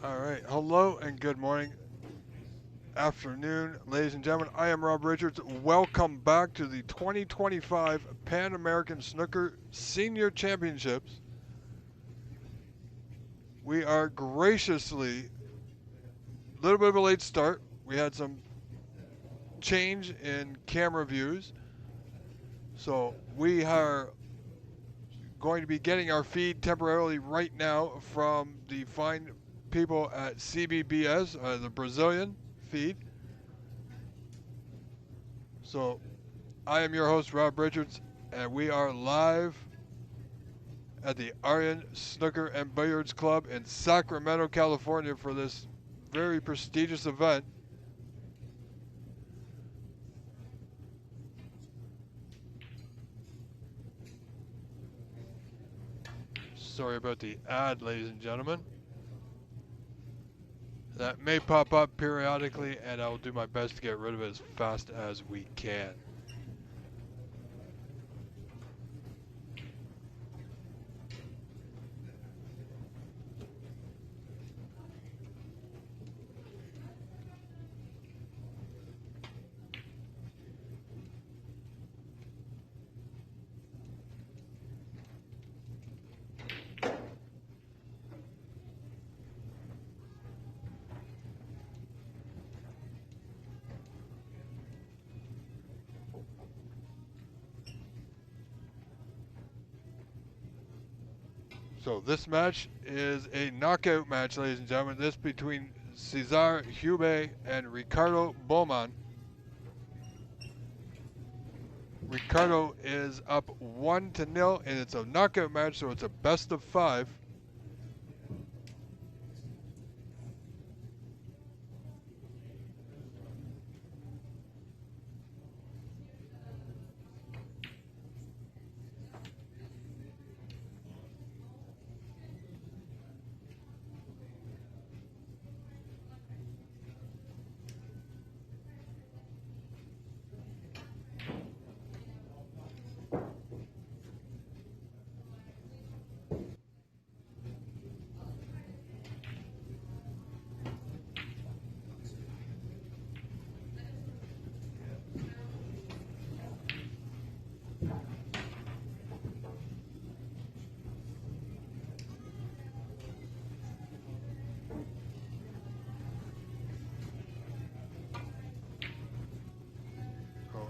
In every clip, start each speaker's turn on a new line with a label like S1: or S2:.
S1: All right. Hello and good morning, afternoon, ladies and gentlemen. I am Rob Richards. Welcome back to the 2025 Pan American Snooker Senior Championships. We are graciously a little bit of a late start. We had some change in camera views. So we are going to be getting our feed temporarily right now from the fine people at CBBS, the Brazilian feed. So I am your host, Rob Richards, and we are live at the Aryan Snooker and Billiards Club in Sacramento, California for this very prestigious event. Sorry about the ad, ladies and gentlemen. That may pop up periodically, and I will do my best to get rid of it as fast as we can. So this match is a knockout match, ladies and gentlemen. This between Cesar Hube and Ricardo Bowman. Ricardo is up 1-0, and it's a knockout match, so it's a best of 5.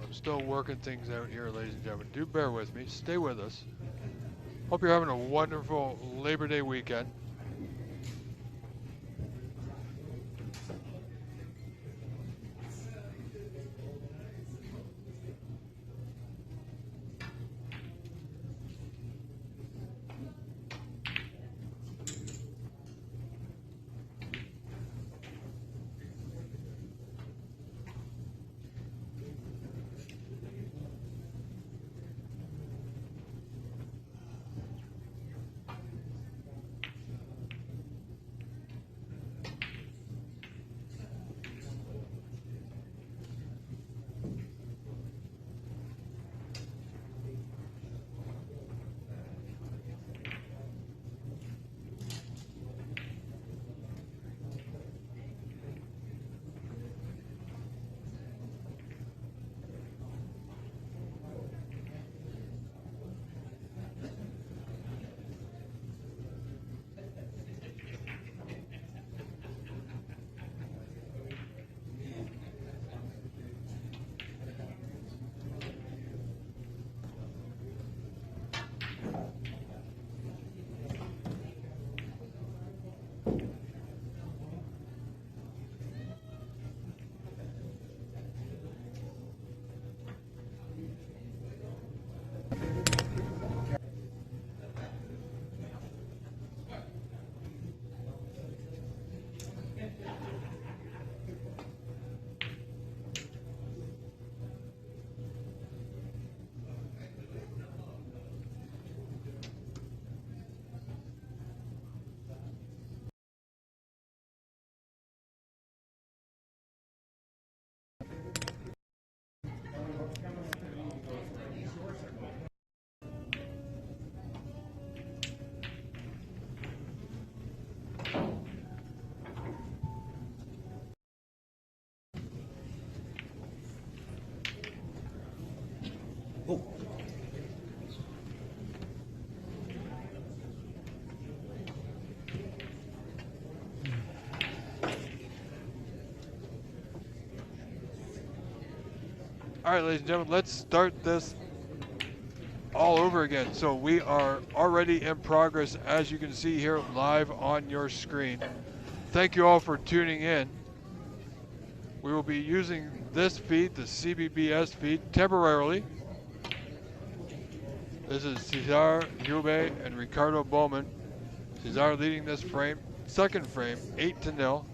S1: I'm still working things out here, ladies and gentlemen. Do bear with me. Stay with us. Hope you're having a wonderful Labor Day weekend. All right, ladies and gentlemen, let's start this all over again. So we are already in progress, as you can see here live on your screen. Thank you all for tuning in. We will be using this feed, the CBBS feed, temporarily. This is Cesar Jube and Ricardo Bowman. Cesar leading this frame, second frame, 8-0.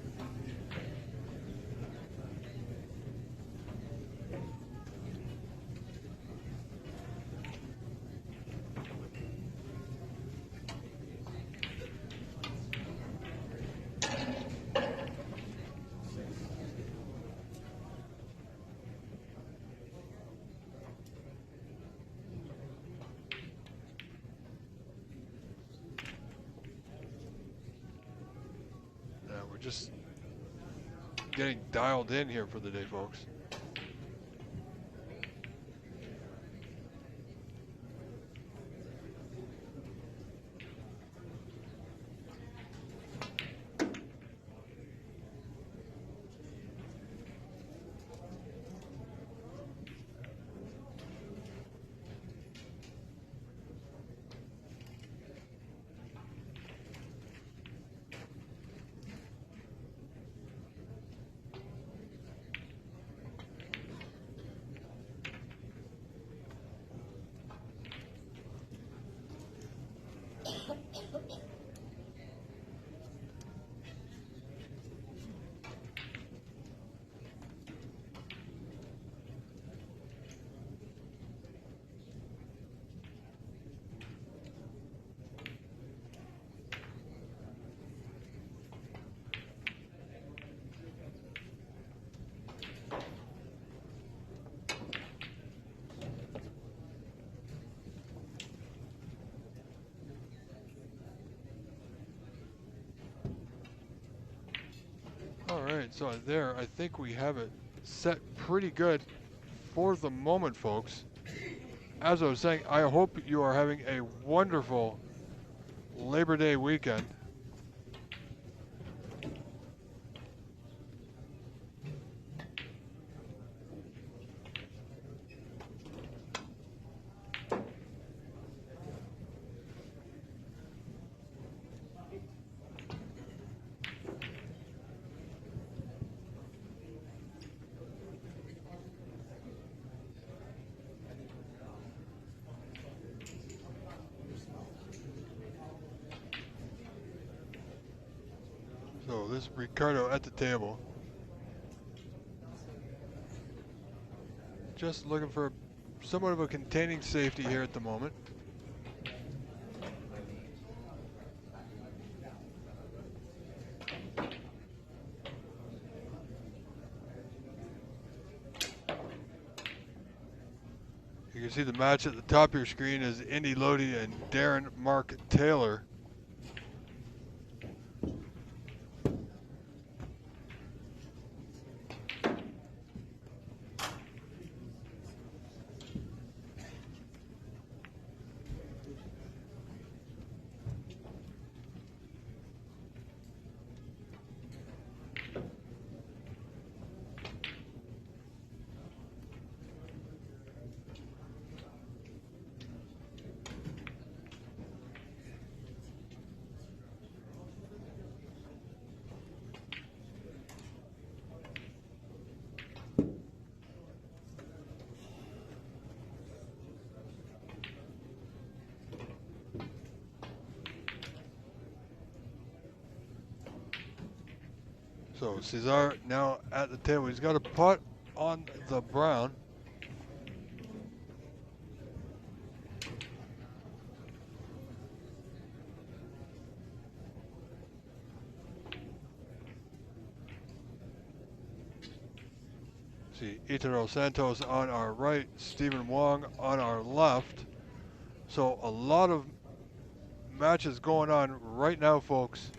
S1: We're just getting dialed in here for the day, folks. All right, so there, I think we have it set pretty good for the moment, folks. As I was saying, I hope you are having a wonderful Labor Day weekend. So this is Ricardo at the table. Just looking for somewhat of a containing safety here at the moment. You can see the match at the top of your screen is Indy Lodi and Darren Mark Taylor. So Cesar now at the table. He's got a putt on the brown. See Itaro Santos on our right, Stephen Wong on our left. So a lot of matches going on right now, folks.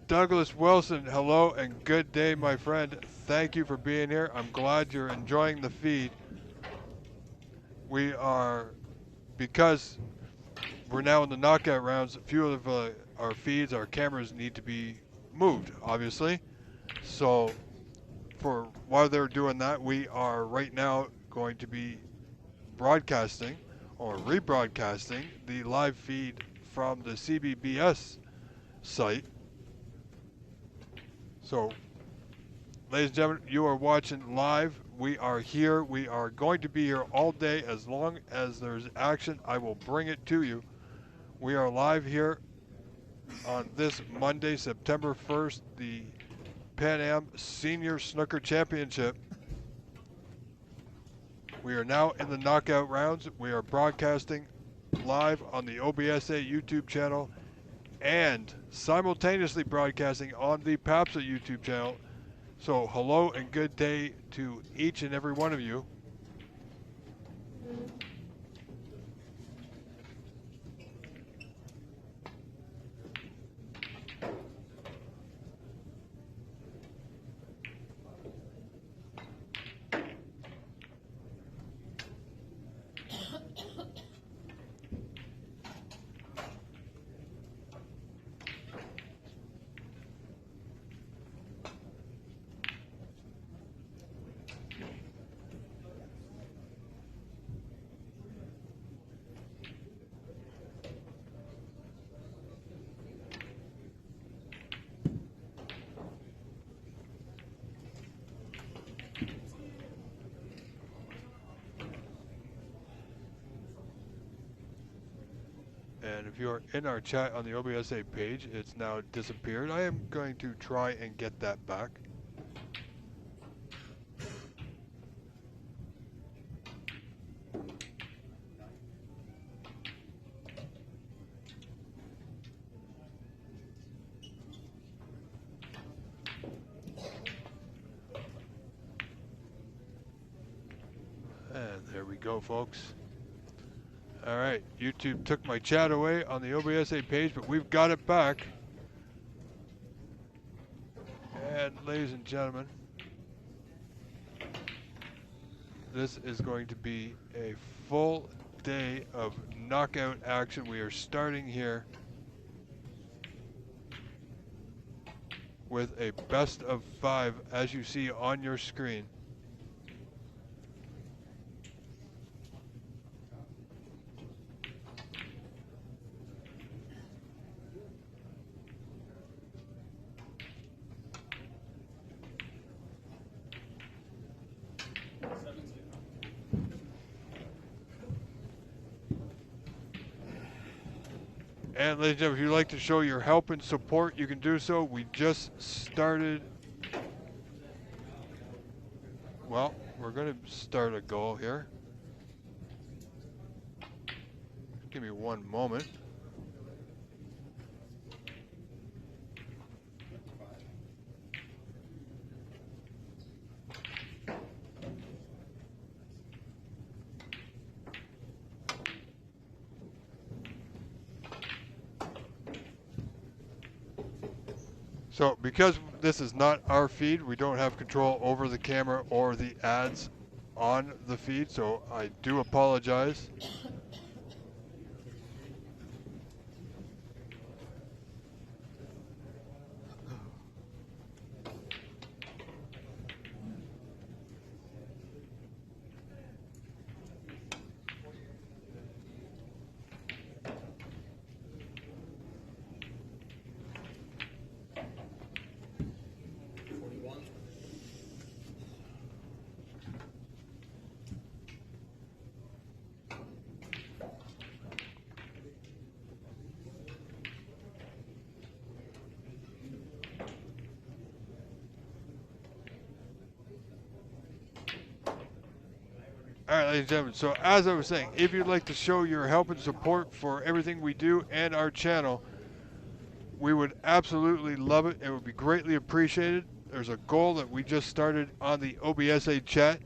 S1: Douglas Wilson, hello and good day, my friend. Thank you for being here. I'm glad you're enjoying the feed. We are, because we're now in the knockout rounds, a few of our feeds, our cameras need to be moved, obviously. So for while they're doing that, we are right now going to be broadcasting or rebroadcasting the live feed from the CBBS site. So, ladies and gentlemen, you are watching live. We are here. We are going to be here all day. As long as there's action, I will bring it to you. We are live here on this Monday, September 1st, the Pan Am Senior Snooker Championship. We are now in the knockout rounds. We are broadcasting live on the OBSA YouTube channel and simultaneously broadcasting on the PAPSA YouTube channel. So hello and good day to each and every one of you. And if you're in our chat on the OBSA page, it's now disappeared. I am going to try and get that back. And there we go, folks. All right, YouTube took my chat away on the OBSA page, but we've got it back. And ladies and gentlemen, this is going to be a full day of knockout action. We are starting here with a best of 5, as you see on your screen. And ladies and gentlemen, if you'd like to show your help and support, you can do so. We just started. Well, we're going to start a goal here. Give me one moment. So because this is not our feed, we don't have control over the camera or the ads on the feed, so I do apologize. All right, ladies and gentlemen, so as I was saying, if you'd like to show your help and support for everything we do and our channel, we would absolutely love it. It would be greatly appreciated. There's a goal that we just started on the OBSA chat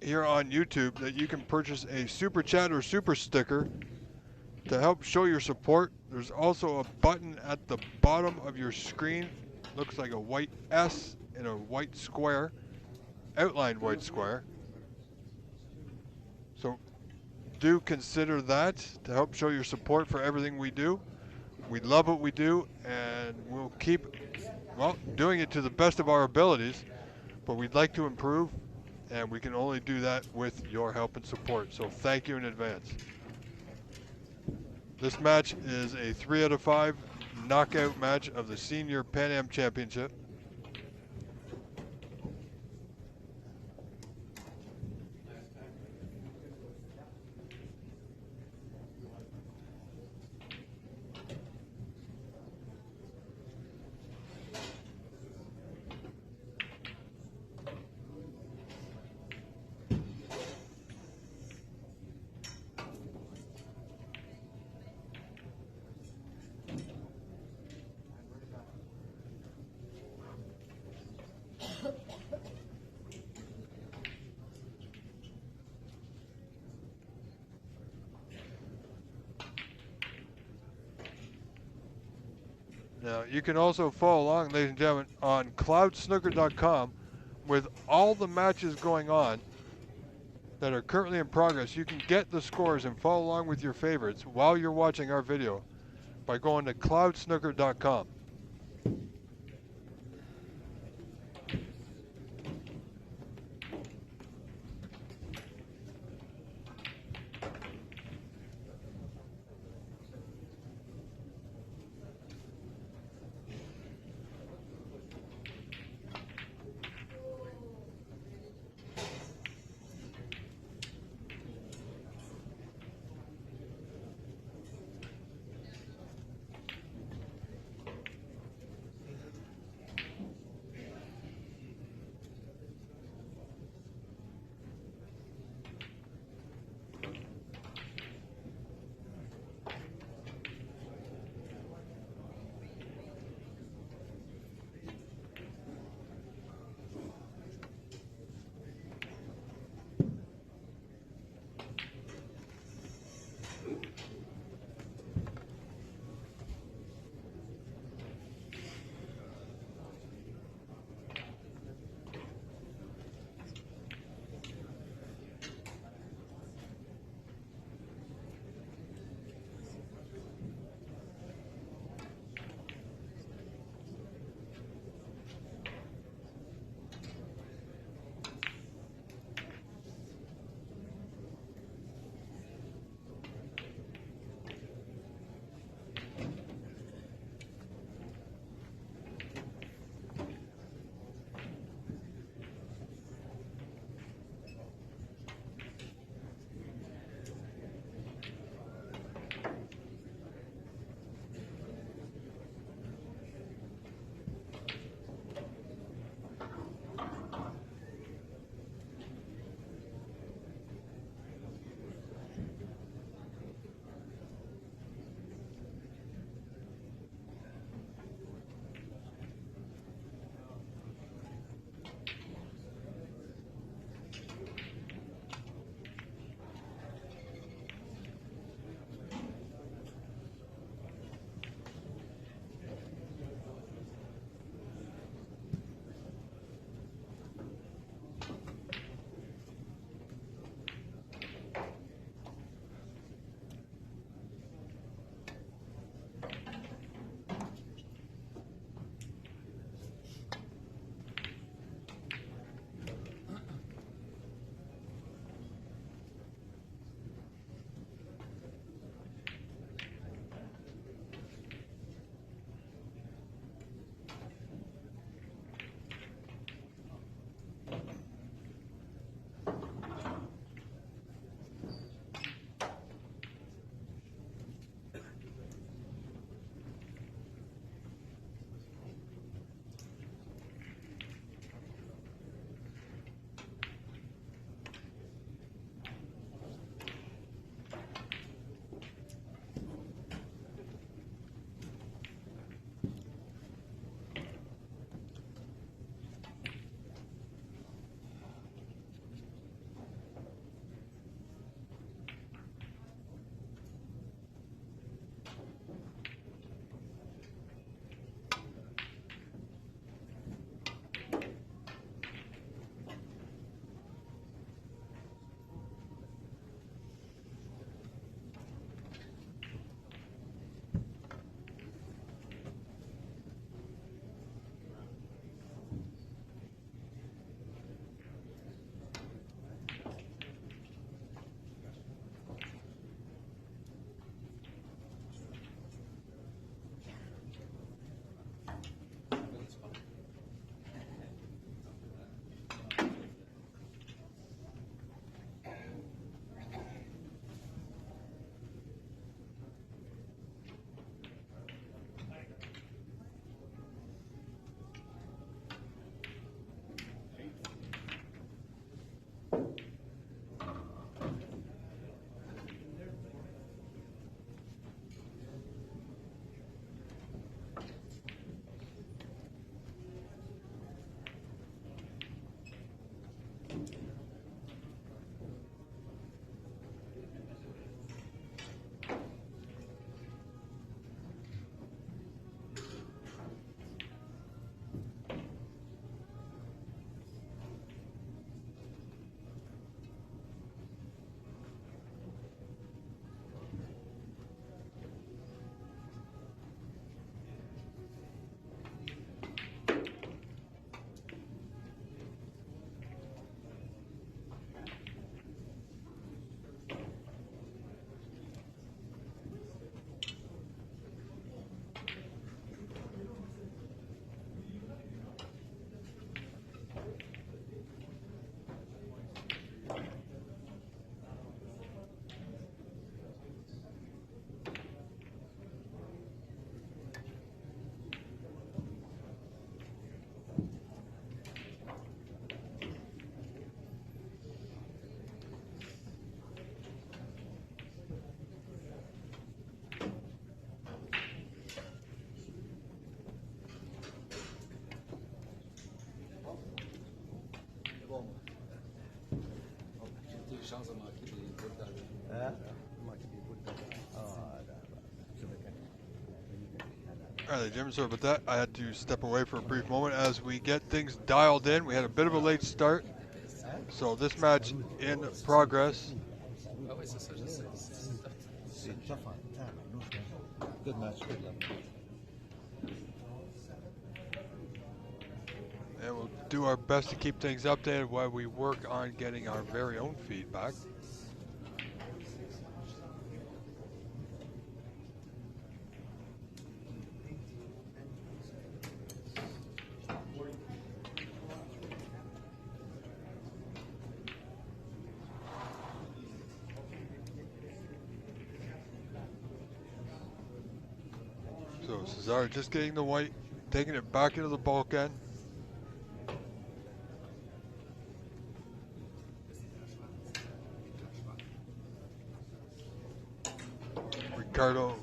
S1: here on YouTube that you can purchase a super chat or super sticker to help show your support. There's also a button at the bottom of your screen. Looks like a white S in a white square, outlined white square. So do consider that to help show your support for everything we do. We love what we do, and we'll keep well, doing it to the best of our abilities, but we'd like to improve, and we can only do that with your help and support. So thank you in advance. This match is a 3 out of 5 knockout match of the Senior Pan Am Championship. Now, you can also follow along, ladies and gentlemen, on cloudsnooker.com with all the matches going on that are currently in progress. You can get the scores and follow along with your favorites while you're watching our video by going to cloudsnooker.com. Alright, Jim, sorry about that. I had to step away for a brief moment as we get things dialed in. We had a bit of a late start, so this match in progress.
S2: Good match, good luck.
S1: And we'll do our best to keep things updated while we work on getting our very own feedback. So Cesar just getting the white, taking it back into the bulk end. Ricardo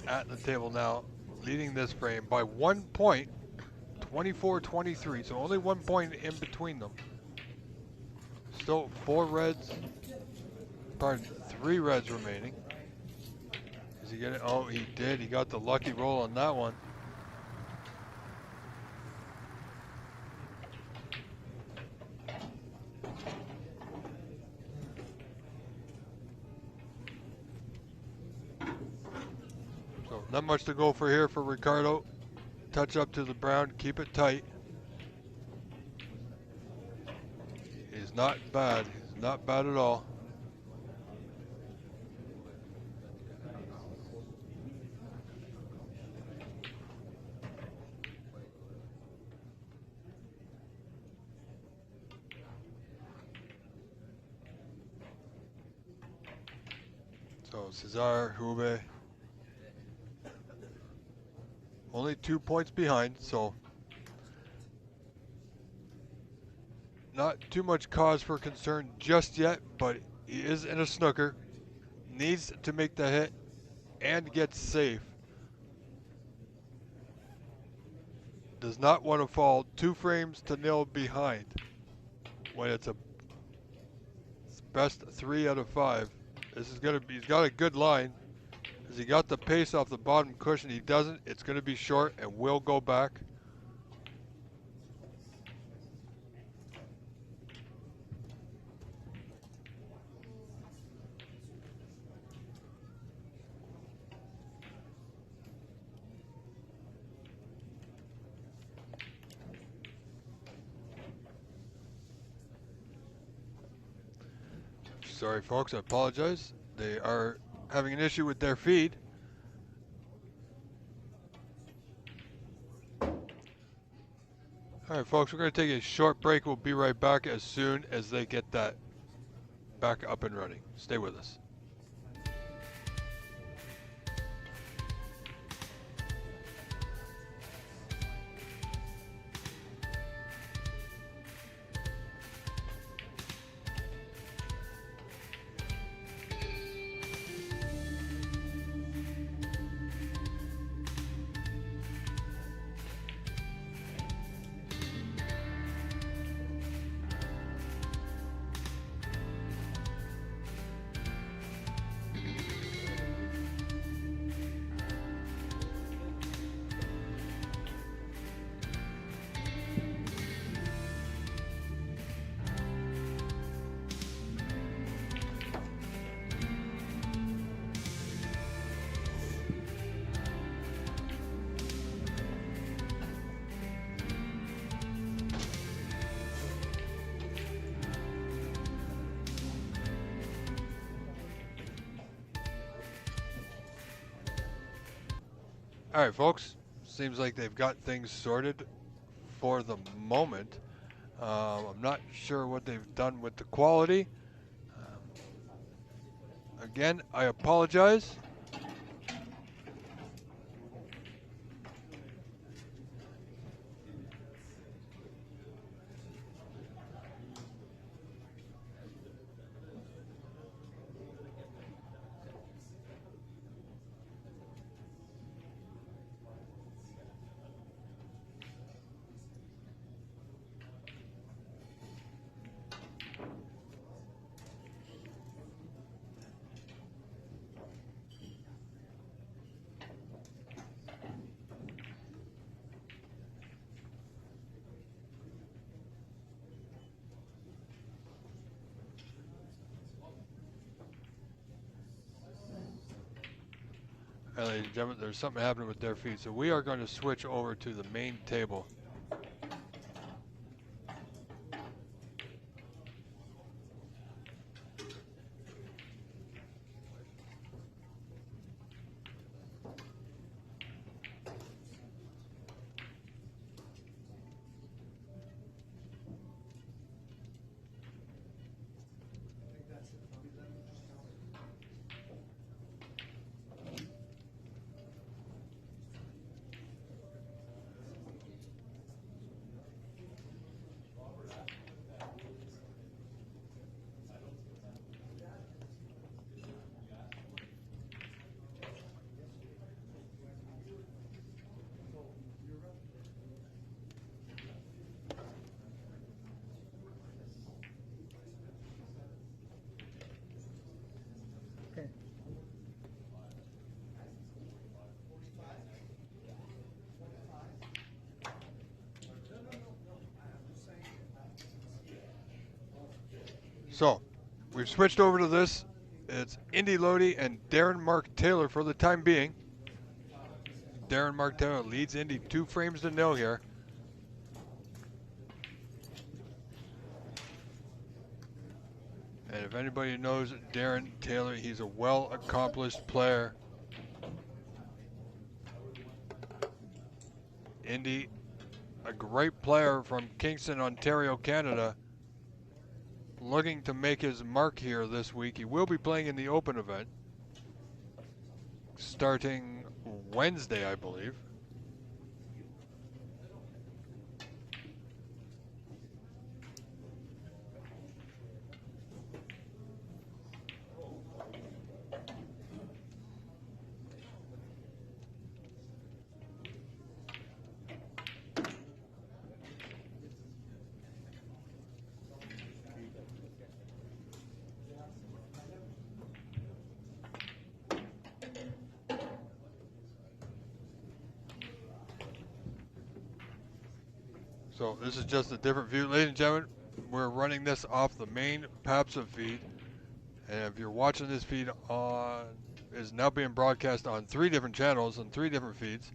S1: at the table now, leading this frame by 1 point, 24-23. So only 1 point in between them. Still 4 reds, pardon, 3 reds remaining. Does he get it? Oh, he did. He got the lucky roll on that one. So not much to go for here for Ricardo. Touch up to the brown, keep it tight. He's not bad. He's not bad at all. So Cesar, Hube, only 2 points behind, so not too much cause for concern just yet, but he is in a snooker, needs to make the hit and get safe. Does not want to fall 2 frames to nil behind when it's best 3 out of 5. This is gonna be, he's got a good line. Has he got the pace off the bottom cushion? He doesn't. It's gonna be short and will go back. Sorry folks, I apologize. They are having an issue with their feed. Alright folks, we're going to take a short break. We'll be right back as soon as they get that back up and running. Stay with us. All right, folks. Seems like they've got things sorted for the moment. I'm not sure what they've done with the quality. Again, I apologize. ladies and gentlemen, there's something happening with their feed. So we are going to switch over to the main table.
S2: Okay.
S1: So we've switched over to this. It's Indy Lodi and Darren Mark Taylor for the time being. Darren Mark Taylor leads Indy 2-0 here. And if anybody knows Darren Taylor, he's a well-accomplished player. Indy, a great player from Kingston, Ontario, Canada, looking to make his mark here this week. He will be playing in the Open event starting Wednesday, I believe. So this is just a different view. Ladies and gentlemen, we're running this off the main PAPSA feed. And if you're watching this feed on, is now being broadcast on 3 different channels and 3 different feeds.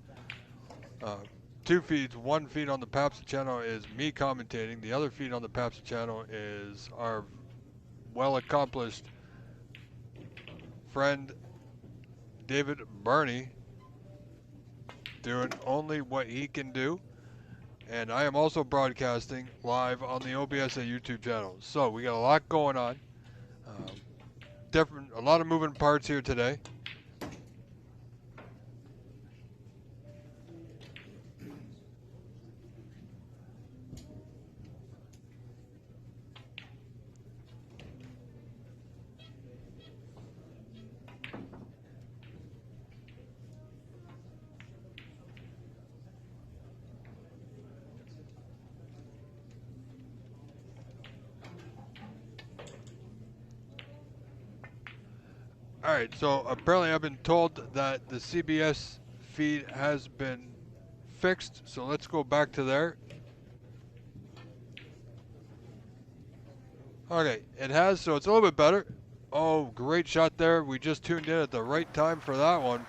S1: 2 feeds. One feed on the PAPSA channel is me commentating. The other feed on the PAPSA channel is our well-accomplished friend David Barney doing only what he can do. And I am also broadcasting live on the OBSA YouTube channel. So we got a lot going on. A lot of moving parts here today. All right, so apparently I've been told that the CBS feed has been fixed, so let's go back to there. Okay, it has, so it's a little bit better. Oh, great shot there. We just tuned in at the right time for that one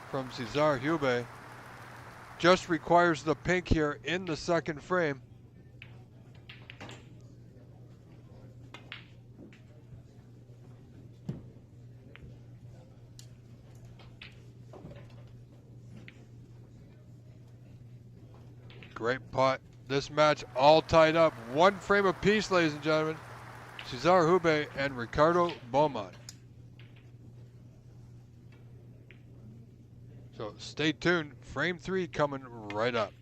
S1: from Cesar Hube. Just requires the pink here in the second frame. Great putt. This match all tied up. 1 frame apiece, ladies and gentlemen. Cesar Hube and Ricardo Beaumont. So stay tuned. Frame 3 coming right up.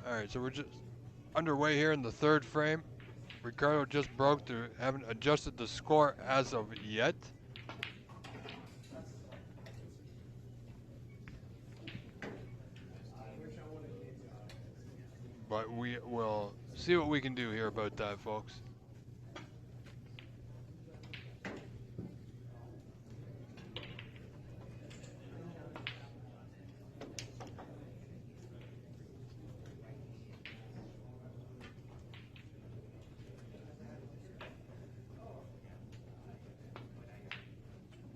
S1: All right, so we're just underway here in the third frame. Ricardo just broke. They haven't adjusted the score as of yet. But we will see what we can do here about that, folks.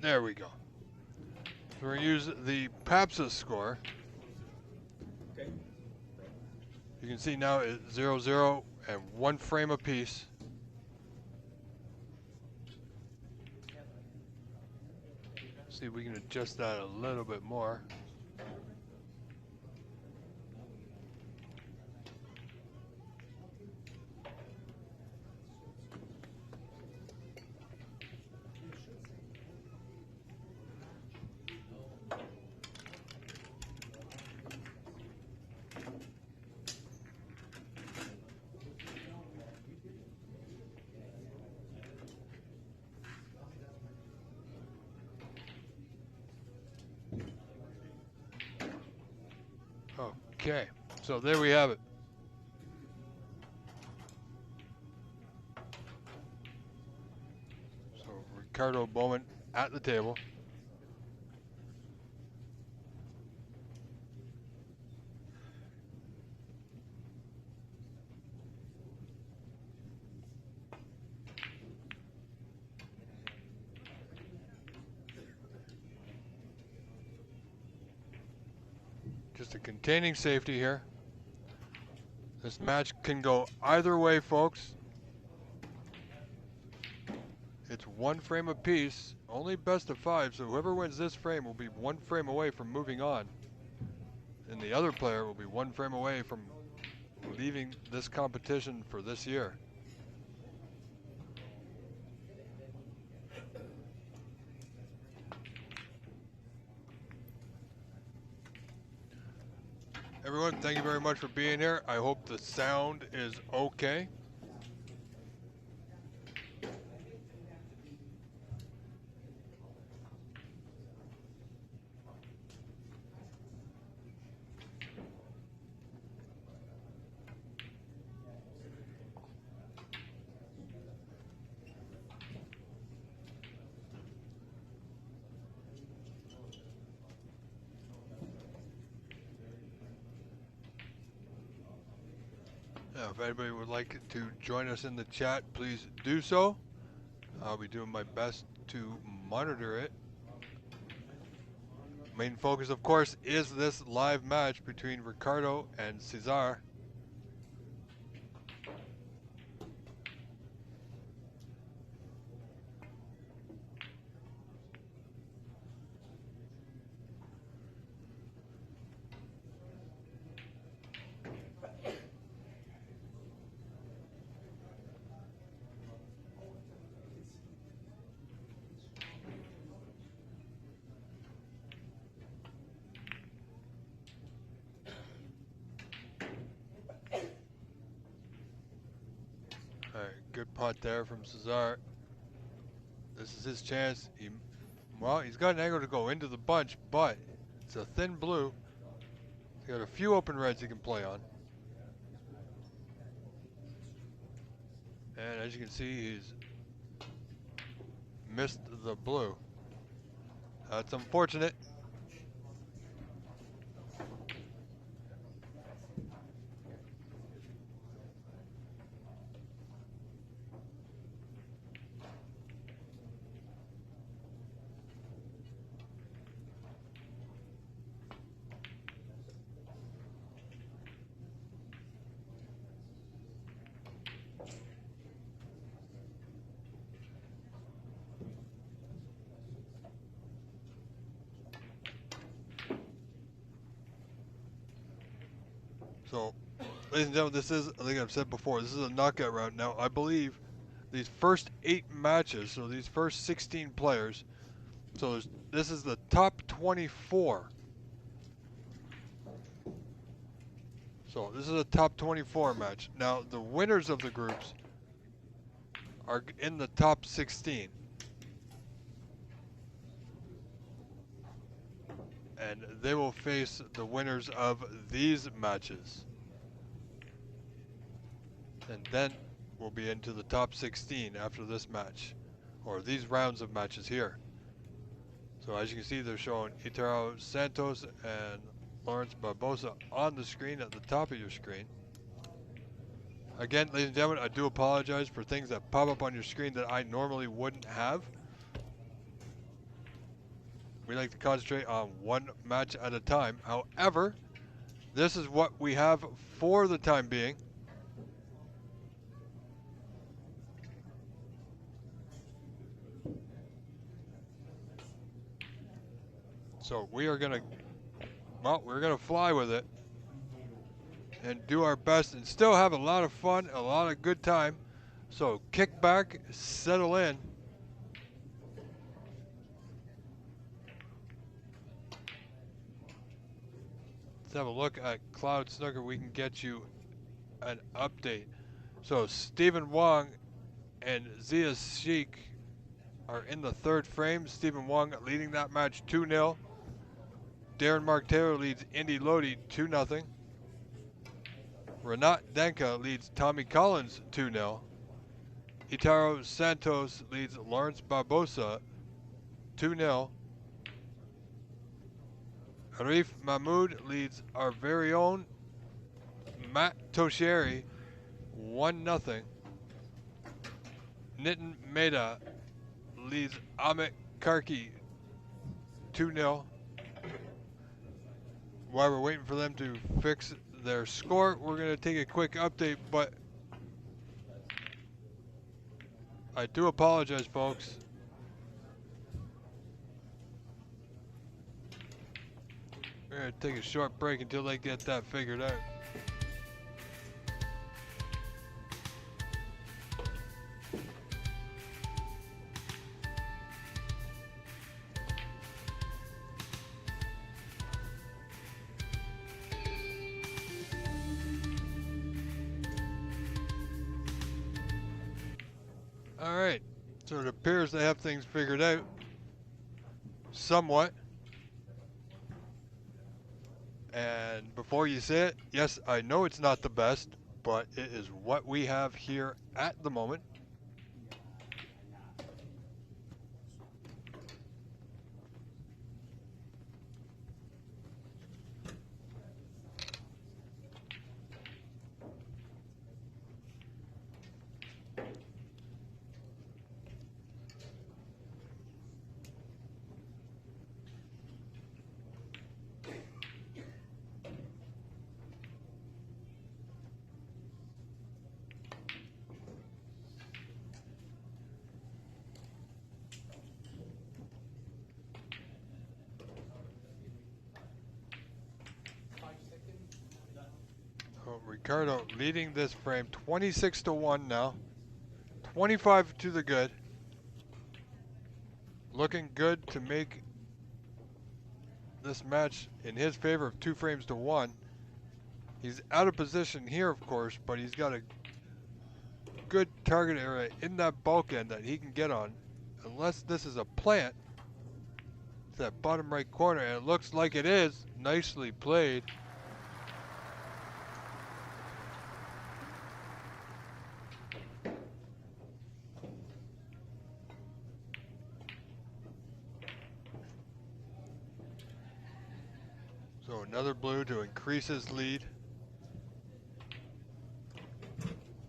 S1: There we go. So we're going to use the PAPSA score.
S2: Okay.
S1: You can see now it's 0-0 and 1 frame apiece. See if we can adjust that a little bit more. Okay, so there we have it. So Ricardo Bowman at the table. Just a containing safety here. This match can go either way, folks. It's 1 frame apiece, only best of 5, so whoever wins this frame will be 1 frame away from moving on. And the other player will be 1 frame away from leaving this competition for this year. Everyone, thank you very much for being here. I hope the sound is okay. If anybody would like to join us in the chat, please do so. I'll be doing my best to monitor it. Main focus, of course, is this live match between Ricardo and Cesar. Good putt there from Cesar. This is his chance. He's got an angle to go into the bunch, but it's a thin blue. He's got a few open reds he can play on. And as you can see, he's missed the blue. That's unfortunate. So, ladies and gentlemen, this is, I think I've said before, this is a knockout round. Now, I believe these first 8 matches, so these first 16 players, so this is the top 24. So this is a top 24 match. Now the winners of the groups are in the top 16. And they will face the winners of these matches. And then we'll be into the top 16 after this match, or these rounds of matches here. So as you can see, they're showing Itaro Santos and Lawrence Barbosa on the screen at the top of your screen. Again, ladies and gentlemen, I do apologize for things that pop up on your screen that I normally wouldn't have. We like to concentrate on one match at a time. However, this is what we have for the time being. So we're gonna fly with it and do our best and still have a lot of fun, a lot of good time. So kick back, settle in. Let's have a look at Cloud Snooker. We can get you an update. So Stephen Wong and Zia Sheik are in the third frame. Stephen Wong leading that match 2-0. Darren Mark Taylor leads Indy Lodi 2-0. Renat Danka leads Tommy Collins 2-0. Itaro Santos leads Lawrence Barbosa 2-0. Arif Mahmoud leads our very own Matt Toshieri 1-0. Nitin Mehta leads Amit Karki 2-0. While we're waiting for them to fix their score, we're going to take a quick update, but I do apologize, folks. We're going to take a short break until they get that figured out. All right, so it appears they have things figured out somewhat. And before you say it, yes, I know it's not the best, but it is what we have here at the moment. Ricardo leading this frame 26-1 now. 25 to the good. Looking good to make this match in his favor of 2 frames to 1. He's out of position here, of course, but he's got a good target area in that bulkhead that he can get on. Unless this is a plant. It's that bottom right corner, and it looks like it is. Nicely played. So another blue to increase his lead.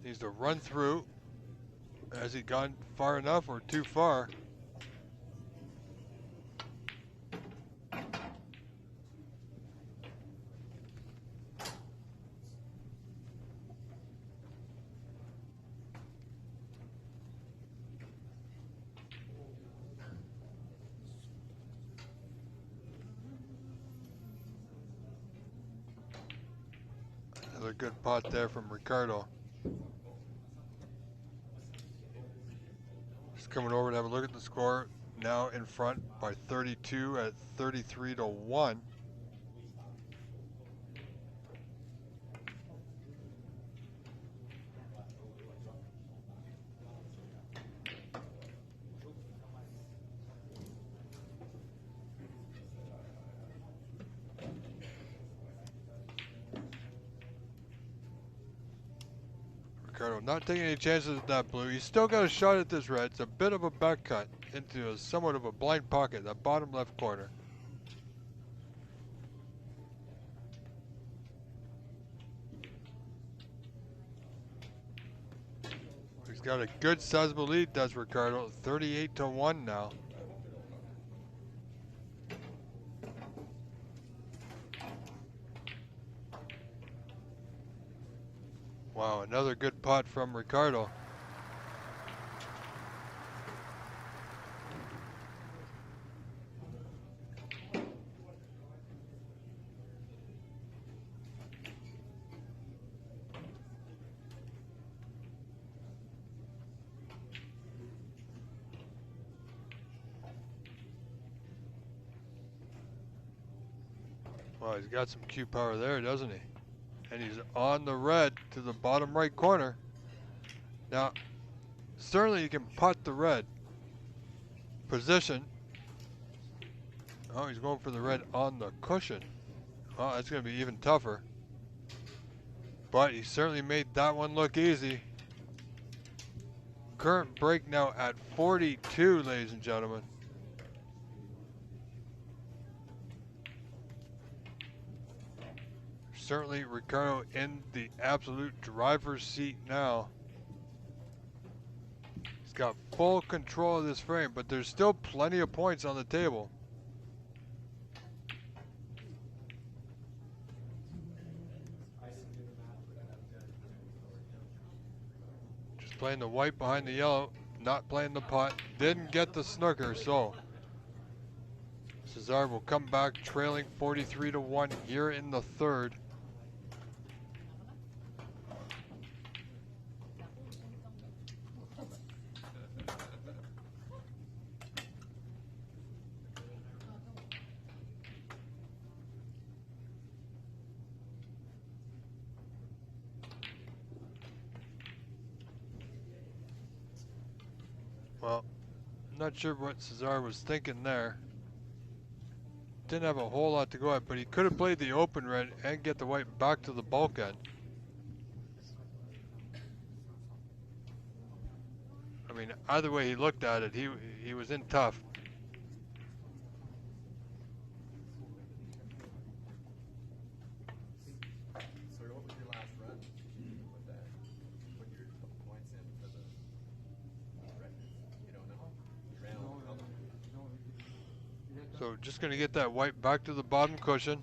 S1: Needs to run through. Has he gone far enough or too far? Another good pot there from Ricardo. Just coming over to have a look at the score. Now in front by 32 at 33-1. Ricardo not taking any chances with that blue. He's still got a shot at this red. It's a bit of a back cut into a somewhat of a blind pocket, that bottom left corner. He's got a good sizable lead, does Ricardo. 38-1 now. Wow, another good putt from Ricardo. Wow, he's got some cue power there, doesn't he? And he's on the red to the bottom right corner. Now, certainly you can putt the red position. Oh, he's going for the red on the cushion. Oh, that's going to be even tougher. But he certainly made that one look easy. Current break now at 42, ladies and gentlemen. Certainly Ricardo in the absolute driver's seat now. He's got full control of this frame, but there's still plenty of points on the table. Just playing the white behind the yellow, not playing the putt. Didn't get the snooker, so Cesar will come back trailing 43-1 here in the third. Well, I'm not sure what Cesar was thinking there. Didn't have a whole lot to go at, but he could have played the open red and get the white back to the bulkhead. I mean, either way he looked at it, he was in tough.
S2: So what was your last run with that? What your points in for the records? You don't know? You ran all the colors.
S1: So just going to get that white back to the bottom cushion.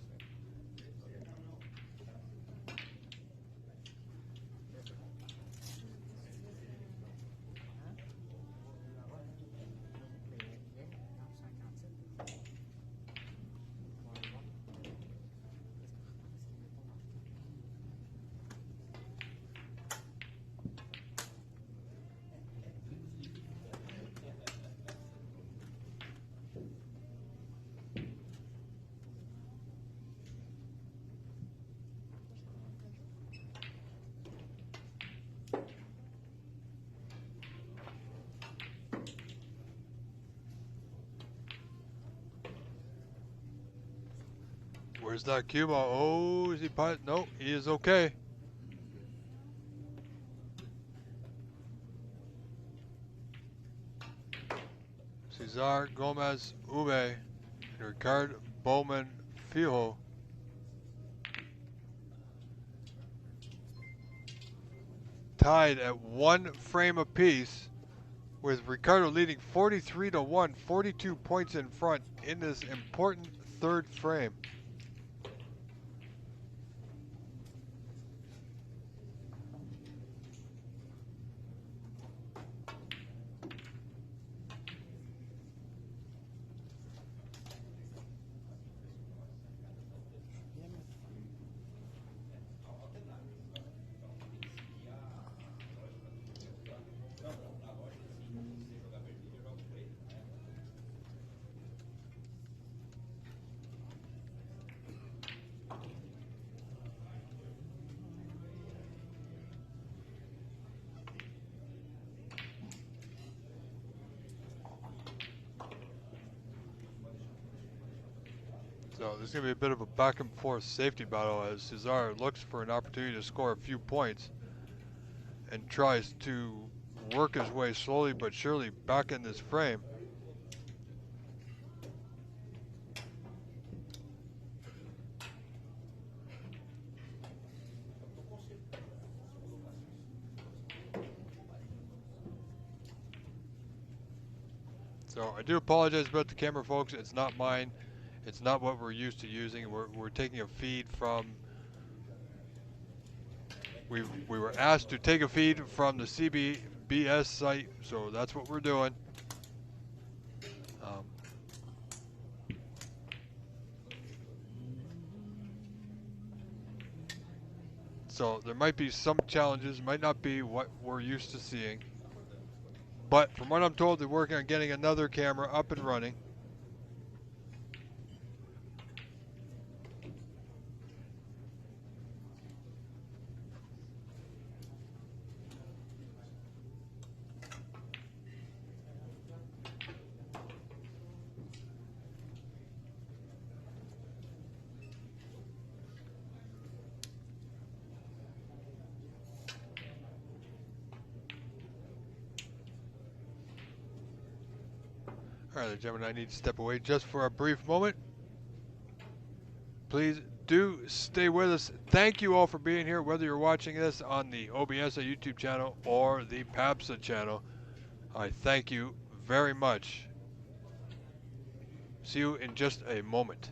S1: Where's that cue ball? Oh, is he putt? No, he is okay. Cesar Gomez Ube and Ricard Bowman Fijo. Tied at one frame apiece, with Ricardo leading 43-1, 42 points in front in this important third frame. So this is going to be a bit of a back and forth safety battle as Cesar looks for an opportunity to score a few points. and tries to work his way slowly but surely back in this frame. So I do apologize about the camera, folks. It's not mine. It's not what we're used to using. We're taking a feed from. We were asked to take a feed from the CBBS site, so that's what we're doing. Um, so there might be some challenges, might not be what we're used to seeing. But from what I'm told, they're working on getting another camera up and running. All right, gentlemen, I need to step away just for a brief moment. Please do stay with us. Thank you all for being here, whether you're watching this on the OBSA YouTube channel or the PAPSA channel. I thank you very much. See you in just a moment.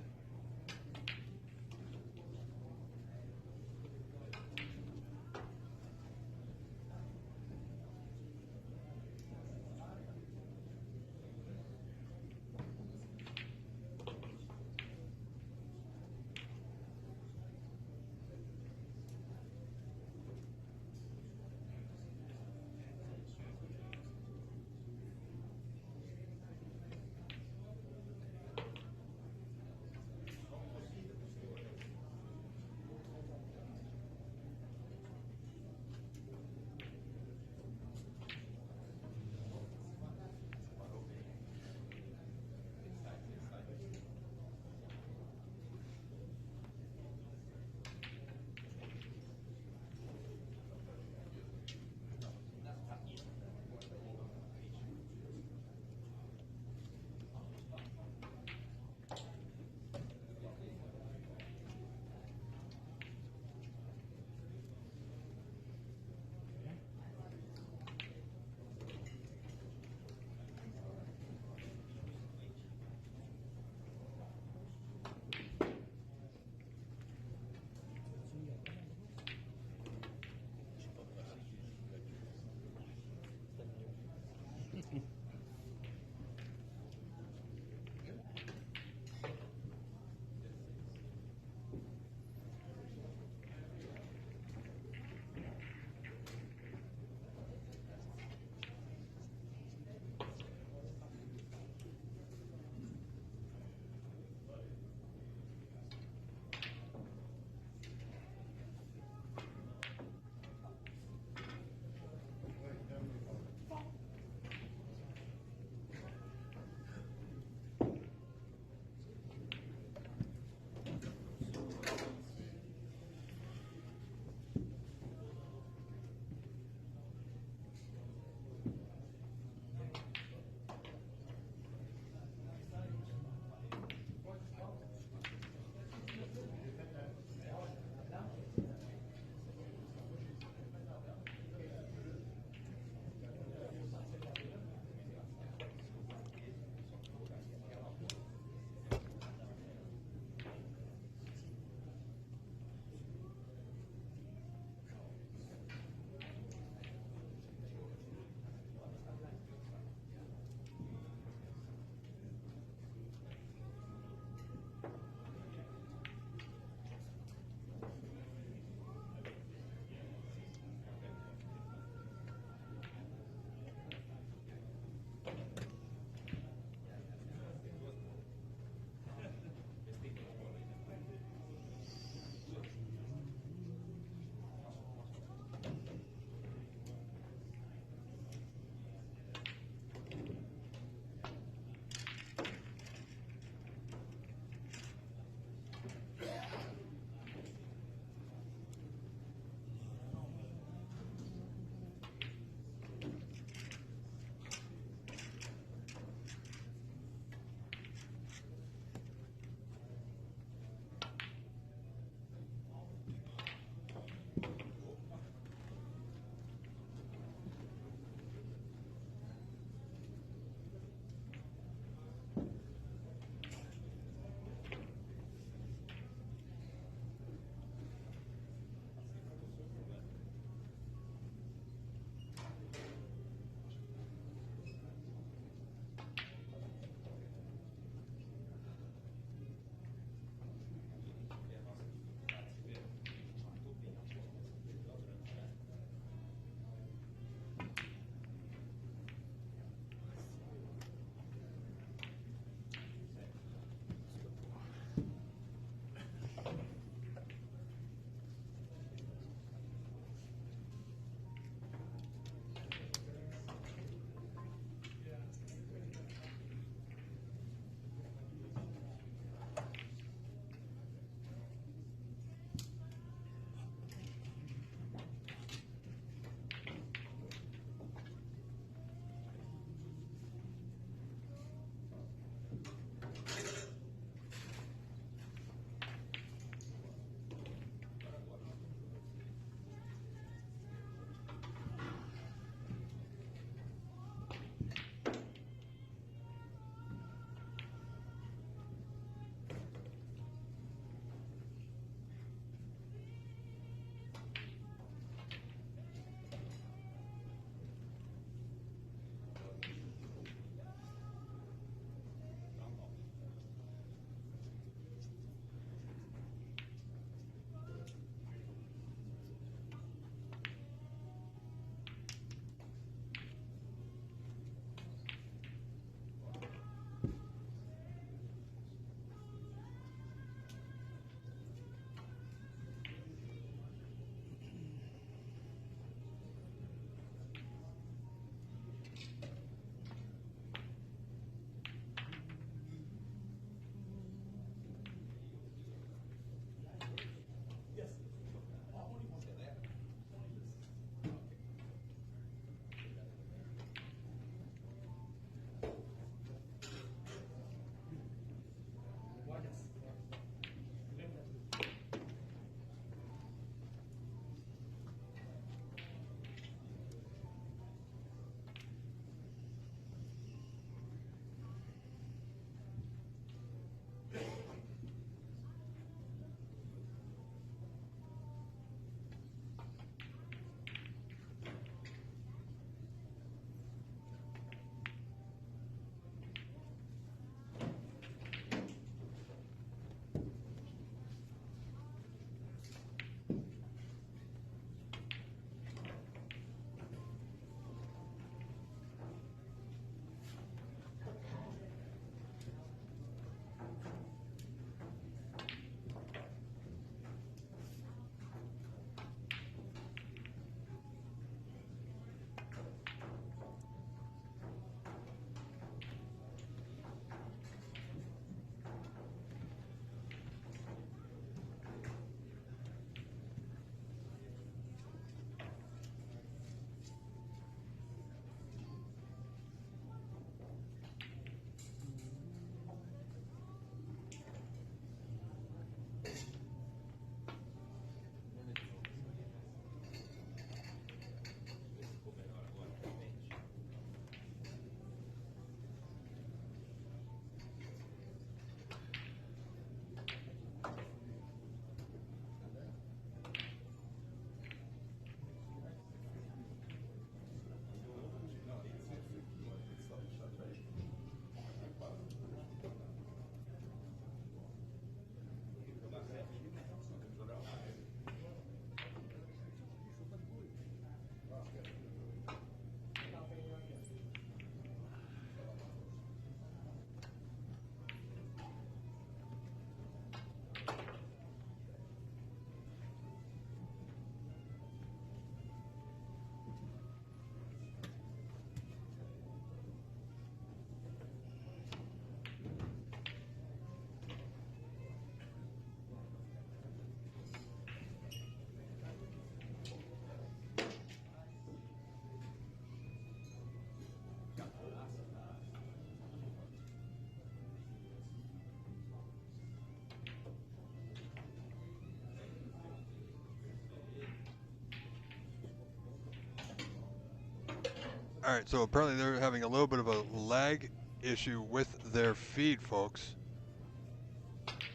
S1: All right, so apparently they're having a little bit of a lag issue with their feed, folks.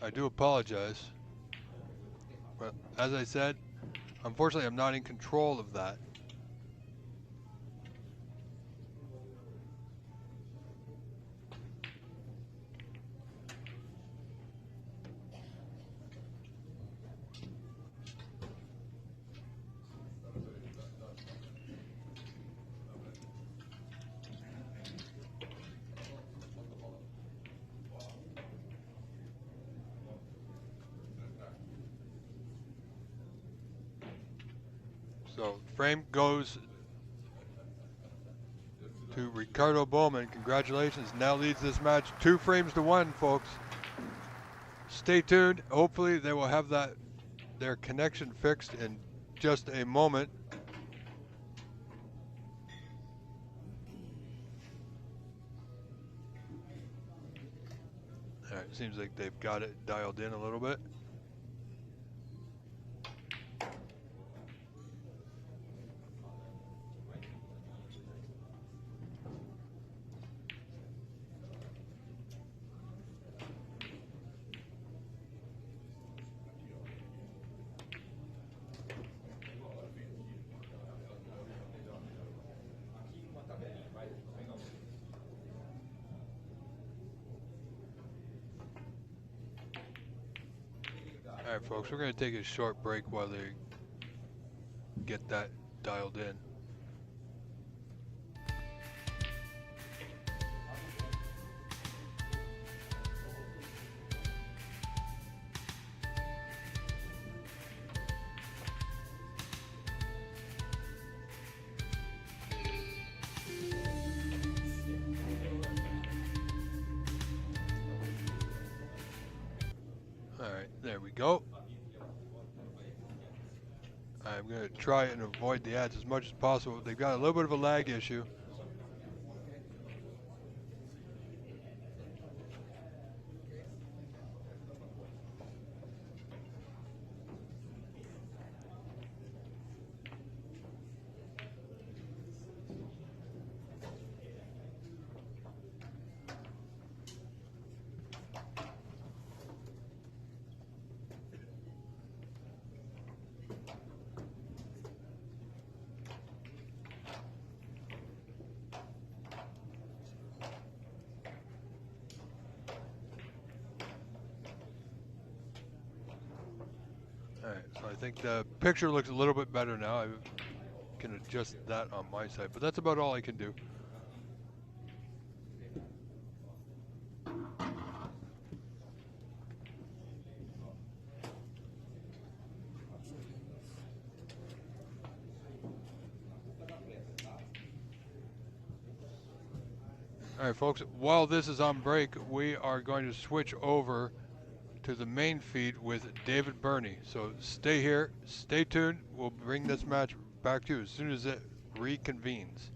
S1: I do apologize. But as I said, unfortunately, I'm not in control of that. So frame goes to Ricardo Bowman. Congratulations. Now leads this match 2 frames to 1, folks. Stay tuned. Hopefully they will have their connection fixed in just a moment. All right, seems like they've got it dialed in a little bit. All right, folks, we're going to take a short break while they get that dialed in. All right, there we go. I'm going to try and avoid the ads as much as possible. They've got a little bit of a lag issue. All right, so I think the picture looks a little bit better now. I can adjust that on my side, but that's about all I can do. All right, folks, while this is on break, we are going to switch over to the main feed with David Burney. So stay here, stay tuned. We'll bring this match back to you as soon as it reconvenes.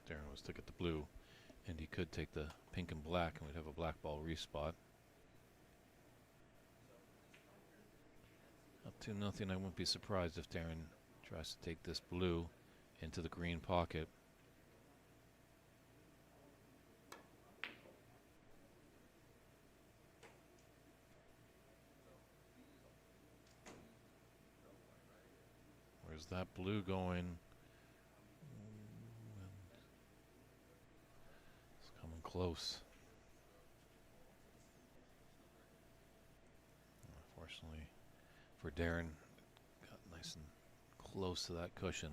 S3: Darren was to get the blue, and he could take the pink and black, and we'd have a black ball respot. Up to nothing. I wouldn't be surprised if Darren tries to take this blue into the green pocket. Where's that blue going? It's coming close. Unfortunately for Darren, got nice and close to that cushion.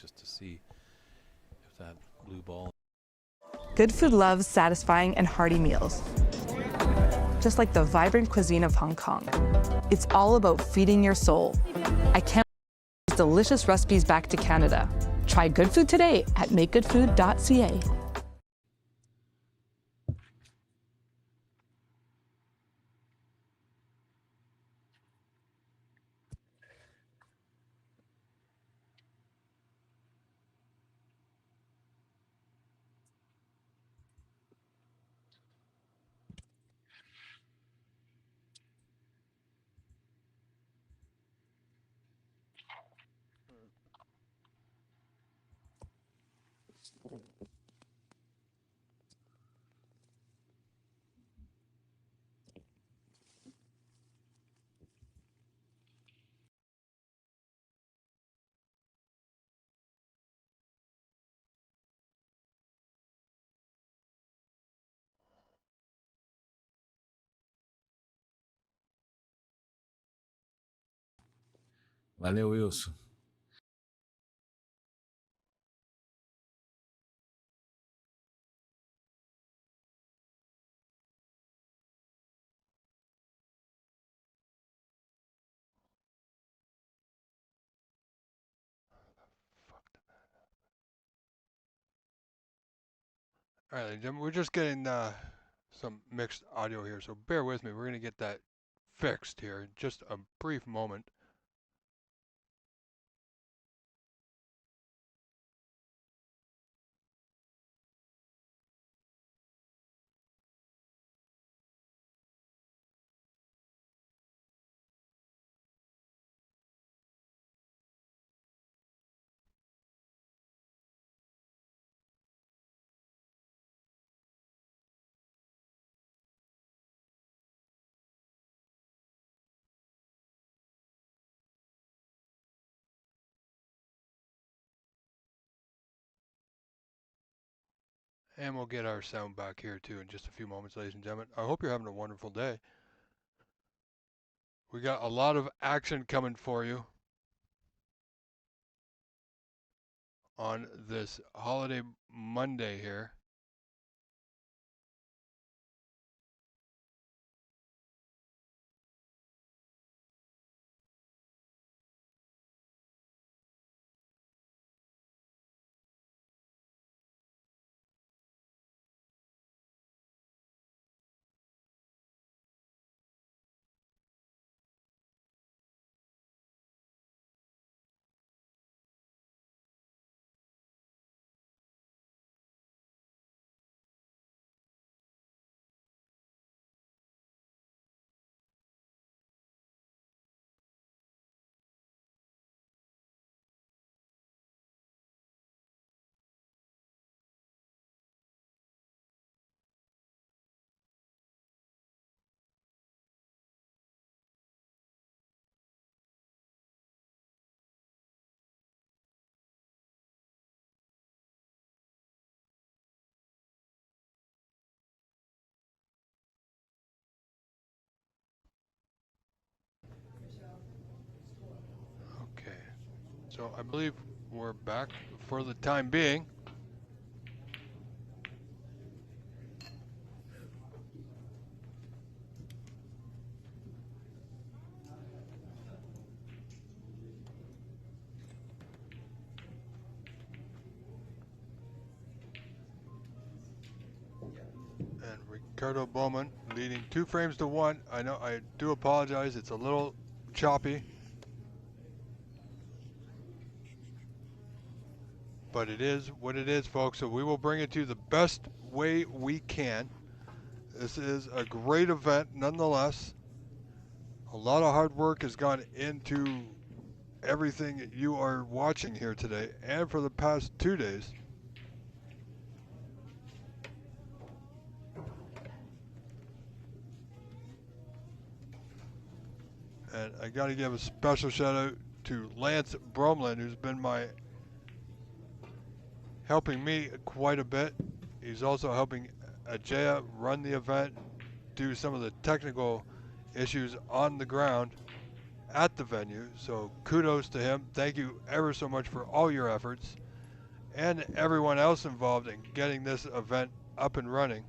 S3: just to see if that blue ball.
S4: Good food loves satisfying and hearty meals. Just like the vibrant cuisine of Hong Kong. It's all about feeding your soul. I can't bring these delicious recipes back to Canada. Try good food today at makegoodfood.ca.
S5: Valeu, Wilson.
S1: All right, ladies and gentlemen, we're just getting some mixed audio here, so bear with me. We're going to get that fixed here in just a brief moment. And we'll get our sound back here too in just a few moments, ladies and gentlemen. I hope you're having a wonderful day. We got a lot of action coming for you on this holiday Monday here. Okay, so I believe we're back for the time being. And Ricardo Bowman leading 2 frames to 1. I know, I do apologize, it's a little choppy. But it is what it is, folks, so we will bring it to you the best way we can. This is a great event nonetheless. A lot of hard work has gone into everything you are watching here today and for the past 2 days. And I got to give a special shout out to Lance Bromlin, who's been helping me quite a bit. He's also helping Ajaya run the event, do some of the technical issues on the ground at the venue. So kudos to him. Thank you ever so much for all your efforts and everyone else involved in getting this event up and running.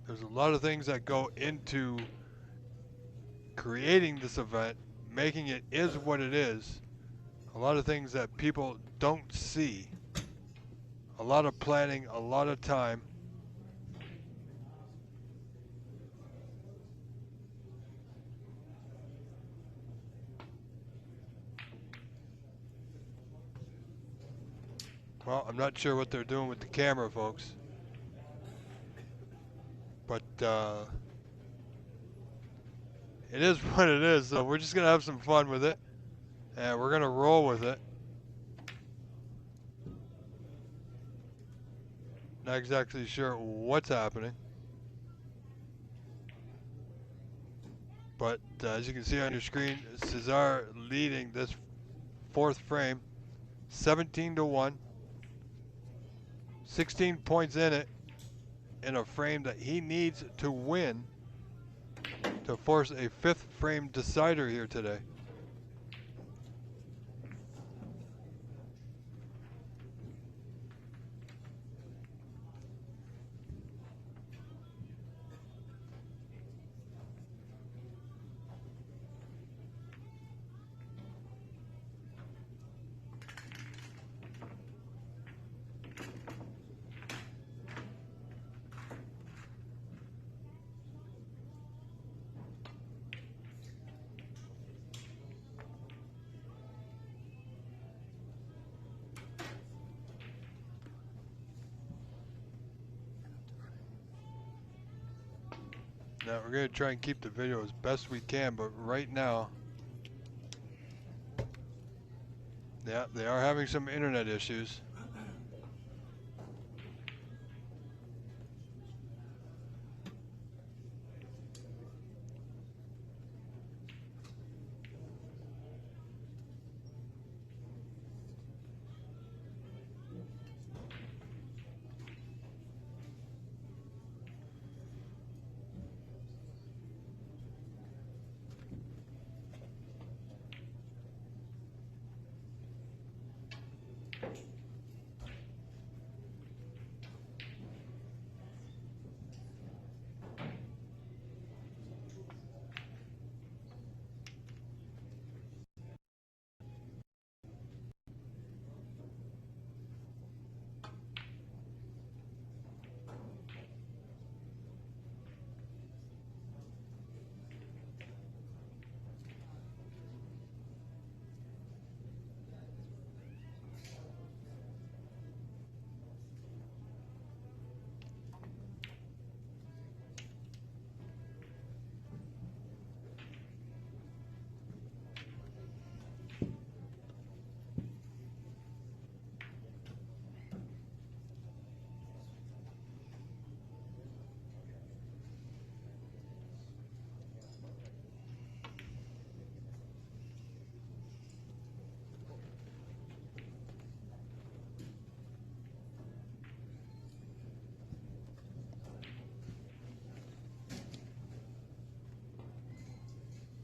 S1: There's a lot of things that go into creating this event, making it is what it is. A lot of things that people don't see. A lot of planning, a lot of time. Well, I'm not sure what they're doing with the camera, folks. But it is what it is, so we're just going to have some fun with it. And we're going to roll with it. Not exactly sure what's happening. But as you can see on your screen, Cesar leading this fourth frame, 17-1. 16 points in it in a frame that he needs to win to force a fifth frame decider here today. Now we're going to try and keep the video as best we can, but right now, yeah, they are having some internet issues.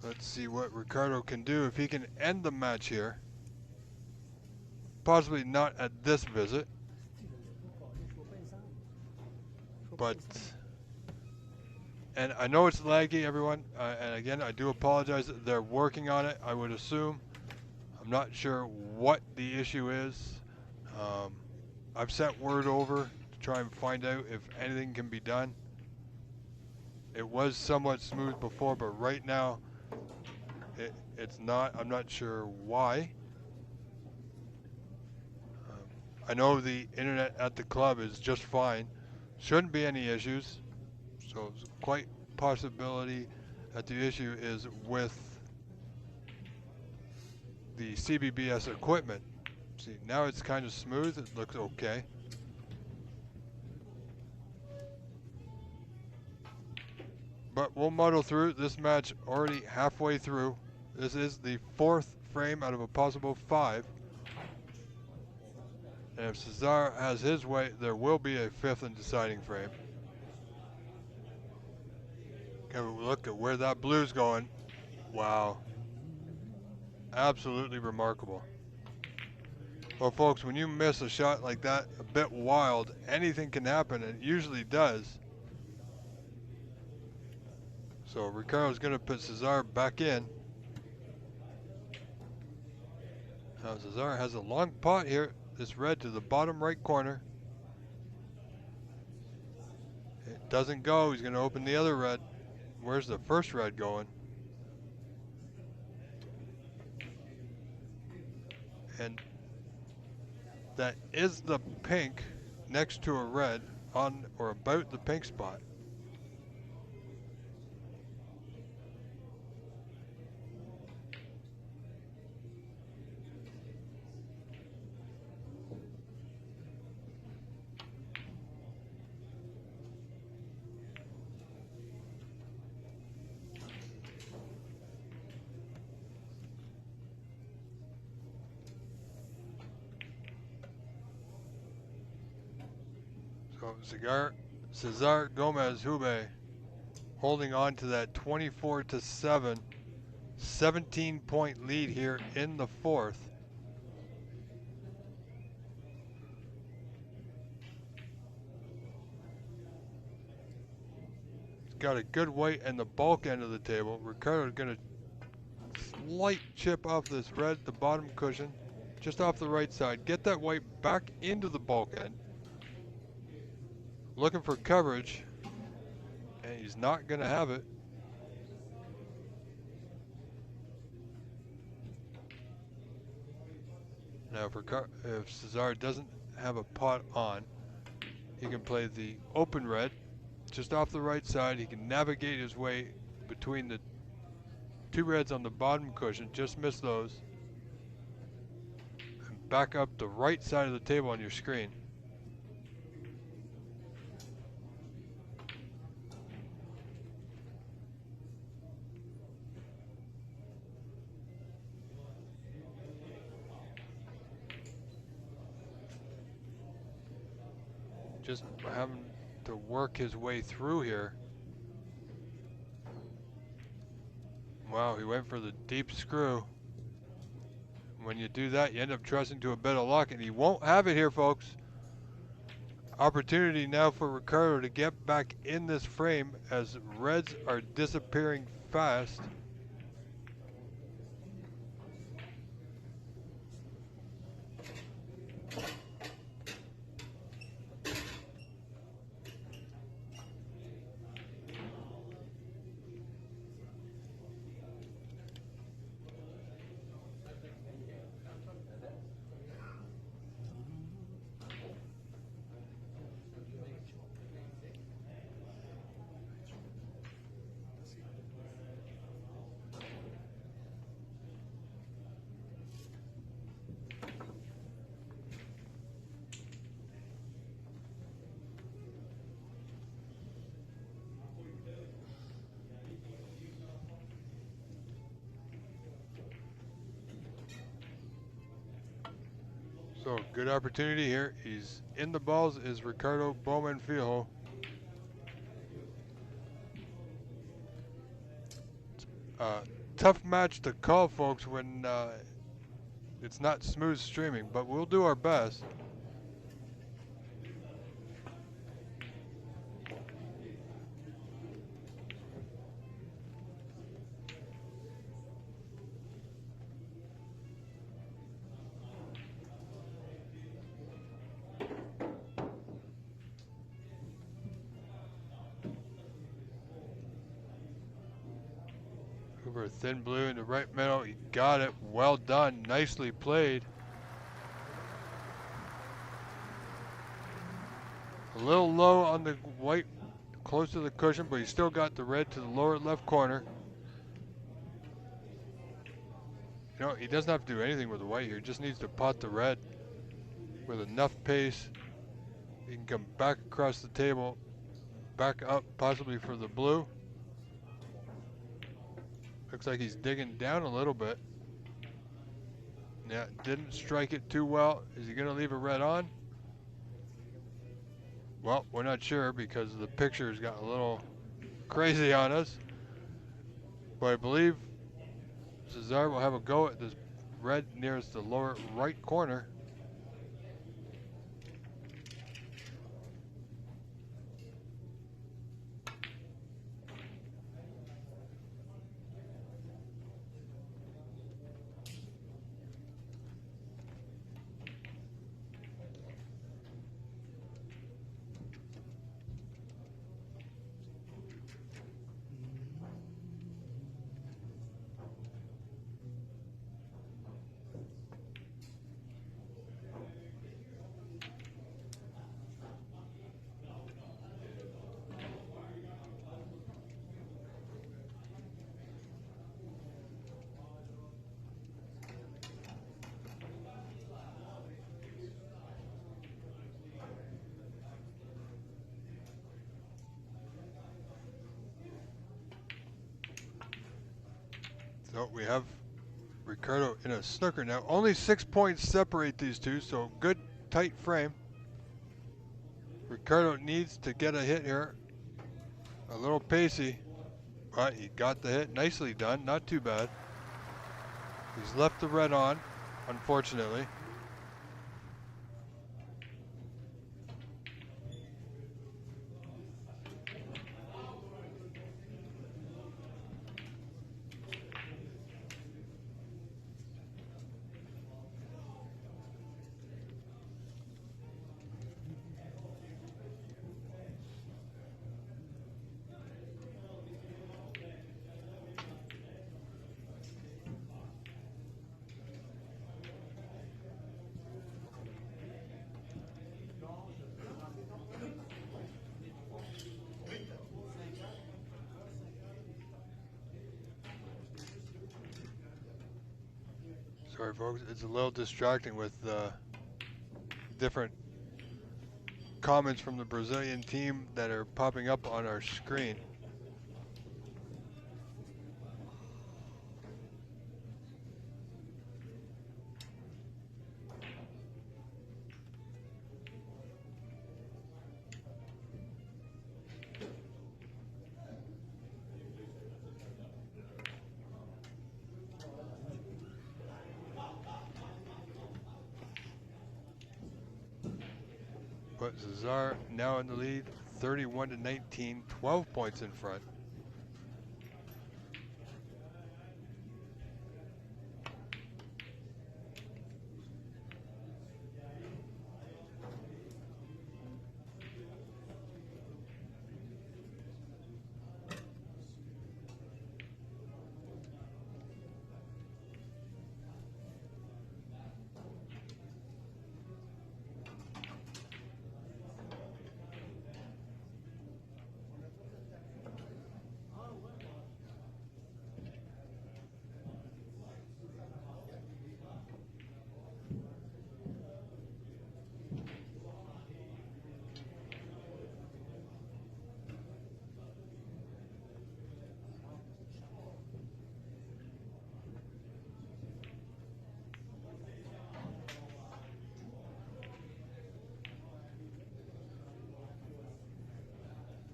S1: Let's see what Ricardo can do if he can end the match here. Possibly not at this visit, but, and I know it's laggy, everyone, and again, I do apologize. They're working on it, I would assume. I'm not sure what the issue is. I've sent word over to try and find out if anything can be done. It was somewhat smooth before, but right now, it's not. I'm not sure why. I know the internet at the club is just fine. Shouldn't be any issues. So it's quite possibility that the issue is with the CBBS equipment. See, now it's kind of smooth. It looks okay. But we'll muddle through. This match already halfway through. This is the fourth frame out of a possible 5. And if Cesar has his way, there will be a fifth and deciding frame. Have a look at where that blue's going. Wow. Absolutely remarkable. Well, folks, when you miss a shot like that, a bit wild, anything can happen, and it usually does. So Ricardo's going to put Cesar back in. Now Cesar has a long pot here. This red to the bottom right corner. It doesn't go. He's going to open the other red. Where's the first red going? And that is the pink next to a red on or about the pink spot. So Cesar Gomez Hube holding on to that 24-7, 17-point lead here in the fourth. He's got a good weight in the bulk end of the table. Ricardo's going to slight chip off this red, the bottom cushion, just off the right side. Get that white back into the bulk end. Looking for coverage, and he's not going to have it. Now, if Cesar doesn't have a pot on, he can play the open red, just off the right side. He can navigate his way between the two reds on the bottom cushion, just miss those, and back up the right side of the table on your screen. Just having to work his way through here. Wow, he went for the deep screw. When you do that, you end up trusting to a bit of luck, and he won't have it here, folks. Opportunity now for Ricardo to get back in this frame as reds are disappearing fast. So good opportunity here. He's in the balls is Ricardo Bowman Fijo. Tough match to call, folks, when it's not smooth streaming, but we'll do our best. Over a thin blue in the right middle. He got it. Well done. Nicely played. A little low on the white, close to the cushion, but he still got the red to the lower left corner. You know, he doesn't have to do anything with the white here. He just needs to pot the red with enough pace. He can come back across the table, back up possibly for the blue. Looks like he's digging down a little bit. Yeah, didn't strike it too well. Is he gonna leave a red on? Well, we're not sure because the picture's got a little crazy on us. But I believe Cesar will have a go at this red nearest the lower right corner. So we have Ricardo in a snooker now. Only 6 points separate these two, so good tight frame. Ricardo needs to get a hit here. A little pacey, but he got the hit. Nicely done, not too bad. He's left the red on, unfortunately. Sorry, folks, it's a little distracting with different comments from the Brazilian team that are popping up on our screen. But Cesar now in the lead, 31-19, 12 points in front.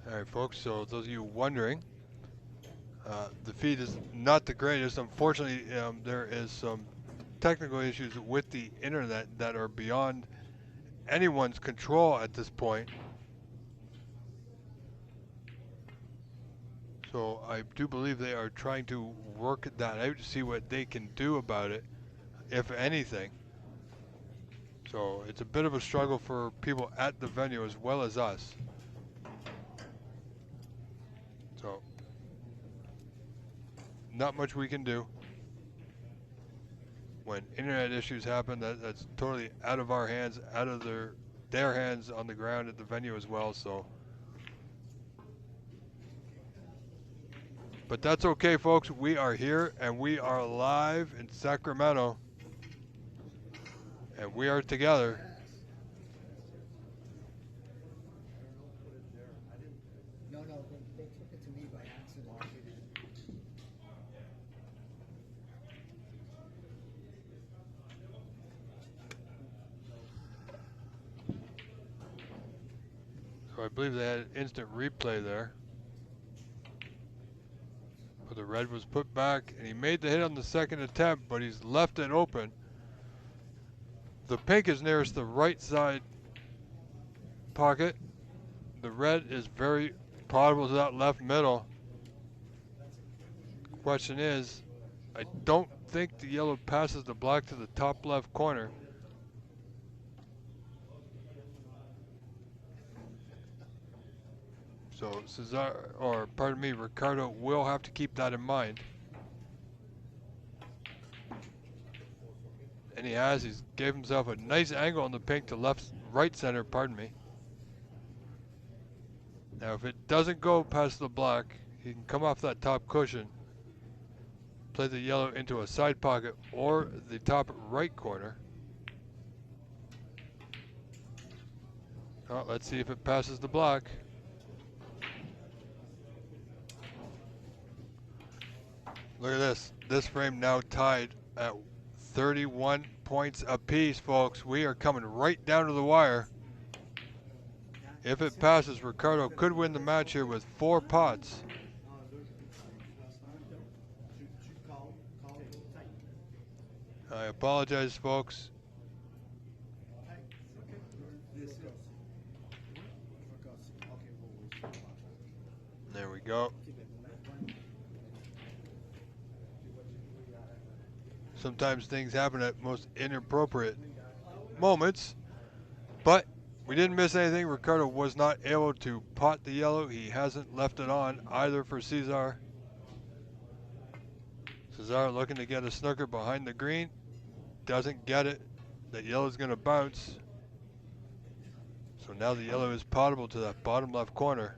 S1: All right, folks, so those of you wondering, the feed is not the greatest. Unfortunately, there is some technical issues with the internet that are beyond anyone's control at this point. So I do believe they are trying to work that out to see what they can do about it, if anything. So it's a bit of a struggle for people at the venue as well as us. So not much we can do. When internet issues happen, that's totally out of our hands, out of their hands on the ground at the venue as well. So, but that's okay, folks. We are here and we are live in Sacramento, and we are together.
S5: No, they took it to me by accident.
S1: So I believe they had an instant replay there. But the red was put back, and he made the hit on the second attempt, but he's left it open. The pink is nearest the right side pocket. The red is very probable to that left middle. Question is, I don't think the yellow passes the black to the top left corner. So Ricardo will have to keep that in mind. And he's gave himself a nice angle on the pink to right center, pardon me. Now if it doesn't go past the black, he can come off that top cushion, play the yellow into a side pocket or the top right corner. Oh, let's see if it passes the black. Look at this. This frame now tied at 31 points apiece, folks. We are coming right down to the wire. If it passes, Ricardo could win the match here with 4 pots. I apologize, folks. There we go. Sometimes things happen at most inappropriate moments, but we didn't miss anything. Ricardo was not able to pot the yellow. He hasn't left it on either for Cesar. Cesar looking to get a snooker behind the green. Doesn't get it. That yellow's going to bounce. So now the yellow is potable to that bottom left corner.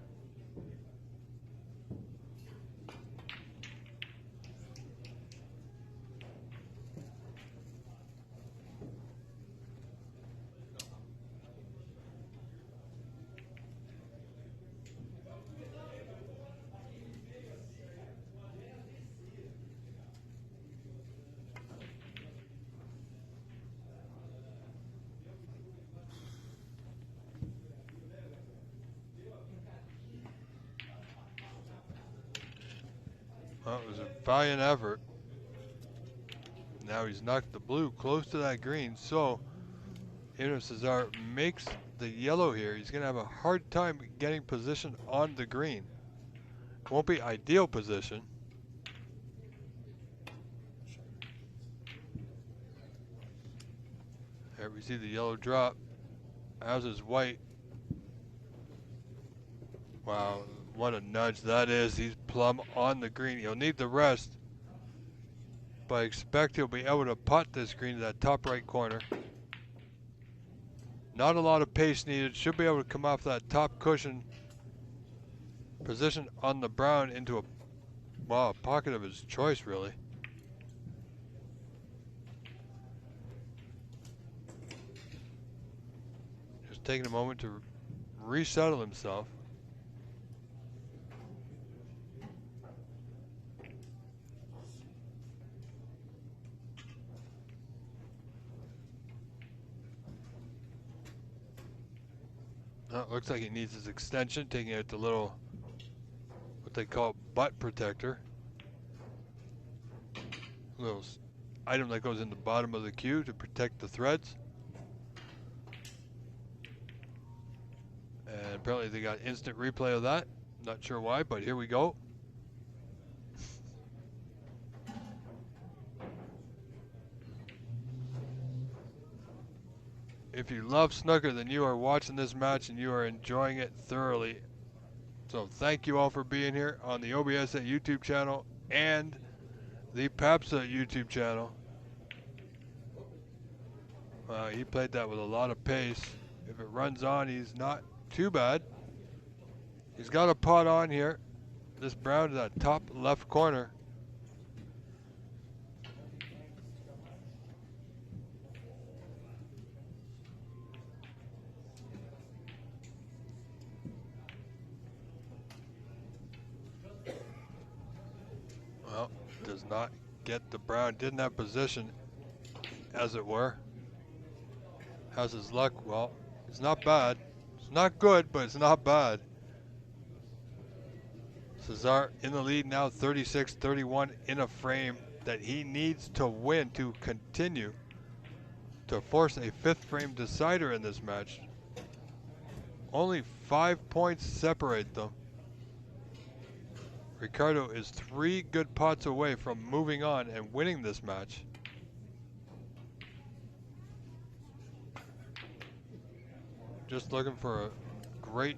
S1: Well, it was a valiant effort. Now he's knocked the blue close to that green, so even if Cesar makes the yellow here, he's going to have a hard time getting position on the green. It won't be ideal position. There we see the yellow drop, as is white. Wow, what a nudge that is. He's plumb on the green. He'll need the rest, but I expect he'll be able to putt this green to that top right corner. Not a lot of pace needed. Should be able to come off that top cushion, position on the brown into a pocket of his choice, really. Just taking a moment to resettle himself. It looks like he needs his extension, taking out the little, what they call butt protector. Little item that goes in the bottom of the cue to protect the threads. And apparently they got instant replay of that. Not sure why, but here we go. If you love snooker, then you are watching this match and you are enjoying it thoroughly. So thank you all for being here on the OBSA YouTube channel and the PAPSA YouTube channel. He played that with a lot of pace. If it runs on, he's not too bad. He's got a pot on here. This brown to that top left corner. Well, does not get the brown. Didn't have position, as it were. How's his luck? Well, it's not bad. It's not good, but it's not bad. Cesar in the lead now, 36-31 in a frame that he needs to win to continue to force a fifth frame decider in this match. Only 5 points separate them. Ricardo is 3 good pots away from moving on and winning this match. Just looking for a great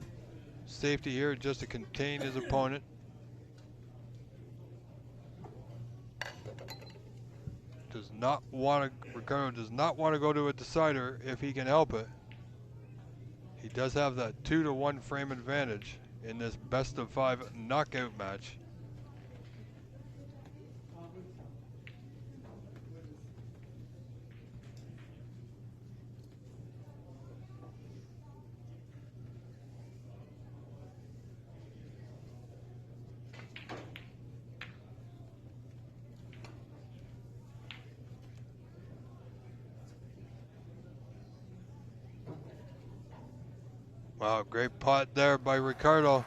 S1: safety here just to contain his opponent. Ricardo does not want to go to a decider if he can help it. He does have that 2-to-1 frame advantage in this best of 5 knockout match. Wow, great pot there by Ricardo.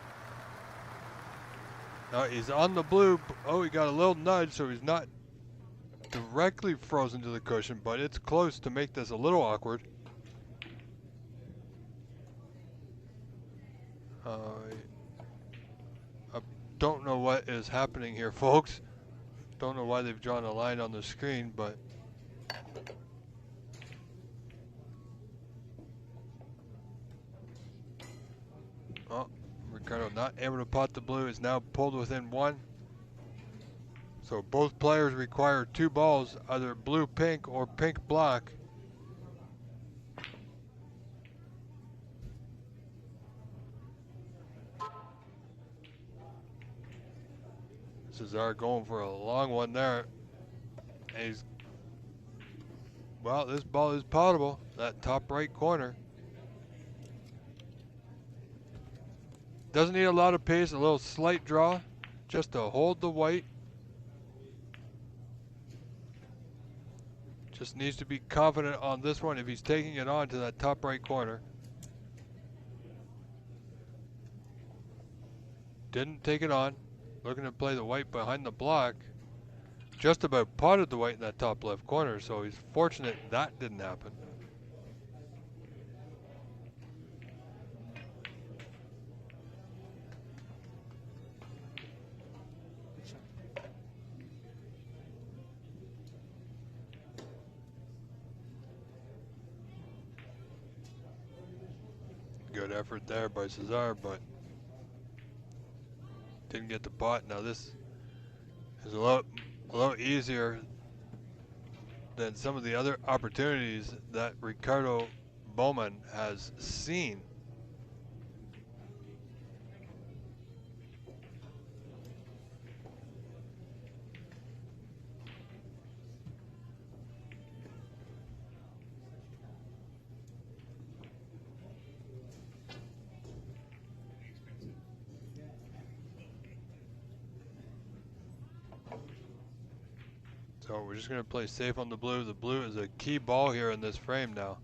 S1: Now he's on the blue. Oh, he got a little nudge, so he's not directly frozen to the cushion, but it's close to make this a little awkward. I don't know what is happening here, folks. Don't know why they've drawn a line on the screen, but oh, Ricardo not able to pot the blue, is now pulled within 1. So both players require 2 balls, either blue-pink or pink-black. Cesar going for a long one there. And well, this ball is potable, that top right corner. Doesn't need a lot of pace, a little slight draw, just to hold the white. Just needs to be confident on this one if he's taking it on to that top right corner. Didn't take it on. Looking to play the white behind the block. Just about potted the white in that top left corner, so he's fortunate that didn't happen. Good effort there by Cesar, but didn't get the pot. Now this is a lot easier than some of the other opportunities that Ricardo Bowman has seen. So we're just going to play safe on the blue. The blue is a key ball here in this frame now.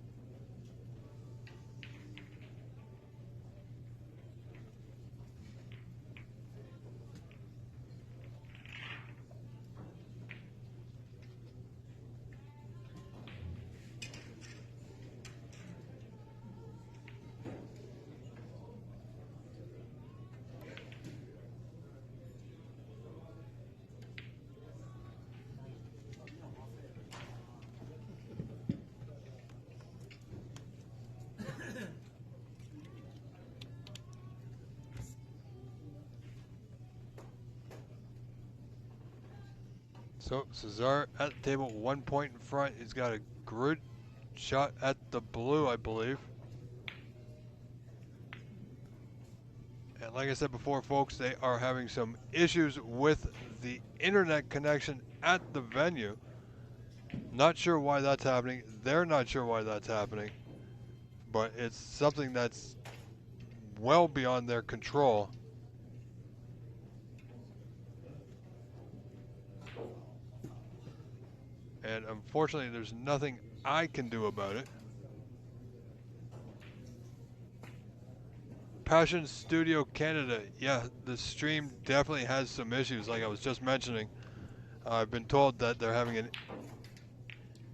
S1: So Cesar at the table, 1 point in front. He's got a good shot at the blue, I believe. And like I said before, folks, they are having some issues with the internet connection at the venue. Not sure why that's happening. They're not sure why that's happening. But it's something that's well beyond their control. And unfortunately, there's nothing I can do about it. Passion Studio Canada. Yeah, the stream definitely has some issues, like I was just mentioning. I've been told that they're having an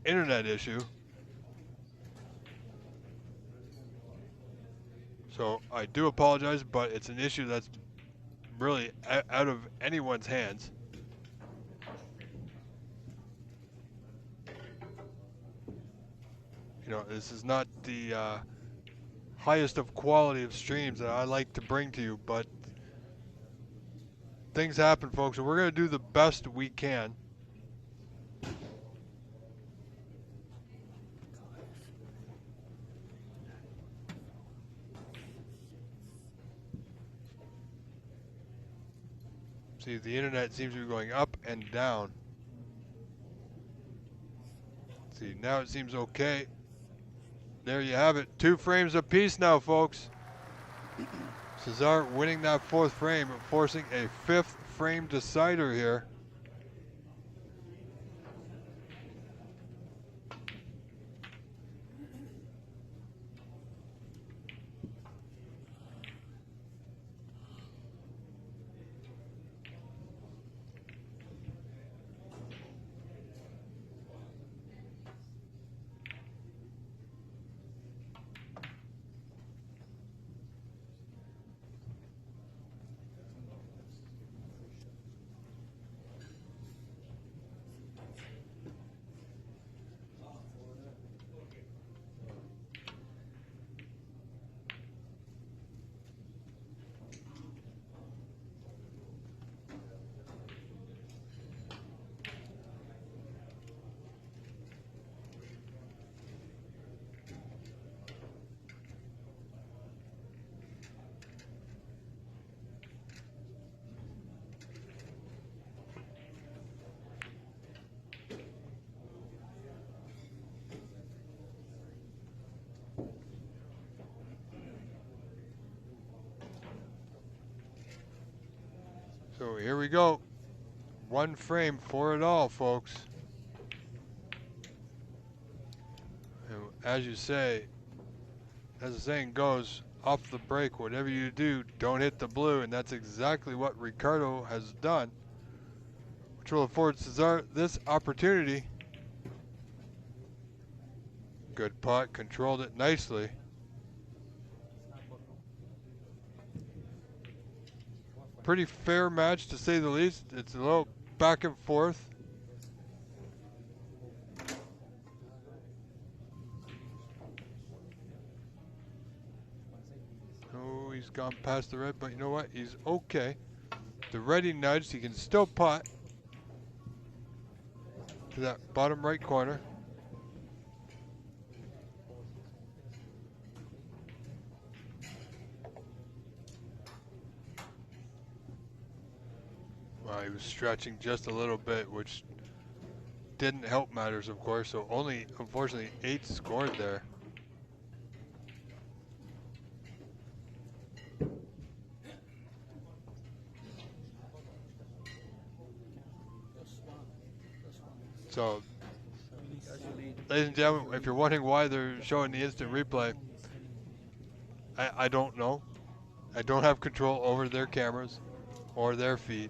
S1: internet issue. So I do apologize, but it's an issue that's really out of anyone's hands. You know, this is not the highest of quality of streams that I like to bring to you, but things happen, folks, and we're going to do the best we can. See, the internet seems to be going up and down. See, now it seems okay. There you have it. 2 frames apiece now, folks. Cesar winning that 4th frame, forcing a 5th frame decider here. So here we go. 1 frame for it all, folks. And as you say, as the saying goes, off the break, whatever you do, don't hit the blue, and that's exactly what Ricardo has done, which will afford Cesar this opportunity. Good putt, controlled it nicely. Pretty fair match, to say the least. It's a little back and forth. Oh, he's gone past the red, but you know what? He's okay. The ready nudge, he can still putt to that bottom right corner. Well, he was stretching just a little bit, which didn't help matters, of course. So only, unfortunately, 8 scored there. So, ladies and gentlemen, if you're wondering why they're showing the instant replay, I don't know. I don't have control over their cameras or their feed.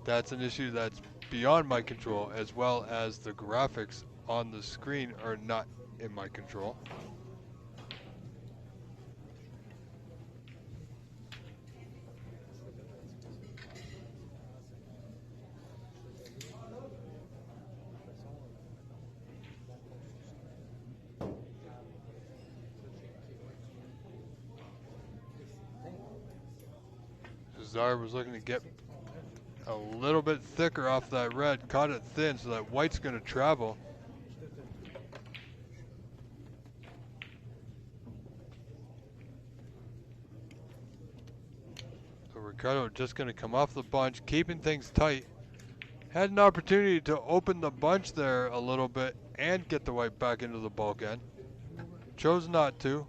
S1: That's an issue that's beyond my control, as well as the graphics on the screen are not in my control. Cesar was looking to get a little bit thicker off that red, caught it thin, so that white's going to travel. So Ricardo just going to come off the bunch, keeping things tight. Had an opportunity to open the bunch there a little bit and get the white back into the bulkhead. Chose not to.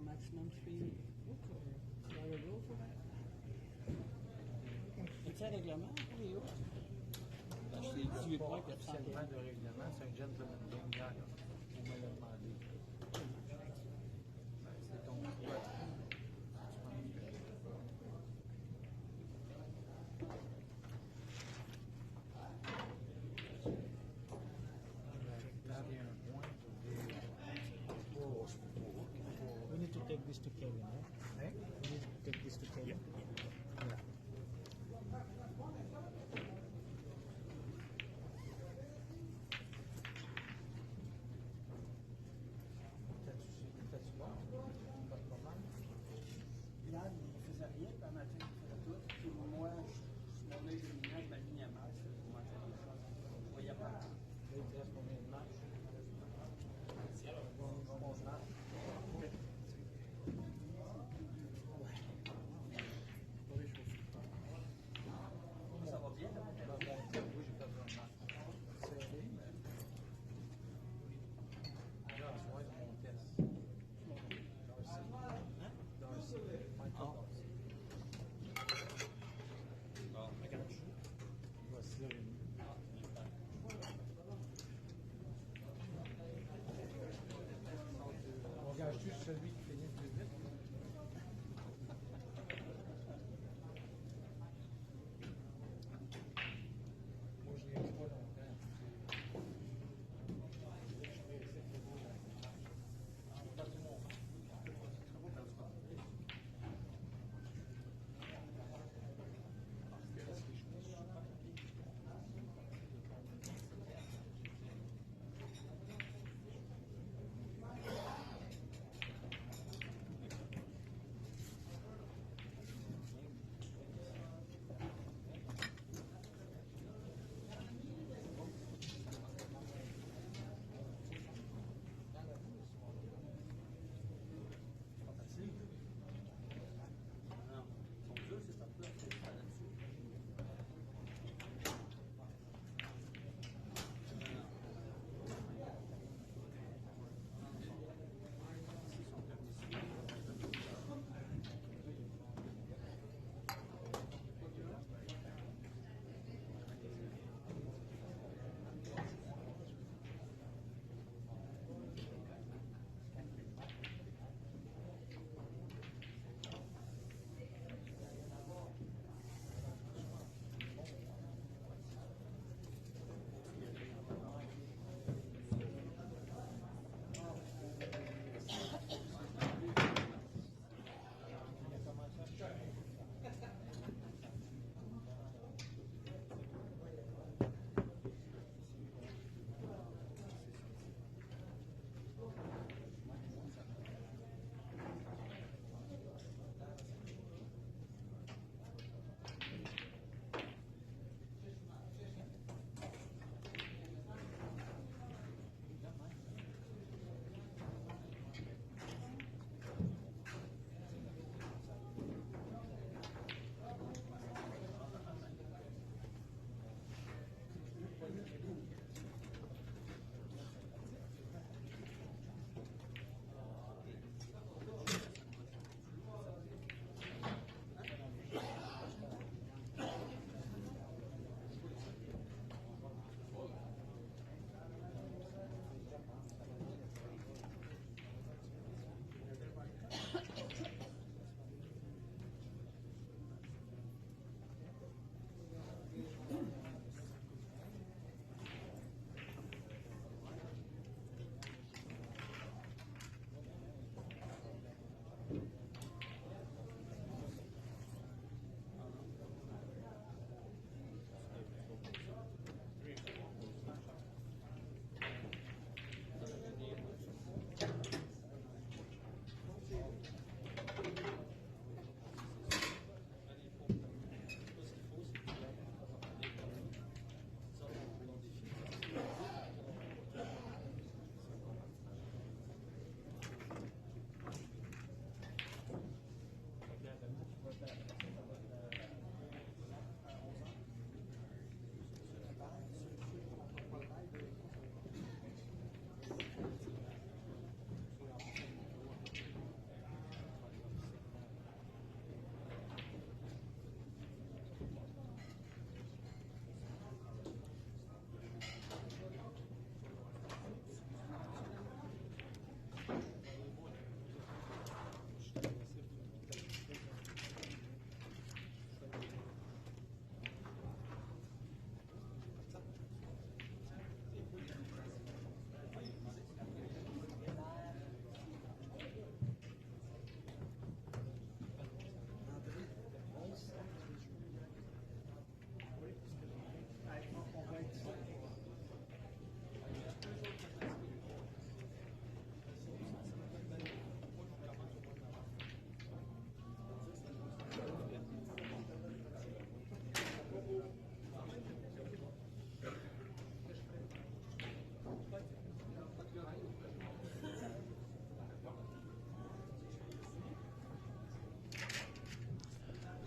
S5: maximum 3. There we go for that. C'est un règlement pour les autres? C'est 18 points, 400
S6: de règlement, c'est un gentleman game hier. On me l'a demandé. C'est ton choix. We need to take this to Kevin, right? Eh? We need to take this to Kevin. Yeah. T'as-tu bon? Pas de problème?
S5: Hier, il faisait rien, puis un matin, il faisait tout. Puis moi, mon œil lumineux, je m'alignais mal, je faisais pour manger des choses. Je voyais pas.
S6: Là, il te reste combien de matchs? Bon match.
S5: Ça va bien, là?
S6: Oui, j'ai perdu un match. Serré, mais... J'ai besoin de mon test. Darcy. Michael Darcy. Regarde. Voici le on gage juste celui qui finit le plus vite. Moi, je l'ai pas longtemps. J'ai perdu mon match.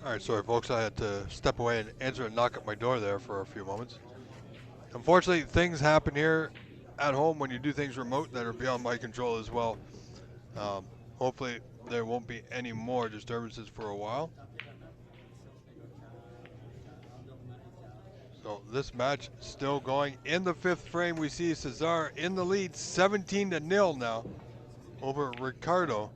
S1: All right, sorry, folks. I had to step away and answer a knock at my door there for a few moments. Unfortunately, things happen here at home when you do things remote that are beyond my control as well. Hopefully, there won't be any more disturbances for a while. So this match still going. In the 5th frame, we see Cesar in the lead, 17-0 now over Ricardo.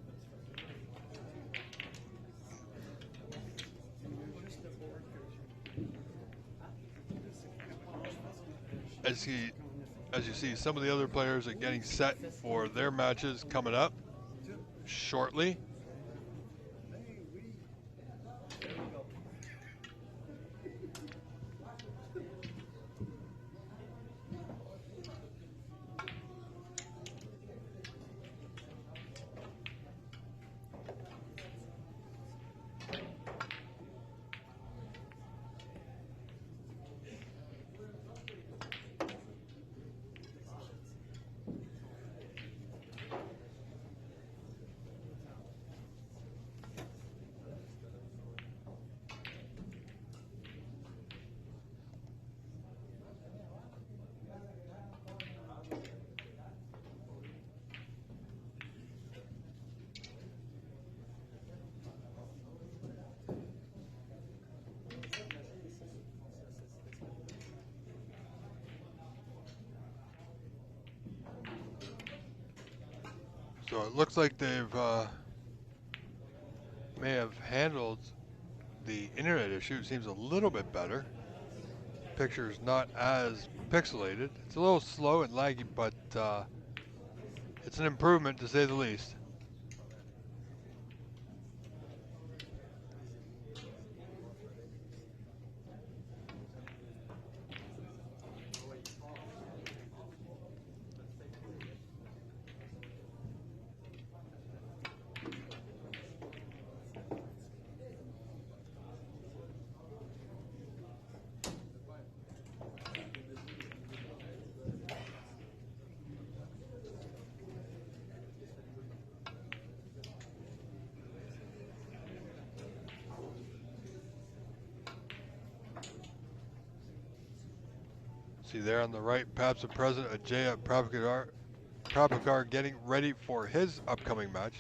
S1: As you see, some of the other players are getting set for their matches coming up shortly. So it looks like they've may have handled the internet issue. It seems a little bit better. Picture's not as pixelated. It's a little slow and laggy, but it's an improvement to say the least. See there on the right, perhaps the president Ajay Prabhakar getting ready for his upcoming match.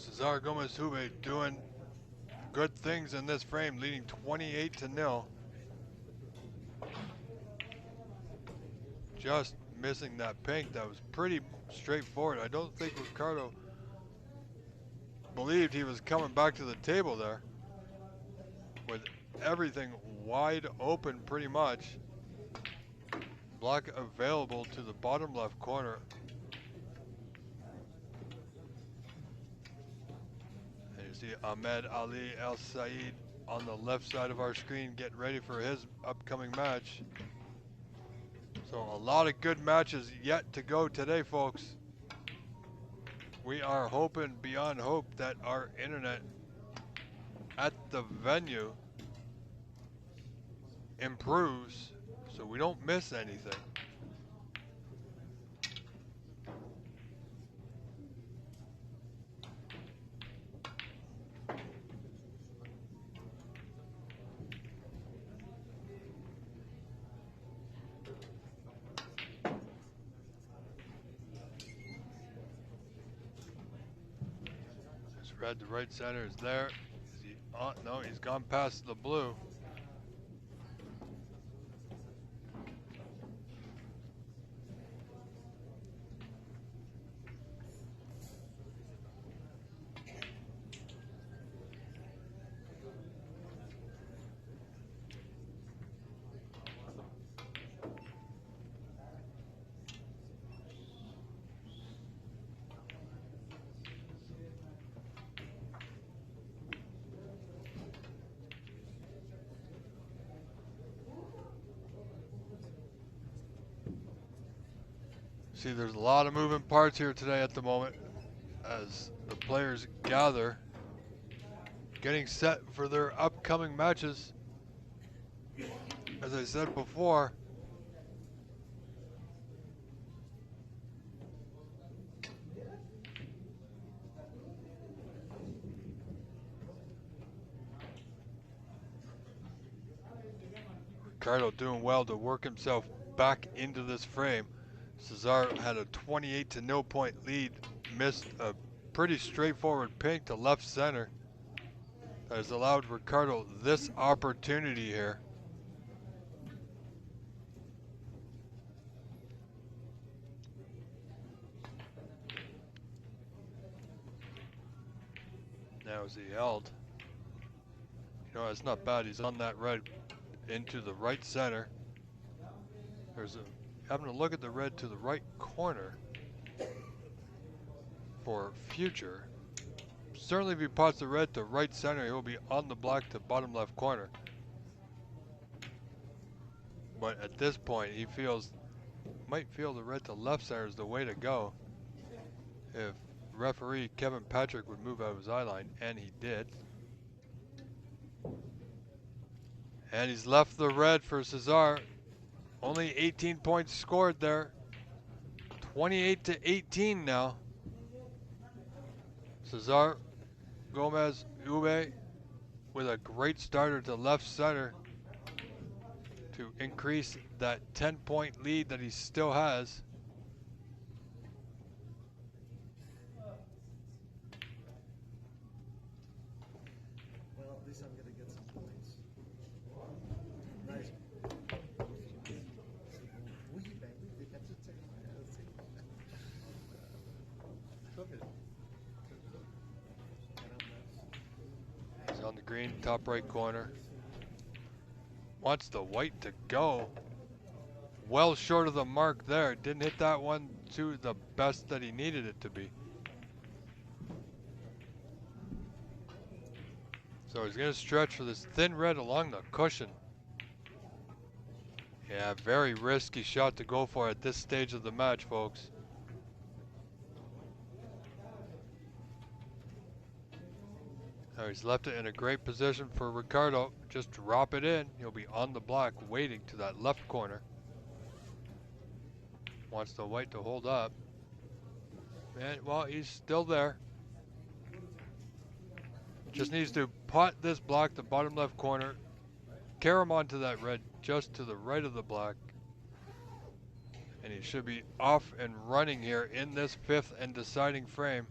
S1: Cesar Gomez Hube doing good things in this frame, leading 28-0. Just missing that pink. That was pretty straightforward. I don't think Ricardo believed he was coming back to the table there with everything wide open pretty much. Block available to the bottom left corner. And you see Ahmed Ali El Said on the left side of our screen getting ready for his upcoming match. So a lot of good matches yet to go today, folks. We are hoping beyond hope that our internet at the venue improves so we don't miss anything. Red to right center is there. Is he on? No, he's gone past the blue. See, there's a lot of moving parts here today at the moment as the players gather, getting set for their upcoming matches. As I said before, Ricardo doing well to work himself back into this frame. Cesar had a 28-0 point lead, missed a pretty straightforward pink to left center. That has allowed Ricardo this opportunity here. Now as he held, you know, it's not bad. He's on that red into the right center. There's a having a look at the red to the right corner for future. Certainly if he pots the red to right center, he'll be on the black to bottom left corner. But at this point, he might feel the red to left center is the way to go. If referee Kevin Patrick would move out of his eye line, and he did. And he's left the red for Cesar. Only 18 points scored there. 28-18 now. Cesar Gomez Ube with a great starter to left center to increase that 10-point lead that he still has.
S2: Well, at least I'm going to get some points. Nice. Oui, ben oui, des petites
S1: He's on the green, top right corner. Wants the white to go. Well short of the mark there. Didn't hit that one to the best that he needed it to be. So he's going to stretch for this thin red along the cushion. Yeah, very risky shot to go for at this stage of the match, folks. Now he's left it in a great position for Ricardo. Just drop it in. He'll be on the block waiting to that left corner. Wants the white to hold up. And, well, he's still there. Just needs to pot this block to bottom left corner. Carry him onto that red just to the right of the block. And he should be off and running here in this fifth and deciding frame.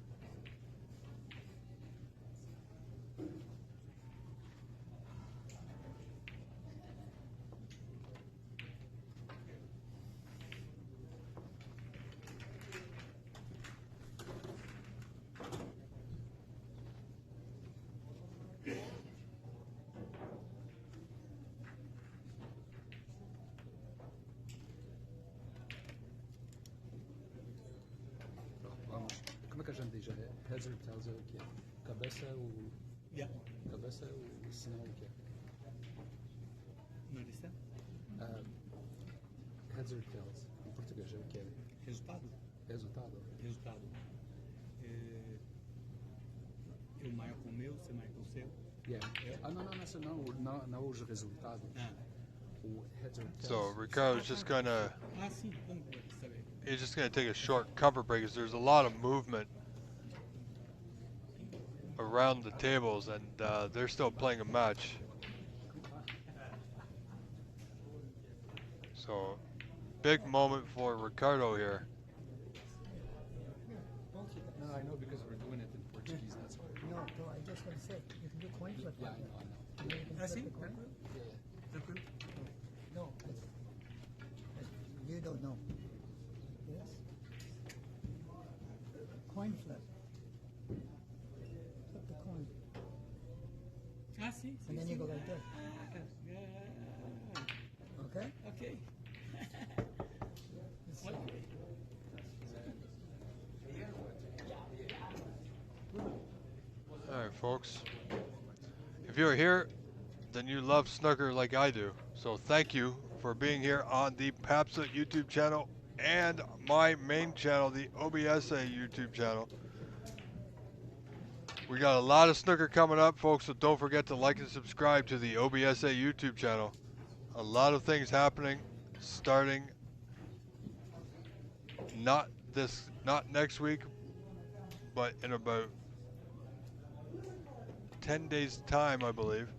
S7: Como é que a gente diz? Heads or tails é o quê? Cabeça ou...
S5: Yeah.
S7: Cabeça ou sinal o quê?
S5: Não disse?
S7: Heads or tails, em português é o quê?
S5: Resultado?
S7: Resultado.
S5: Resultado. Eu marco o meu, você marca o seu.
S7: Yeah. Não os resultados. O heads or tails.
S1: So Ricardo's just gonna,
S5: Ah, sim, vamos saber.
S1: he's just gonna take a short cover break because there's a lot of movement around the tables and they're still playing a match. So big moment for Ricardo here.
S7: No, I know because we're doing it in Portuguese, that's why.
S2: No,
S6: That's what he said. You can do coin flip.
S2: Yeah,
S6: like
S2: I know,
S6: that.
S2: I know.
S6: You know, you can
S5: Ah,
S6: flip
S5: si?
S6: the coin. No, you don't know. Yes. Coin flip. Flip the coin.
S5: Ah, si.
S6: And then you go like this. Okay?
S5: Okay.
S6: Let's see.
S1: All right, folks. If you're here, then you love snooker like I do. So thank you for being here on the PAPSA YouTube channel and my main channel, the OBSA YouTube channel. We got a lot of snooker coming up, folks, so don't forget to like and subscribe to the OBSA YouTube channel. A lot of things happening starting not next week, but in about 10 days time, I believe.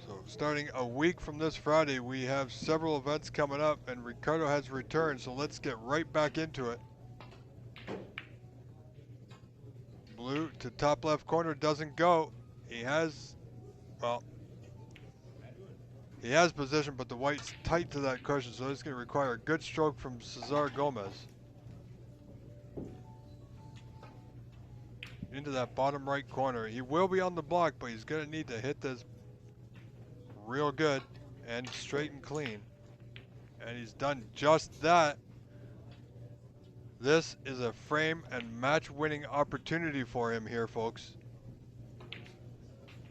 S1: So starting a week from this Friday, we have several events coming up, and Ricardo has returned, so let's get right back into it. Blue to top left corner doesn't go. He has, well, he has position, but the white's tight to that cushion, so it's going to require a good stroke from Cesar Gomez. Into that bottom right corner. He will be on the block, but he's going to need to hit this real good and straight and clean. And he's done just that. This is a frame and match winning opportunity for him here, folks.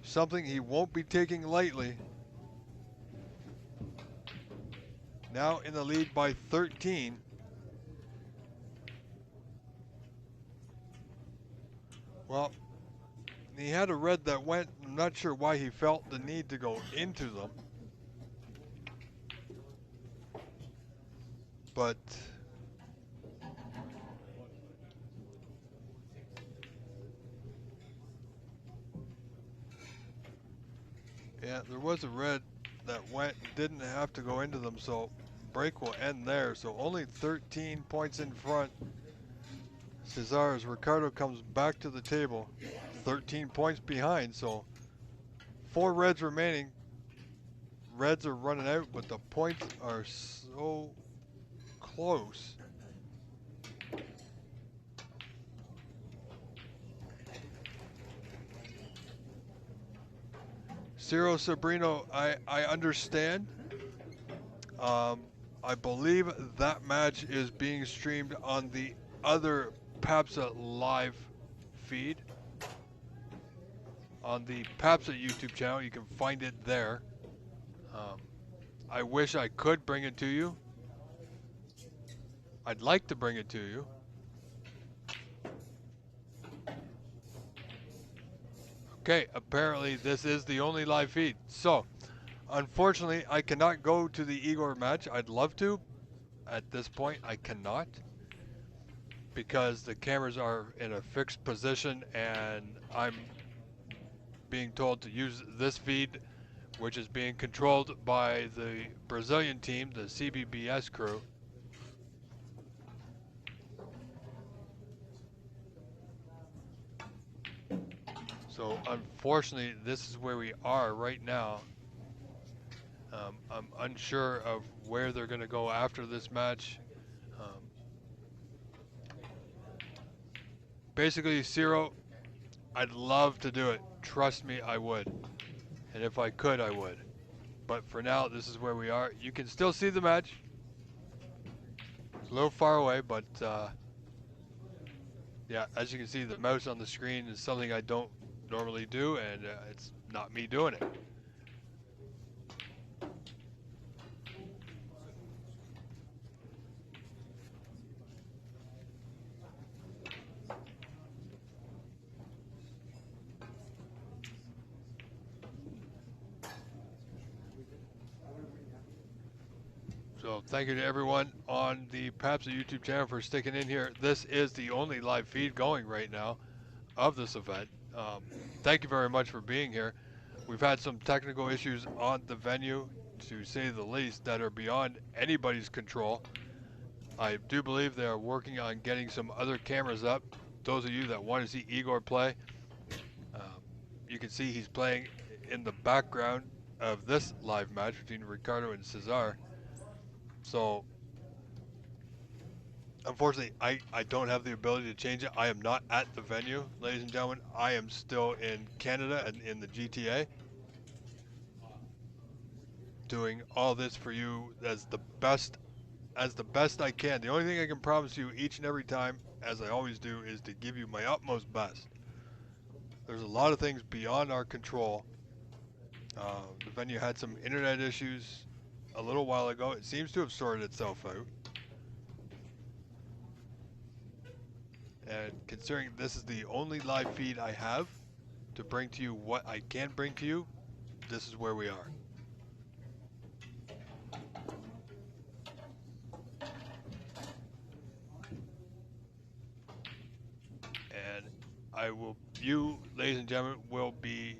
S1: Something he won't be taking lightly. Now in the lead by 13. Well, he had a red that went. I'm not sure why he felt the need to go into them. But yeah, there was a red that went, didn't have to go into them, so break will end there. So only 13 points in front. Cesar, as Ricardo comes back to the table, 13 points behind, so 4 reds remaining. Reds are running out, but the points are so close. Ciro Sabrino, I understand. I believe that match is being streamed on the other PAPSA live feed. On the PAPSA YouTube channel, you can find it there. I wish I could bring it to you. I'd like to bring it to you. Okay, apparently this is the only live feed. So, unfortunately, I cannot go to the Igor match. I'd love to. At this point, I cannot. Because the cameras are in a fixed position and I'm being told to use this feed, which is being controlled by the Brazilian team, the CBBS crew. So unfortunately, this is where we are right now. I'm unsure of where they're going to go after this match. Basically, Ciro, I'd love to do it. Trust me, I would. And if I could, I would. But for now, this is where we are. You can still see the match. It's a little far away, but yeah, as you can see, the mouse on the screen is something I don't normally do, and it's not me doing it. So thank you to everyone on the PAPSA YouTube channel for sticking in here. This is the only live feed going right now of this event. Thank you very much for being here. We've had some technical issues on the venue, to say the least, that are beyond anybody's control. I do believe they are working on getting some other cameras up. Those of you that want to see Igor play, you can see he's playing in the background of this live match between Ricardo and Cesar. So, unfortunately, I don't have the ability to change it. I am not at the venue, ladies and gentlemen. I am still in Canada and in the GTA, doing all this for you as the best I can. The only thing I can promise you each and every time, as I always do, is to give you my utmost best. There's a lot of things beyond our control. The venue had some internet issues a little while ago. It seems to have sorted itself out. And considering this is the only live feed I have to bring to you what I can bring to you, this is where we are. And you, ladies and gentlemen, will be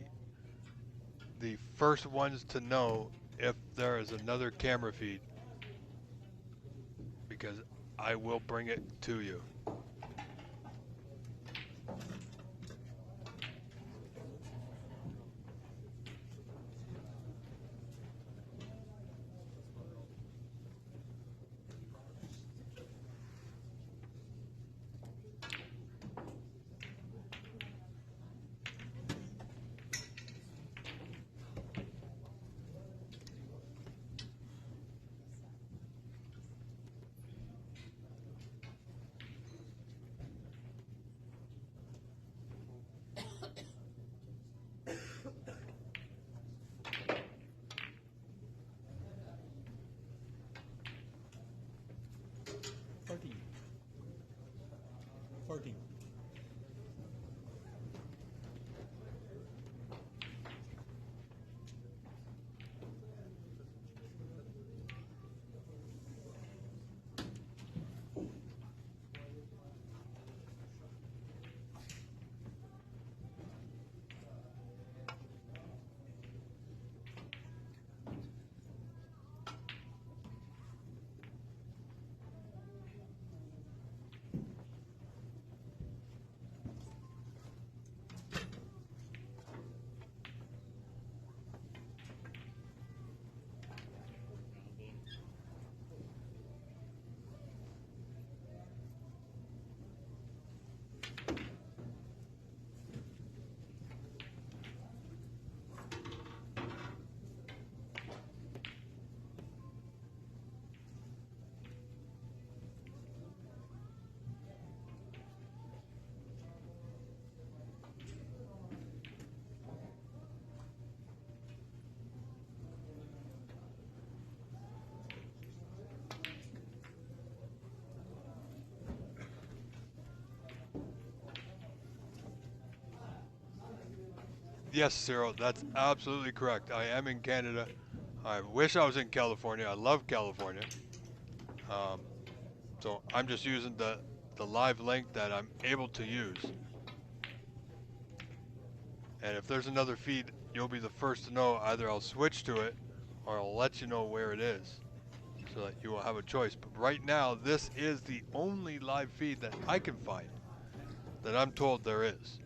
S1: the first ones to know if there is another camera feed, because I will bring it to you. Yes, Cyril, that's absolutely correct. I am in Canada. I wish I was in California. I love California. Um, so I'm just using the live link that I'm able to use. And if there's another feed, you'll be the first to know. Either I'll switch to it or I'll let you know where it is so that you will have a choice. But right now, this is the only live feed that I can find that I'm told there is.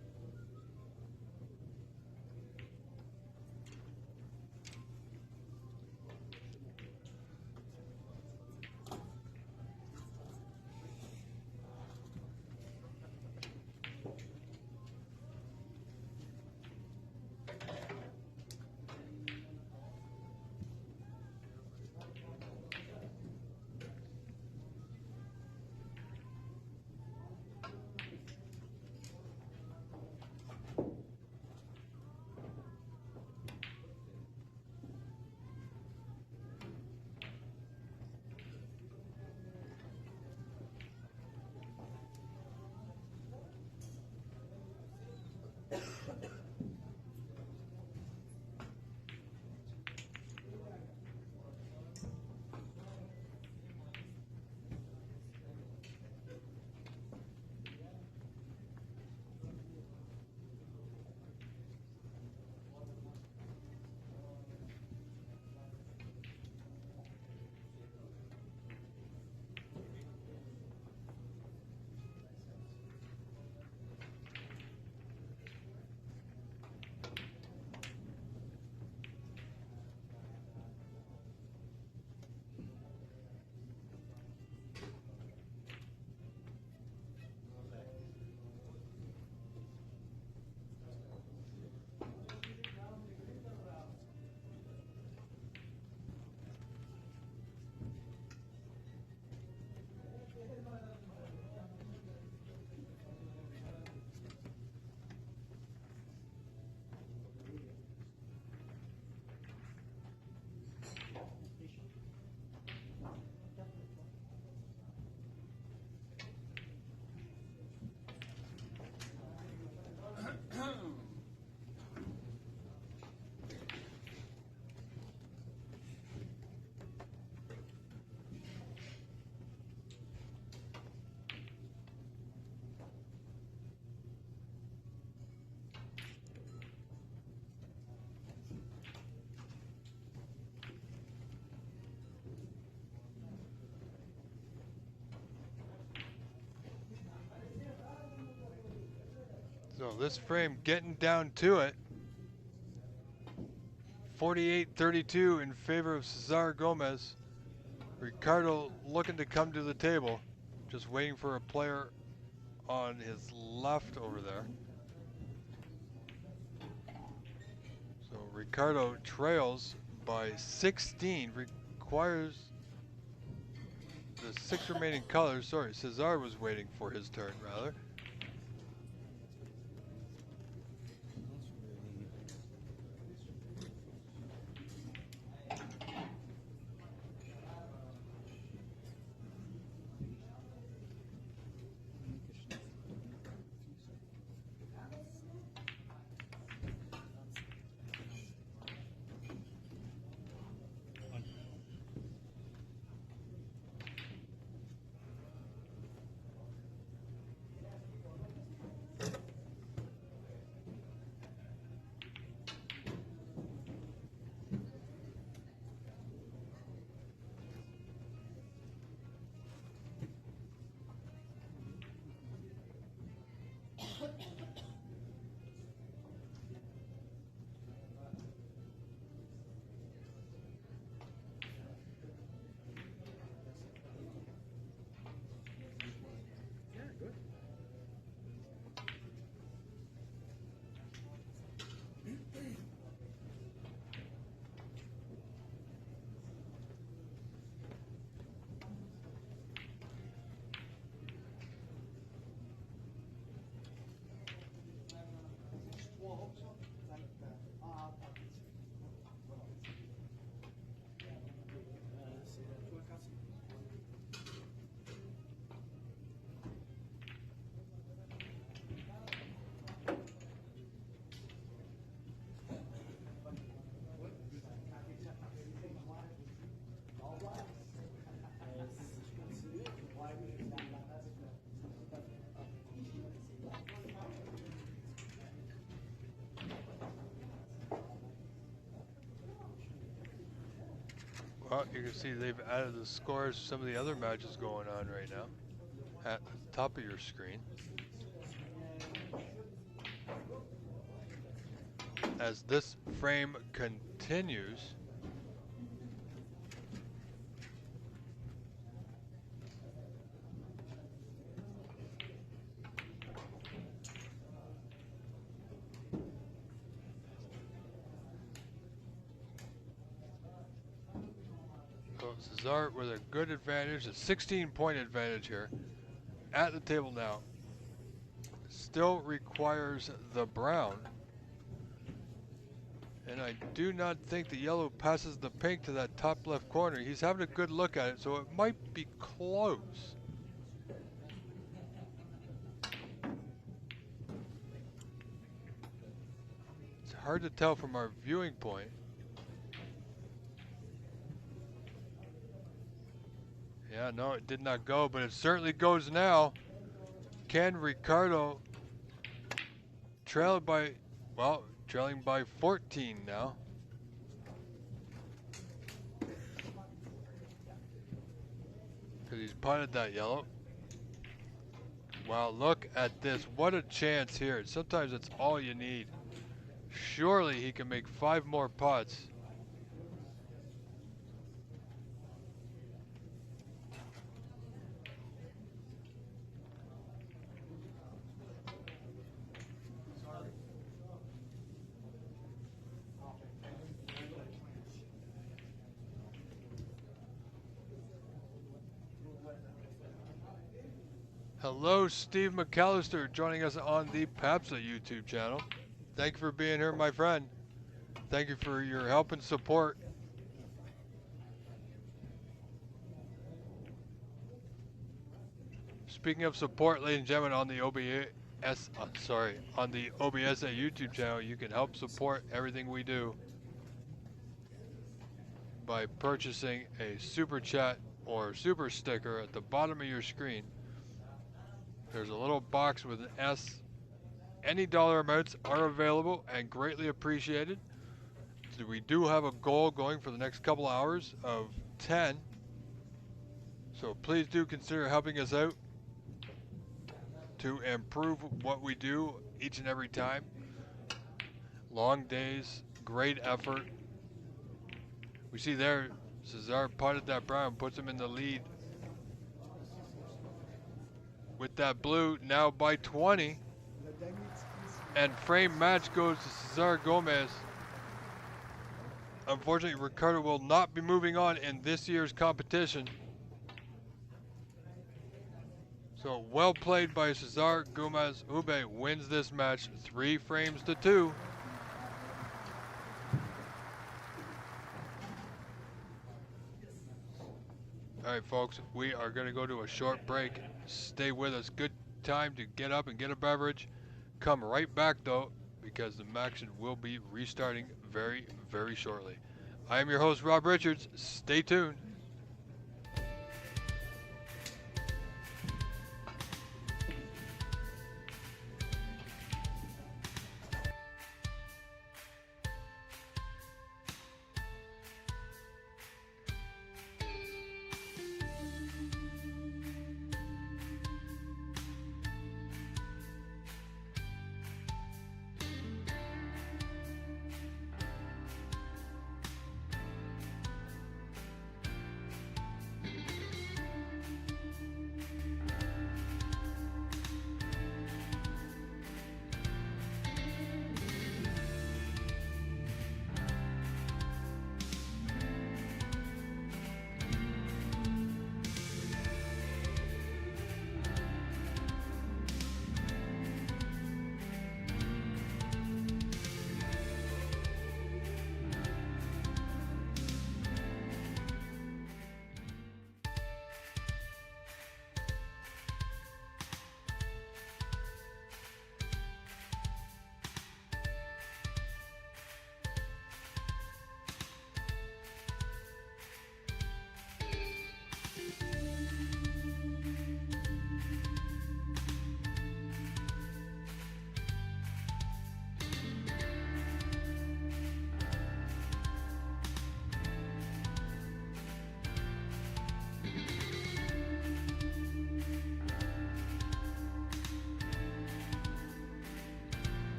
S1: So this frame getting down to it. 48-32 in favor of Cesar Gomez. Ricardo looking to come to the table. Just waiting for a player on his left over there. So Ricardo trails by 16, requires the 6 remaining colors. Sorry, Cesar was waiting for his turn, rather. Well, you can see they've added the scores to some of the other matches going on right now at the top of your screen. As this frame continues, Cesar with a good advantage, a 16-point advantage here at the table now. Still requires the brown. And I do not think the yellow passes the pink to that top left corner. He's having a good look at it, so it might be close. It's hard to tell from our viewing point. Yeah, no, it did not go, but it certainly goes now. Can Ricardo trail by, well, trailing by 14 now. Because he's punted that yellow. Wow, look at this. What a chance here. Sometimes it's all you need. Surely he can make 5 more putts. Hello, Steve McAllister, joining us on the PAPSA YouTube channel. Thank you for being here, my friend. Thank you for your help and support. Speaking of support, ladies and gentlemen, on the on the OBSA YouTube channel, you can help support everything we do by purchasing a super chat or super sticker at the bottom of your screen. There's a little box with an S. Any dollar amounts are available and greatly appreciated. So we do have a goal going for the next couple hours of 10. So please do consider helping us out to improve what we do each and every time. Long days, great effort. We see there, Cesar putted that brown, puts him in the lead. With that blue, now by 20. And frame match goes to Cesar Gomez. Unfortunately, Ricardo will not be moving on in this year's competition. So well played by Cesar Gomez. Ube wins this match 3 frames to 2. All right, folks, we are going to go to a short break. Stay with us. Good time to get up and get a beverage. Come right back, though, because the action will be restarting very, very shortly. I am your host, Rob Richards. Stay tuned.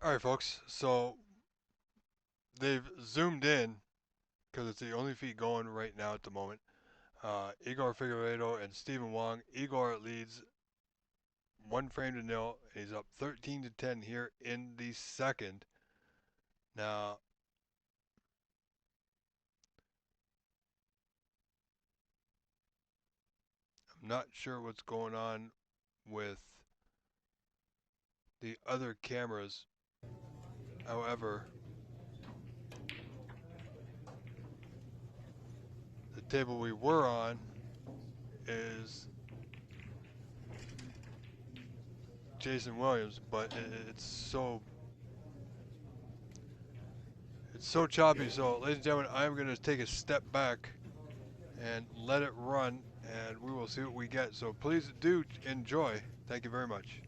S1: All right, folks. So they've zoomed in because it's the only feed going right now at the moment. Igor Figeredo and Stephen Wong. Igor leads 1-0. He's up 13-10 here in the second. Now, I'm not sure what's going on with the other cameras. However, the table we were on is Jason Williams, but it's so choppy. So, ladies and gentlemen, I'm going to take a step back and let it run, and we will see what we get. So please do enjoy. Thank you very much.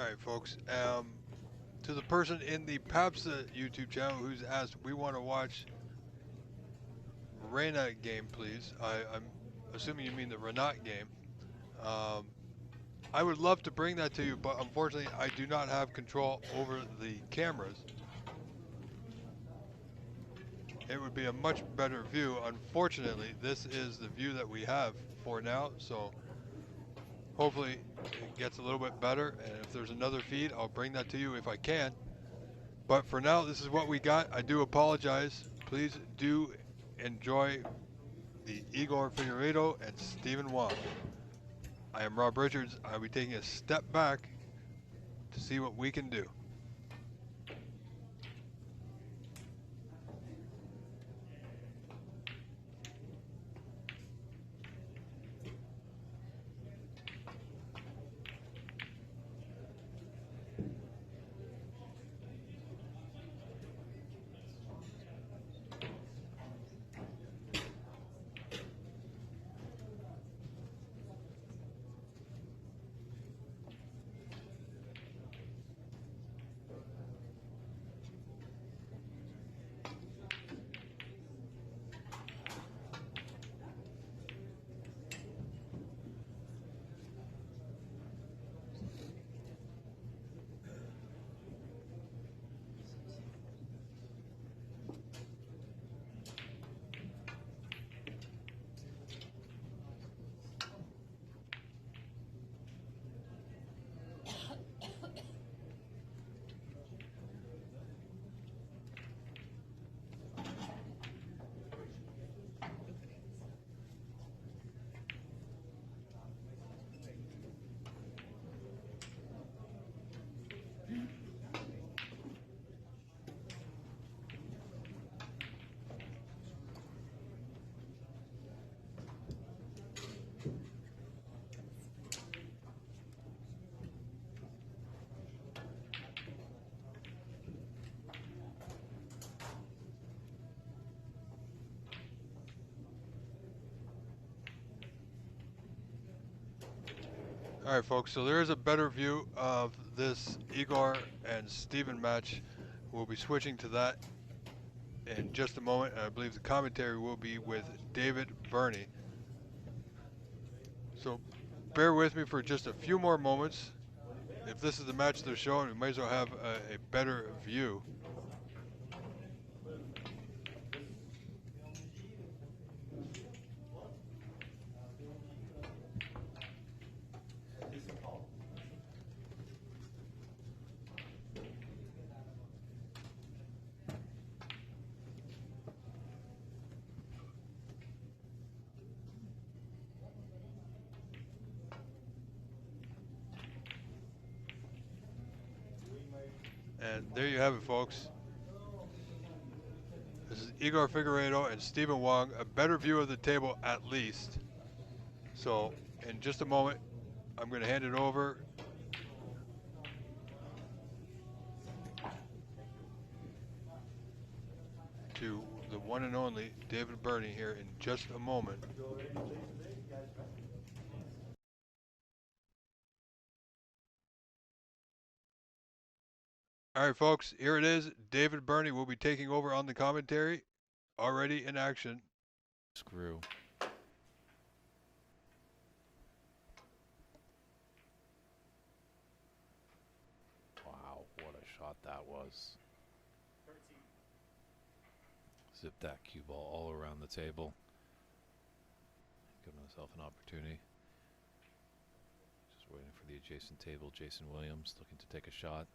S1: All right, folks. To the person in the Papsa YouTube channel who's asked, we want to watch Reyna game, please. I'm assuming you mean the Renat game. I would love to bring that to you, but unfortunately, I do not have control over the cameras. It would be a much better view. Unfortunately, this is the view that we have for now, so hopefully it gets a little bit better, and if there's another feed, I'll bring that to you if I can. But for now, this is what we got. I do apologize. Please do enjoy the Igor Figeredo and Stephen Wong. I am Rob Richards. I'll be taking a step back to see what we can do. All right, folks, so there is a better view of this Igor and Steven match. We'll be switching to that in just a moment, and I believe the commentary will be with David Burney. So bear with me for just a few more moments. If this is the match they're showing, we might as well have a better view. And there you have it, folks. This is Igor Figeredo and Stephen Wong, a better view of the table at least. So in just a moment, I'm going to hand it over to the one and only David Burney here in just a moment. All right, folks, here it is. David Burney will be taking over on the commentary, already in action.
S3: Screw. Wow, what a shot that was. Zip that cue ball all around the table. Give myself an opportunity. waiting for the adjacent table. Jason Williams looking to take a shot.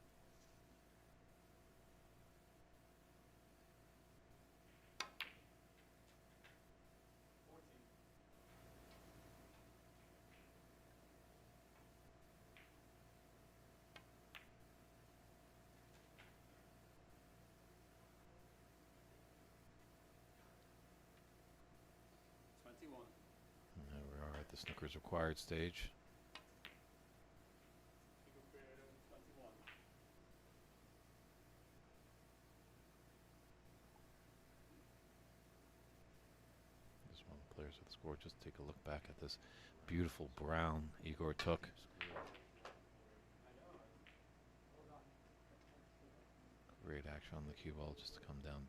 S3: And there we are at the snooker's required stage. Just one of the players with the score. Just take a look back at this beautiful brown Igor took. Great action on the cue ball just to come down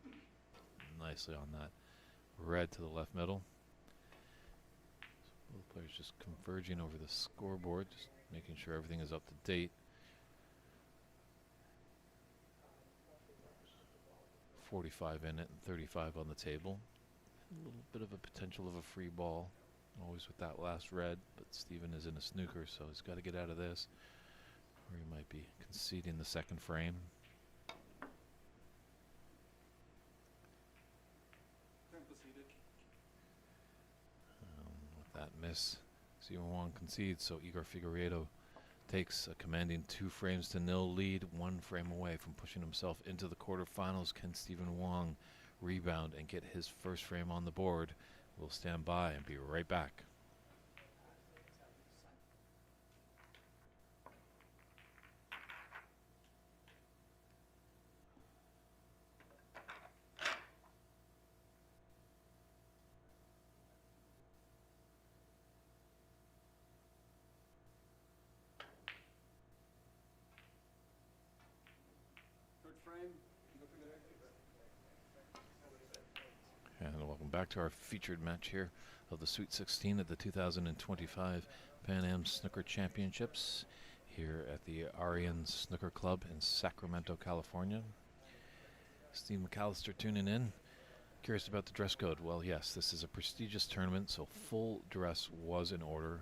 S3: nicely on that red to the left middle. So both players just converging over the scoreboard, just making sure everything is up to date. 45 in it and 35 on the table. A little bit of a potential of a free ball, always with that last red, but Steven is in a snooker, so he's got to get out of this, or he might be conceding the second frame. With that miss, Steven Wong concedes, so Igor Figeredo takes a commanding 2-0 lead, 1 frame away from pushing himself into the quarterfinals. Can Steven Wong rebound and get his first frame on the board? We'll stand by and be right back. And welcome back to our featured match here of the Sweet 16 of the 2025 Pan Am Snooker Championships here at the Arian Snooker Club in Sacramento, California. Steve McAllister tuning in. Curious about the dress code. Well, yes, this is a prestigious tournament, so full dress was in order,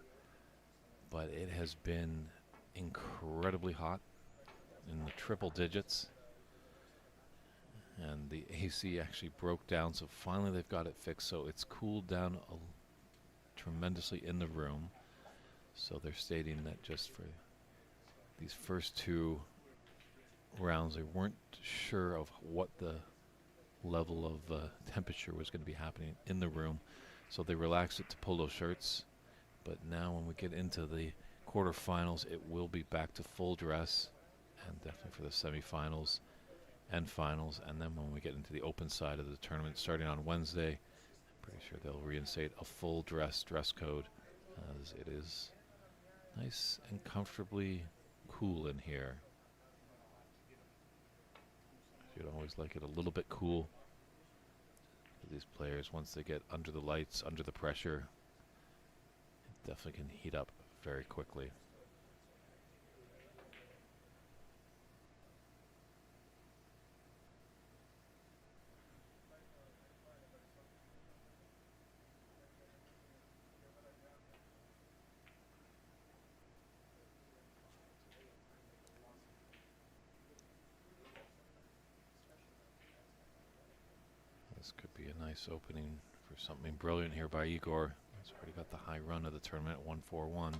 S3: but it has been incredibly hot in the triple digits. And the AC actually broke down, so finally they've got it fixed, so it's cooled down tremendously in the room. So they're stating that just for these first 2 rounds, they weren't sure of what the level of temperature was going to be happening in the room, so they relaxed it to polo shirts. But now when we get into the quarterfinals, it will be back to full dress, and definitely for the semifinals and finals. And then when we get into the open side of the tournament starting on Wednesday, I'm pretty sure they'll reinstate a full dress code, as it is nice and comfortably cool in here. You'd always like it a little bit cool. These players, once they get under the lights, under the pressure, it definitely can heat up very quickly. This could be a nice opening for something brilliant here by Igor. He's already got the high run of the tournament at 141.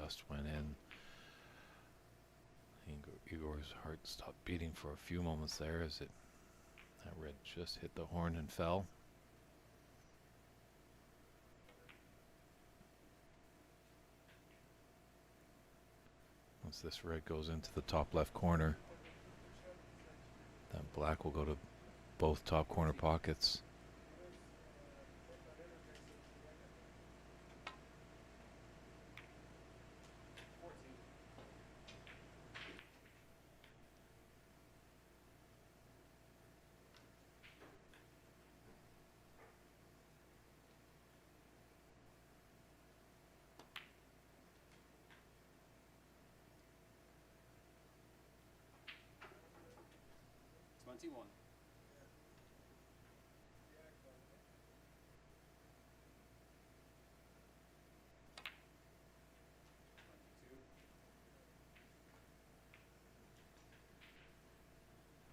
S3: Just went in. Igor's heart stopped beating for a few moments there as that red just hit the horn and fell. Once this red goes into the top left corner, that black will go to both top corner pockets.
S7: 21.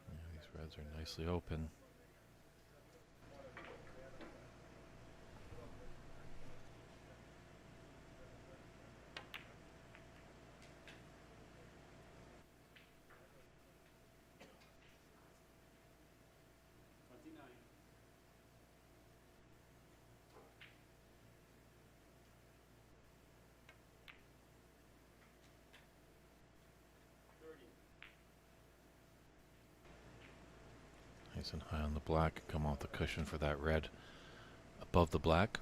S3: Yeah, these reds are nicely open. Nice and high on the black. Come off the cushion for that red above the black.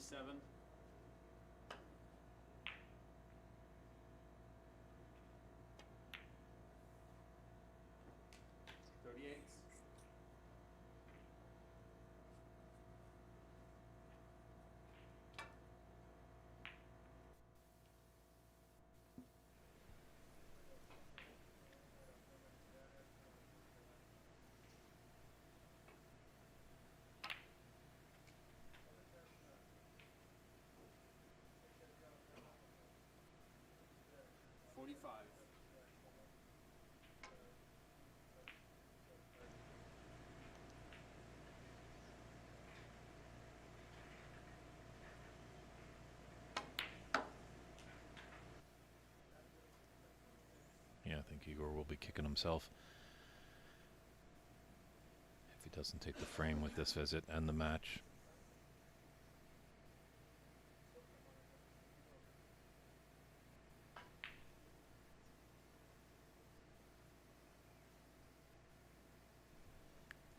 S7: Seven. 38. 45.
S3: Yeah, I think Igor will be kicking himself if he doesn't take the frame with this visit and the match.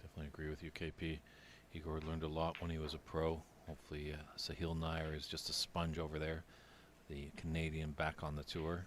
S3: Definitely agree with you, KP. Igor learned a lot when he was a pro. Hopefully Sahil Nair is just a sponge over there. The Canadian back on the tour.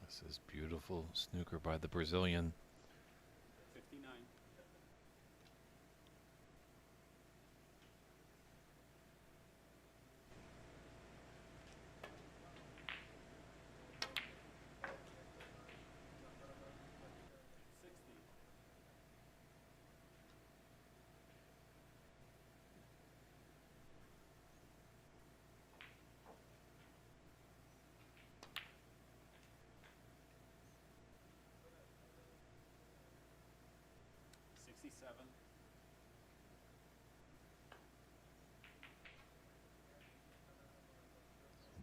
S3: This is beautiful snooker by the Brazilian.
S7: 59. 60. 67.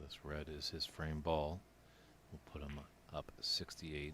S3: This red is his frame ball. We'll put him up 68. 68.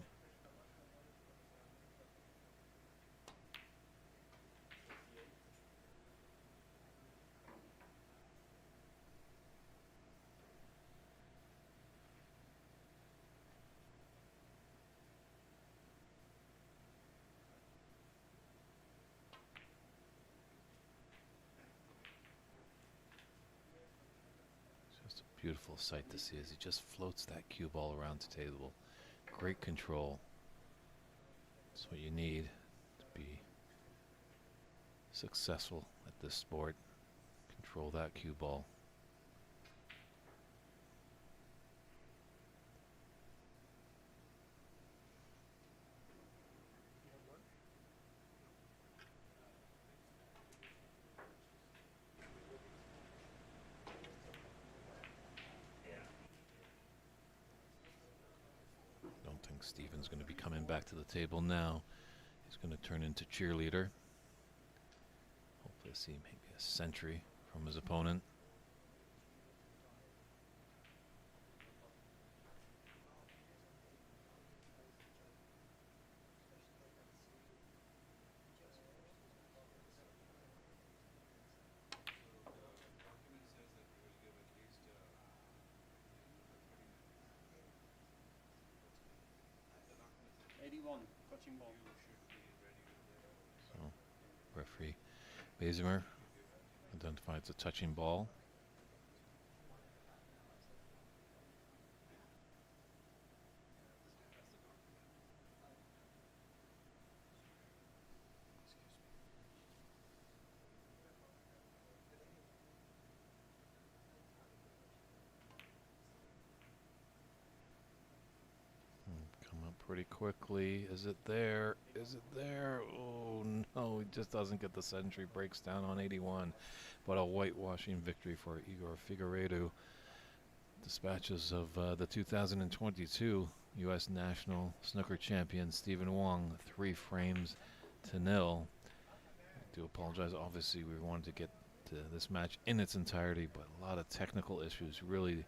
S3: Just a beautiful sight to see as he just floats that cue ball around the table. Great control. That's what you need to be successful at this sport. Control that cue ball. Don't think Steven's going to be coming back to the table now. He's He's going to turn into cheerleader. Hopefully see maybe a century from his opponent. So, referee Basimer identifies a touching ball. Come up pretty quickly. Is it there? Is it there? Oh no, he just doesn't get the century. Breaks down on 81. But a whitewashing victory for Igor Figeredo. Dispatches of the 2022 U.S. National Snooker Champion Stephen Wong 3 frames to 0. I do apologize. Obviously, we wanted to get to this match in its entirety, but a lot of technical issues really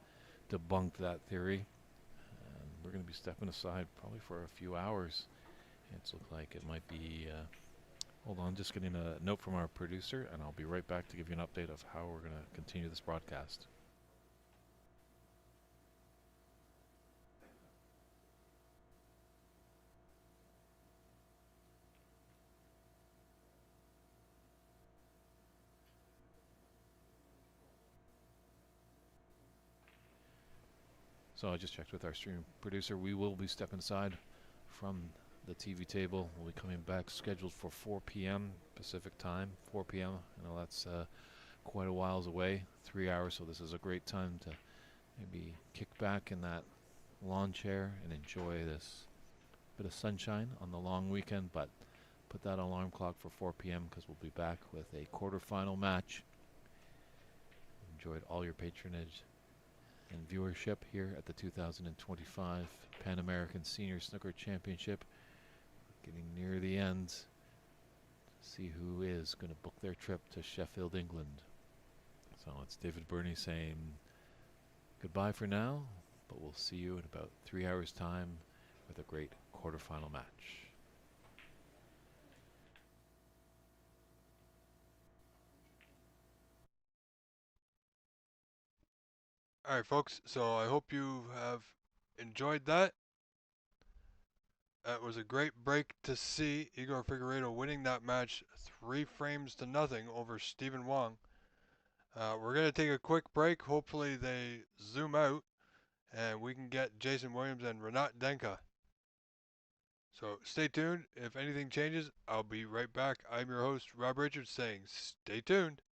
S3: debunked that theory. We're going to be stepping aside probably for a few hours. It's looked like it might be. Hold on, just getting a note from our producer, and I'll be right back to give you an update of how we're going to continue this broadcast. So I just checked with our stream producer. We will be stepping aside from the TV table. We'll be coming back scheduled for 4 p.m. Pacific time. 4 p.m. I know that's quite a whiles away, 3 hours. So this is a great time to maybe kick back in that lawn chair and enjoy this bit of sunshine on the long weekend. But put that alarm clock for 4 p.m. because we'll be back with a quarterfinal match. Enjoyed all your patronage and viewership here at the 2025 Pan American Senior Snooker Championship. Getting near the end. See who is going to book their trip to Sheffield, England. So it's David Burney saying goodbye for now, but we'll see you in about 3 hours' time with a great quarterfinal match.
S1: All right, folks. So I hope you have enjoyed that. That was a great break to see Igor Figeredo winning that match 3 frames to nothing over Stephen Wong. We're going to take a quick break. Hopefully they zoom out and we can get Jason Williams and Renat Danka. So stay tuned. If anything changes, I'll be right back. I'm your host, Rob Richards, saying stay tuned.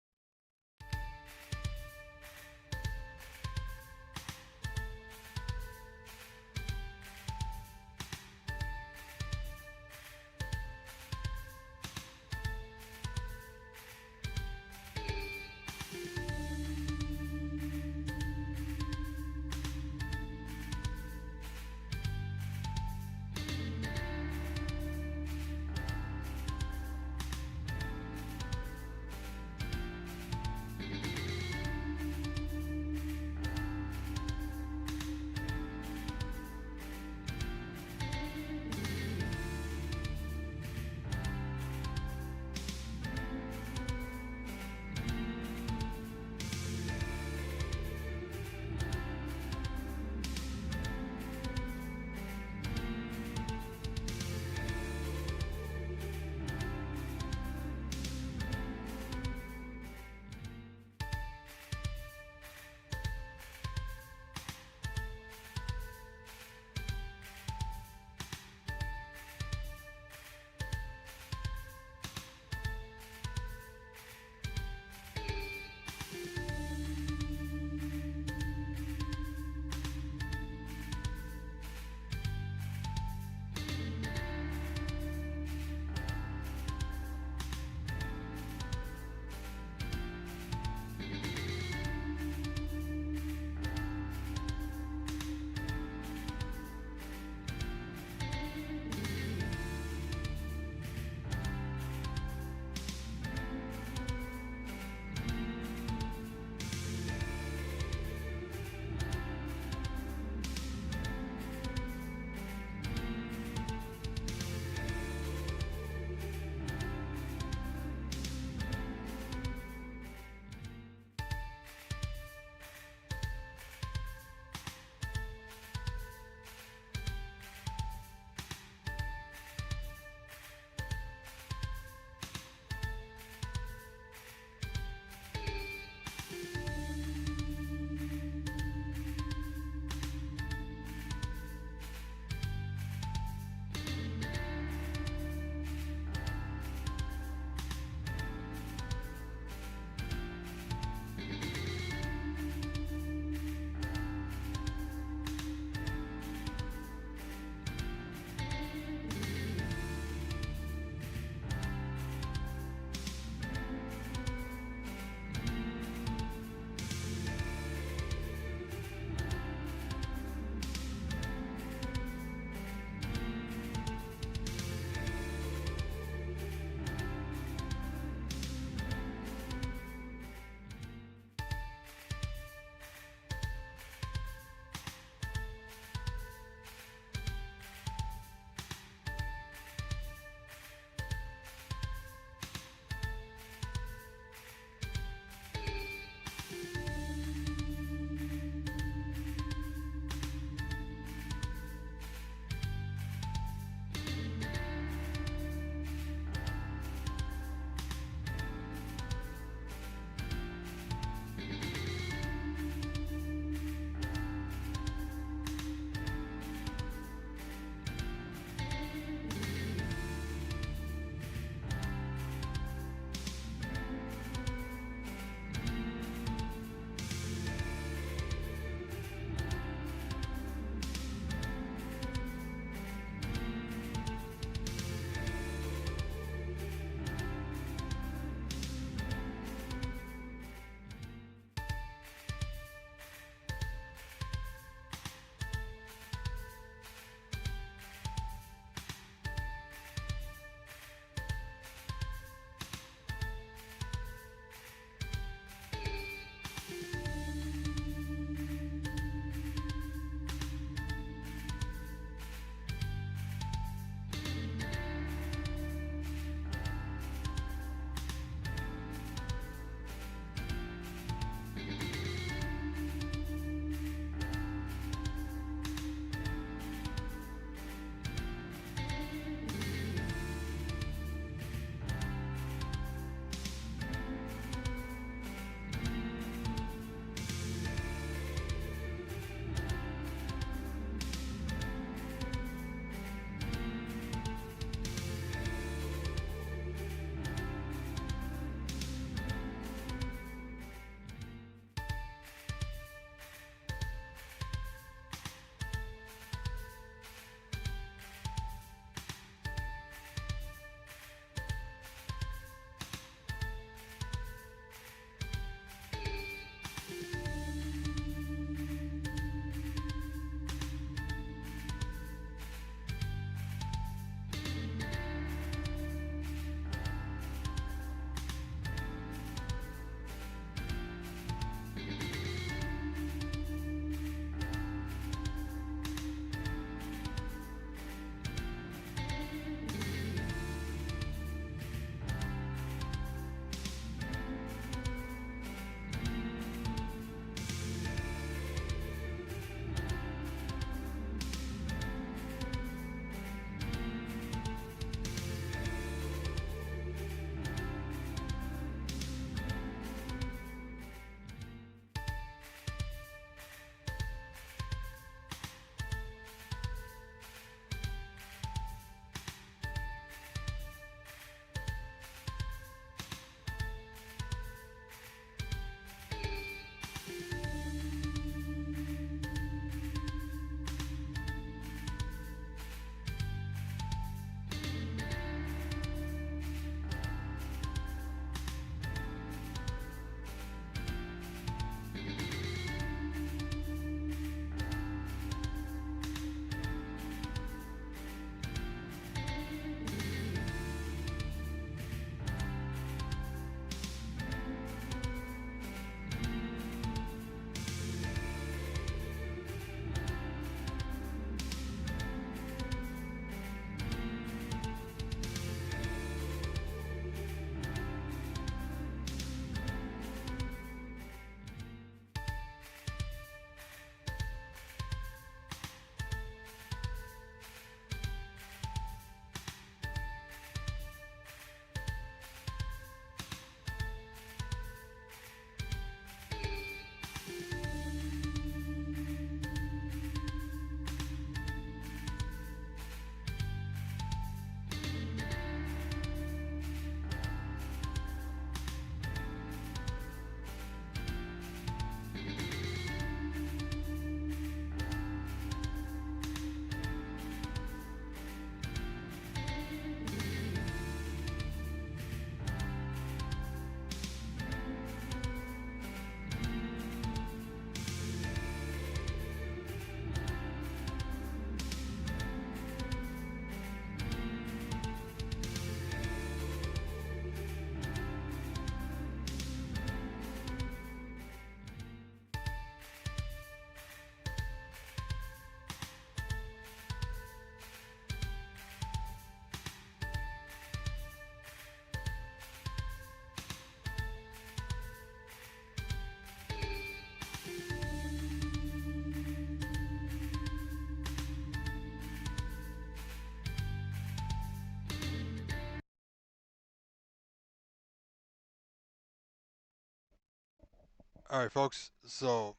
S1: All right, folks. So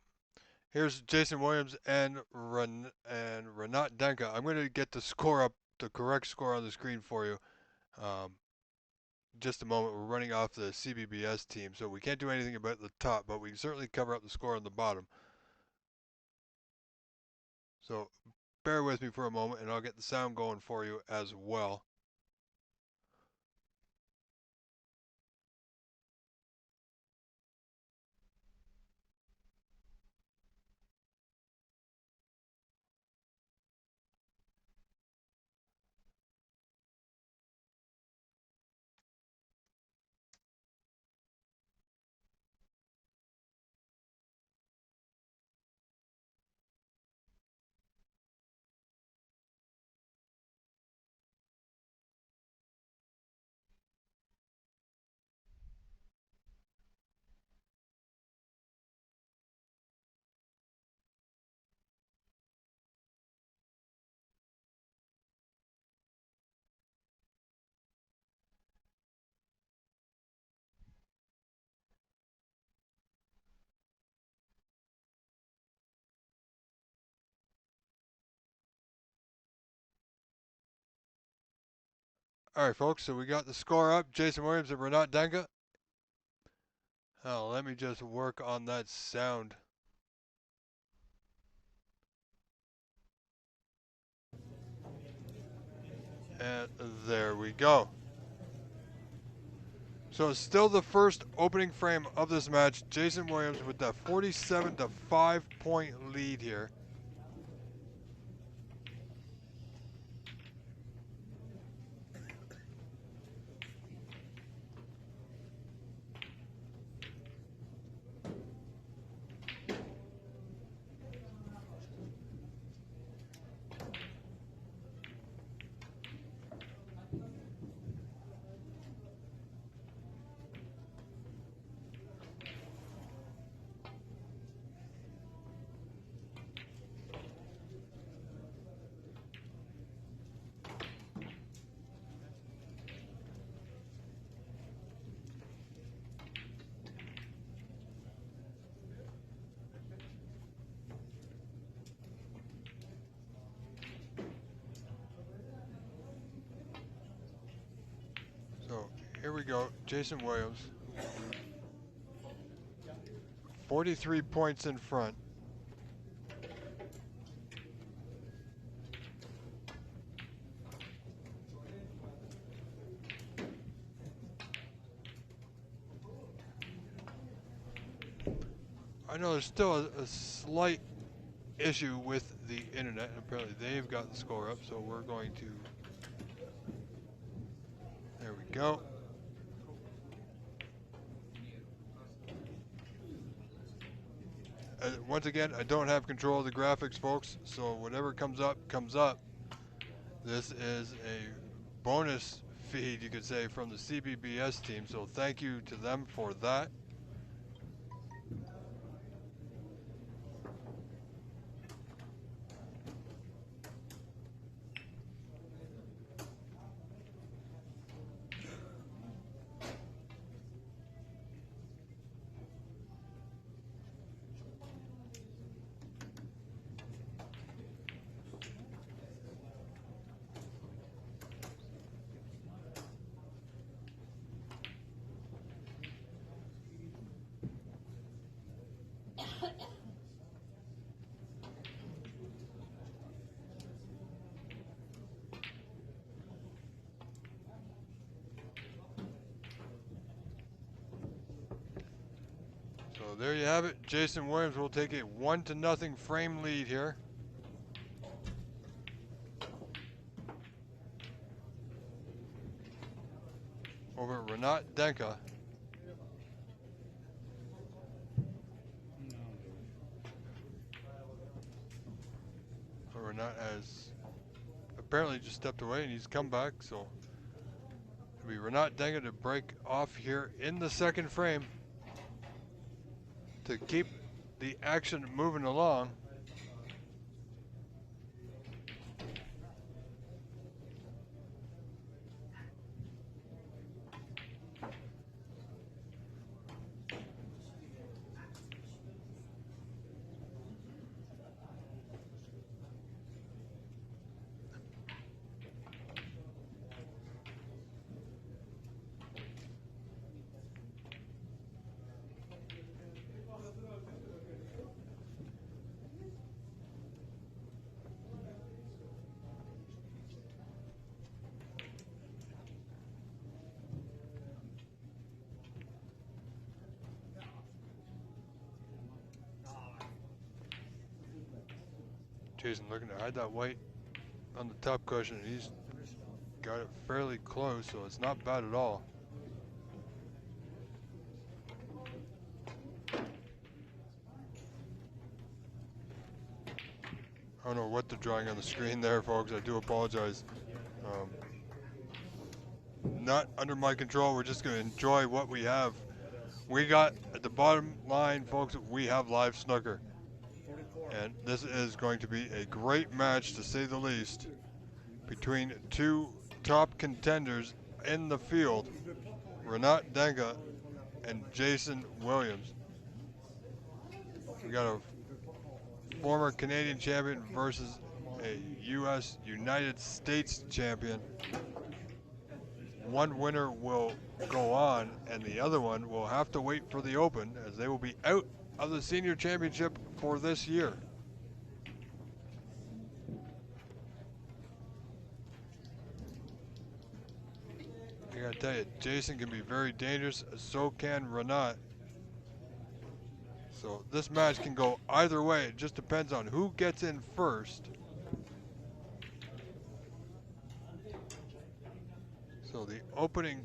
S1: here's Jason Williams and Renat Danka. I'm going to get the score up, the correct score on the screen for you. Um, just a moment. We're running off the CBBS team, so we can't do anything about the top, but we can certainly cover up the score on the bottom. So bear with me for a moment, and I'll get the sound going for you as well. All right, folks. So we got the score up. Jason Williams and Renat Danka. Let me just work on that sound. And there we go. So it's still the first opening frame of this match. Jason Williams with that 47-5 point lead here. So here we go. Jason Williams. 43 points in front. I know there's still a slight issue with the internet. Apparently they've got the score up, so we're going to... There we go. Once again, I don't have control of the graphics, folks, so whatever comes up, comes up. This is a bonus feed, you could say, from the CBBS team, so thank you to them for that. So there you have it. Jason Williams will take a 1-0 frame lead here. Over Renat Danka. So Renat has apparently just stepped away and he's come back, so it'll be Renat Danka to break off here in the second frame to keep the action moving along. Jason looking to hide that white on the top cushion. He's got it fairly close, so it's not bad at all. I don't know what they're drawing on the screen there, folks. I do apologize. Not under my control. We're just going to enjoy what we have. We got, at the bottom line, folks, we have live snooker. And this is going to be a great match, to say the least, between two top contenders in the field, Renat Danka and Jason Williams. We got a former Canadian champion versus a U.S. United States champion. One winner will go on, and the other one will have to wait for the Open, as they will be out of the senior championship for this year. I gotta tell you, Jason can be very dangerous, so can Renat. So this match can go either way. It just depends on who gets in first. So the opening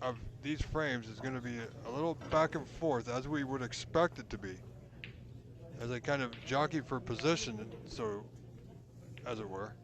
S1: of these frames is going to be a little back and forth, as we would expect it to be, as they kind of jockey for position, so as it were.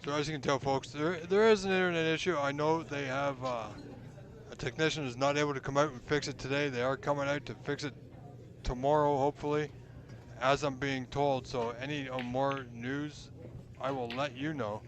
S1: So as you can tell, folks, there is an internet issue. I know they have a technician is not able to come out and fix it today. They are coming out to fix it tomorrow, hopefully, as I'm being told. So any more news, I will let you know.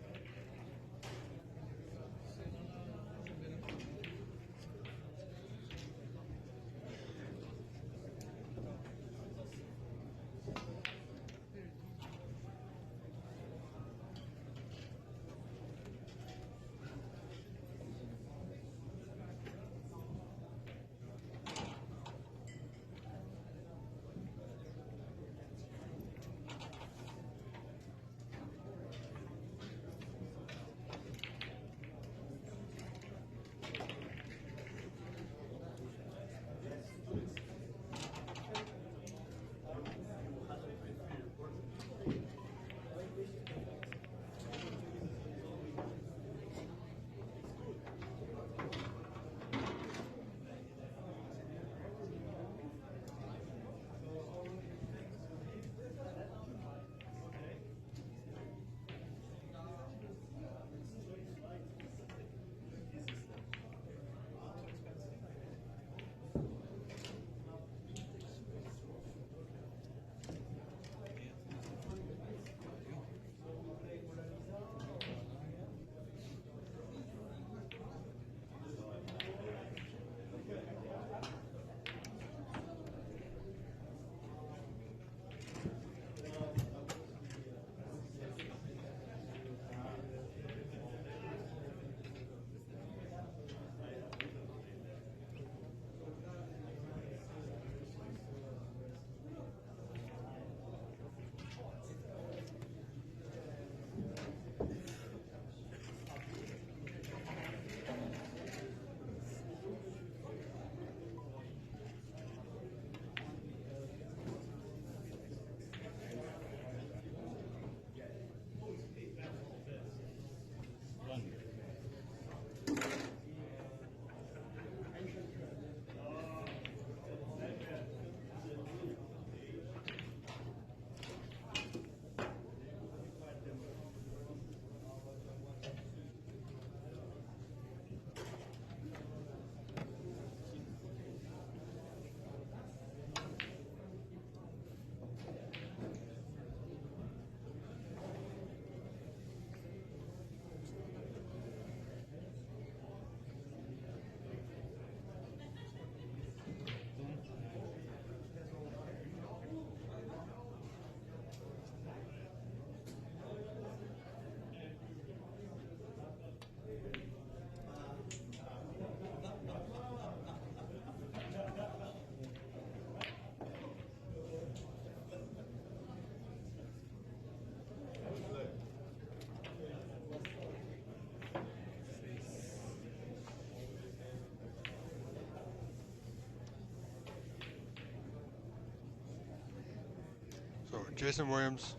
S1: Jason Williams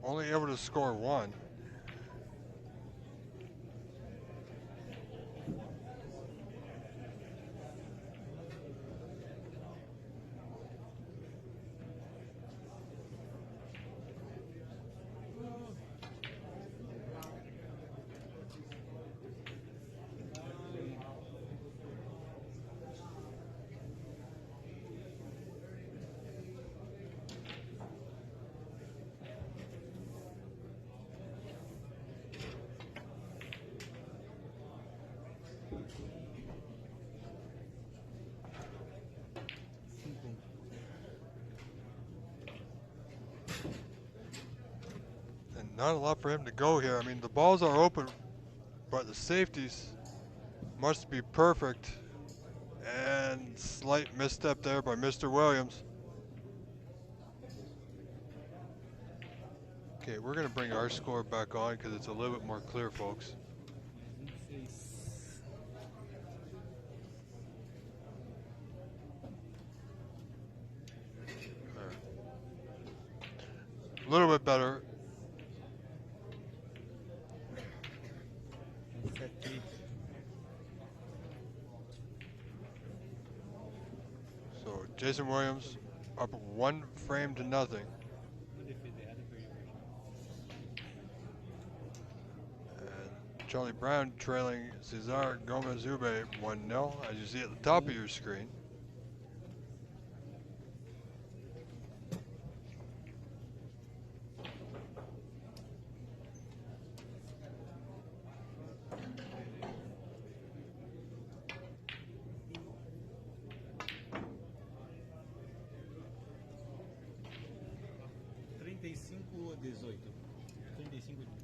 S1: only able to score one. And not a lot for him to go here. I mean, the balls are open, but the safeties must be perfect. And slight misstep there by Mr. Williams. Okay, we're going to bring our score back on because it's a little bit more clear, folks. A little bit better. So Jason Williams up 1 frame to nothing. And Charlie Brown trailing Cesar Gomez-Ube 1-0, as you see at the top of your screen.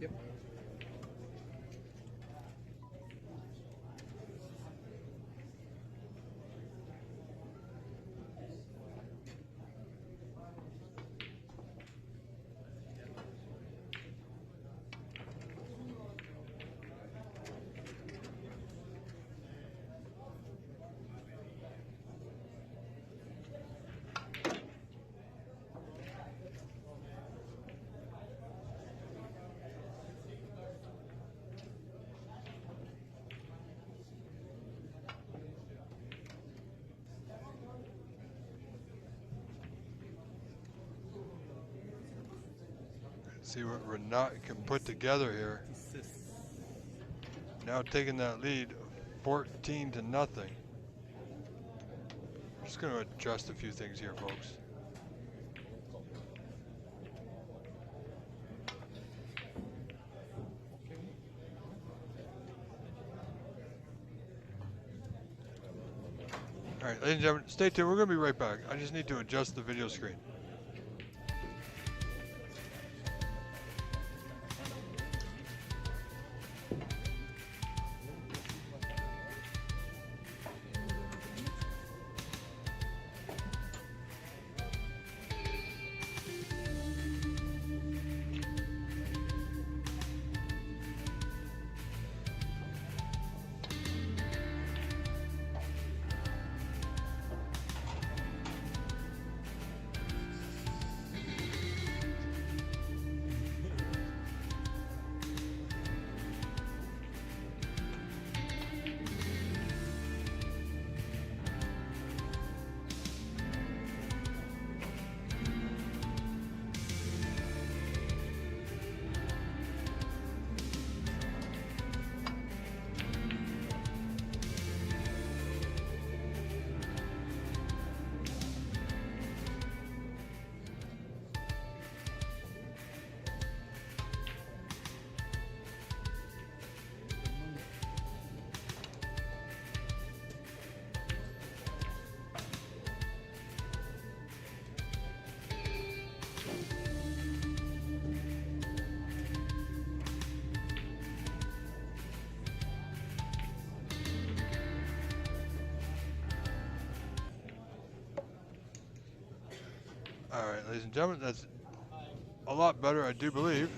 S7: Yep.
S1: See what Renat can put together here. Now taking that lead 14 to nothing. Just going to adjust a few things here, folks. All right, ladies and gentlemen, stay tuned. We're going to be right back. I just need to adjust the video screen. All right, ladies and gentlemen, that's a lot better, I do believe.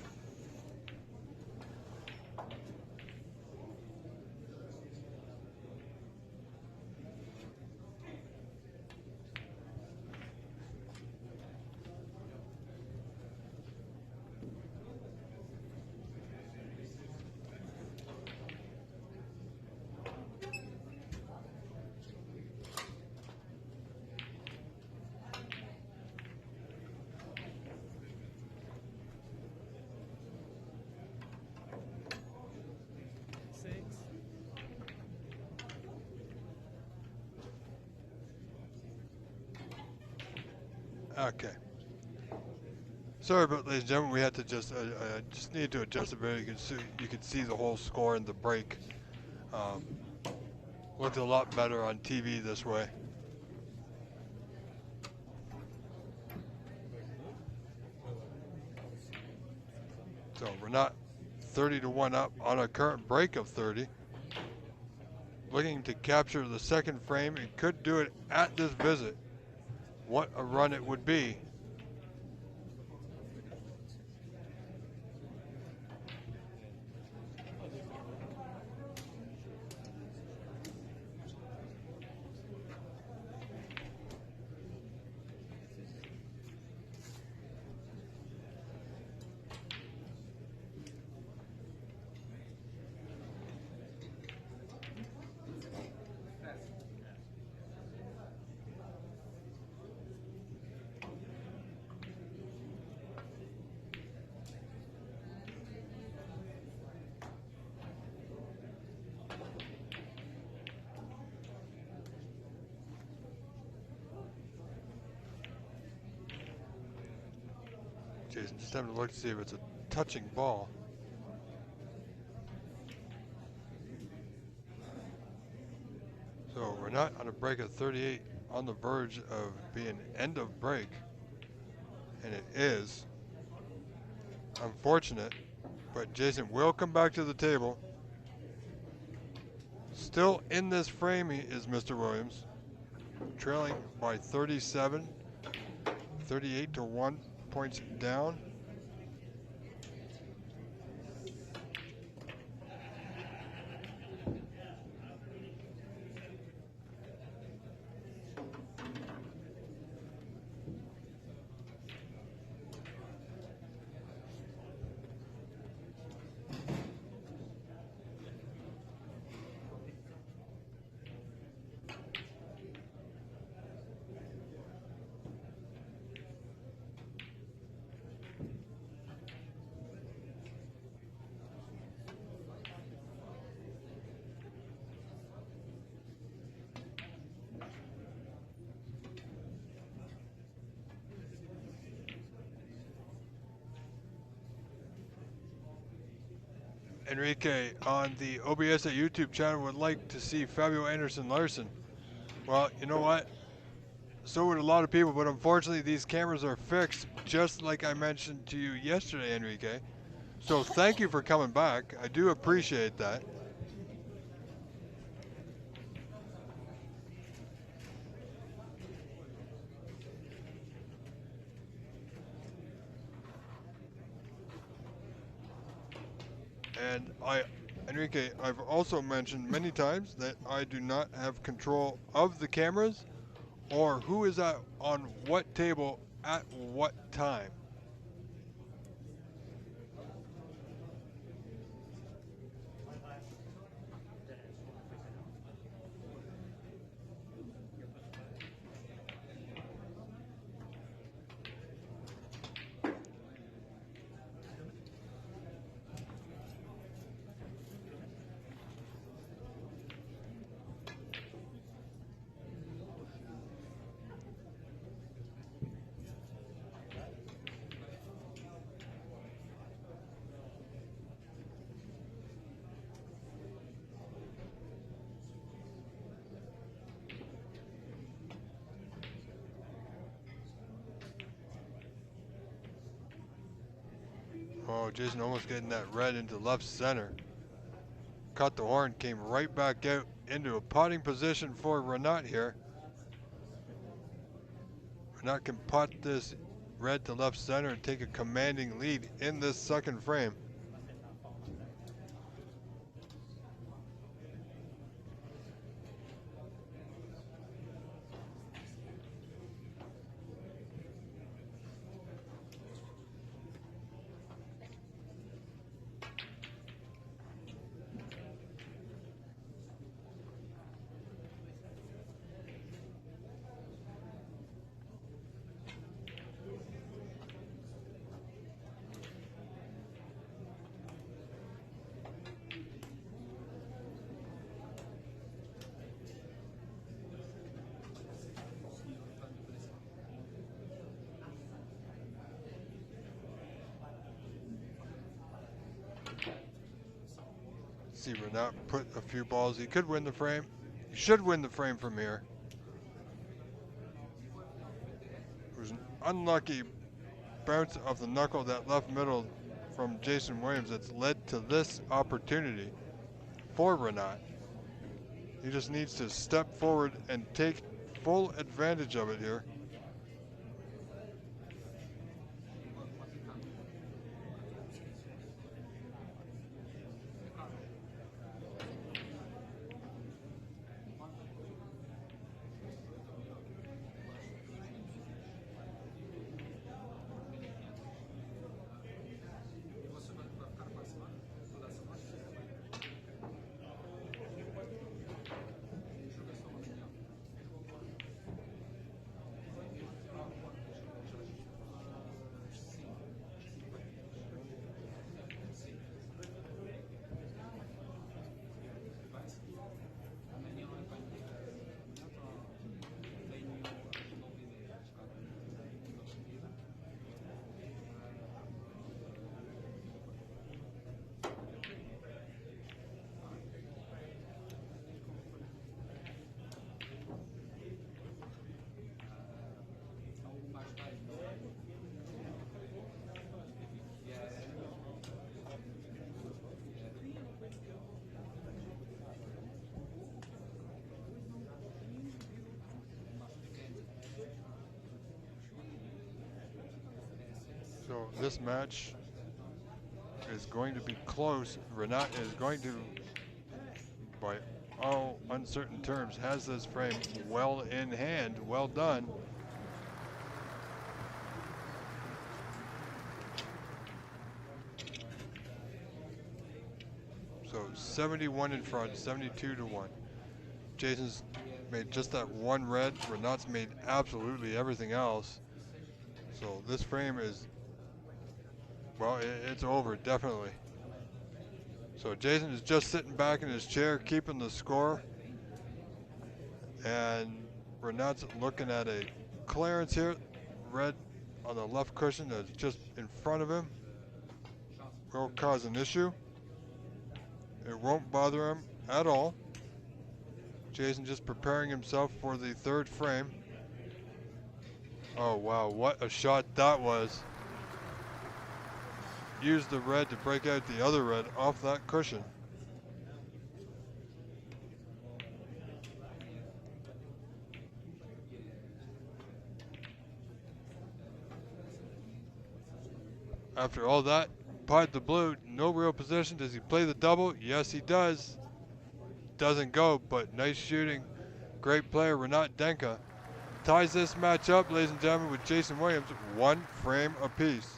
S1: Okay. Sorry, but ladies and gentlemen, we had to just needed to adjust it very. You could see the whole score in the break. Um, Looked a lot better on TV this way. So we're not 30-1 up on a current break of 30. Looking to capture the second frame. It could do it at this visit. What a run it would be. Jason, just having to look to see if it's a touching ball. So we're not on a break of 38, on the verge of being end of break. And it is unfortunate, but Jason will come back to the table. Still in this frame is Mr. Williams, trailing by 37, 38-1 points down. Enrique on the OBS at YouTube channel would like to see Fabio Anderson Larson. Well, you know what? So would a lot of people, but unfortunately these cameras are fixed, just like I mentioned to you yesterday, Enrique. So thank you for coming back. I do appreciate that. And Enrique, I've also mentioned many times that I do not have control of the cameras or who is on what table at what time. Oh, Jason almost getting that red into left center. Cut the horn, came right back out into a potting position for Renat here. Renat can pot this red to left center and take a commanding lead in this second frame. See Renat put a few balls. He could win the frame. He should win the frame from here. It was an unlucky bounce of the knuckle that left middle from Jason Williams that's led to this opportunity for Renat. He just needs to step forward and take full advantage of it here. So this match is going to be close. Renat is going to, by all uncertain terms, has this frame well in hand. Well done. So 71 in front, 72 to 1. Jason's made just that one red. Renat's made absolutely everything else. So this frame is, well, it's over, definitely. So Jason is just sitting back in his chair, keeping the score. And Renat's looking at a clearance here. Red on the left cushion that's just in front of him. Will cause an issue. It won't bother him at all. Jason just preparing himself for the third frame. Oh wow, what a shot that was. Used the red to break out the other red off that cushion. After all that, pied the blue, no real position. Does he play the double? Yes, he does. Doesn't go, but nice shooting. Great player, Renat Danka. Ties this match up, ladies and gentlemen, with Jason Williams, one frame apiece.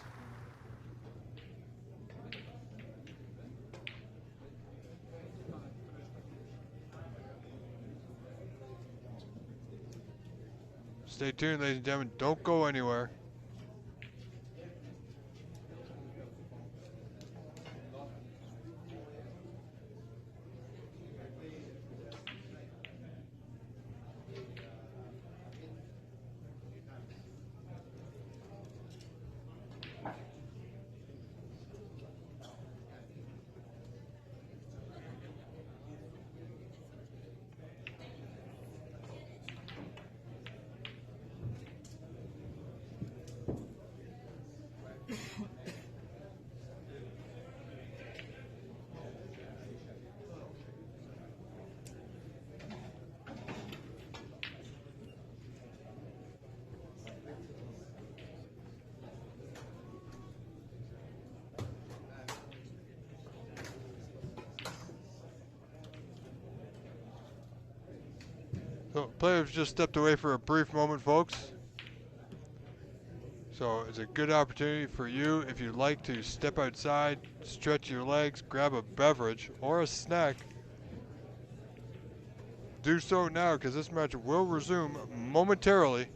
S1: Stay tuned, ladies and gentlemen. Don't go anywhere. So players just stepped away for a brief moment, folks. So it's a good opportunity for you, if you'd like to step outside, stretch your legs, grab a beverage or a snack. Do so now, because this match will resume momentarily.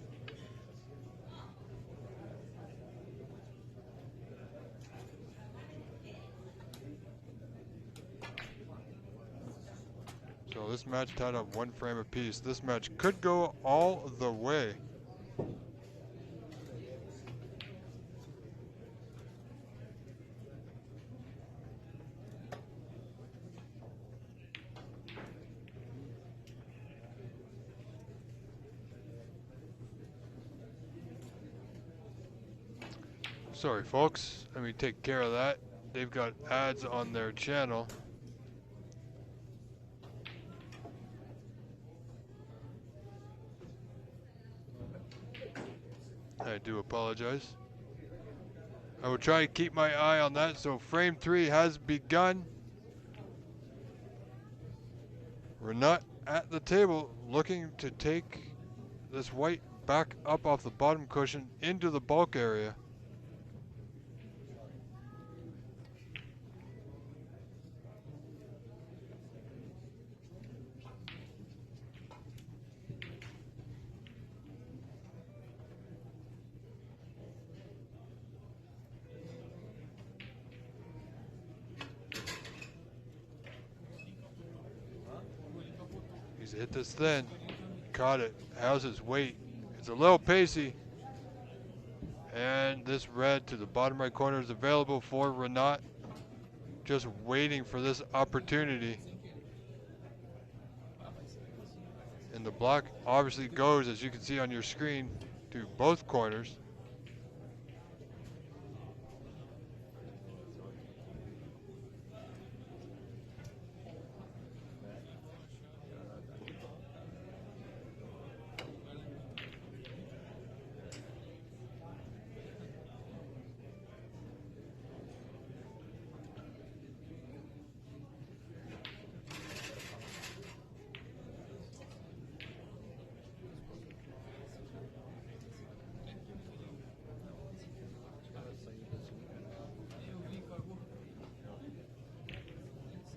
S1: So this match tied up one frame apiece. This match could go all the way. Sorry, folks. Let me take care of that. They've got ads on their channel. I do apologize. I will try to keep my eye on that. So frame 3 has begun. Renat at the table looking to take this white back up off the bottom cushion into the bulk area. He's hit this thin, caught it. How's his weight? It's a little pacey. And this red to the bottom right corner is available for Renat. Just waiting for this opportunity. And the block obviously goes, as you can see on your screen, to both corners.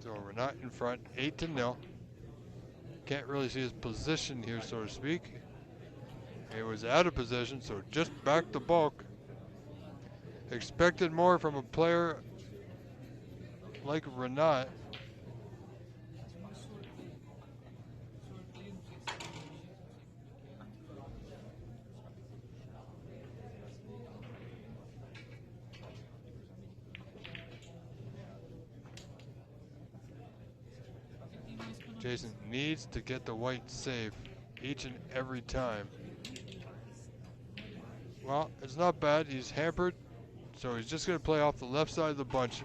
S1: So Renat in front, 8-0. Can't really see his position here, so to speak. He was out of position, so just back to bulk. Expected more from a player like Renat. Jason needs to get the white safe each and every time. Well, it's not bad. He's hampered, so he's just going to play off the left side of the bunch.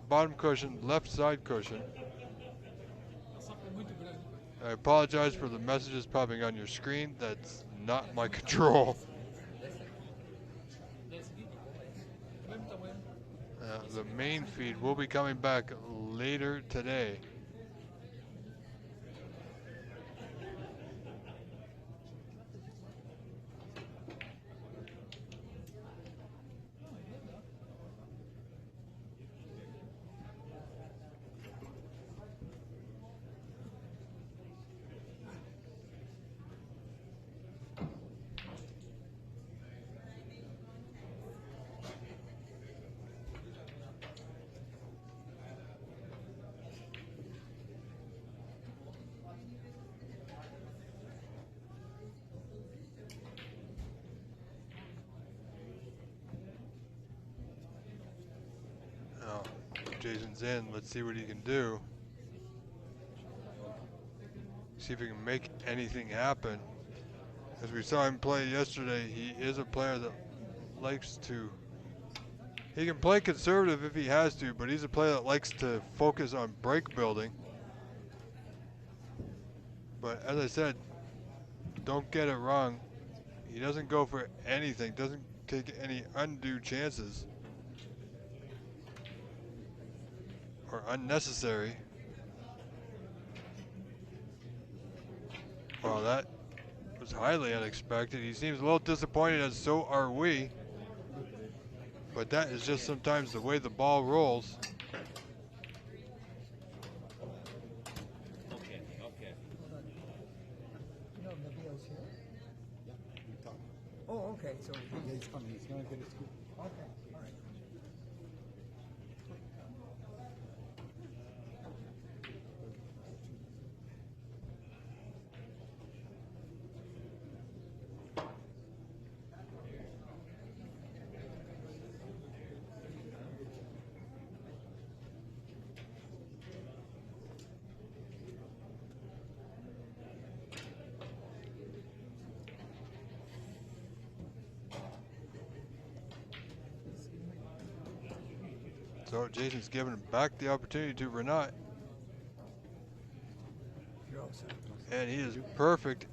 S1: Bottom cushion, left side cushion. I apologize for the messages popping on your screen. That's not my control. The main feed will be coming back later today. Jason's in. Let's see what he can do. See if he can make anything happen. As we saw him play yesterday, he is a player that likes to... He can play conservative if he has to, but he's a player that likes to focus on break building. But as I said, don't get it wrong. He doesn't go for anything, doesn't take any undue chances. Or unnecessary. Well, that was highly unexpected. He seems a little disappointed, as so are we. But that is just sometimes the way the ball rolls.
S6: Okay. You know, Nabil's here?
S7: Yeah, we talked.
S6: Oh, okay, so.
S7: Yeah, he's coming. He's going to get his scoop.
S6: Okay, all right.
S1: So Jason's giving back the opportunity to Renat. And he is perfect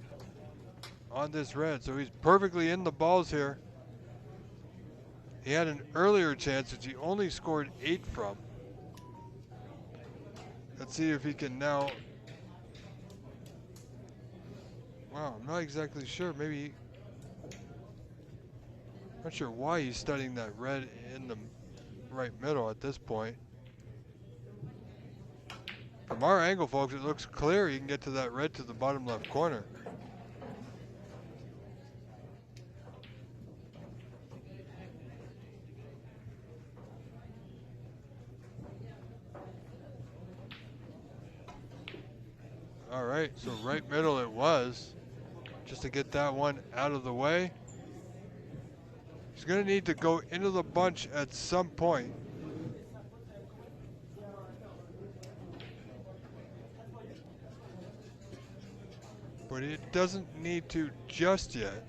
S1: on this red. So he's perfectly in the balls here. He had an earlier chance which he only scored 8 from. Let's see if he can now. Wow, I'm not exactly sure. Maybe. Not sure why he's studying that red in the right middle at this point. From our angle, folks, it looks clear he can get to that red to the bottom left corner. All right, so right middle it was. Just to get that one out of the way. He's going to need to go into the bunch at some point. But it doesn't need to just yet.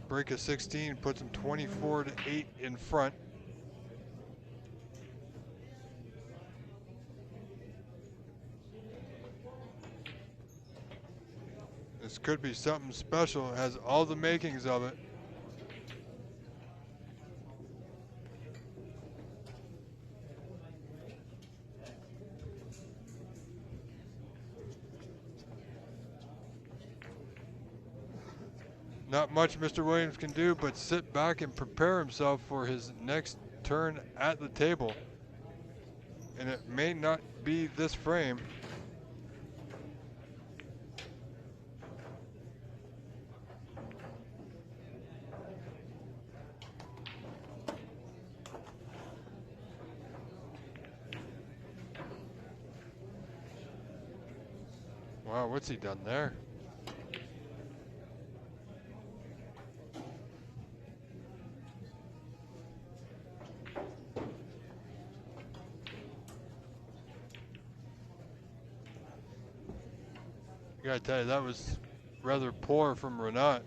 S1: Break of 16 puts him 24-8 in front. This could be something special. It has all the makings of it. Not much Mr. Williams can do but sit back and prepare himself for his next turn at the table. And it may not be this frame. Wow, what's he done there? I gotta tell you, that was rather poor from Renat.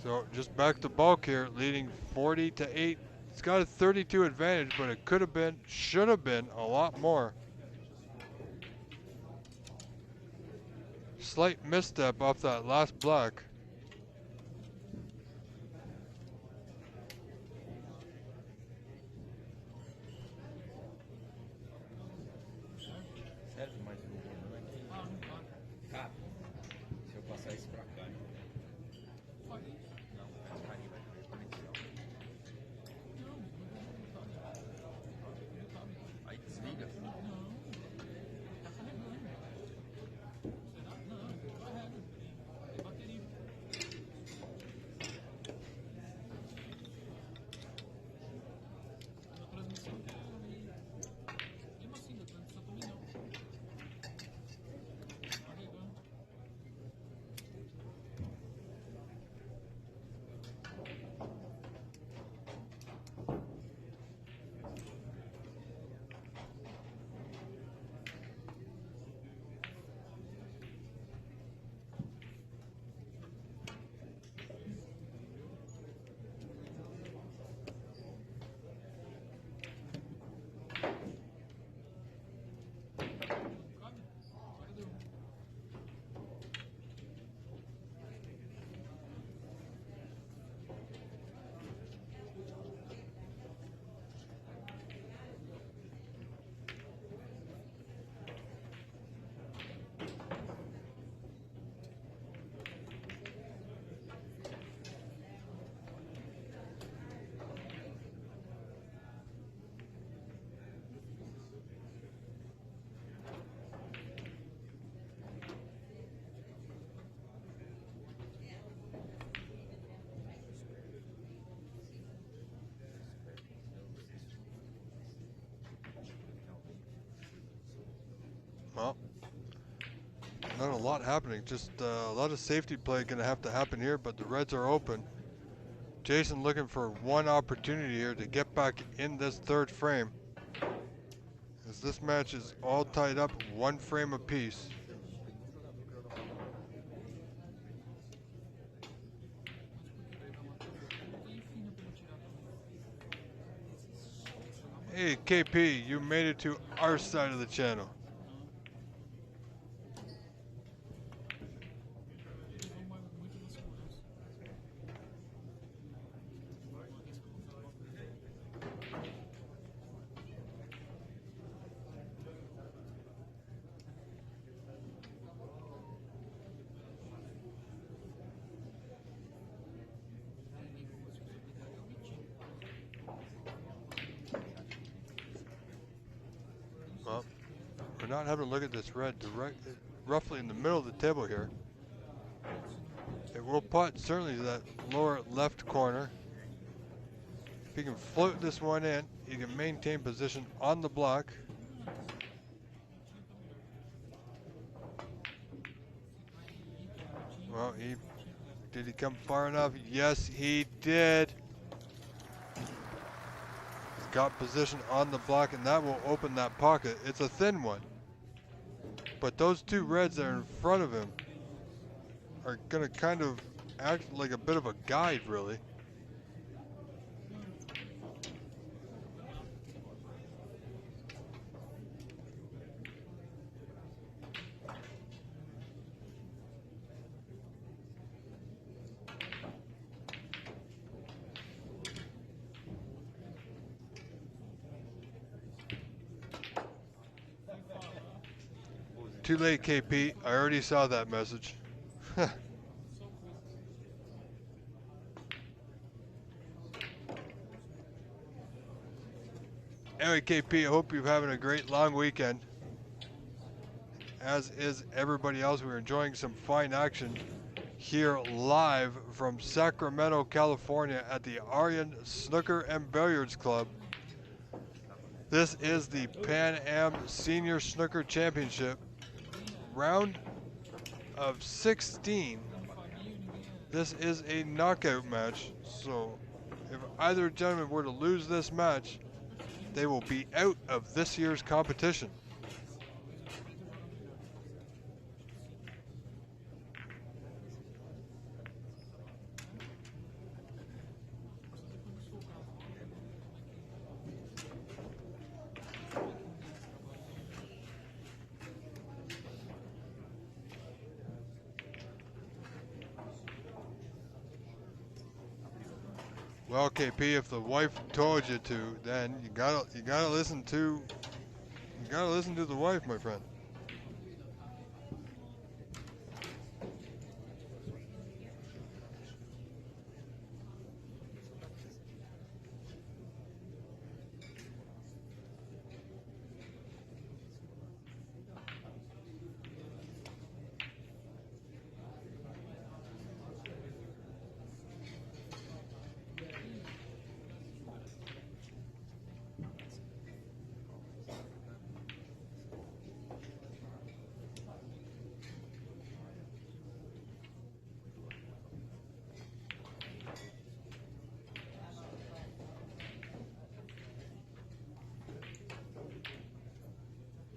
S1: So just back to bulk here, leading 40-8. It's got a 32 advantage, but it could have been, should have been a lot more. Slight misstep off that last block.
S2: Serve mais um volume aqui. Tá. Se eu passar isso pra cá. Não, aí vai ver conexão. Aí desliga. Well, not a lot happening, just a lot of safety play going to have to happen here, but the Reds are open. Jason looking for one opportunity here to get back in this third frame, as this match is all tied up 1 frame apiece.
S1: Hey, KP, you made it to our side of the channel. Well, we're not having a look at this red roughly in the middle of the table here. It will putt certainly to that lower left corner. If he can float this one in, he can maintain position on the block. Well, did he come far enough? Yes, he did. He's got position on the block, and that will open that pocket. It's a thin one. But those two reds that are in front of him are going to kind of act like a bit of a guide, really. Too late, KP. I already saw that message. Anyway, KP, I hope you're having a great long weekend. As is everybody else, we're enjoying some fine action here live from Sacramento, California at the Aryan Snooker and Billiards Club. This is the Pan Am Senior Snooker Championship, round of 16. This is a knockout match, so if either gentleman were to lose this match, they will be out of this year's competition. Well, KP, if the wife told you to, then you gotta listen to the wife, my friend.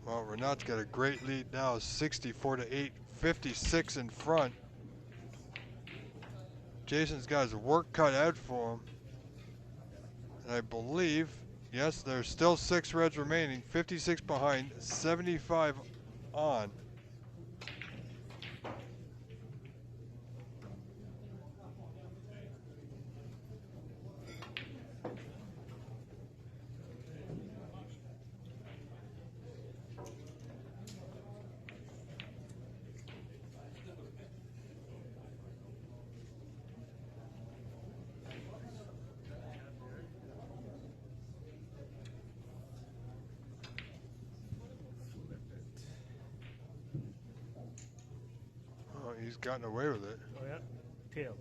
S1: Well, Renat's got a great lead now, 64-8, 56 in front. Jason's got his work cut out for him. And I believe, yes, there's still 6 reds remaining, 56 behind, 75 on. Oh, he's gotten away with it.
S6: Oh yeah, tail.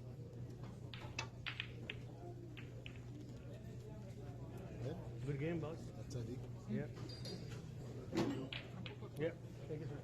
S6: Good game, boss. Yeah. Yeah. Thank you, sir.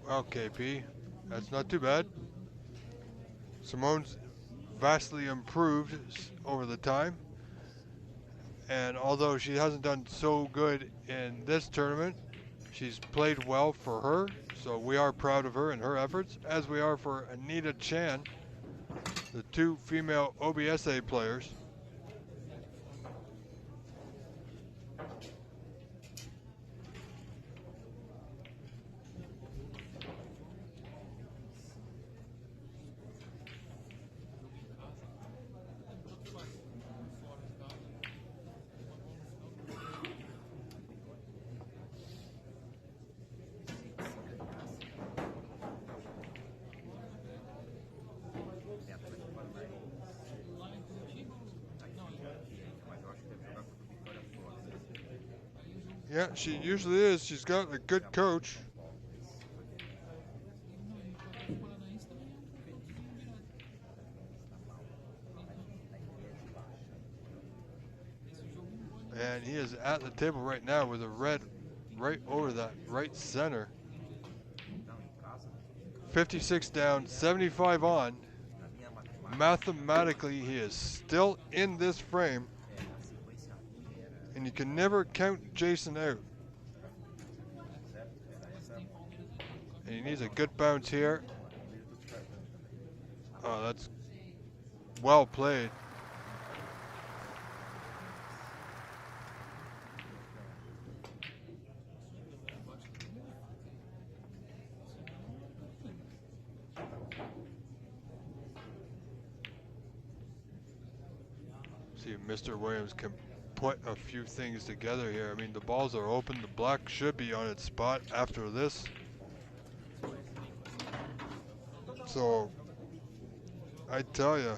S1: Well, KP, that's not too bad. Simone's vastly improved over the time. And although she hasn't done so good in this tournament, she's played well for her. So we are proud of her and her efforts, as we are for Anita Chan, the two female OBSA players. Yeah, she usually is. She's got a good coach. And he is at the table right now with a red right over that right center. 56 down, 75 on. Mathematically, he is still in this frame. And you can never count Jason out. And he needs a good bounce here. Oh, that's well played. See if Mr. Williams can put a few things together here. I mean, the balls are open. The black should be on its spot after this. So, I tell you.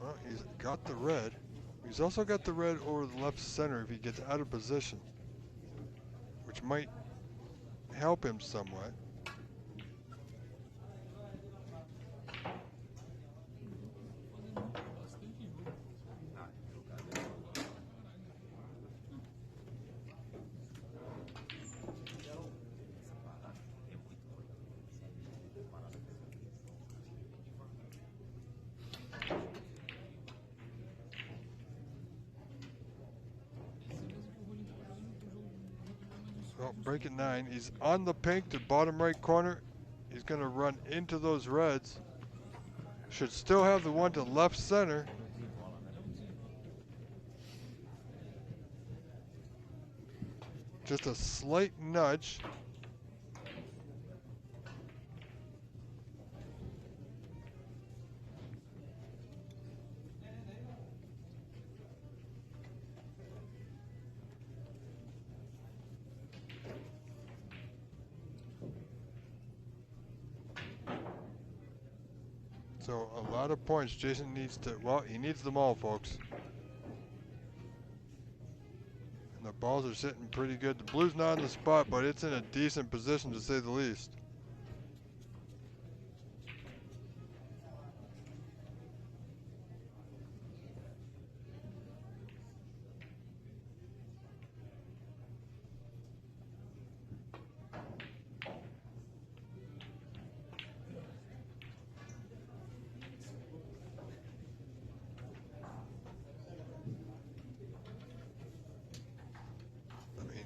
S1: Well, he's got the red. He's also got the red over the left center if he gets out of position, which might help him somewhat. Well, break at 9. He's on the pink to bottom right corner. He's going to run into those reds. Should still have the one to left center. Just a slight nudge. So a lot of points Jason needs to, well, he needs them all, folks. And the balls are sitting pretty good. The blue's not on the spot, but it's in a decent position to say the least.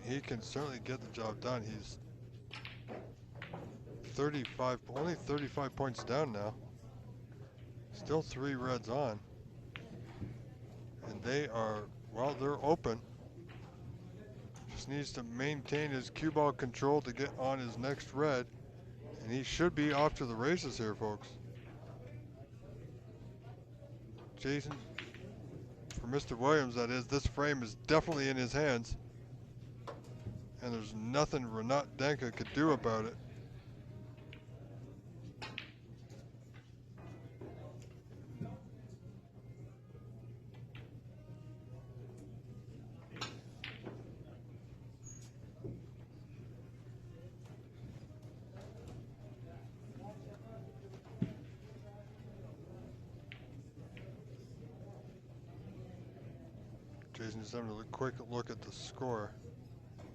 S1: He can certainly get the job done. He's 35, only 35 points down now. Still 3 reds on. And they are, well, they're open. Just needs to maintain his cue ball control to get on his next red. And he should be off to the races here, folks. Jason, for Mr. Williams, that is, this frame is definitely in his hands. And there's nothing Renat Danka could do about it. Jason's having a quick look at the score,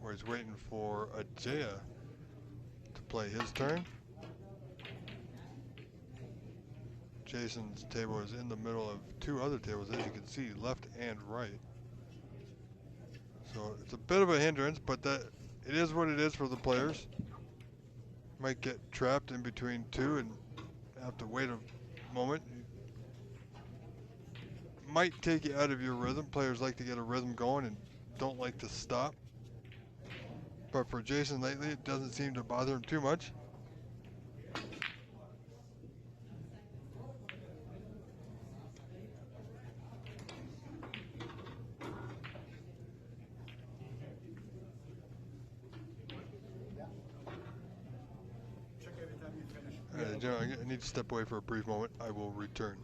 S1: where he's waiting for Ajaya to play his turn. Jason's table is in the middle of two other tables, as you can see, left and right. So it's a bit of a hindrance, but that it is what it is for the players. Might get trapped in between two and have to wait a moment. Might take you out of your rhythm. Players like to get a rhythm going and don't like to stop. But for Jason lately, it doesn't seem to bother him too much. I need to step away for a brief moment. I will return.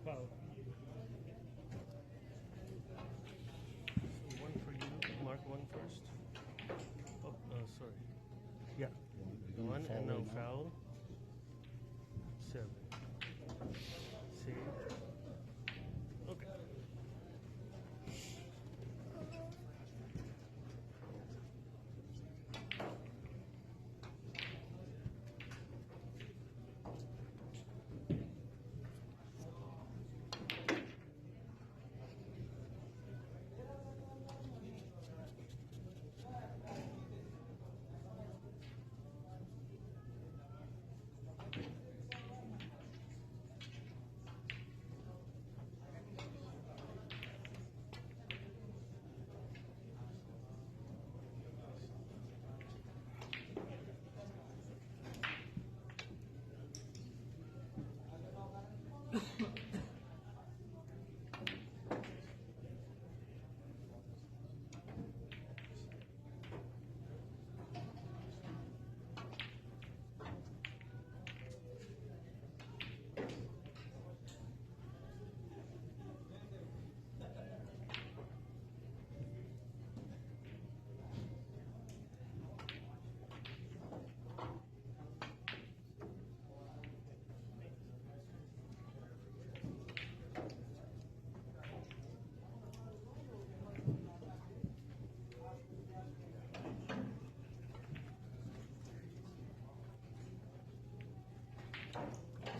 S8: Wow. One for you. Mark one first. Oh, sorry. Yeah. One and no foul. 7. Save. Okay.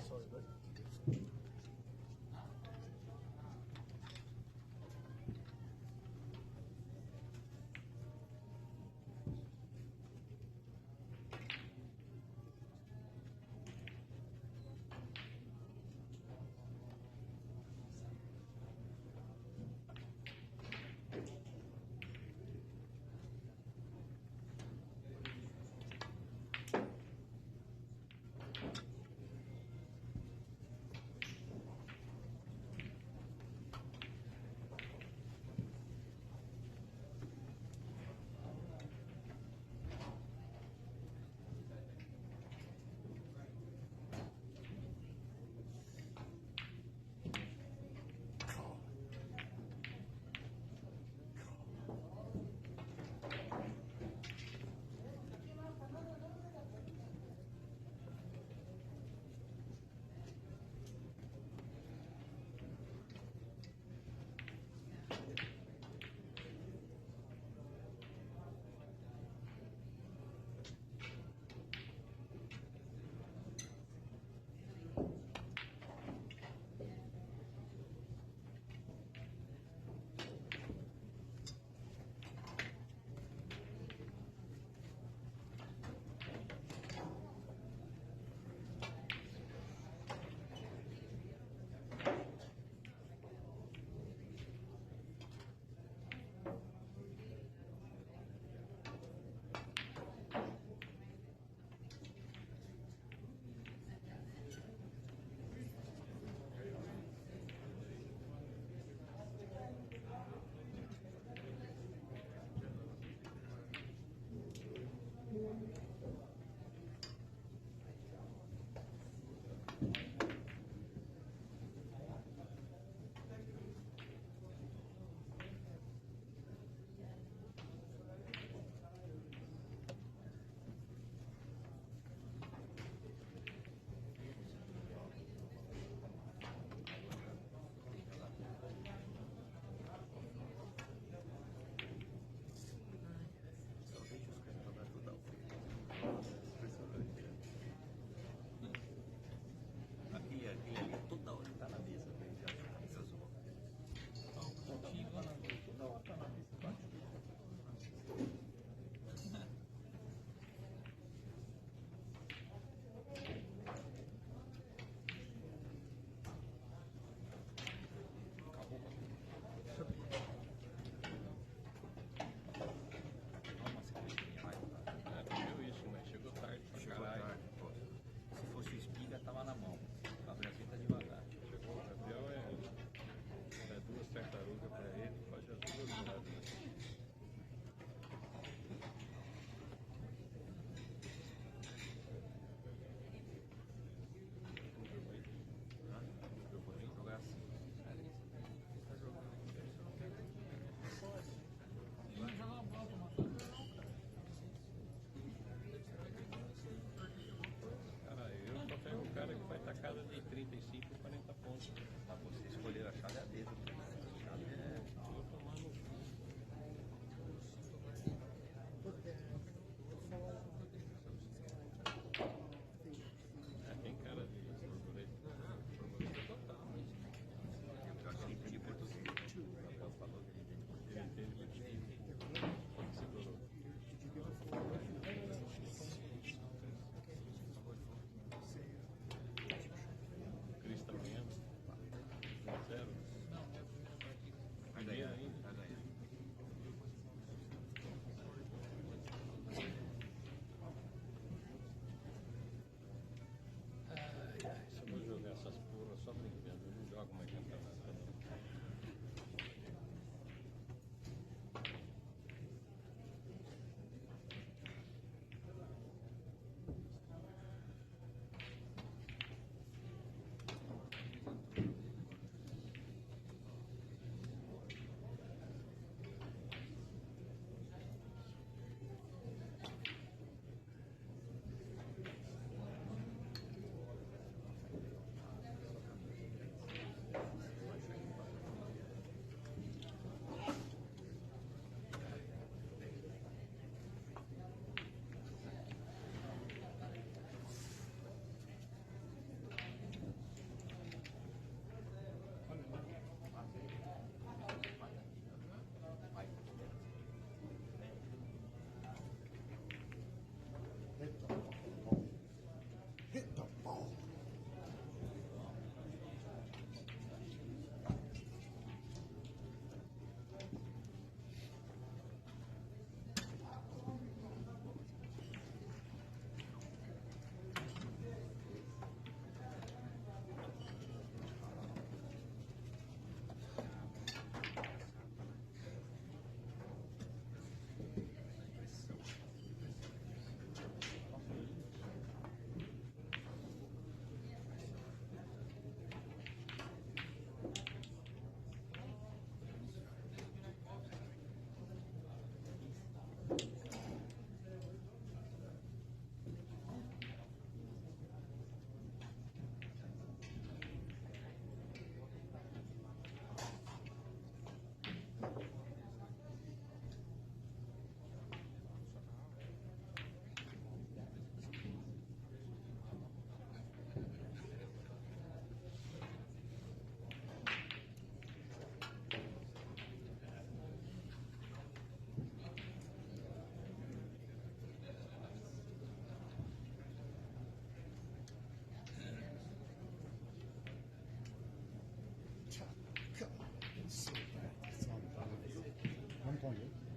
S8: Sorry, but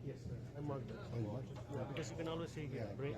S8: Yes, sir. I marked it. Yeah, because you can always see here, break.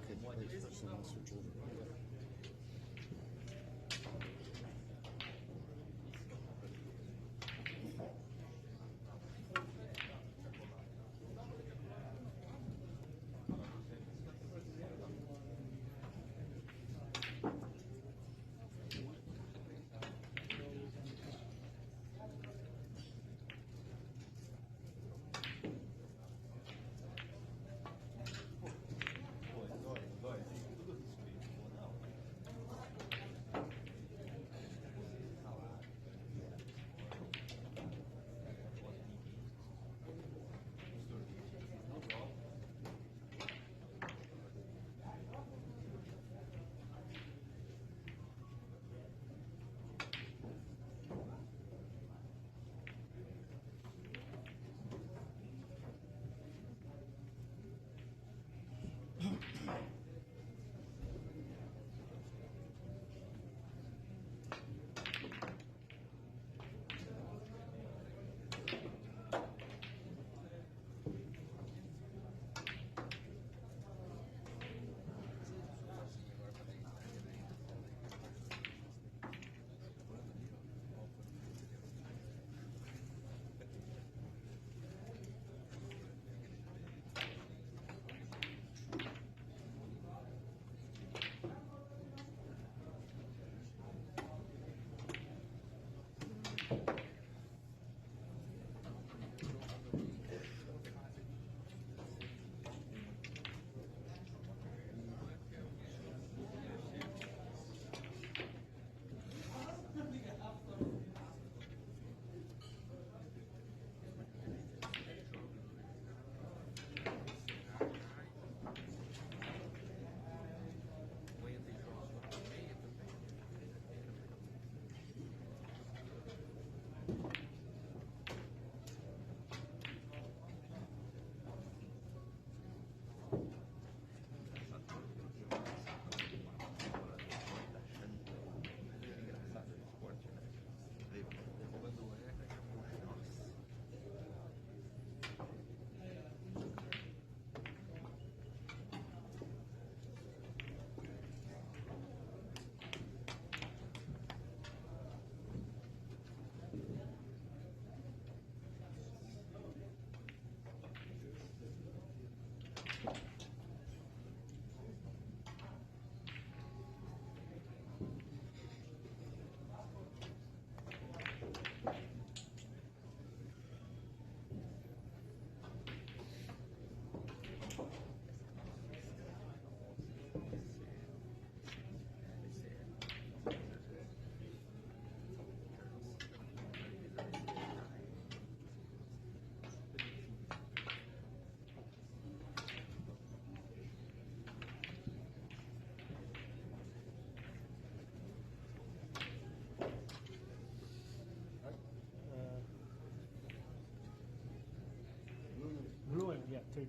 S8: 13.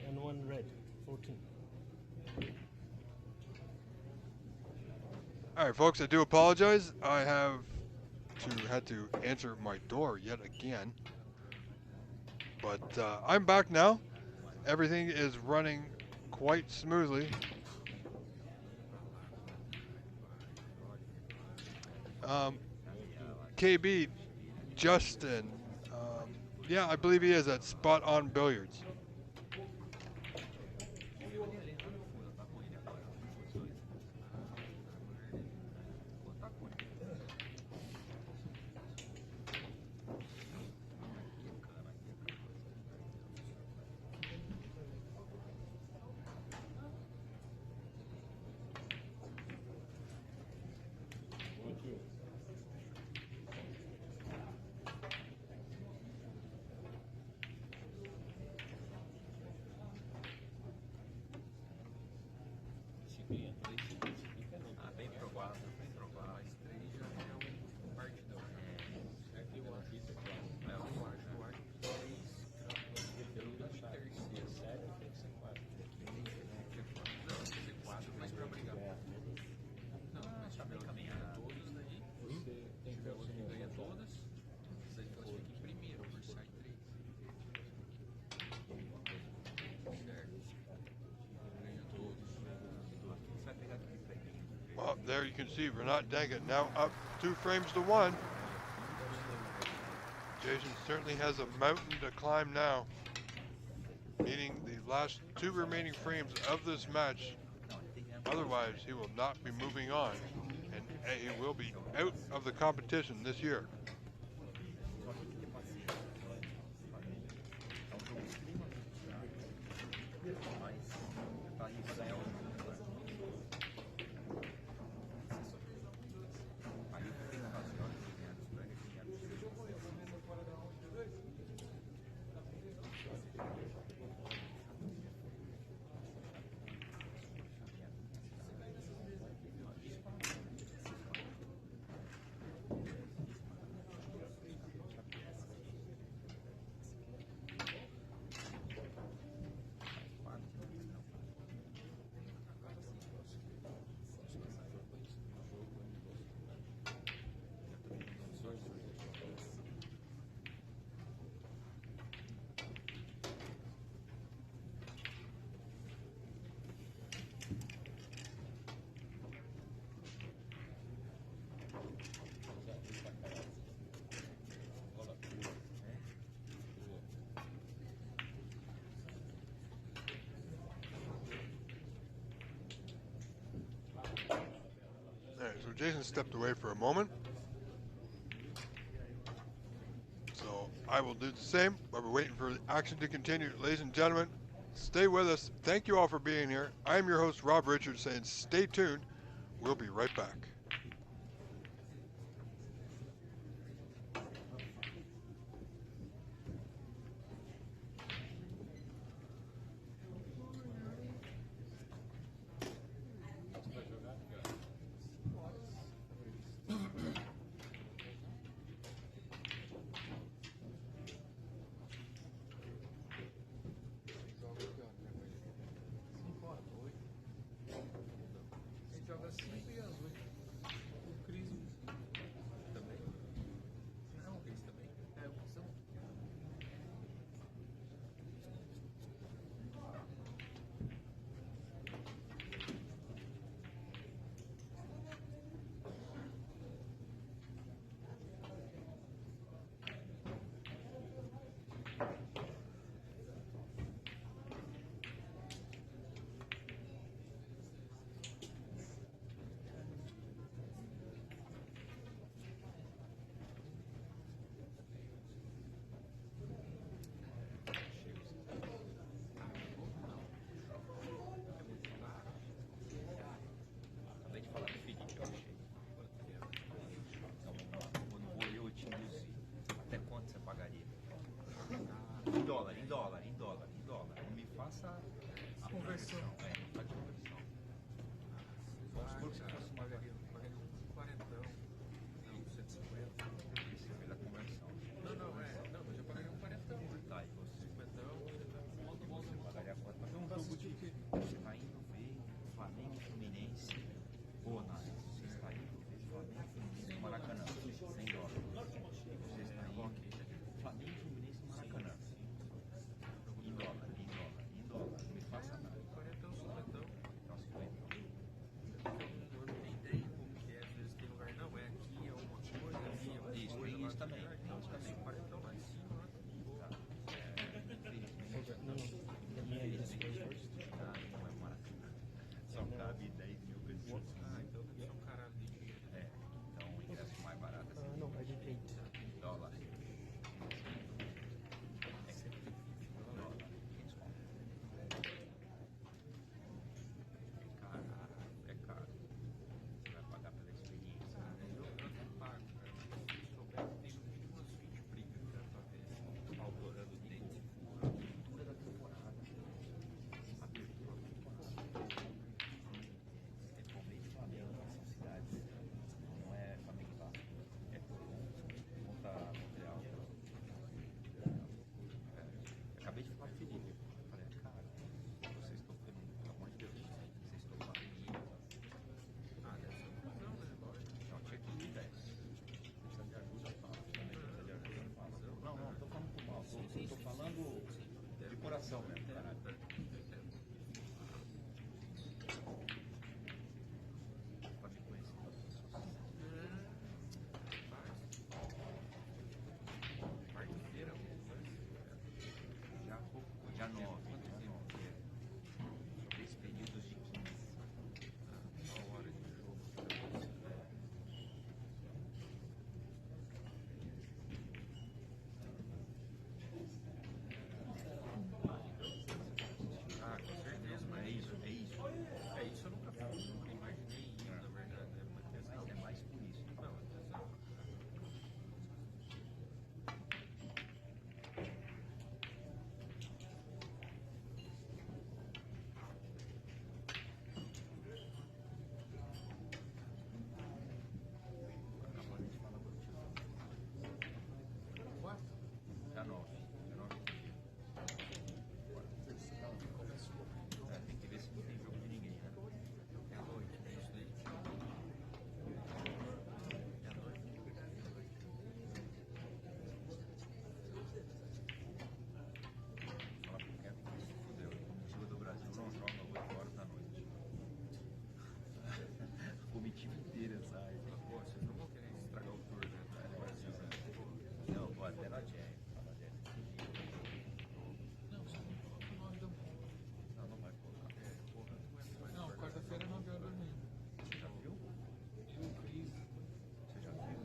S8: And one red, 14.
S1: All right, folks, I do apologize. I had to answer my door yet again. But I'm back now. Everything is running quite smoothly. KB, Justin, yeah, I believe he is at Spot On Billiards. Well, there you can see Danka now up 2 frames to 1. Jason certainly has a mountain to climb now, needing the last 2 remaining frames of this match. Otherwise, he will not be moving on, and he will be out of the competition this year. All right, so Jason stepped away for a moment. So I will do the same while we're waiting for the action to continue. Ladies and gentlemen, stay with us. Thank you all for being here. I'm your host, Rob Richards, saying stay tuned. We'll be right back.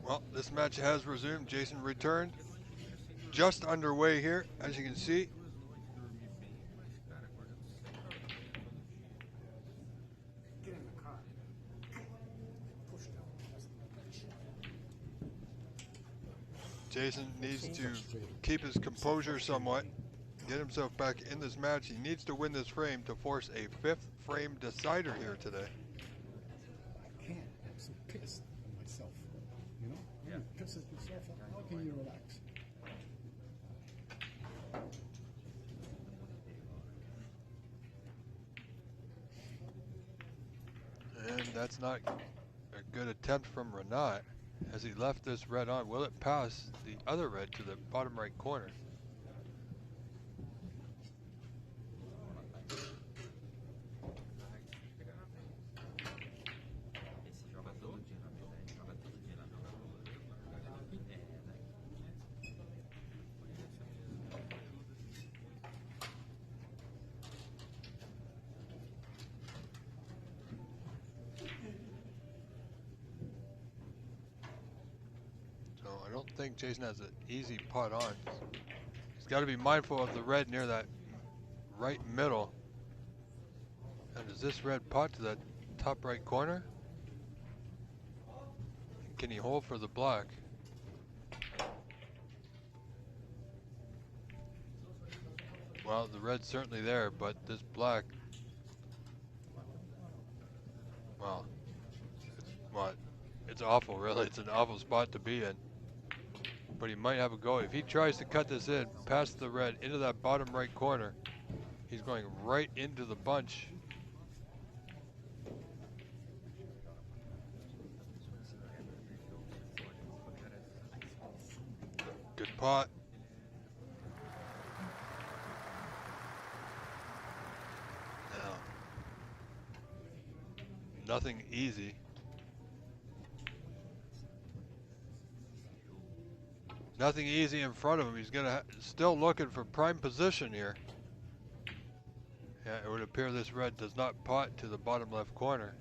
S1: Well, this match has resumed. Jason returned. Just underway here, as you can see.
S7: Get in the car. Push down.
S1: Jason needs to keep his composure somewhat, get himself back in this match. He needs to win this frame to force a 5th frame decider here today.
S7: I can't. I'm so pissed at myself. You know? Yeah. Pisses yourself off. How can you relax?
S1: And that's not a good attempt from Renat as he left this red on. Will it pass the other red to the bottom right corner? I don't think Jason has an easy putt on. He's got to be mindful of the red near that right middle. And does this red putt to that top right corner? Can he hold for the black? Well, the red's certainly there, but this black, well, it's awful, really. It's an awful spot to be in. But he might have a go. If he tries to cut this in, past the red, into that bottom right corner, he's going right into the bunch. Good pot. Now, nothing easy. Nothing easy in front of him. He's gonna still looking for prime position here. Yeah, it would appear this red does not pot to the bottom left corner.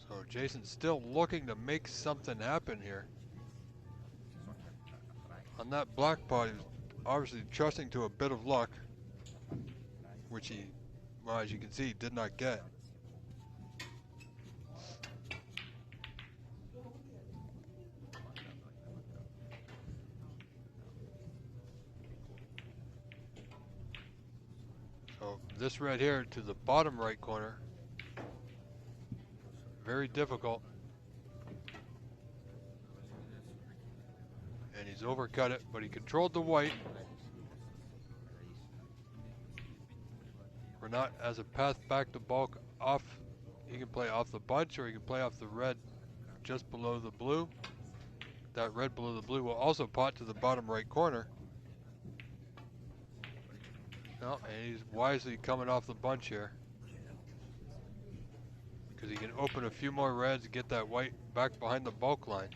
S1: So Jason's still looking to make something happen here. On that black pot, he was obviously trusting to a bit of luck, which he, well, as you can see, did not get. So this red here to the bottom right corner, very difficult. And he's overcut it, but he controlled the white. Renat has a path back to bulk off. He can play off the bunch or he can play off the red just below the blue. That red below the blue will also pot to the bottom right corner. No, and he's wisely coming off the bunch here, because he can open a few more reds and get that white back behind the bulk line.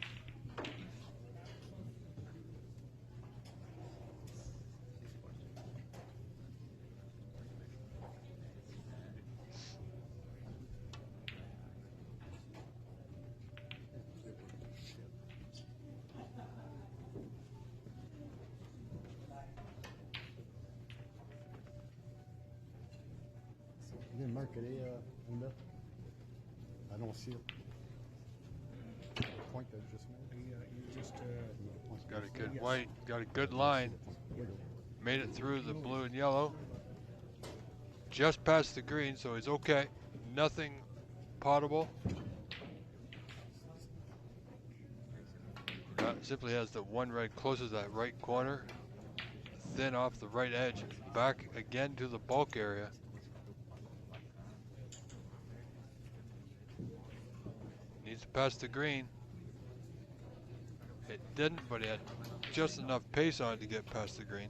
S7: You didn't mark it, Linda? I don't see it. The point that just made.
S6: You just
S1: Got a good white, got a good line. Made it through the blue and yellow. Just past the green, so he's okay. Nothing potable. Simply has the one red closest to that right corner. Thin off the right edge. Back again to the bulk area. Needs to pass the green. It didn't, but he had just enough pace on it to get past the green.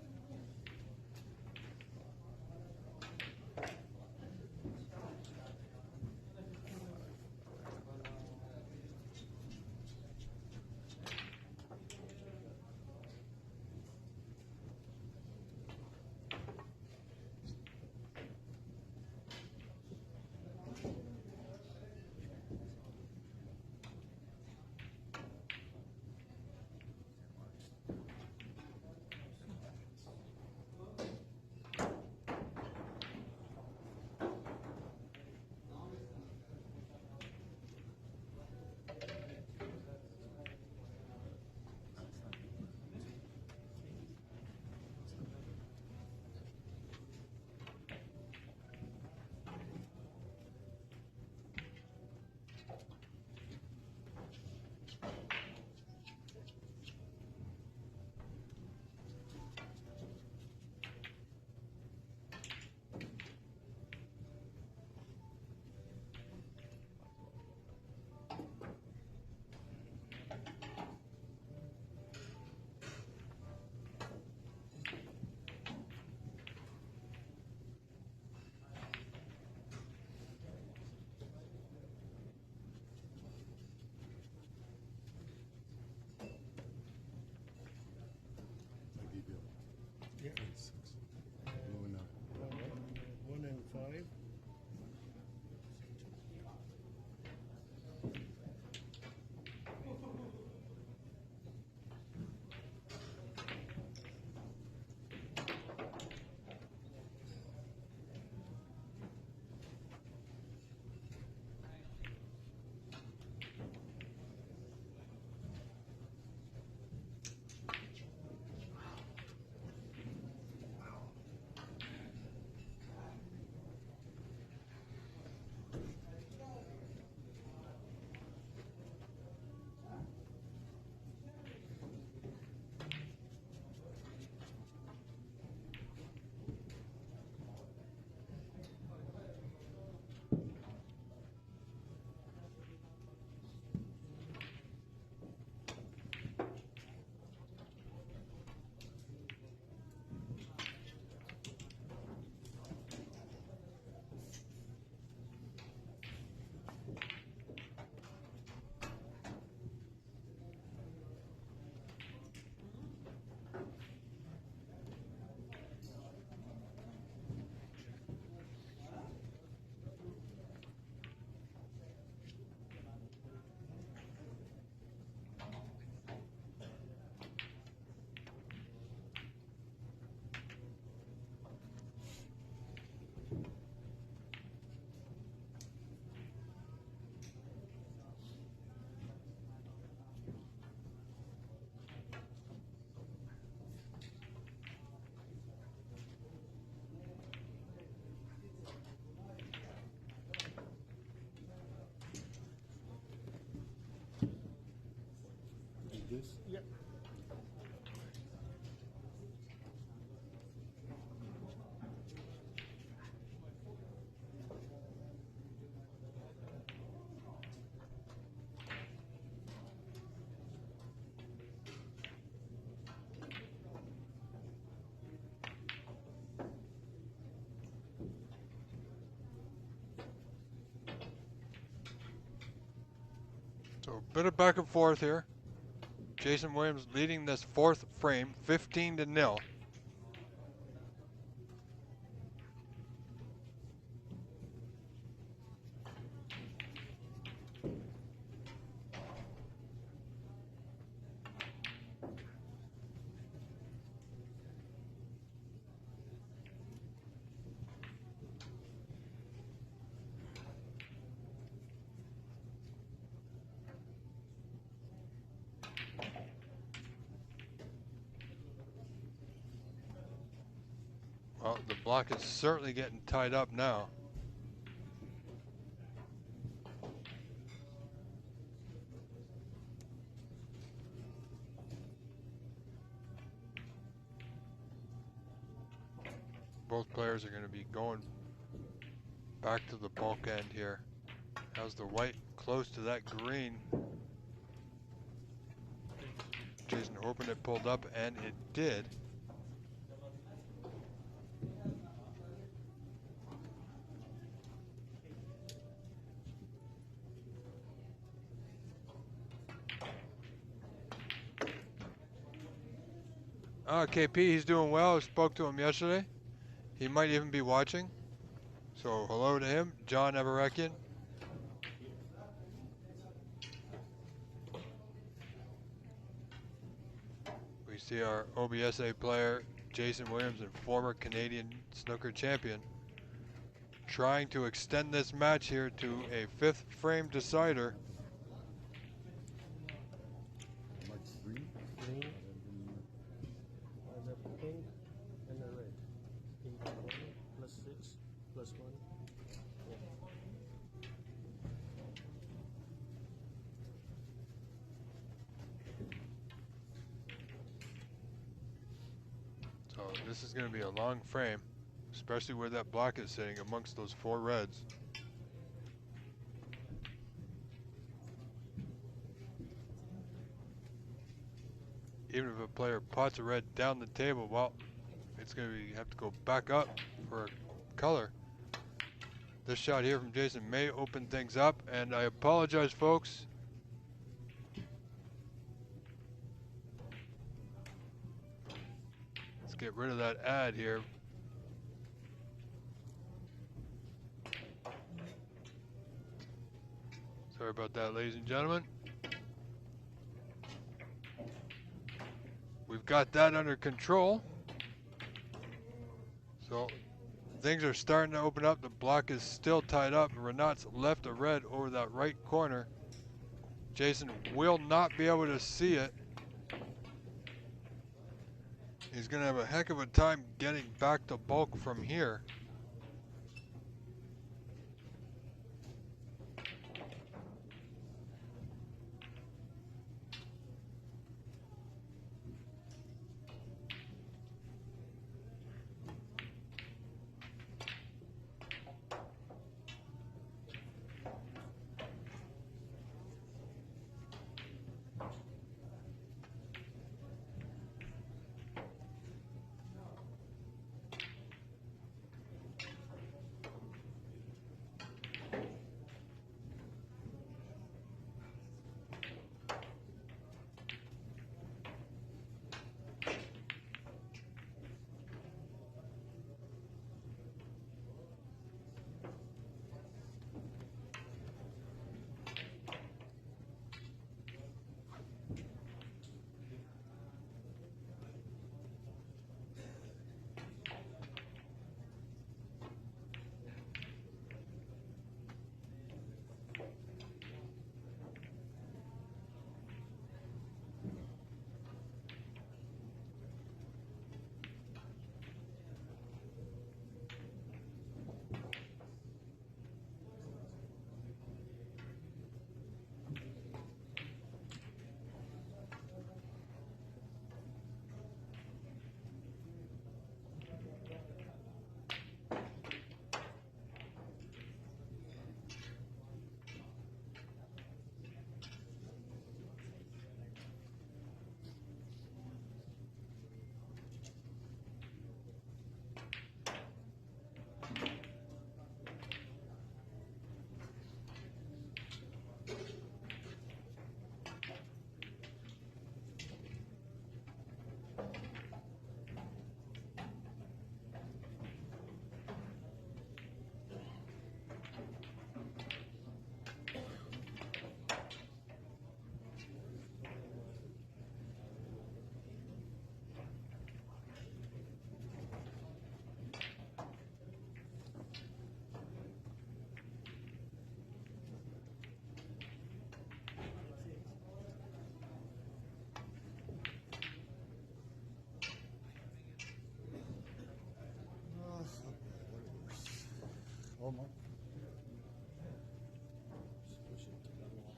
S8: loose. Yep.
S1: So a bit of back and forth here. Jason Williams leading this fourth frame, 15-0. Well, the block is certainly getting tied up now. Both players are going to be going back to the bulk end here. How's the white close to that green? Jason hoping it pulled up, and it did. KP, he's doing well. I spoke to him yesterday. He might even be watching. So hello to him, John Everekian. We see our OBSA player, Jason Williams, and former Canadian snooker champion, trying to extend this match here to a fifth frame decider.
S8: Green, the pink and the red. Pink 1 plus 6 plus 1. Yeah.
S1: So this is going to be a long frame, especially where that block is sitting amongst those four reds. Even if a player pots a red down the table, well, it's going to have to go back up for a color. This shot here from Jason may open things up, and I apologize, folks. Let's get rid of that ad here. Sorry about that, ladies and gentlemen. We've got that under control. So things are starting to open up. The block is still tied up. Renat's left a red over that right corner. Jason will not be able to see it. He's going to have a heck of a time getting back to bulk from here.
S7: Oh, my.
S8: Push it to the wall.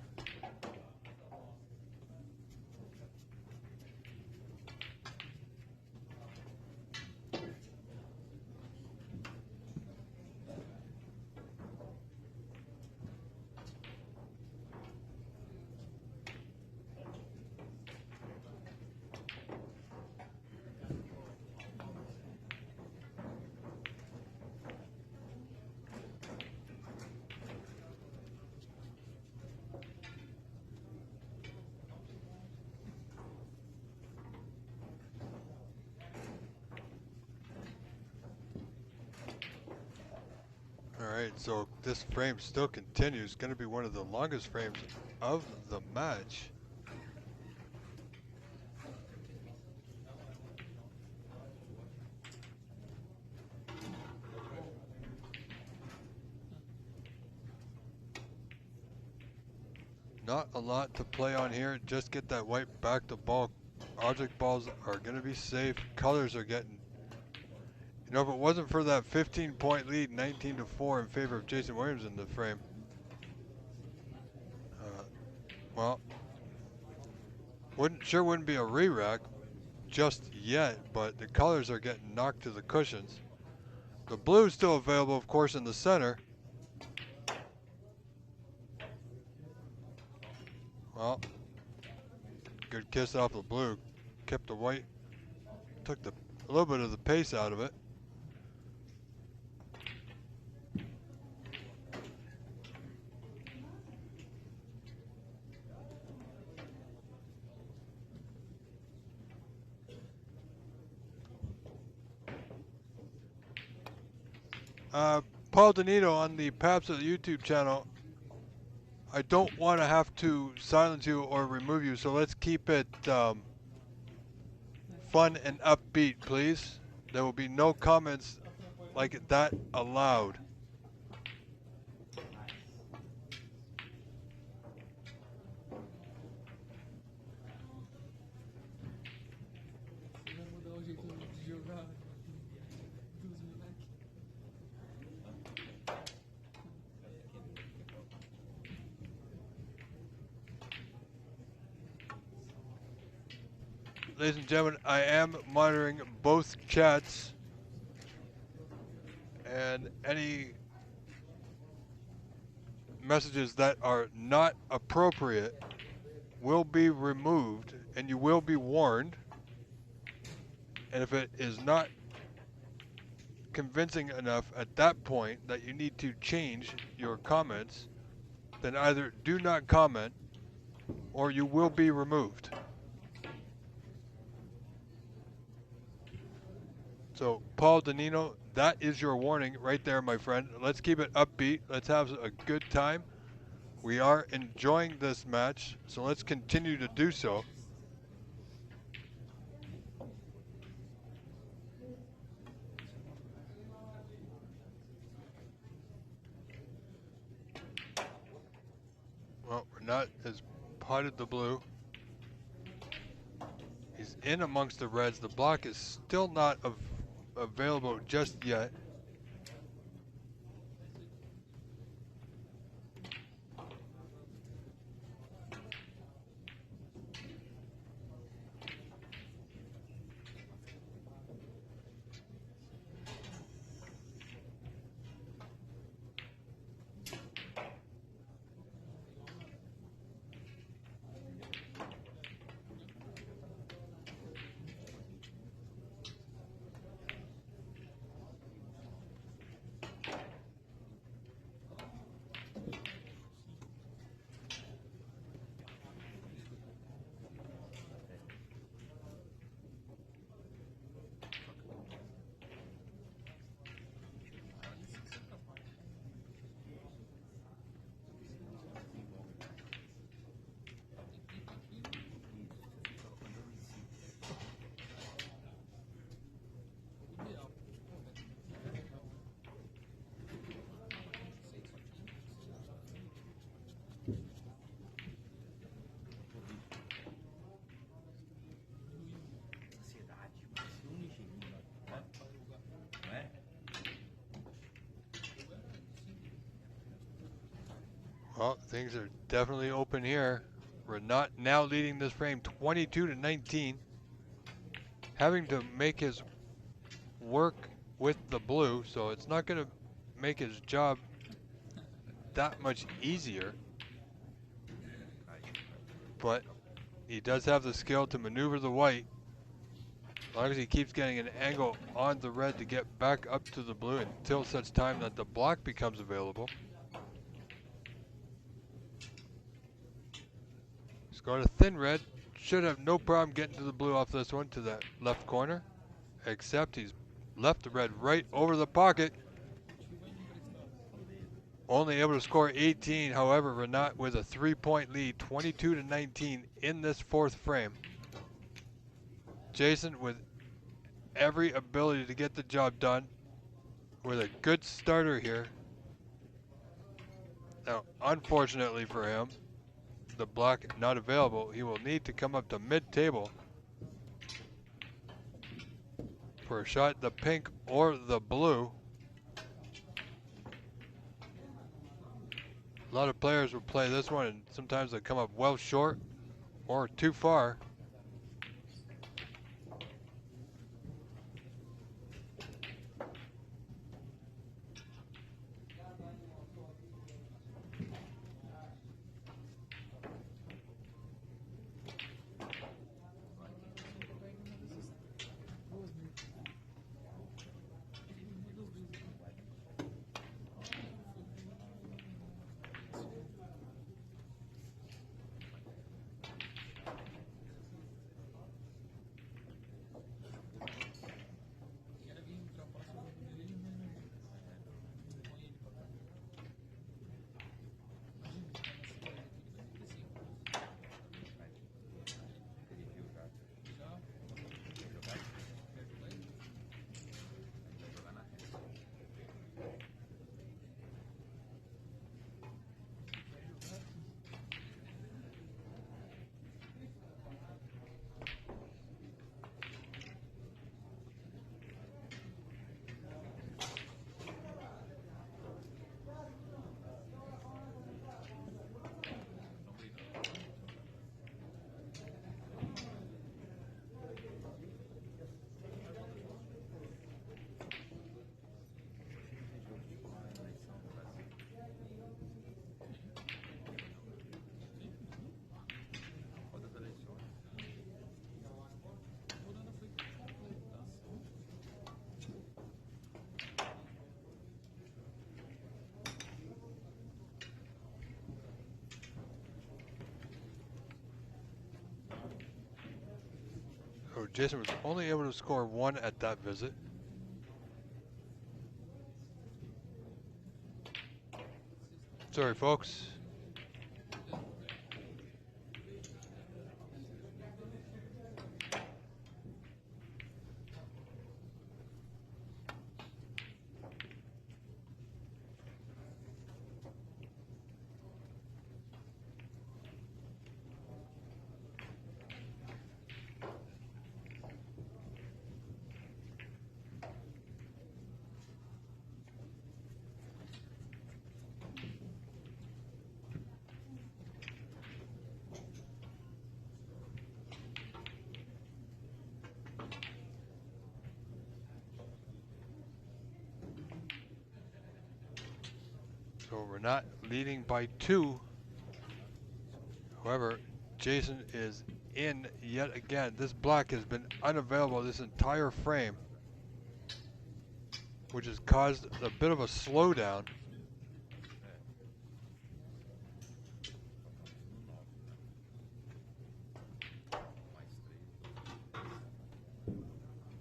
S1: All right, so this frame still continues. Going to be one of the longest frames of the match. Not a lot to play on here. Just get that white back to ball. Object balls are going to be safe. Colors are getting. You know, if it wasn't for that 15-point lead, 19-4 in favor of Jason Williams in the frame, well, wouldn't be a re-rack just yet, but the colors are getting knocked to the cushions. The blue is still available, of course, in the center. Well, good kiss off the blue. Kept the white, took a little bit of the pace out of it. Paul Donito on the Paps of the YouTube channel. I don't want to have to silence you or remove you, so let's keep it fun and upbeat, please. There will be no comments like that allowed. Ladies and gentlemen, I am monitoring both chats, and any messages that are not appropriate will be removed, and you will be warned. And if it is not convincing enough at that point that you need to change your comments, then either do not comment or you will be removed. So, Paul Donino, that is your warning right there, my friend. Let's keep it upbeat. Let's have a good time. We are enjoying this match, so let's continue to do so. Well, Renat has potted the blue. He's in amongst the reds. The block is still not available just yet. Well, things are definitely open here. Renat now leading this frame 22-19. Having to make his work with the blue, so it's not going to make his job that much easier. But he does have the skill to maneuver the white. As long as he keeps getting an angle on the red to get back up to the blue until such time that the block becomes available. He's going to thin red. Should have no problem getting to the blue off this one to that left corner. Except he's left the red right over the pocket. Only able to score 18. However, Renat with a 3-point lead, 22-19 in this fourth frame. Jason with every ability to get the job done with a good starter here. Now, unfortunately for him, the block not available. He will need to come up to mid-table for a shot, the pink or the blue. A lot of players will play this one, and sometimes they come up well short or too far. So Jason was only able to score one at that visit. Sorry, folks. So we're not leading by 2. However, Jason is in yet again. This black has been unavailable this entire frame, which has caused a bit of a slowdown.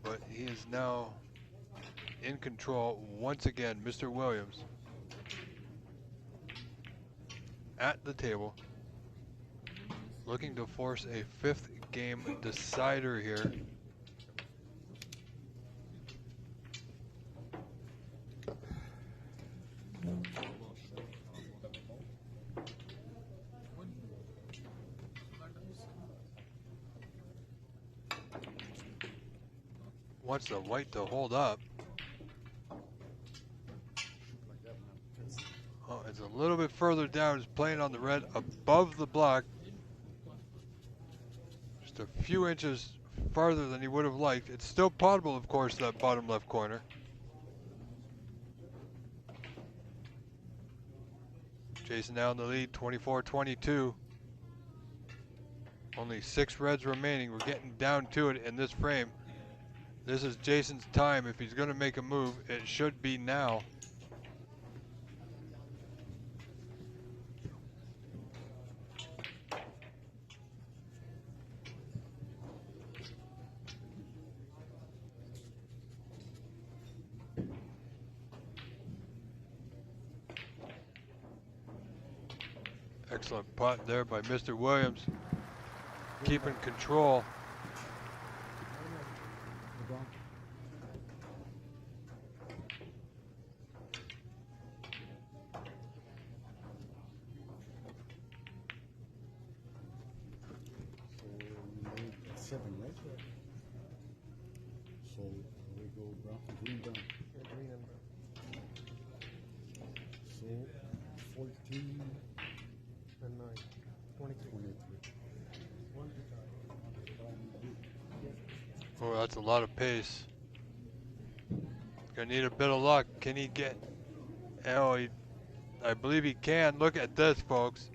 S1: But he is now in control once again, Mr. Williams at the table, looking to force a 5th game decider here. Wants the white to hold up. Oh, it's a little bit further down. He's playing on the red above the block. Just a few inches farther than he would have liked. It's still potable, of course, that bottom left corner. Jason now in the lead, 24-22. Only 6 reds remaining. We're getting down to it in this frame. This is Jason's time. If he's going to make a move, it should be now. Excellent putt there by Mr. Williams. Keeping control.
S7: So we made 7, right? So we go brown, green down.
S8: Yeah, green and brown.
S7: So 14,
S8: And 9. 23.
S7: 23.
S8: One to tie.
S1: Oh, that's a lot of pace. Gonna need a bit of luck. Can he get? Oh, I believe he can. Look at this, folks.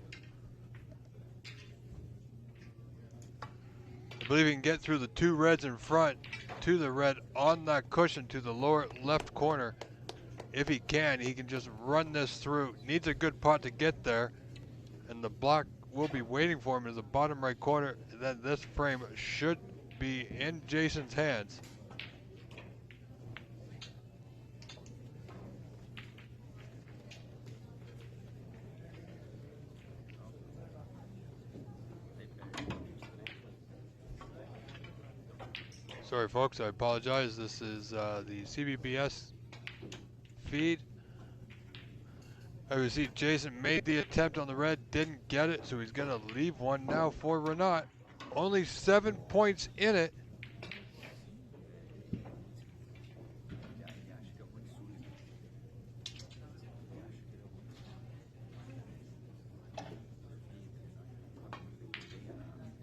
S1: I believe he can get through the 2 reds in front to the red on that cushion to the lower left corner. If he can just run this through. Needs a good putt to get there. And the block will be waiting for him in the bottom right corner. And then this frame should be in Jason's hands. Sorry folks, I apologize. This is the CBBS feed. As we see, Jason made the attempt on the red, didn't get it, so he's gonna leave one now for Renat. Only 7 points in it.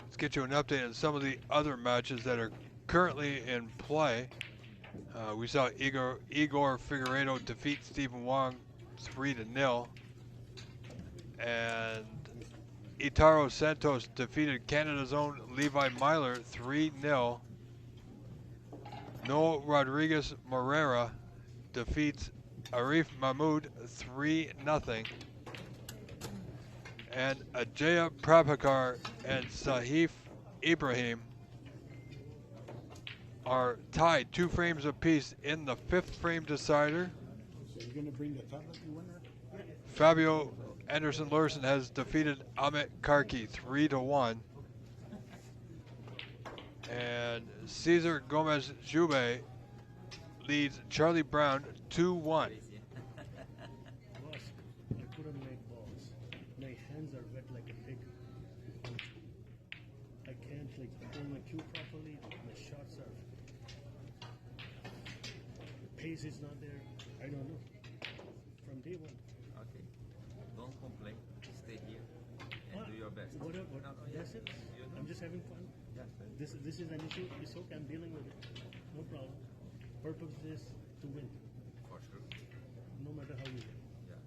S1: Let's get you an update on some of the other matches that are currently in play. We saw Igor Figeredo defeat Stephen Wong 3-0. And Itaro Santos defeated Canada's own Levi Myler 3-0. Noel Rodriguez Morera defeats Arif Mahmoud 3-0. And Ajaya Prabhakar and Sahif Ibrahim are tied 2 frames apiece in the 5th frame decider.
S7: So you're going to bring the tablet winner?
S1: Fabio Anderson Lurson has defeated Amit Karki 3-1. And Cesar Gomez Jube leads Charlie Brown 2-1.
S8: Boss, I couldn't make balls. My hands are wet like a pig. I can't hold my cue properly. My shots are. The pace is not there. I don't know. From day one.
S9: Okay. Don't complain. Stay here and do your best.
S8: Whatever. That's it. I'm just having fun.
S9: Yes.
S8: This is an issue. It's okay. I'm dealing with it. No problem. Purpose is to win.
S9: For sure.
S8: No matter how you win.
S9: Yeah.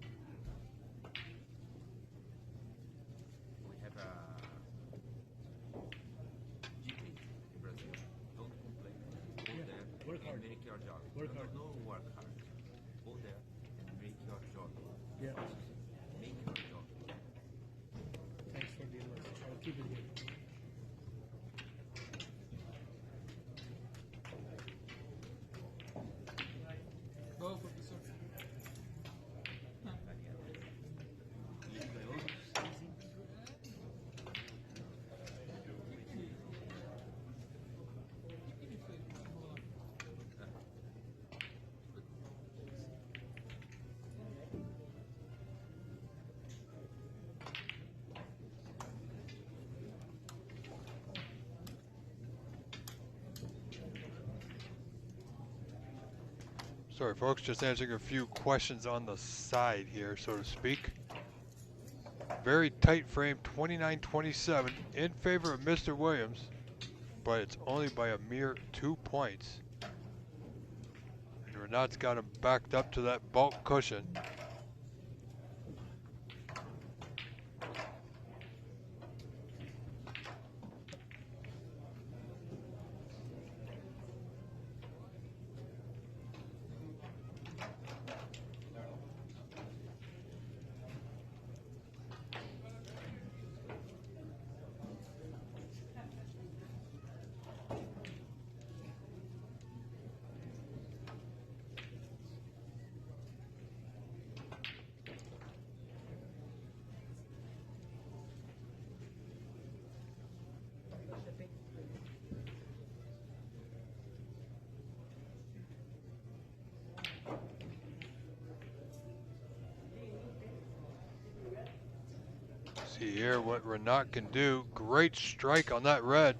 S9: We have a GP in Brazil. Don't complain. Go
S8: Yeah.
S9: there
S8: Work
S9: and
S8: hard.
S9: make your job.
S8: Work hard.
S9: No, work hard. Go there and make your job.
S8: Yeah.
S9: Make your job.
S8: Thanks for the advice. I'll keep it here.
S1: Sorry folks, just answering a few questions on the side here, so to speak. Very tight frame, 29-27 in favor of Mr. Williams, but it's only by a mere 2 points. And Renat's got him backed up to that bulk cushion. See here what Renat can do. Great strike on that red.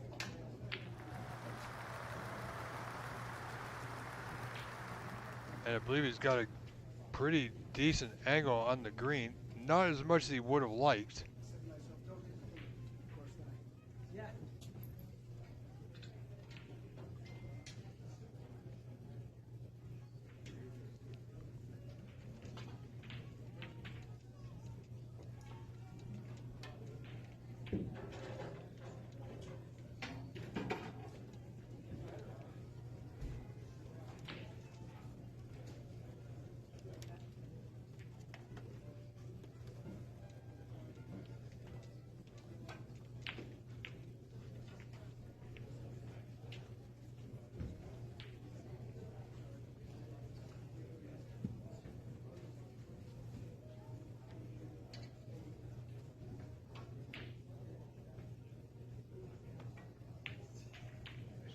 S1: And I believe he's got a pretty decent angle on the green. Not as much as he would have liked.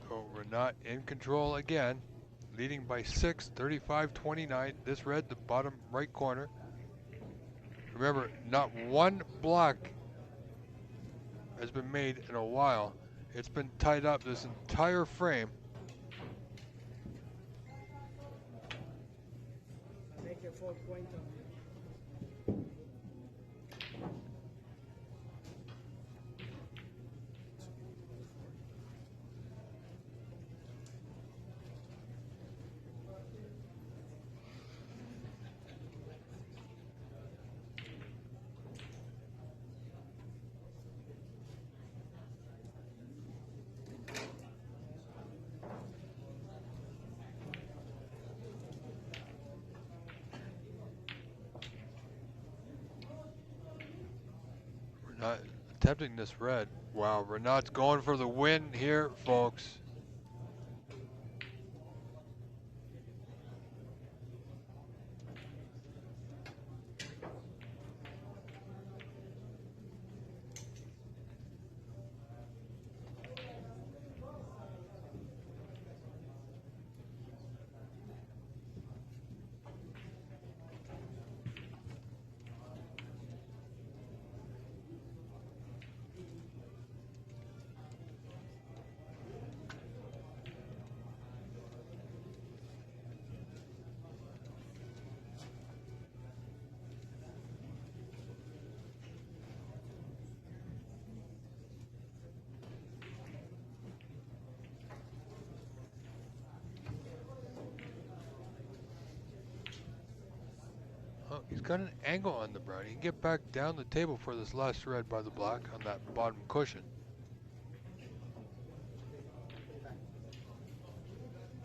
S1: So Renat in control again, leading by 6, 35-29. This red, the bottom right corner. Remember, not one block has been made in a while. It's been tied up this entire frame.
S5: Make a 4 point on
S1: Renat attempting this red. Wow, Renat's going for the win here, folks. Oh, he's got an angle on the brown. He can get back down the table for this last red by the black on that bottom cushion.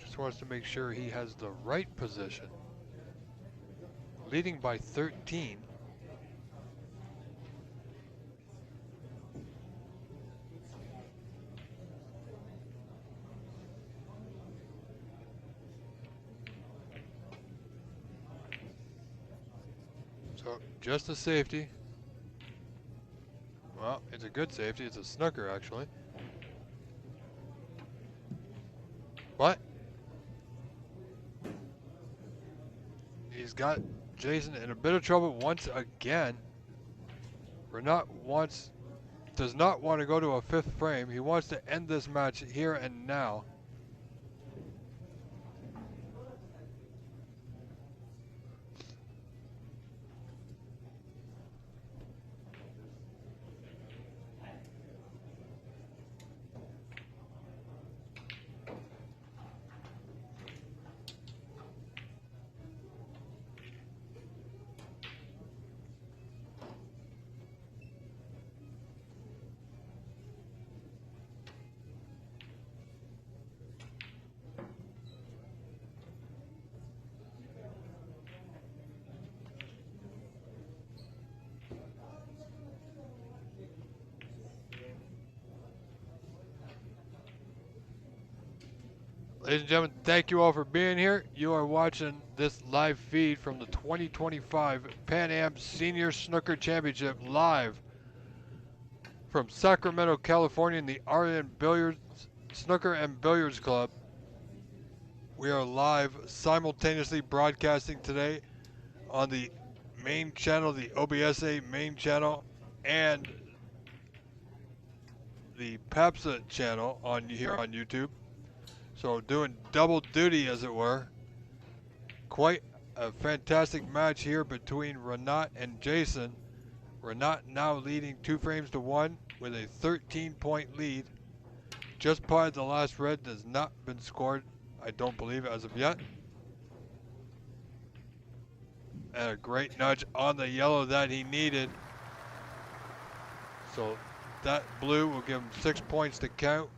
S1: Just wants to make sure he has the right position. Leading by 13. So just a safety. Well, it's a good safety. It's a snooker, actually. What? He's got Jason in a bit of trouble once again. Renat does not want to go to a 5th frame. He wants to end this match here and now. Ladies and gentlemen, thank you all for being here. You are watching this live feed from the 2025 Pan Am Senior Snooker Championship live from Sacramento, California in the Aryan Billiards Snooker and Billiards Club. We are live simultaneously broadcasting today on the main channel, the OBSA main channel, and the PAPSA channel here on YouTube. So doing double duty, as it were. Quite a fantastic match here between Renat and Jason. Renat now leading 2-1 with a 13-point lead. Just potted the last red, has not been scored, I don't believe, as of yet. And a great nudge on the yellow that he needed. So that blue will give him 6 points to count.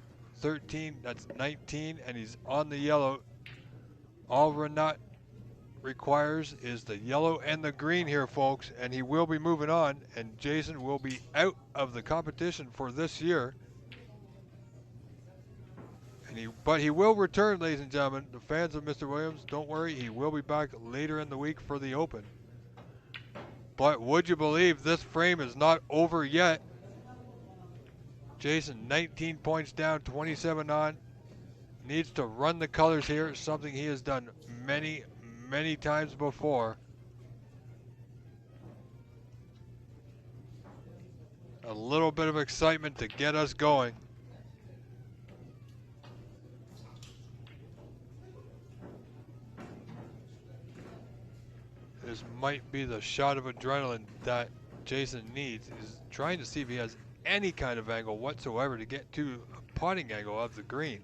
S1: 13, that's 19, and he's on the yellow. All Renat requires is the yellow and the green here, folks, and he will be moving on, and Jason will be out of the competition for this year. But he will return, ladies and gentlemen. The fans of Mr. Williams, don't worry, he will be back later in the week for the Open. But would you believe this frame is not over yet? Jason 19 points down, 27 on. Needs to run the colors here, something he has done many times before. A little bit of excitement to get us going. This might be the shot of adrenaline that Jason needs, is trying to see if he has any kind of angle whatsoever to get to a potting angle of the green.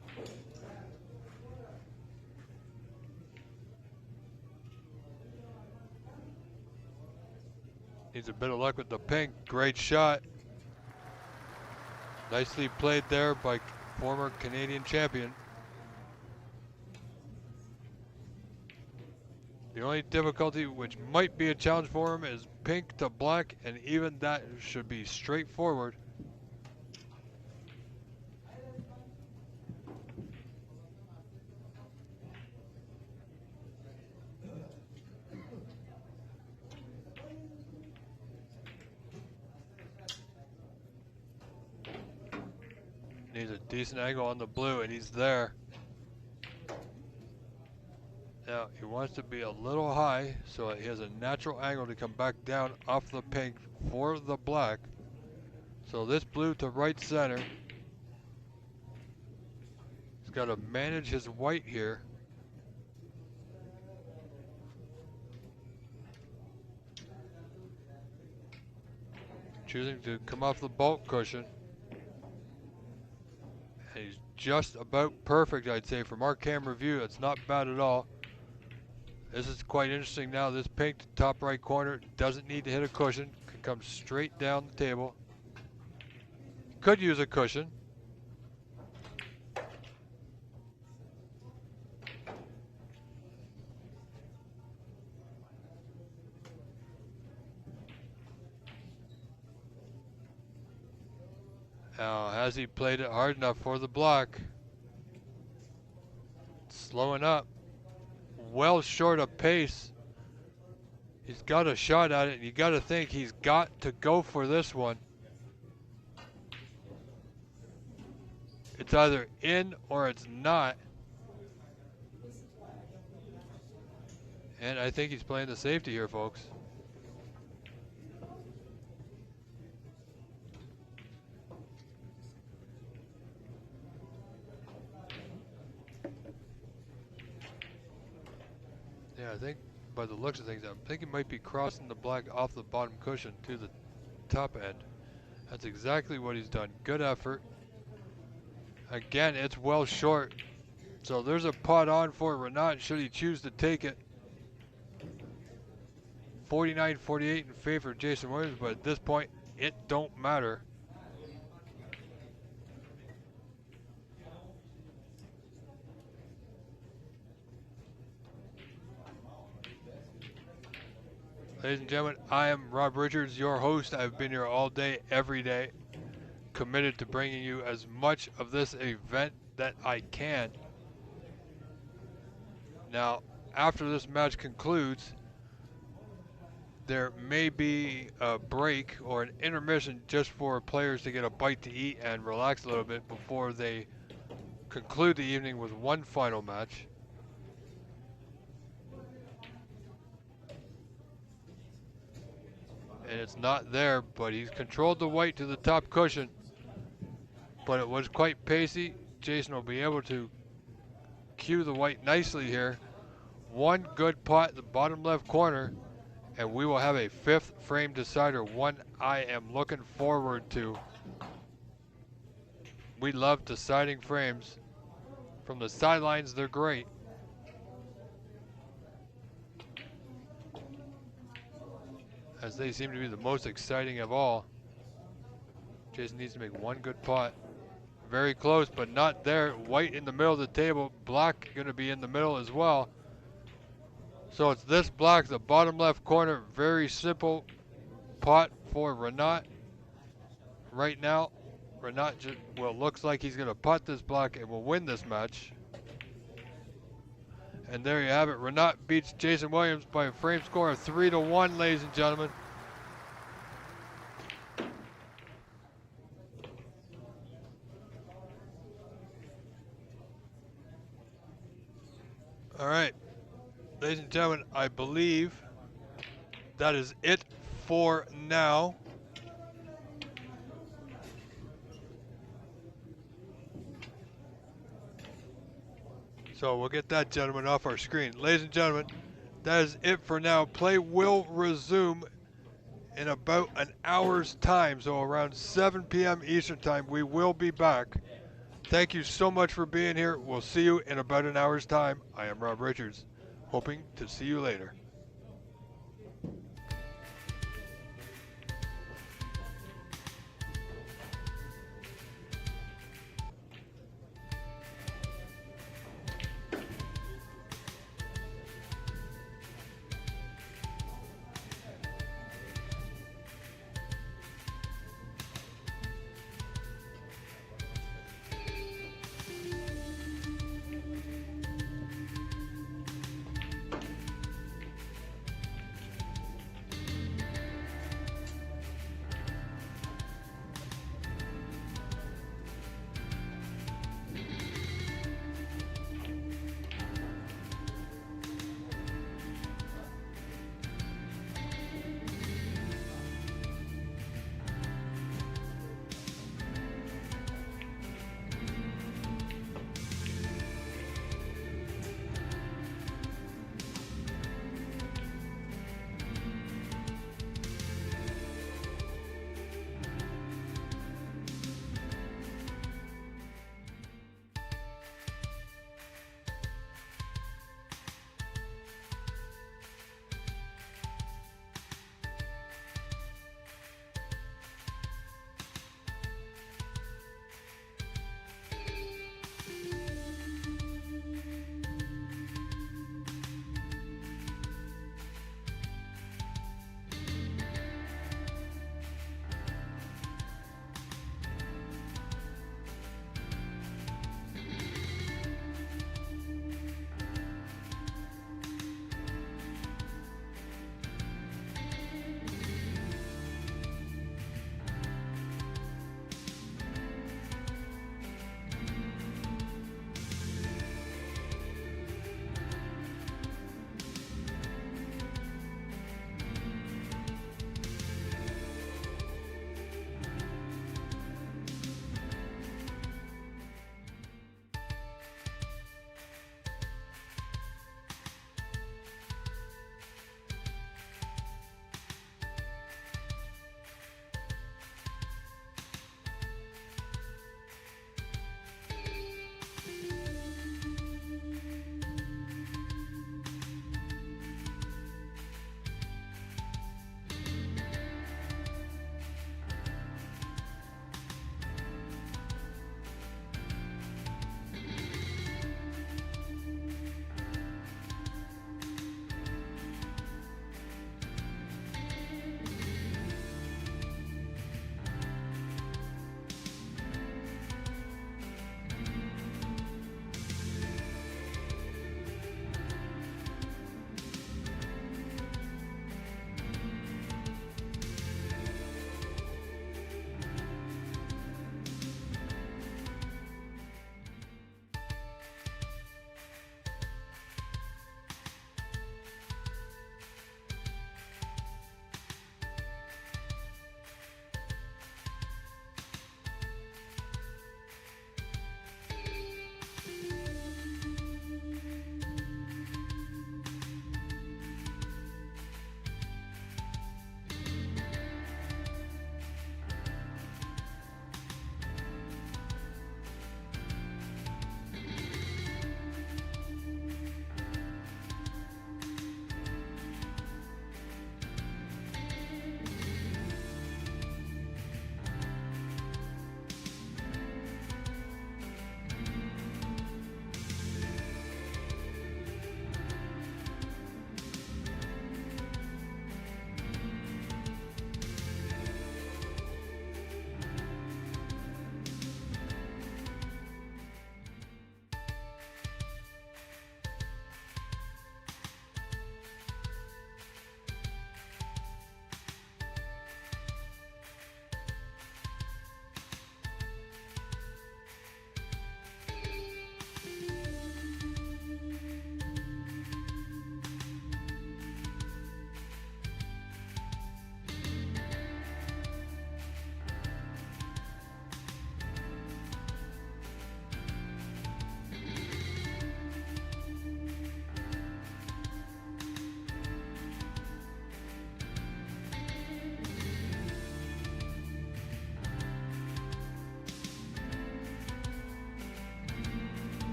S1: Needs a bit of luck with the pink. Great shot. Nicely played there by former Canadian champion. The only difficulty, which might be a challenge for him, is pink to black, and even that should be straightforward. Needs a decent angle on the blue, and he's there. Now, he wants to be a little high, so he has a natural angle to come back down off the pink for the black. So this blue to right center. He's got to manage his white here. Choosing to come off the bulk cushion. And he's just about perfect, I'd say, from our camera view. It's not bad at all. This is quite interesting now. This pink top right corner doesn't need to hit a cushion. Can come straight down the table. Could use a cushion. Now, has he played it hard enough for the block? Slowing up. Well short of pace. He's got a shot at it, and you got to think he's got to go for this one. It's either in or it's not. And I think he's playing the safety here, folks. Yeah, I think by the looks of things, I'm thinking might be crossing the black off the bottom cushion to the top end. That's exactly what he's done. Good effort. Again, it's well short. So there's a pot on for Renat should he choose to take it. 49-48 in favor of Jason Williams, but at this point, it don't matter. Ladies and gentlemen, I am Rob Richards, your host. I've been here all day, every day, committed to bringing you as much of this event that I can. Now, after this match concludes, there may be a break or an intermission just for players to get a bite to eat and relax a little bit before they conclude the evening with one final match. And it's not there, but he's controlled the white to the top cushion. But it was quite pacey. Jason will be able to cue the white nicely here. One good pot in the bottom left corner, and we will have a fifth frame decider, one I am looking forward to. We love deciding frames. From the sidelines, they're great. As they seem to be the most exciting of all. Jason needs to make one good pot. Very close, but not there. White in the middle of the table. Black going to be in the middle as well. So it's this black, the bottom left corner. Very simple pot for Renat. Right now, Renat looks like he's going to putt this black and will win this match. And there you have it. Renat beats Jason Williams by a frame score of 3-1, ladies and gentlemen. All right, ladies and gentlemen, I believe that is it for now. So we'll get that gentleman off our screen. Ladies and gentlemen, that is it for now. Play will resume in about an hour's time, so around 7 p.m. Eastern time, we will be back. Thank you so much for being here. We'll see you in about an hour's time. I am Rob Richards, hoping to see you later.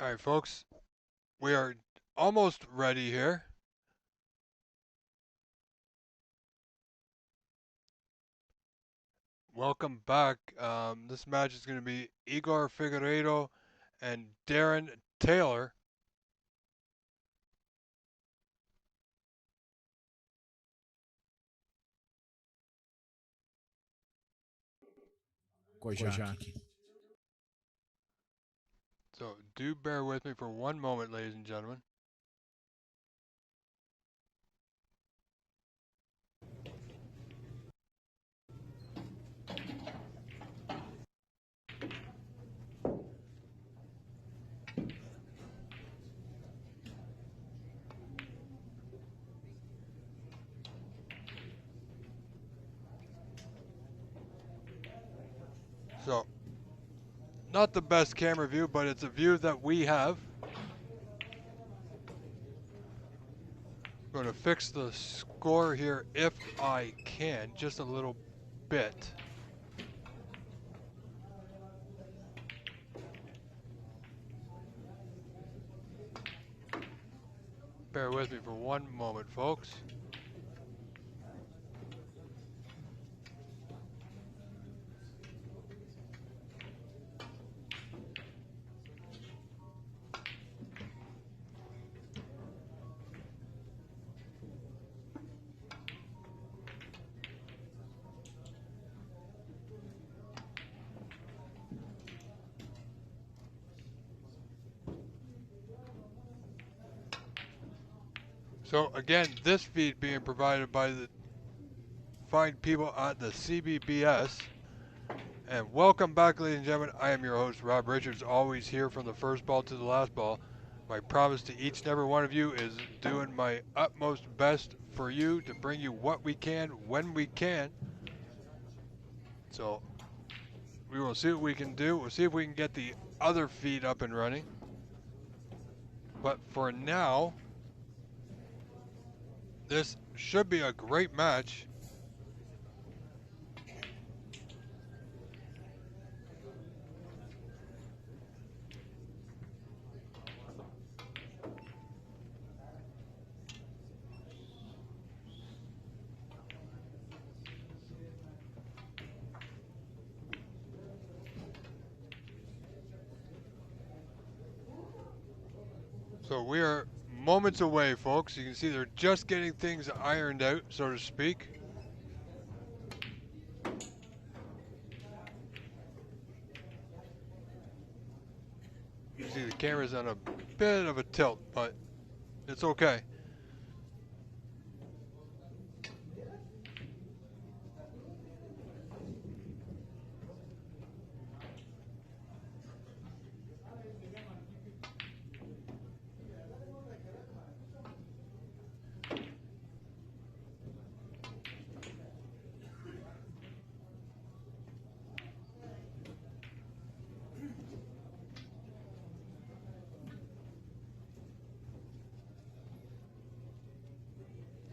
S1: All right, folks, we are almost ready here. Welcome back. This match is going to be Igor Figeredo and Darren Taylor. So do bear with me for one moment, ladies and gentlemen. So, not the best camera view, but it's a view that we have. I'm going to fix the score here if I can, just a little bit. Bear with me for one moment, folks. So again, this feed being provided by the fine people at the CBBS. And welcome back, ladies and gentlemen. I am your host, Rob Richards, always here from the first ball to the last ball. My promise to each and every one of you is doing my utmost best for you to bring you what we can when we can. So we will see what we can do. We'll see if we can get the other feed up and running. But for now, this should be a great match. So we are moments away, folks. You can see they're just getting things ironed out, so to speak. You see the camera's on a bit of a tilt, but it's okay.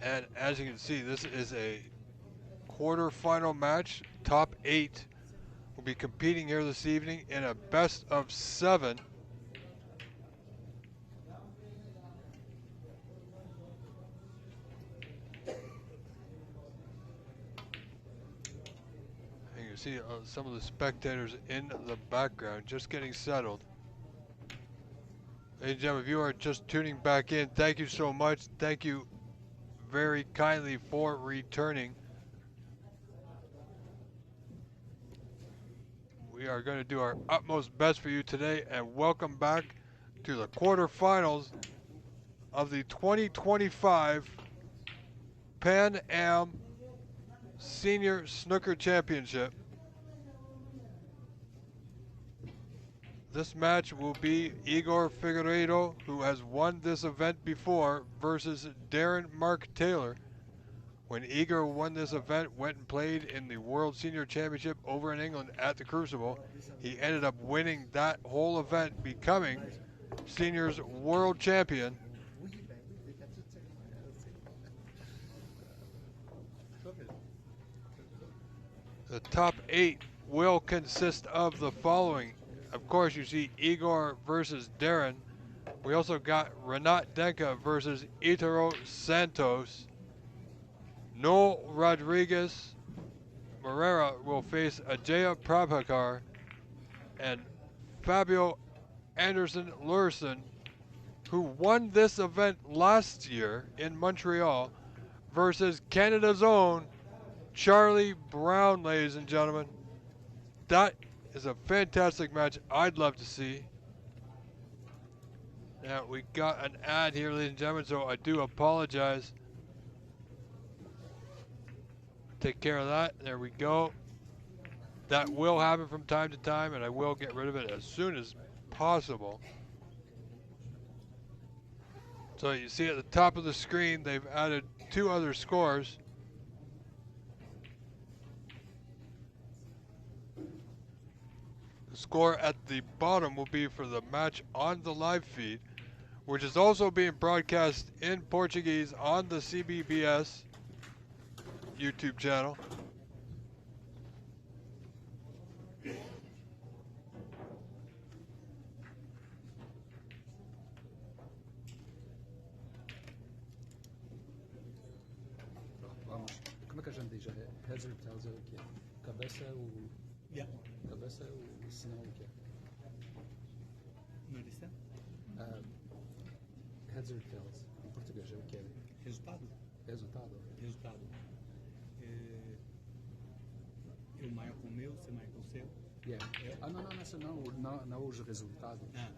S1: And as you can see, this is a quarterfinal match. Top 8 will be competing here this evening in a best of 7. And you can see some of the spectators in the background just getting settled. Ladies and gentlemen, if you are just tuning back in, thank you so much. Thank you very kindly for returning. We are going to do our utmost best for you today, and welcome back to the quarterfinals of the 2025 Pan Am Senior Snooker Championship. This match will be Igor Figeredo, who has won this event before, versus Darren Mark Taylor. When Igor won this event, went and played in the World Senior Championship over in England at the Crucible. He ended up winning that whole event, becoming Seniors World Champion. The top 8 will consist of the following: of course, you see Igor versus Darren. We also got Renat Danka versus Itaro Santos. Noel Rodriguez Moreira will face Ajaya Prabhakar, and Fabio Anderson Lurson, who won this event last year in Montreal, versus Canada's own Charlie Brown, ladies and gentlemen. That is a fantastic match I'd love to see. Now, we got an ad here, ladies and gentlemen, so I do apologize. Take care of that. There we go. That will happen from time to time, and I will get rid of it as soon as possible. So you see at the top of the screen, they've added 2 other scores. The score at the bottom will be for the match on the live feed, which is also being broadcast in Portuguese on the CBBS YouTube channel.
S7: Vamos. Como é que a gente diz? Heads or tails é o quê? Cabeça ou...
S5: Yeah.
S7: Cabeça ou sinal o quê?
S5: Não disse?
S7: Heads or tails, em português é o quê?
S5: Resultado.
S7: Resultado.
S5: Resultado. Eu marco o meu, você marca o seu.
S7: Yeah. Ah, não, não os resultados.
S5: Ah,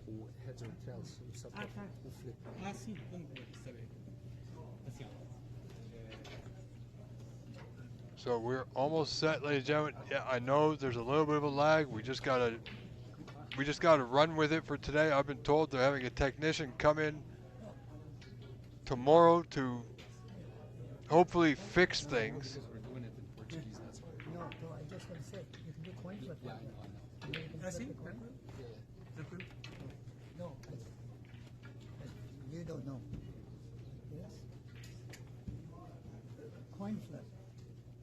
S7: O heads or tails, o
S5: tá.
S7: o flip.
S5: Ah, sim, como que você sabe? Assim, ó.
S1: So we're almost set, ladies and gentlemen. Yeah, I know there's a little bit of a lag. We just gotta run with it for today. I've been told they're having a technician come in tomorrow to hopefully fix things.
S7: Because we're doing it in Portuguese, that's why.
S6: No, I just want to say, you can do coin flip.
S7: Yeah, I know.
S6: You can
S5: Ah,
S6: flip
S5: sim?
S6: the coin.
S5: Tranquilo.
S6: No, you don't know. Yes? Coin flip.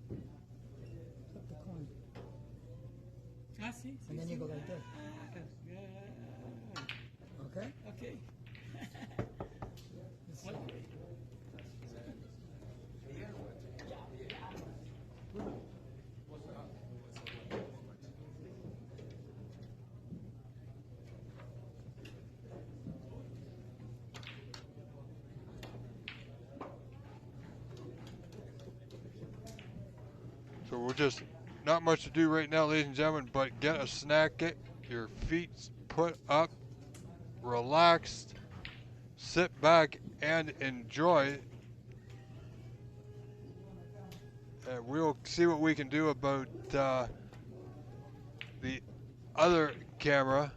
S6: Flip the coin.
S5: Ah, sim, sim.
S6: And then you
S5: sim.
S6: go like this. Okay?
S5: Ok.
S1: So we're just not much to do right now, ladies and gentlemen, but get a snack, get your feet put up, relaxed, sit back and enjoy. And we'll see what we can do about the other camera,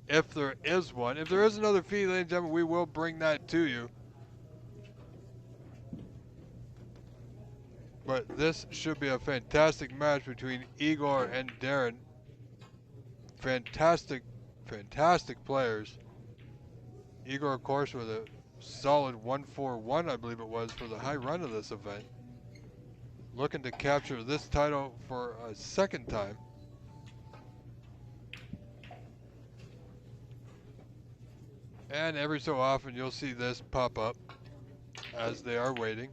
S1: if there is one. If there is another feed, ladies and gentlemen, we will bring that to you. But this should be a fantastic match between Igor and Darren. Fantastic players. Igor, of course, with a solid 1-4-1, I believe it was, for the high run of this event. Looking to capture this title for a second time. And every so often you'll see this pop up as they are waiting.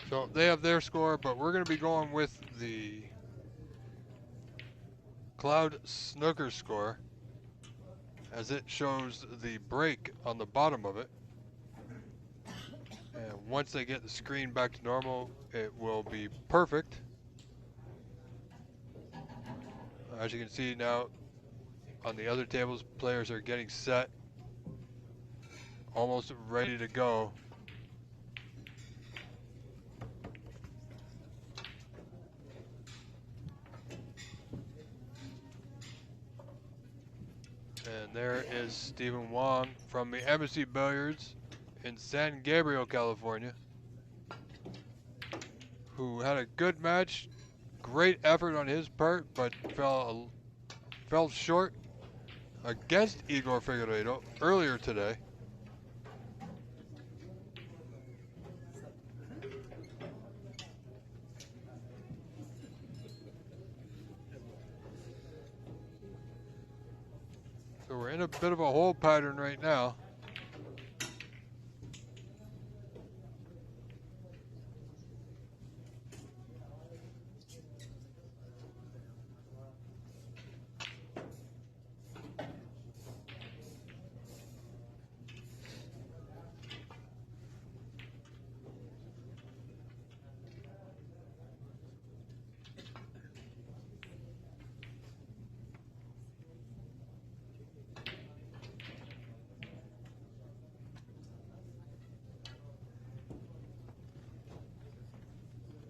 S1: So they have their score, but we're going to be going with the Cloud Snooker score, as it shows the break on the bottom of it. And once they get the screen back to normal, it will be perfect. As you can see now, on the other tables, players are getting set, almost ready to go. And there is Stephen Wong from the Embassy Billiards in San Gabriel, California, who had a good match, great effort on his part, but fell fell short against Igor Figeredo earlier today. So we're in a bit of a hold pattern right now.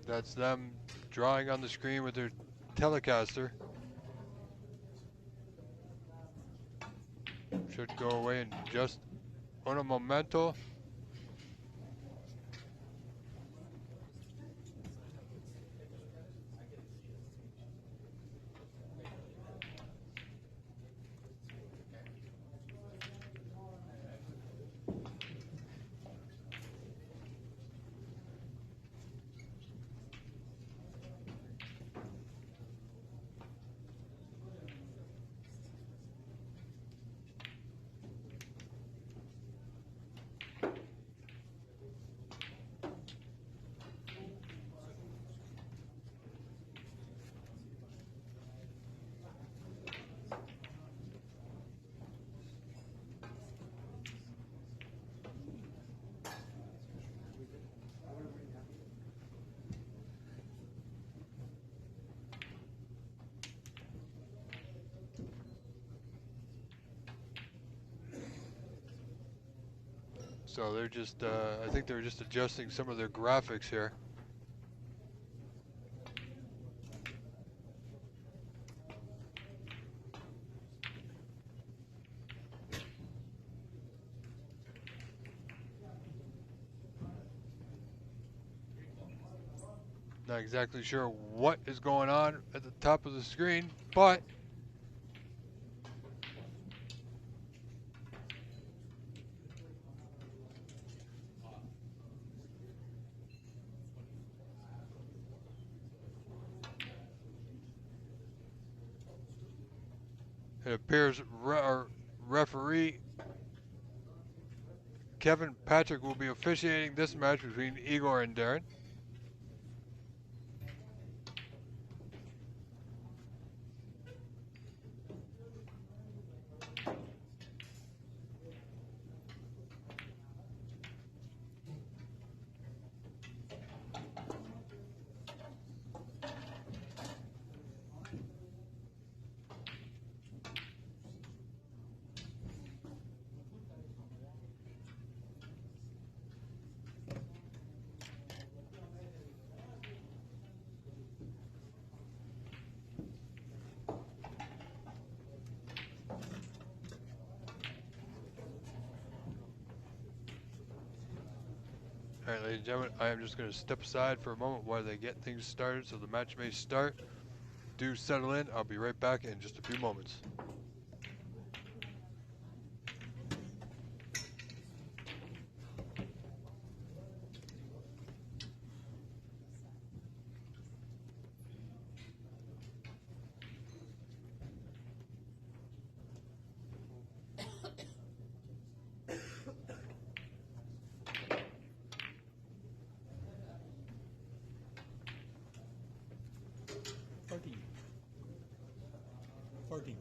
S1: That's them drawing on the screen with their Telecaster. Should go away in just un momento. So they're just, I think they're just adjusting some of their graphics here. Not exactly sure what is going on at the top of the screen, but it appears our referee Kevin Patrick will be officiating this match between Igor and Darren. All right, ladies and gentlemen, I am just going to step aside for a moment while they get things started so the match may start. Do settle in. I'll be right back in just a few moments.
S7: Fourteen.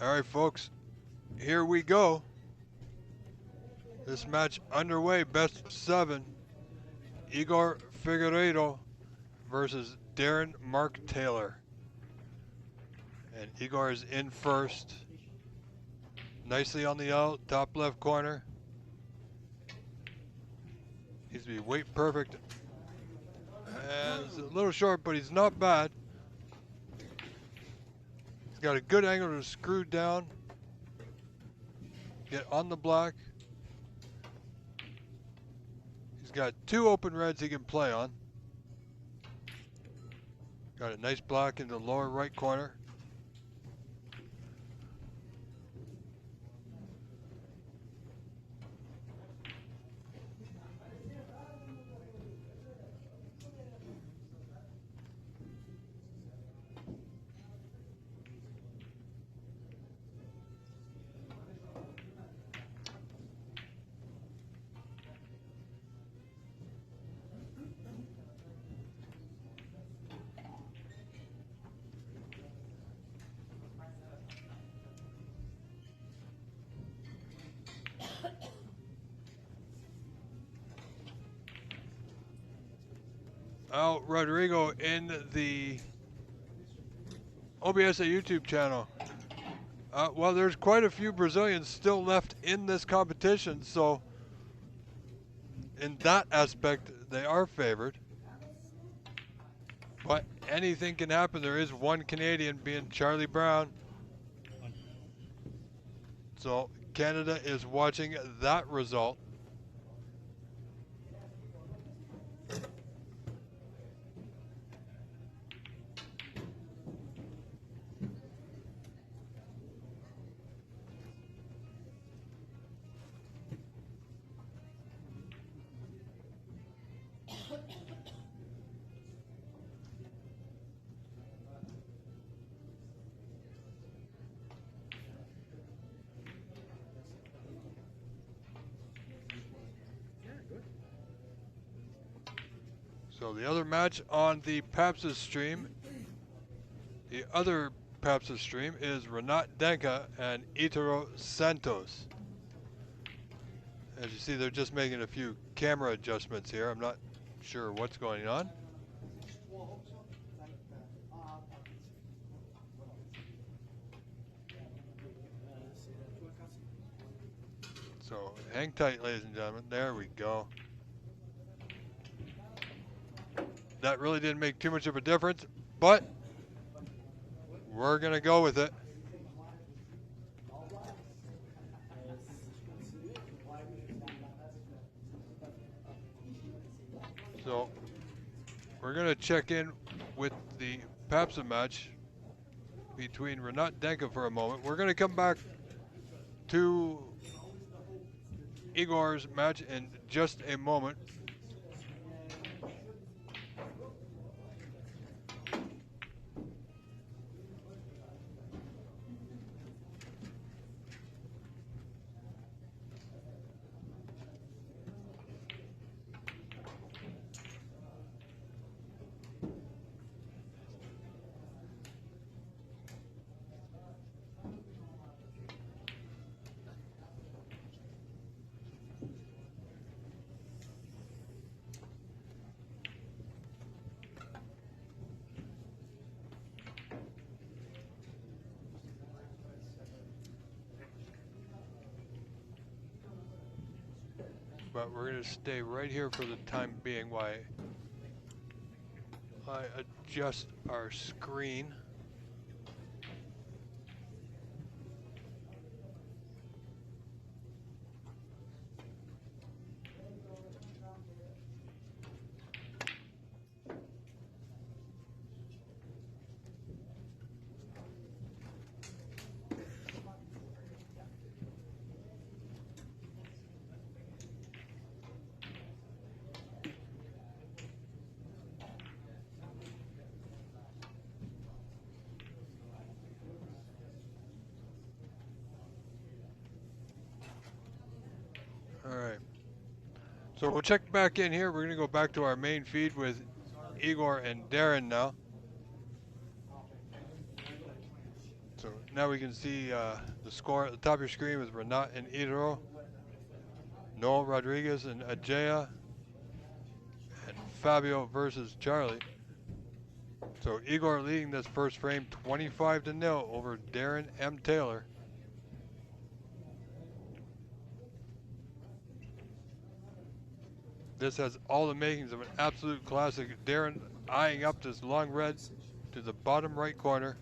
S1: All right, folks, here we go. This match underway, best of 7. Igor Figeredo versus Darren Mark Taylor. And Igor is in first. Nicely on the out, top left corner. Needs to be weight perfect. And it's a little short, but he's not bad. He's got a good angle to screw down. Get on the block. He's got 2 open reds he can play on. Got a nice block in the lower right corner. Out Rodrigo in the OBSA YouTube channel. Well, there's quite a few Brazilians still left in this competition, so in that aspect, they are favored. But anything can happen. There is one Canadian, being Charlie Brown. So Canada is watching that result. So the other match on the Papsa stream, the other Papsa stream is Renat Danka and Itaro Santos. As you see, they're just making a few camera adjustments here. I'm not sure what's going on. So hang tight, ladies and gentlemen. There we go. That really didn't make too much of a difference, but we're going to go with it. So we're going to check in with the Papsa match between Renat Danka for a moment. We're going to come back to Igor's match in just a moment. But we're going to stay right here for the time being while I adjust our screen. All right. So we'll check back in here. We're going to go back to our main feed with Igor and Darren now. So now we can see the score at the top of your screen with Renat and Idro, Noel Rodriguez and Ajaya, and Fabio versus Charlie. So Igor leading this first frame 25-0 over Darren M. Taylor. This has all the makings of an absolute classic. Darren eyeing up this long red to the bottom right corner.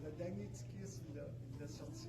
S7: Le dernier ticket, il l'a sorti.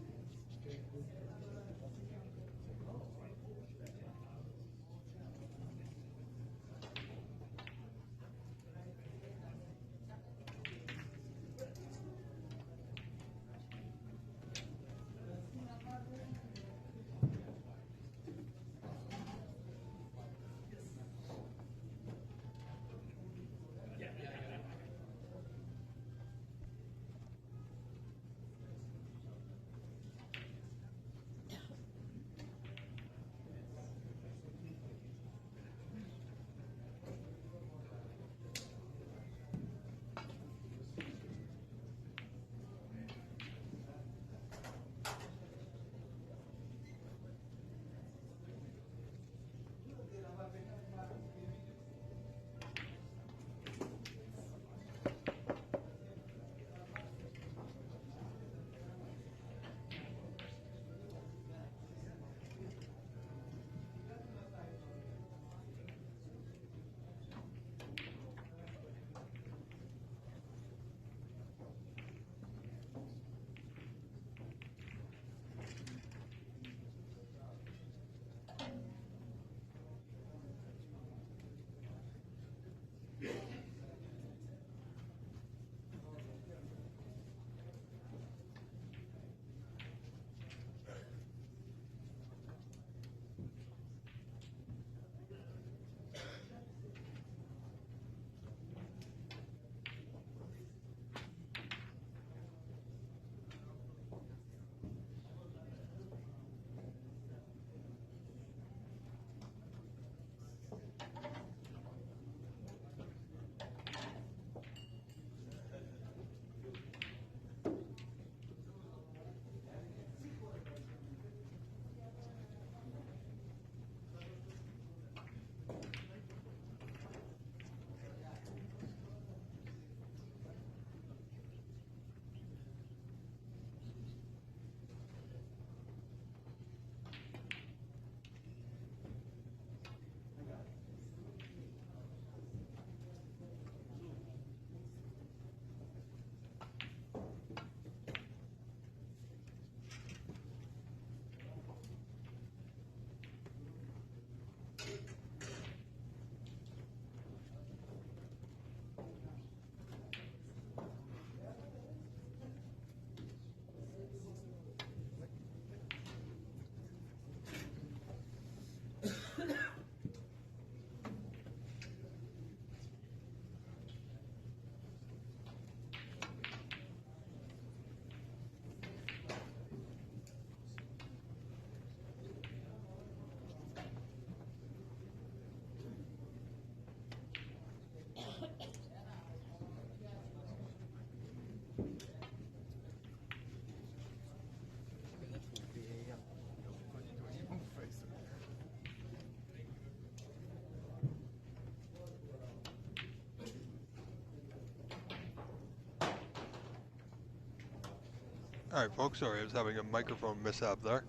S1: All right, folks, sorry, I was having a microphone mishap there.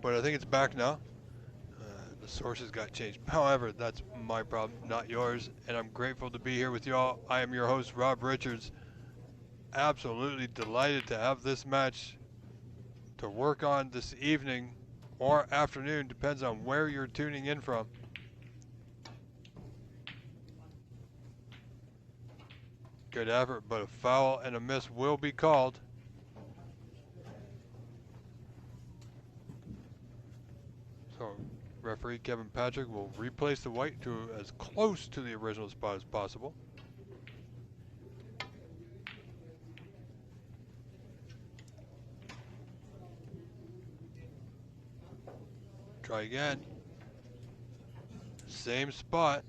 S1: But I think it's back now. The sources got changed. However, that's my problem, not yours. And I'm grateful to be here with you all. I am your host, Rob Richards. Absolutely delighted to have this match to work on this evening. or afternoon, depends on where you're tuning in from. Good effort, but a foul and a miss will be called. So referee Kevin Patrick will replace the white to as close to the original spot as possible. Try again. Same spot.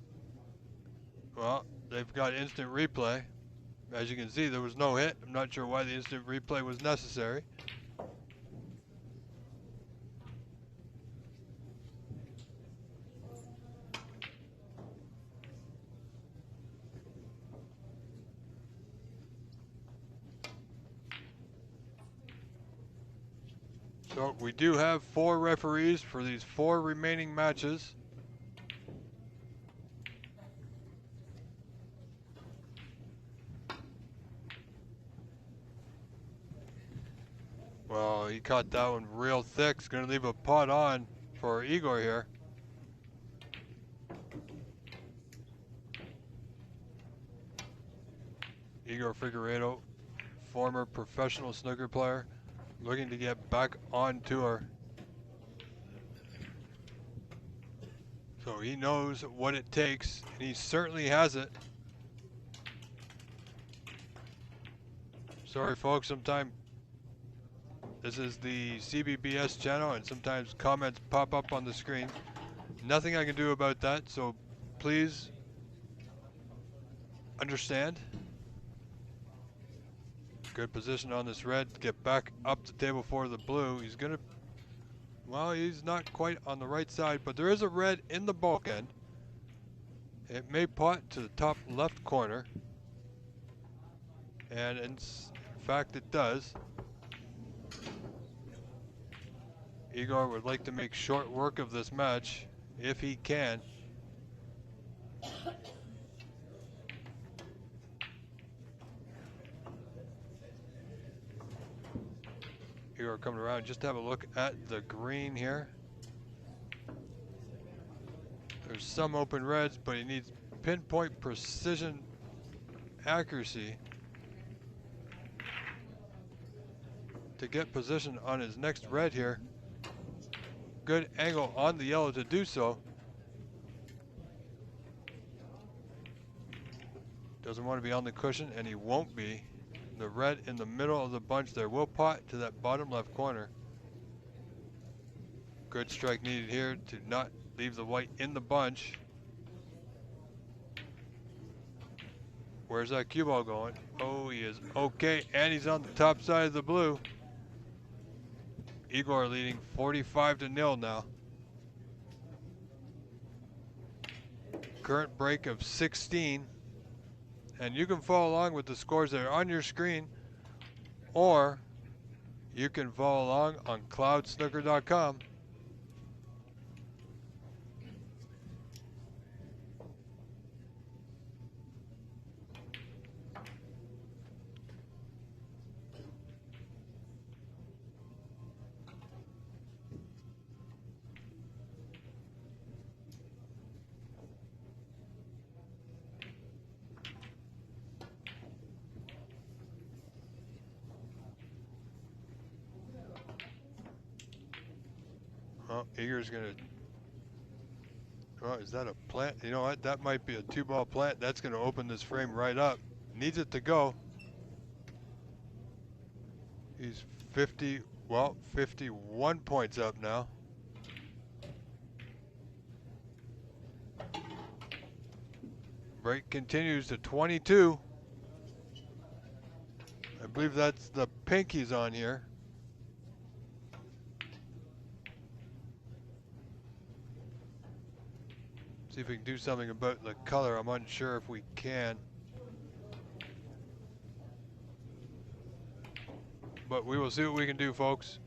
S1: Well, they've got instant replay. As you can see, there was no hit. I'm not sure why the instant replay was necessary. So we do have 4 referees for these 4 remaining matches. Well, he caught that one real thick. It's going to leave a pot on for Igor here. Igor Figeredo, former professional snooker player, looking to get back on tour. So he knows what it takes, and he certainly has it. Sorry folks, sometimes this is the CBBS channel and sometimes comments pop up on the screen. Nothing I can do about that, so please understand. Good position on this red to get back up the table for the blue. He's gonna, well, he's not quite on the right side, but there is a red in the bulk end. It may pot to the top left corner, and in fact it does. Igor would like to make short work of this match if he can. Igor coming around, just have a look at the green here. There's some open reds, but he needs pinpoint precision accuracy to get position on his next red here. Good angle on the yellow to do so. Doesn't want to be on the cushion, and he won't be. The red in the middle of the bunch there will pot to that bottom left corner. Good strike needed here to not leave the white in the bunch. Where's that cue ball going? Oh, he is okay, and he's on the top side of the blue. Igor leading 45-0 now. Current break of 16. And you can follow along with the scores that are on your screen, or you can follow along on cloudsnooker.com. Oh, Igor's gonna, oh, is that a plant? You know what, that might be a 2-ball plant. That's gonna open this frame right up. Needs it to go. He's 51 points up now. Break continues to 22. I believe that's the pink he's on here. See if we can do something about the color. I'm unsure if we can. But we will see what we can do, folks.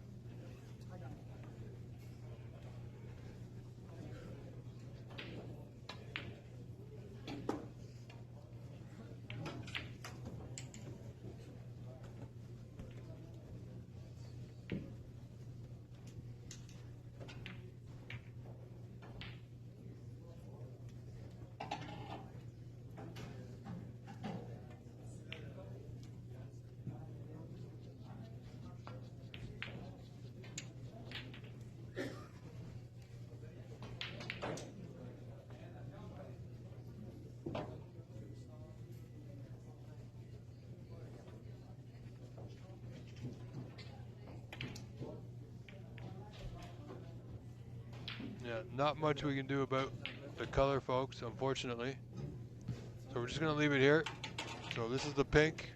S2: Yeah, not much we can do about the color, folks, unfortunately. So we're just gonna leave it here. So this is the pink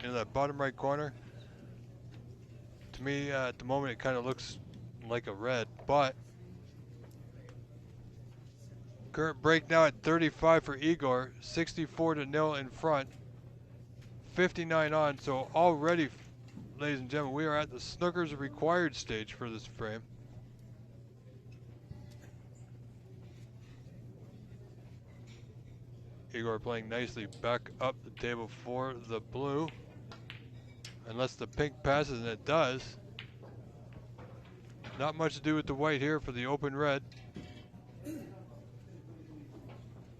S2: in that bottom right corner. To me, at the moment, it kind of looks like a red, but current break now at 35 for Igor, 64-0 in front, 59 on. So already, ladies and gentlemen, we are at the snooker's required stage for this frame. Igor playing nicely back up the table for the blue. Unless the pink passes, and it does. Not much to do with the white here for the open red.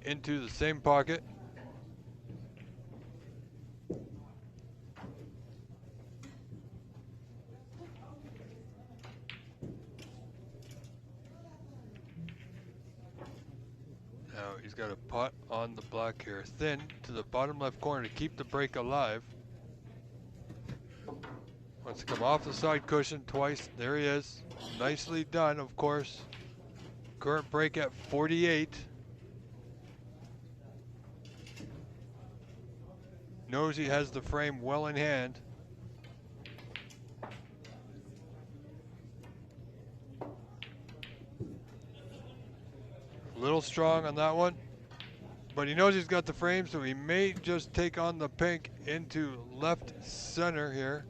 S2: Into the same pocket. Now he's got a pot on the black here. Thin to the bottom left corner to keep the break alive. Wants to come off the side cushion twice. There he is. Nicely done, of course. Current break at 48. Knows he has the frame well in hand. A little strong on that one, but he knows he's got the frame, so he may just take on the pink into left center here.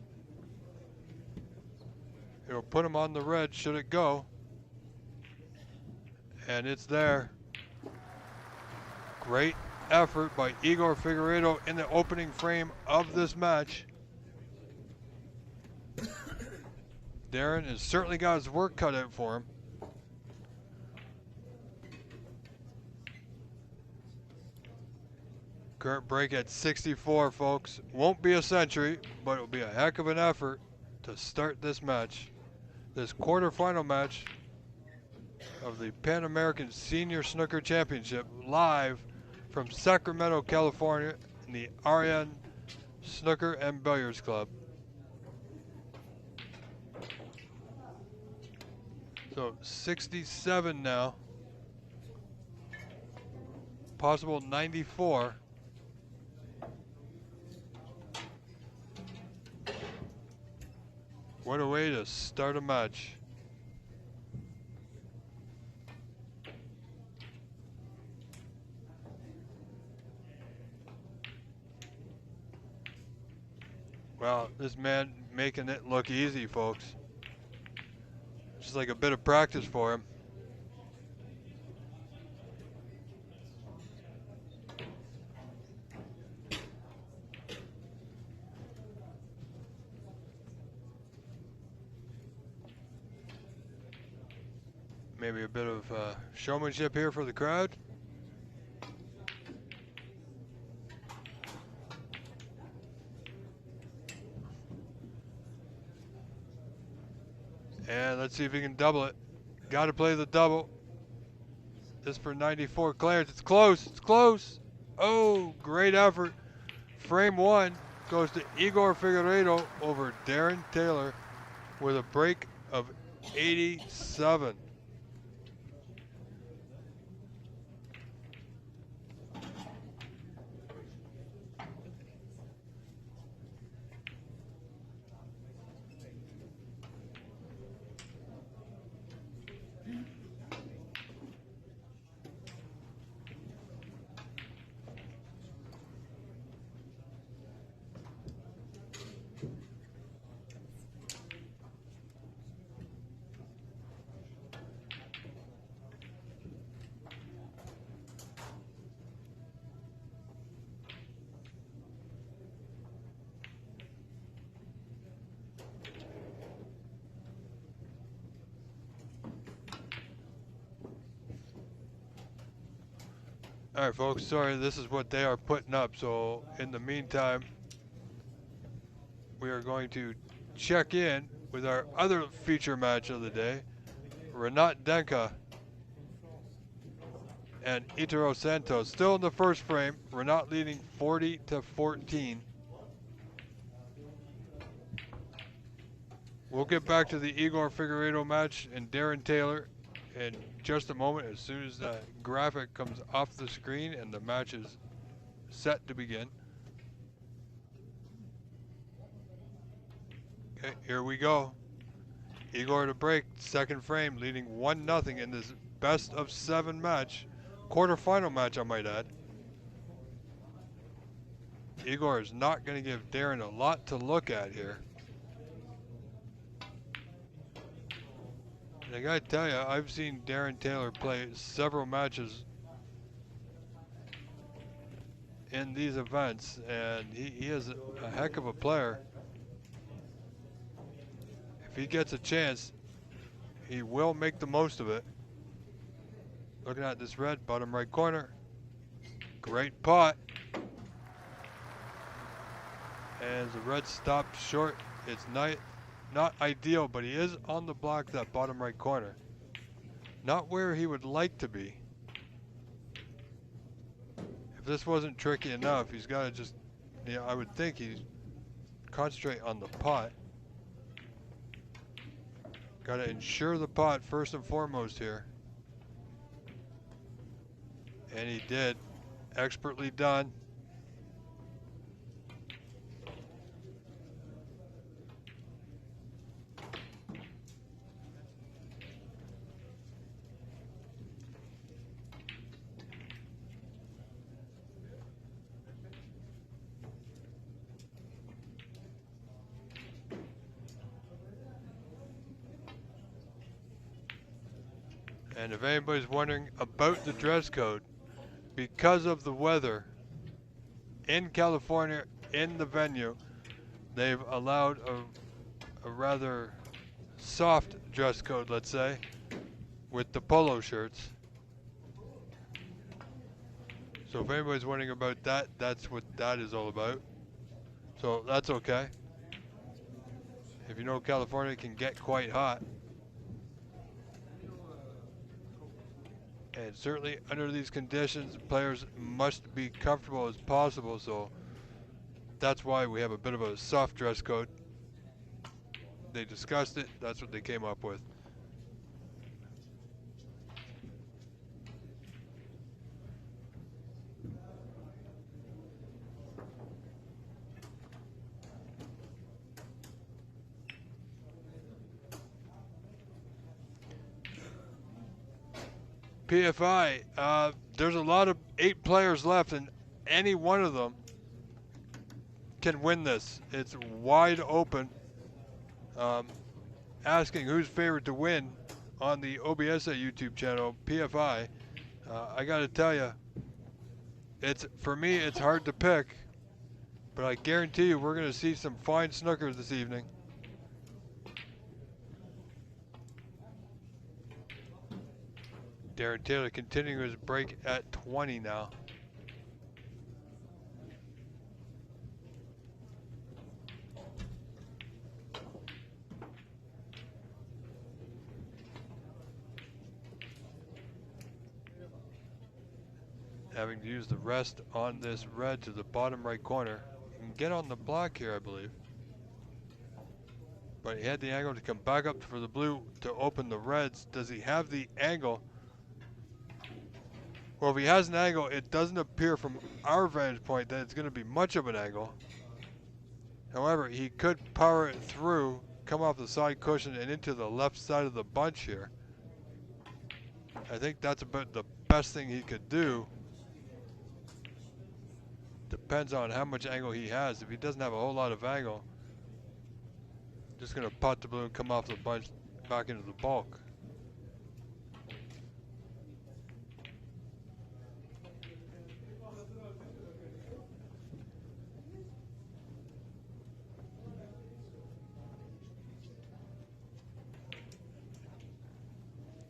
S2: It'll put him on the red should it go. And it's there. Great effort by Igor Figeredo in the opening frame of this match. Darren has certainly got his work cut out for him. Current break at 64, folks. Won't be a century, but it'll be a heck of an effort to start this match. This quarterfinal match of the Pan American Senior Snooker Championship, live from Sacramento, California, in the RN Snooker and Billiards Club. So 67 now. Possible 94. What a way to start a match. Well, this man making it look easy, folks. Just like a bit of practice for him. Maybe a bit of showmanship here for the crowd. And let's see if he can double it. Got to play the double. This for 94 clearance. It's close. It's close. Oh, great effort. Frame one goes to Igor Figeredo over Darren Taylor with a break of 87. All right, folks, sorry, this is what they are putting up. So in the meantime, we are going to check in with our other feature match of the day. Danka and Itaro Santos still in the first frame. Renat leading 40-14. We'll get back to the Igor Figeredo match and Darren Taylor
S1: in just a moment as soon as that graphic comes off the screen and the match is set to begin. Okay, here we go. Igor to break, second frame, leading 1-0 in this best of 7 match. Quarterfinal match, I might add. Igor is not going to give Darren a lot to look at here. And I gotta tell you, I've seen Darren Taylor play several matches in these events, and he is a heck of a player. If he gets a chance, he will make the most of it. Looking at this red, bottom right corner. Great pot. As the red stops short, it's not ideal, but he is on the block, that bottom right corner. Not where he would like to be. If this wasn't tricky enough, he's got to just, you know, I would think he'd concentrate on the pot. Got to ensure the pot first and foremost here. And he did. Expertly done. And if anybody's wondering about the dress code, because of the weather in California, in the venue, they've allowed a rather soft dress code, let's say, with the polo shirts. So if anybody's wondering about that, that's what that is all about. So that's okay. If you know California can get quite hot. And certainly under these conditions, players must be comfortable as possible, so that's why we have a bit of a soft dress code. They discussed it, that's what they came up with. PFI, there's a lot of 8 players left, and any one of them can win this. It's wide open. Asking who's favored to win on the OBSA YouTube channel, PFI. I gotta tell you, for me, it's hard to pick, but I guarantee you we're gonna see some fine snookers this evening. Darren Taylor continuing his break at 20 now. Having to use the rest on this red to the bottom right corner. He can get on the block here, I believe. But he had the angle to come back up for the blue to open the reds. Does he have the angle? Well, if he has an angle, it doesn't appear from our vantage point that it's going to be much of an angle. However, he could power it through, come off the side cushion and into the left side of the bunch here. I think that's about the best thing he could do. Depends on how much angle he has. If he doesn't have a whole lot of angle, just going to pot the blue and come off the bunch back into the bulk.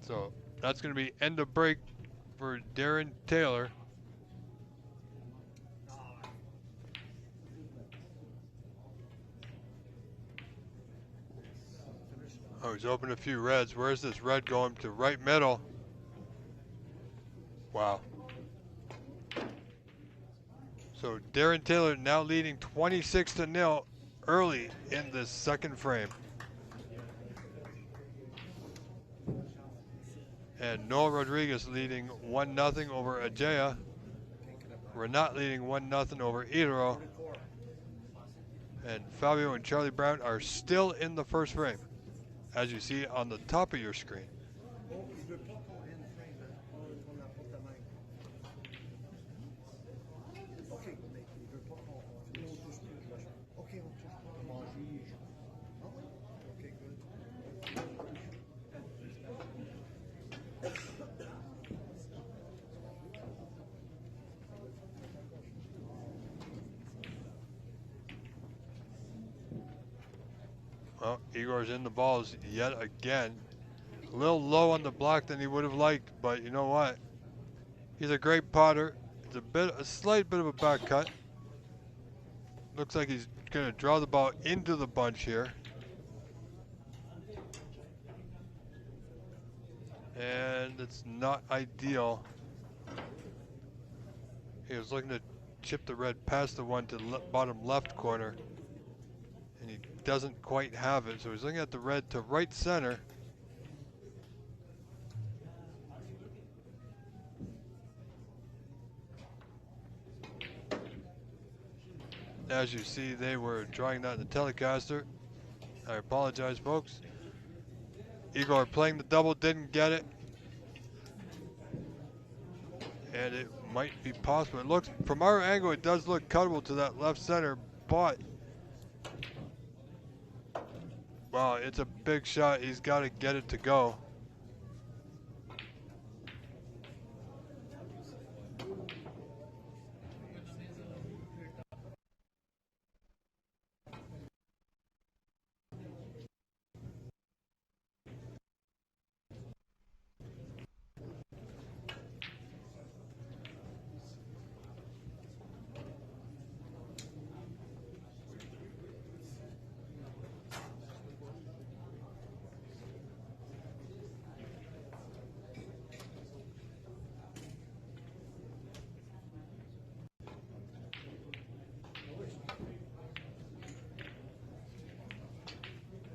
S1: So that's going to be end of break for Darren Taylor. Oh, he's opened a few reds. Where's this red going to? Right middle. Wow. So Darren Taylor now leading 26-0 early in this second frame. And Noel Rodriguez leading 1-0 over Ajaya. We're not leading 1-0 over Idro. And Fabio and Charlie Brown are still in the first frame, as you see on the top of your screen. Well, Igor's in the balls yet again. A little low on the block than he would have liked, but you know what? He's a great potter. It's a slight bit of a back cut. Looks like he's gonna draw the ball into the bunch here. And it's not ideal. He was looking to chip the red past the one to the bottom left corner. And he doesn't quite have it, so he's looking at the red to right center. As you see, they were drawing that in the Telecaster. I apologize, folks. Igor playing the double, didn't get it. And it might be possible. It looks, from our angle, it does look cuttable to that left center, but wow, it's a big shot. He's got to get it to go.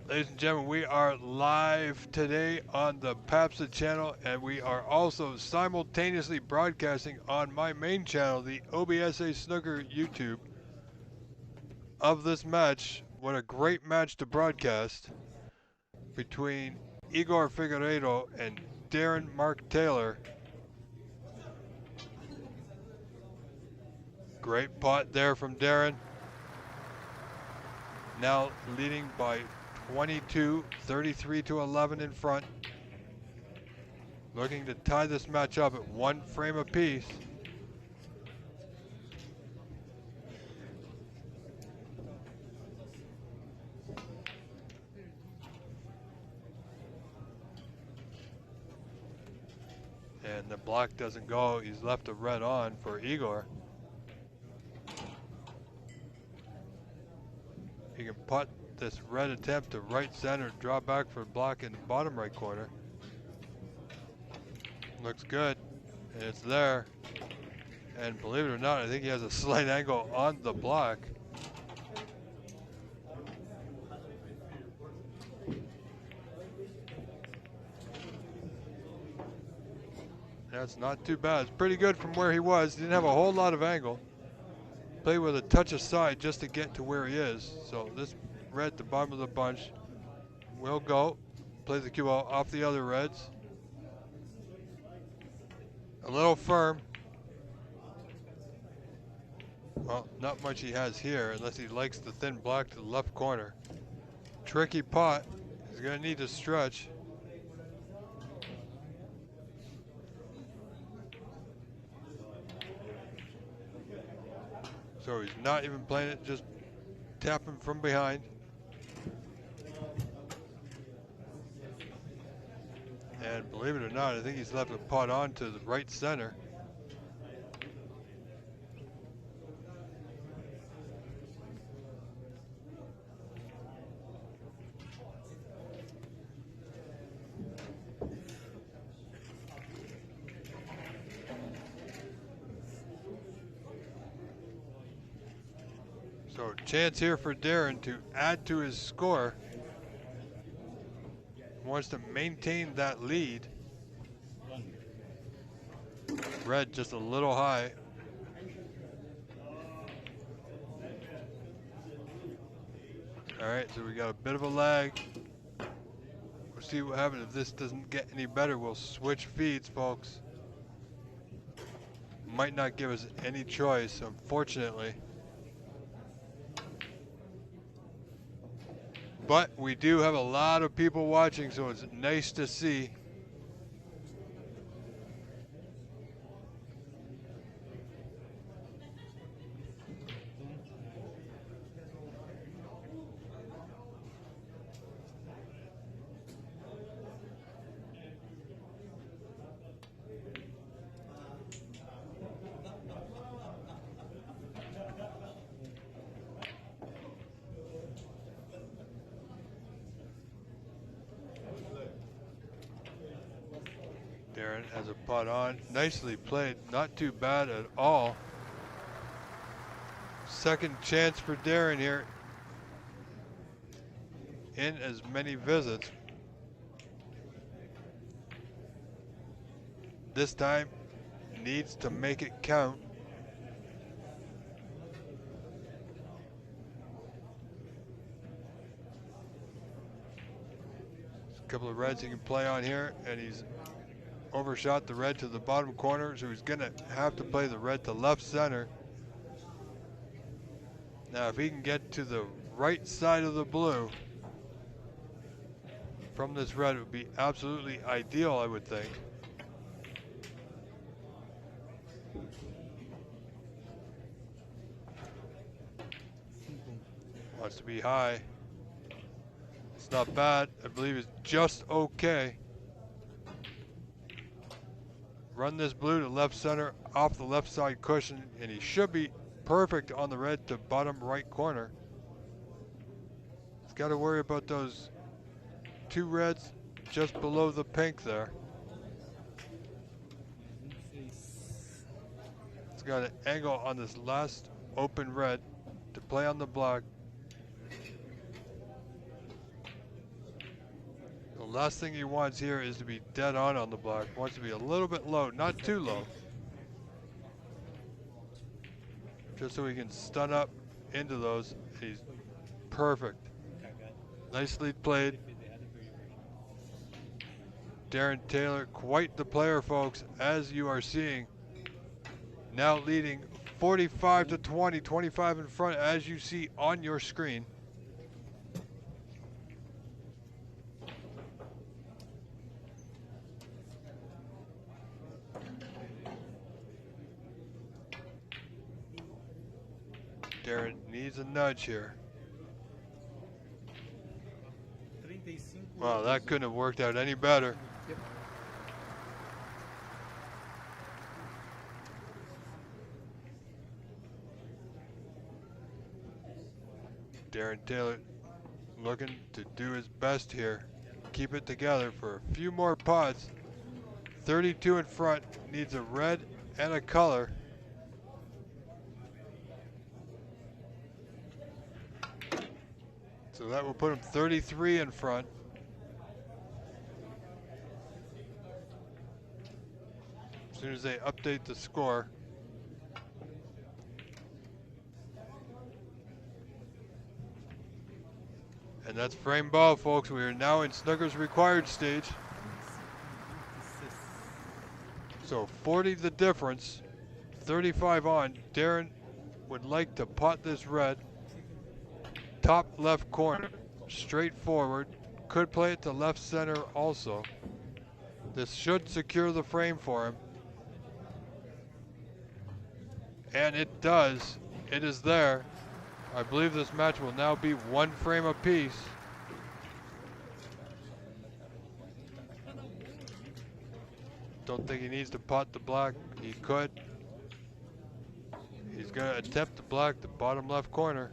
S1: Ladies and gentlemen, we are live today on the PAPSA channel, and we are also simultaneously broadcasting on my main channel, the OBSA Snooker YouTube, of this match. What a great match to broadcast between Igor Figeredo and Darren Mark Taylor. Great pot there from Darren. Now leading by 22, 33-11 in front. Looking to tie this match up at 1 frame apiece. And the black doesn't go. He's left a red on for Igor. He can putt this red attempt to right center, draw back for black in the bottom right corner. Looks good, and it's there. And believe it or not, I think he has a slight angle on the black. That's not too bad. It's pretty good from where he was. Didn't have a whole lot of angle. Played with a touch of side just to get to where he is. So this red, the bottom of the bunch, will go. Plays the cue ball off the other reds. A little firm. Well, not much he has here unless he likes the thin black to the left corner. Tricky pot. He's going to need to stretch. So he's not even playing it, just tapping from behind. And believe it or not, I think he's left a pot on to the right center. So chance here for Darren to add to his score. Wants to maintain that lead. Red just a little high. All right, so we got a bit of a lag. We'll see what happens. If this doesn't get any better, we'll switch feeds, folks. Might not give us any choice, unfortunately. But we do have a lot of people watching, so it's nice to see. Darren has a putt on. Nicely played. Not too bad at all. Second chance for Darren here. In as many visits. This time needs to make it count. There's a couple of reds he can play on here, and he's overshot the red to the bottom corner, so he's gonna have to play the red to left center. Now if he can get to the right side of the blue from this red, it would be absolutely ideal, I would think. Wants to be high. It's not bad. I believe it's just okay. Run this blue to left center off the left side cushion, and he should be perfect on the red to bottom right corner. He's got to worry about those two reds just below the pink there. He's got an angle on this last open red to play on the black. The last thing he wants here is to be dead on the black. Wants to be a little bit low, not too low. Just so he can stun up into those. He's perfect. Nicely played. Darren Taylor, quite the player, folks, as you are seeing. Now leading 45 to 20, 25 in front, as you see on your screen. Darren needs a nudge here. Wow, that couldn't have worked out any better. Darren Taylor looking to do his best here. Keep it together for a few more putts. 32 in front, needs a red and a color. So that will put him 33 in front. As soon as they update the score. And that's frame ball, folks. We are now in Snooker's required stage. So 40 the difference, 35 on. Darren would like to pot this red. Top left corner, straight forward. Could play it to left center also. This should secure the frame for him. And it does. It is there. I believe this match will now be one frame apiece. Don't think he needs to pot the black. He could. He's going to attempt the black, the bottom left corner.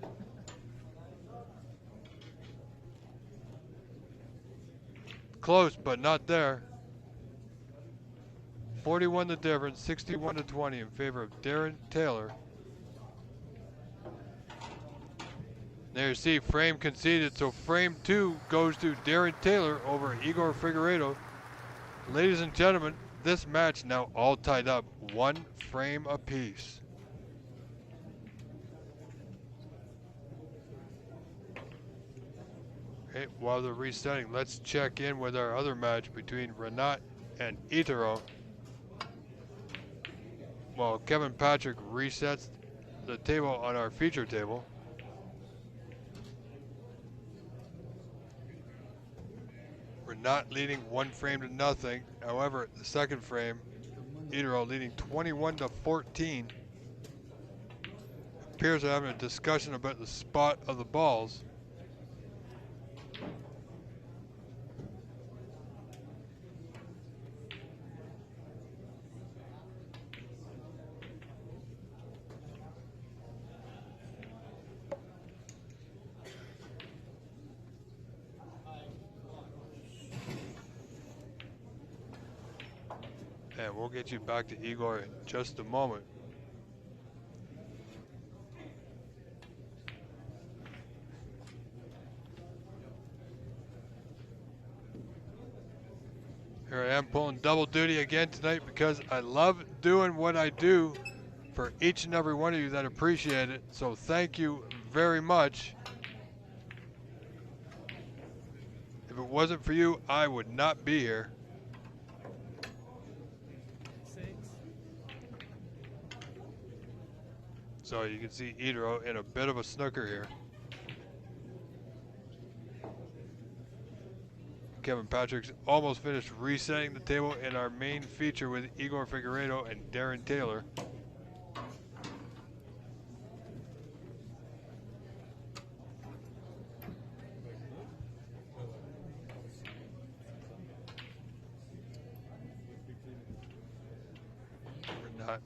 S1: Close, but not there. 41 the difference, 61 to 20 in favor of Darren Taylor. There you see, frame conceded, so frame 2 goes to Darren Taylor over Igor Figeredo. Ladies and gentlemen, this match now all tied up, 1 frame apiece. Okay, while they're resetting, let's check in with our other match between Renat and Itaro. While Kevin Patrick resets the table on our feature table. Renat leading 1 frame to nothing. However, the second frame, Itaro leading 21-14. Appears they're having a discussion about the spot of the balls. And we'll get you back to Igor in just a moment. Here I am pulling double duty again tonight because I love doing what I do for each and every one of you that appreciate it. So thank you very much. If it wasn't for you, I would not be here. So you can see Itaro in a bit of a snooker here. Kevin Patrick's almost finished resetting the table in our main feature with Igor Figeredo and Darren Taylor.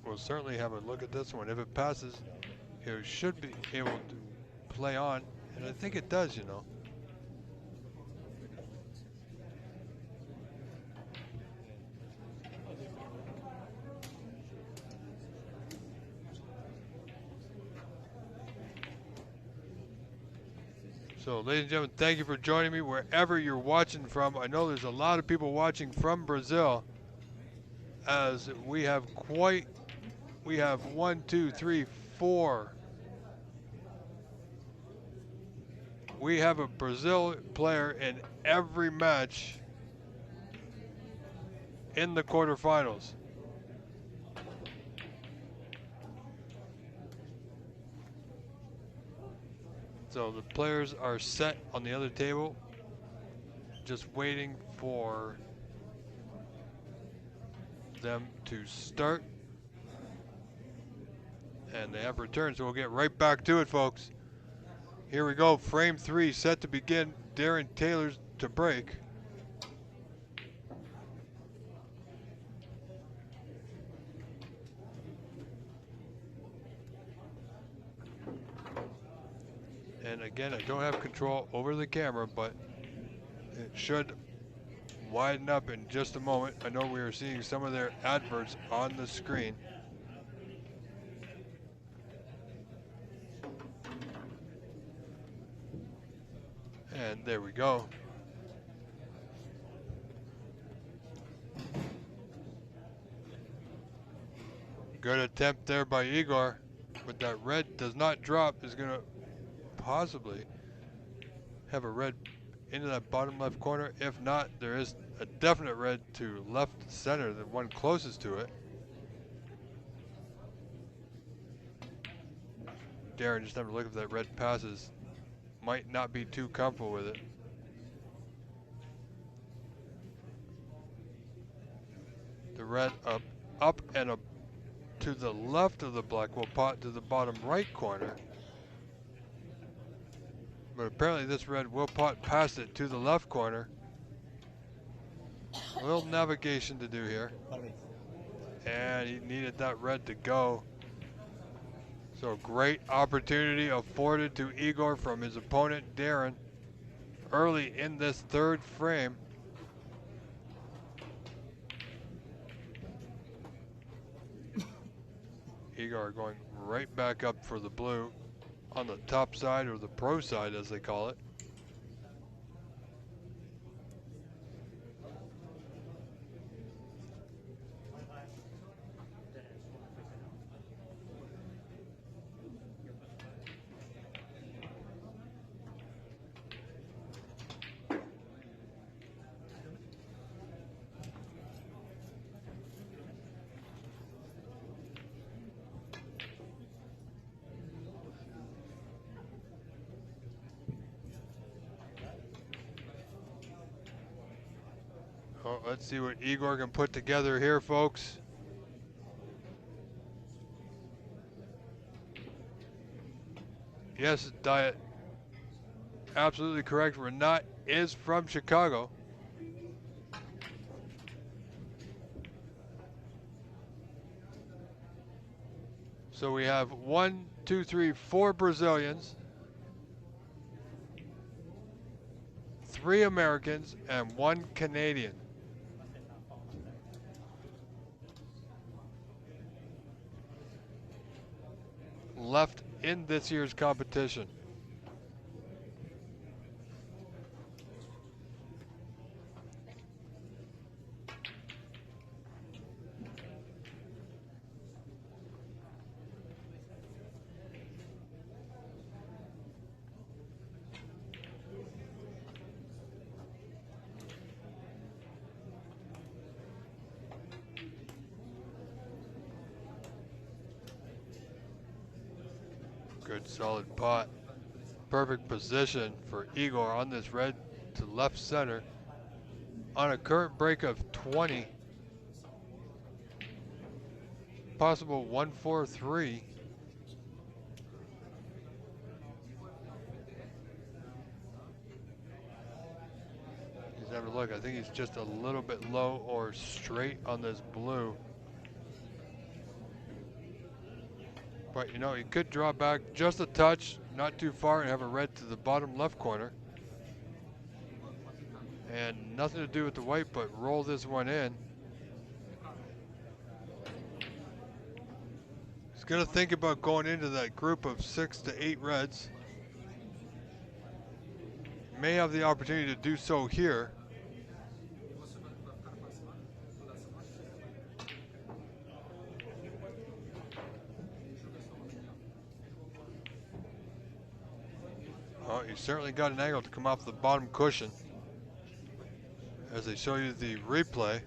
S1: We'll certainly have a look at this one. If it passes, it should be able to play on, and I think it does, you know. So, ladies and gentlemen, thank you for joining me wherever you're watching from. I know there's a lot of people watching from Brazil, as we have 1, 2, 3, 4. We have a Brazil player in every match in the quarterfinals. So the players are set on the other table, just waiting for them to start. And they have returned, so we'll get right back to it, folks. Here we go, frame 3 set to begin. Darren Taylor's to break. And again, I don't have control over the camera, but it should widen up in just a moment. I know we are seeing some of their adverts on the screen. And there we go. Good attempt there by Igor, but that red does not drop. Is going to possibly have a red into that bottom left corner. If not, there is a definite red to left center, the one closest to it. Darren just have to look if that red passes. Might not be too comfortable with it. The red up and up to the left of the black will pot to the bottom right corner. But apparently this red will pot past it to the left corner. A little navigation to do here. And he needed that red to go. So great opportunity afforded to Igor from his opponent, Darren, early in this third frame. Igor going right back up for the blue on the top side, or the pro side as they call it. Oh, let's see what Igor can put together here, folks. Yes, Diet. Absolutely correct. Renat is from Chicago. So we have 1, 2, 3, 4 Brazilians, 3 Americans, and 1 Canadian. Left in this year's competition. Good solid pot. Perfect position for Igor on this red to left center. On a current break of 20. Possible 1-4-3. He's having a look. I think he's just a little bit low or straight on this blue. But you know, he could draw back just a touch, not too far, and have a red to the bottom left corner. And nothing to do with the white, but roll this one in. He's gonna think about going into that group of 6 to 8 reds. May have the opportunity to do so here. Oh, you certainly got an angle to come off the bottom cushion. As they show you the replay.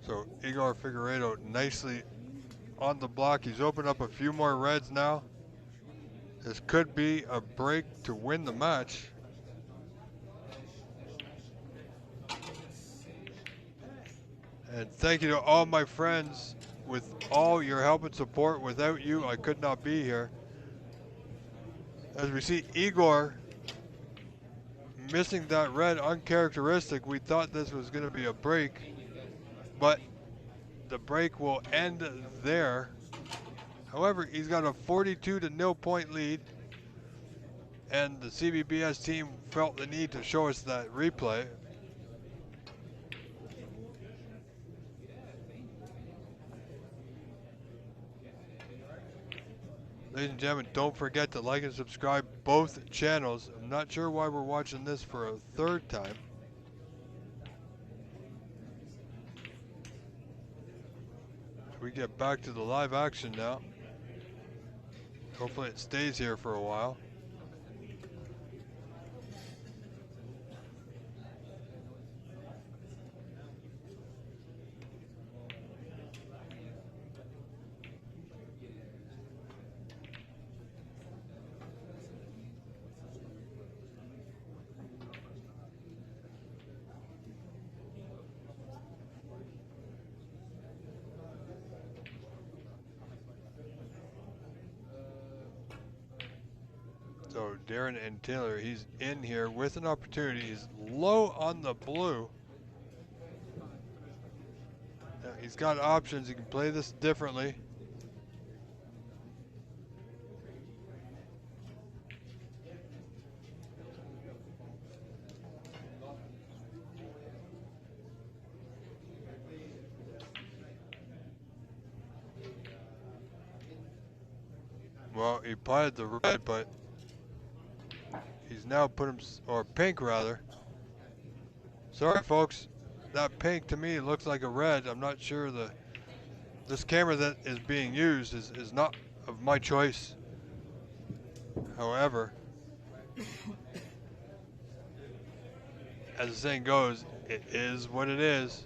S1: So Igor Figeredo nicely on the block. He's opened up a few more reds now. This could be a break to win the match. And thank you to all my friends with all your help and support. Without you, I could not be here. As we see Igor missing that red uncharacteristic, we thought this was going to be a break, but the break will end there. However, he's got a 42-0 point lead, and the CBBS team felt the need to show us that replay. Ladies and gentlemen, don't forget to like and subscribe both channels. I'm not sure why we're watching this for a third time. We get back to the live action now. Hopefully it stays here for a while. So Darren and Taylor, he's in here with an opportunity. He's low on the blue. Now, he's got options. He can play this differently. Well, he potted the red, but he's now put him, or pink rather. Sorry, folks. That pink to me looks like a red. I'm not sure this camera that is being used is not of my choice. However, as the saying goes, it is what it is.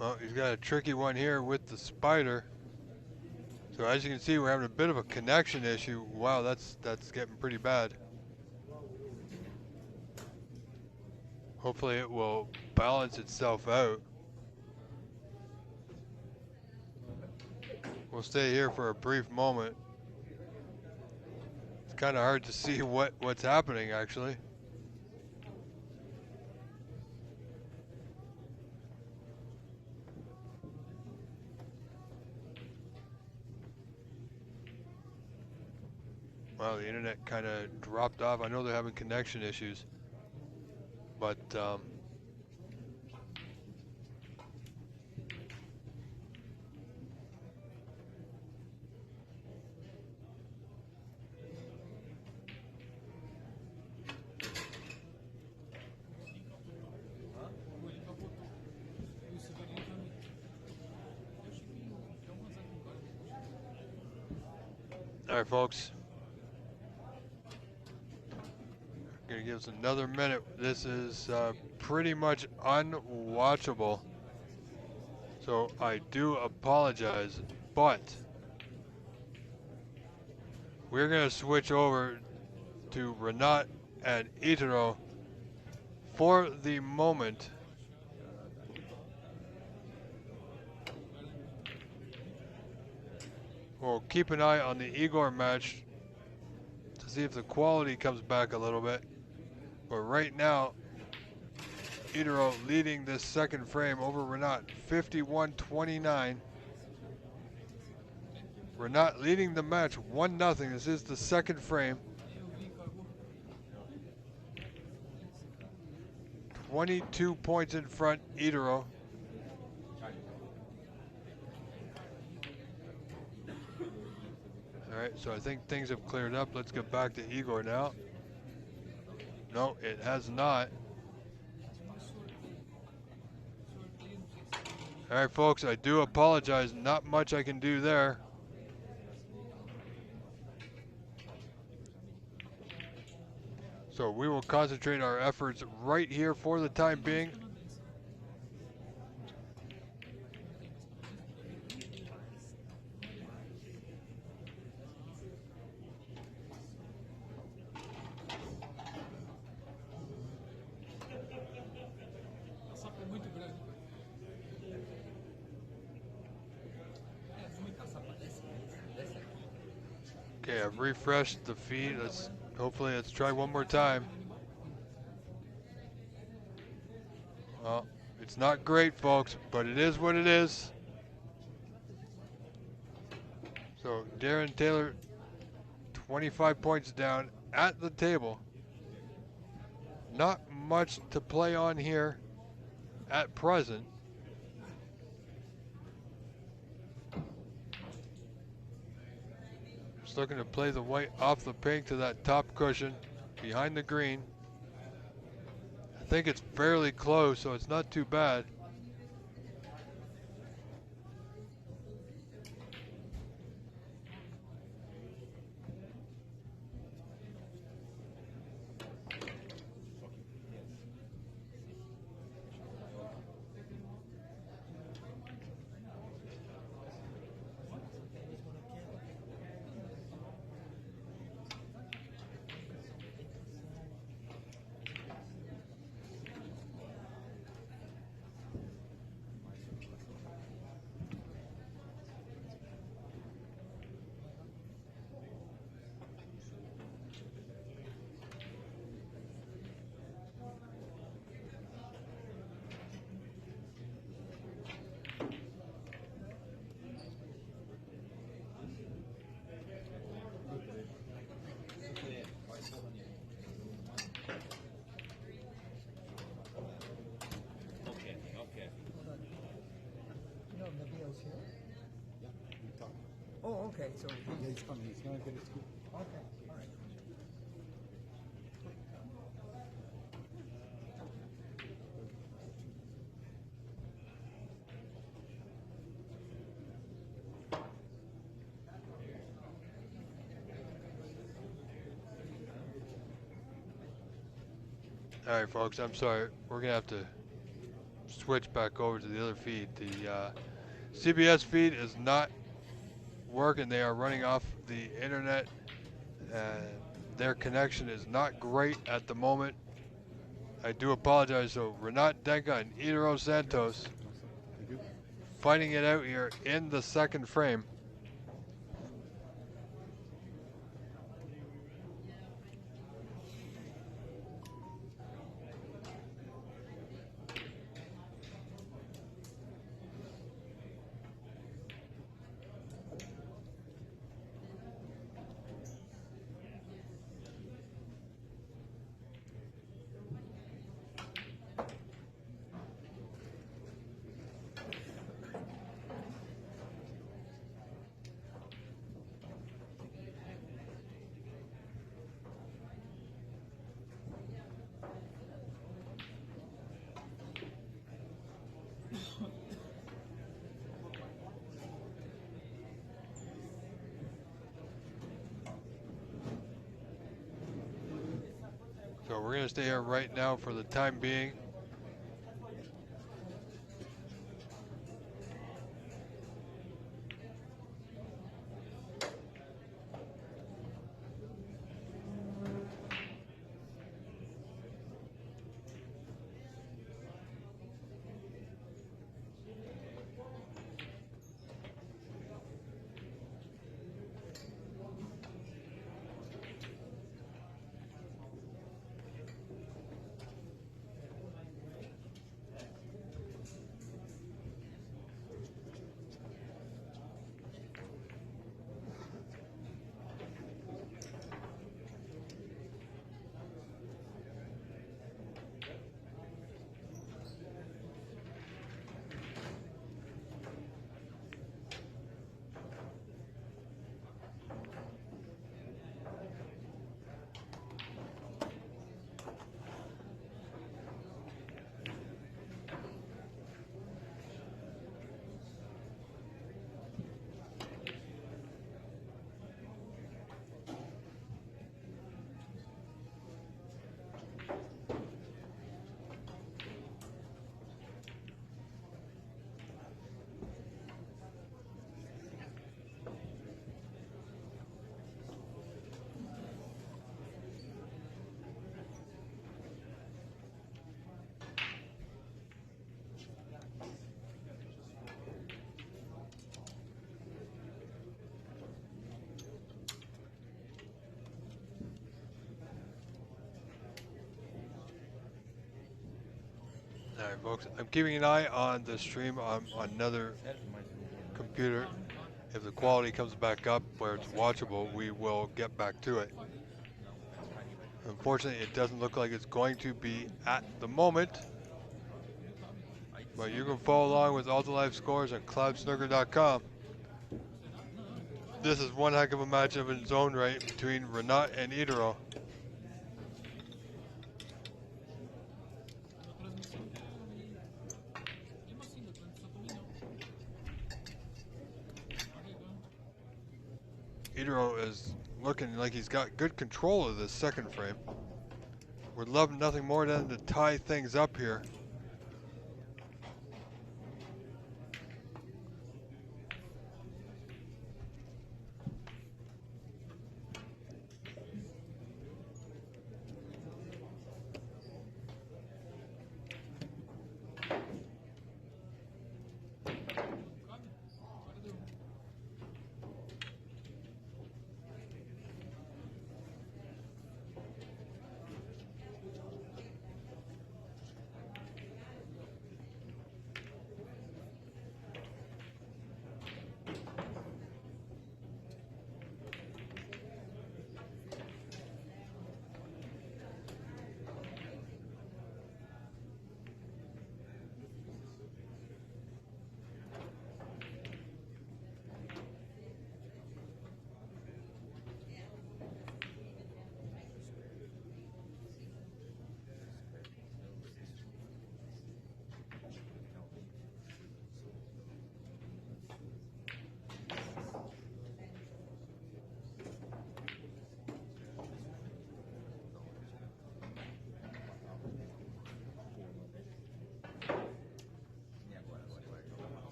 S1: Well, he's got a tricky one here with the spider. So as you can see, we're having a bit of a connection issue. Wow, that's getting pretty bad. Hopefully it will balance itself out. We'll stay here for a brief moment. It's kind of hard to see what's happening actually. Wow, the internet kind of dropped off. I know they're having connection issues, but all right, folks. Gonna give us another minute. This is pretty much unwatchable, so I do apologize, but we're gonna switch over to Renat and Itaro for the moment. We'll keep an eye on the Igor match to see if the quality comes back a little bit. But right now, Itaro leading this second frame over Renat, 51-29. Renat leading the match 1-0. This is the second frame. 22 points in front, Itaro. All right, so I think things have cleared up. Let's get back to Igor now. No, it has not. All right, folks, I do apologize. Not much I can do there. So we will concentrate our efforts right here for the time being. Okay, I've refreshed the feed. Hopefully let's try one more time. Well, it's not great, folks, but it is what it is. So Darren Taylor, 25 points down at the table. Not much to play on here at present. Just looking to play the white off the pink to that top cushion behind the green. I think it's fairly close, so it's not too bad.
S6: Oh, okay. So
S7: Yeah, he's coming. He's gonna get his scoop.
S6: okay, all right.
S2: All right, folks. I'm sorry. We're gonna have to switch back over to the other feed. The CBS feed is not working. They are running off the internet, and their connection is not great at the moment. I do apologize. So Renat Danka and Idro Santos
S7: Thank you.
S2: fighting it out here in the second frame. So we're gonna stay here right now for the time being. All right, folks. I'm keeping an eye on the stream on another computer. If the quality comes back up where it's watchable, we will get back to it. Unfortunately, it doesn't look like it's going to be at the moment. But you can follow along with all the live scores on cloudsnooker.com. This is one heck of a matchup in its own right between Renat and Idro. Idro is looking like he's got good control of this second frame. Would love nothing more than to tie things up here.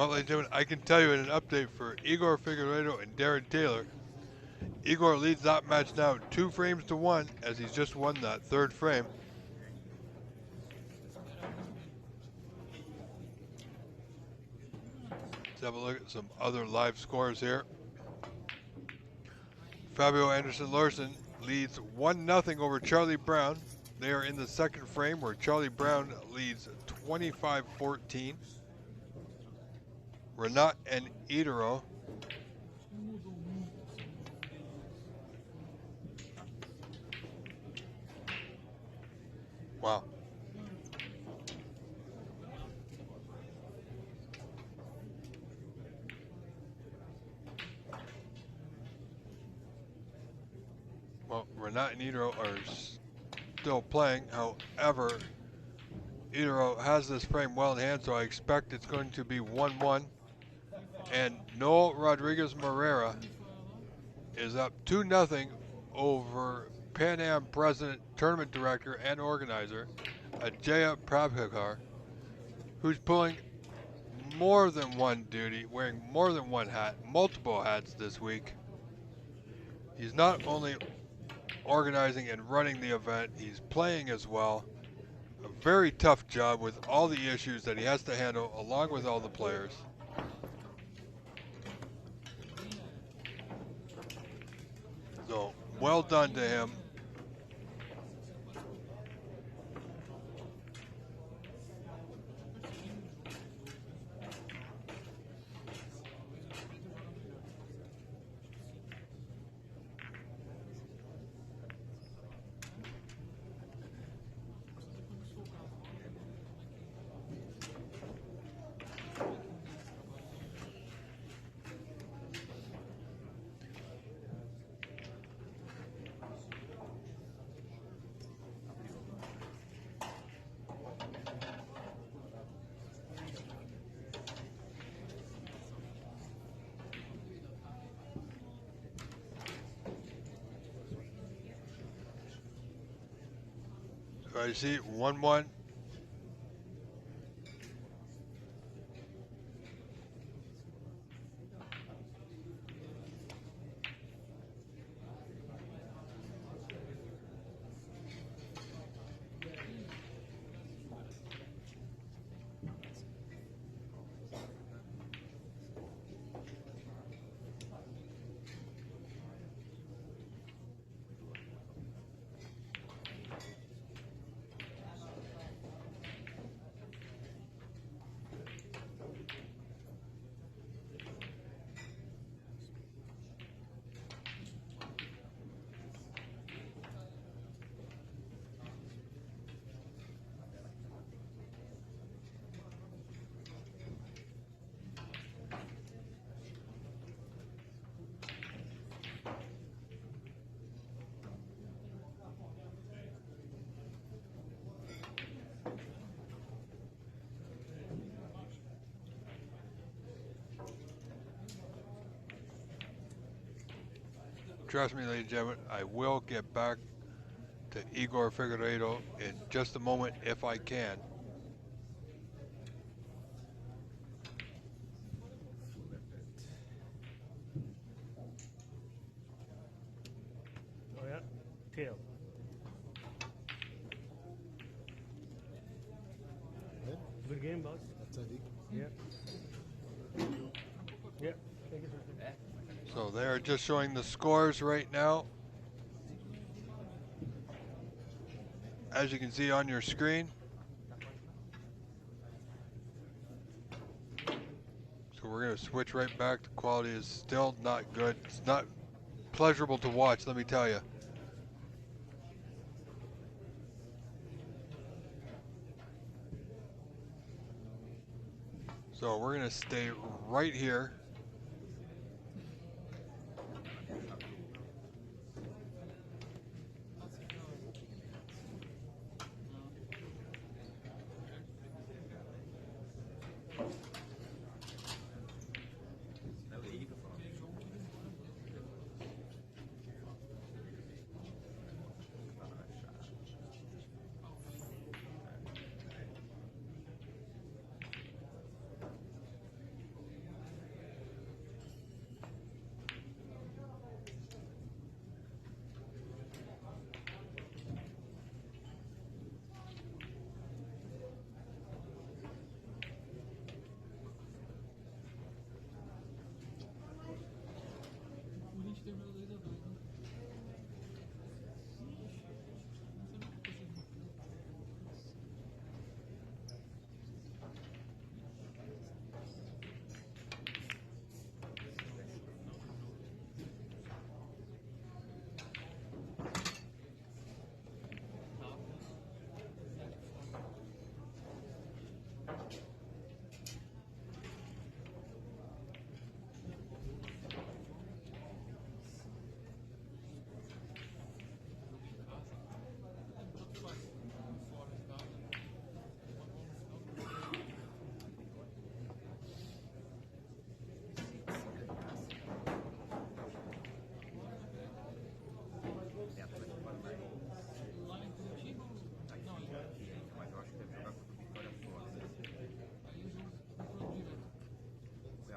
S1: Well, ladies and gentlemen, I can tell you in an update for Igor Figeredo and Darren Taylor. Igor leads that match now 2 frames to 1 as he's just won that 3rd frame. Let's have a look at some other live scores here. Fabio Anderson-Larsen leads 1-0 over Charlie Brown. They are in the 2nd frame where Charlie Brown leads 25-14. Renat and Idero. Wow. Well, Renat and Idero are still playing. However, Idero has this frame well in hand, so I expect it's going to be 1-1. And Noel Rodriguez Morera is up 2-0 over Pan Am President, Tournament Director, and Organizer, Ajaya Prabhakar, who's pulling more than one duty, wearing more than one hat, multiple hats this week. He's not only organizing and running the event, he's playing as well. A very tough job with all the issues that he has to handle along with all the players. So, well done to him. I see 1-1. Trust me, ladies and gentlemen, I will get back to Igor Figeredo in just a moment if I can.
S8: Oh yeah, tail. Good game, boss. Yeah. Yeah. Thank you, sir.
S1: So they're just showing the scores right now. As you can see on your screen. So we're going to switch right back. The quality is still not good. It's not pleasurable to watch, let me tell you. So we're going to stay right here.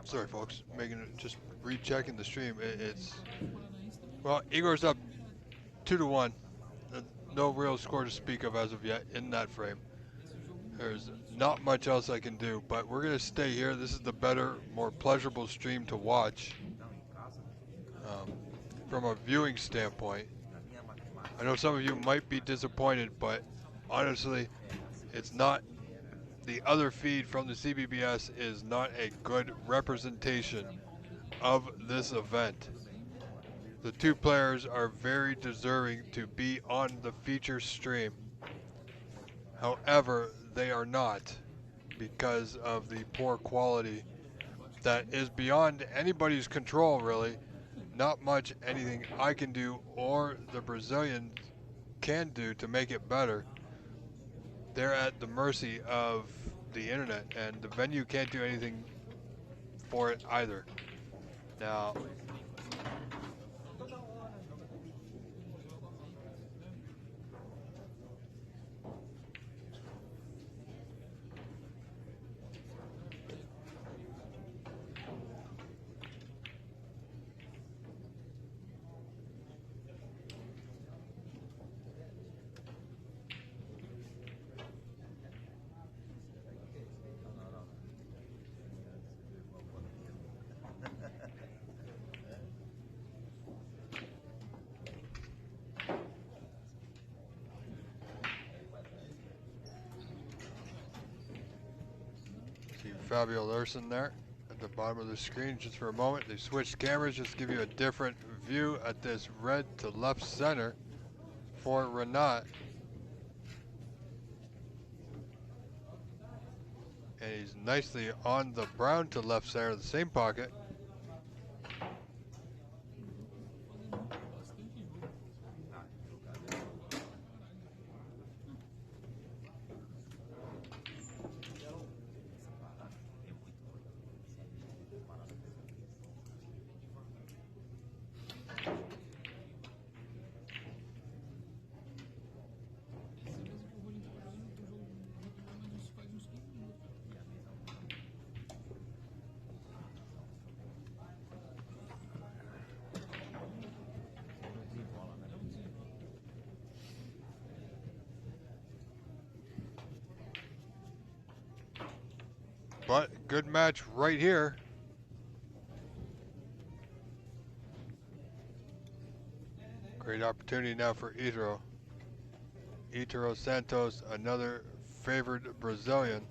S1: Sorry, folks. Making it, just rechecking the stream. It's well, Igor's up 2-1. No real score to speak of as of yet in that frame. There's not much else I can do, but we're gonna stay here. This is the better, more pleasurable stream to watch from a viewing standpoint. I know some of you might be disappointed, but honestly, it's not. The other feed from the CBBS is not a good representation of this event. The two players are very deserving to be on the feature stream. However, they are not because of the poor quality that is beyond anybody's control, really. Not much anything I can do or the Brazilians can do to make it better. They're at the mercy of the internet, and the venue can't do anything for it either. Now, see Fabio Larson there at the bottom of the screen just for a moment. They switched cameras just to give you a different view at this red to left center for Renat. And he's nicely on the brown to left center, the same pocket. But good match right here. Great opportunity now for Itaro. Itaro Santos, another favored Brazilian.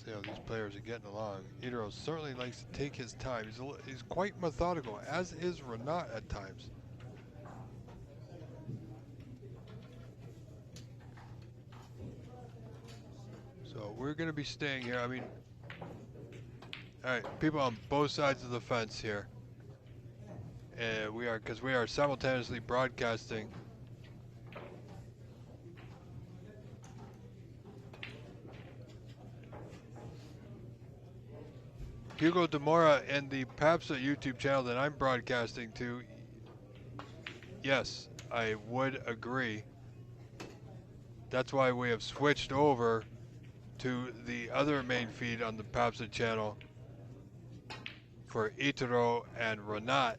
S1: See how these players are getting along. Itaro certainly likes to take his time. He's quite methodical, as is Renat at times. So we're going to be staying here. I mean, all right, people on both sides of the fence here. And because we are simultaneously broadcasting Hugo Demora and the PAPSA YouTube channel that I'm broadcasting to. Yes, I would agree. That's why we have switched over to the other main feed on the PAPSA channel for Itaro and Renat.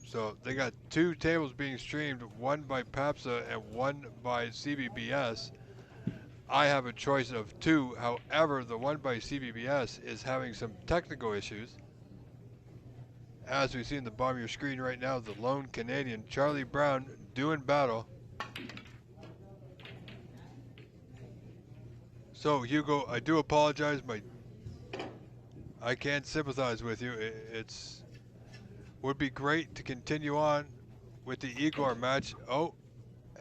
S1: So they got two tables being streamed, one by PAPSA and one by CBBS. I have a choice of two. However, the one by CBBS is having some technical issues. As we see in the bottom of your screen right now, the lone Canadian, Charlie Brown, doing battle. So Hugo, I do apologize. I can't sympathize with you. It's would be great to continue on with the Igor match. Oh,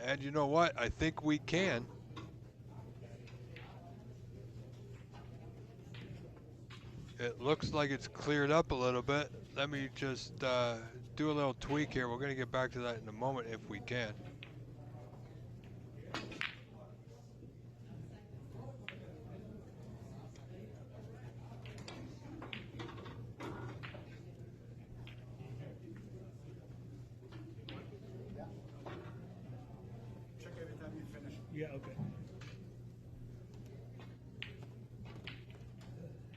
S1: And you know what? I think we can. It looks like it's cleared up a little bit. Let me just do a little tweak here. We're going to get back to that in a moment if we can.
S7: Check every time you finish.
S8: Yeah, okay.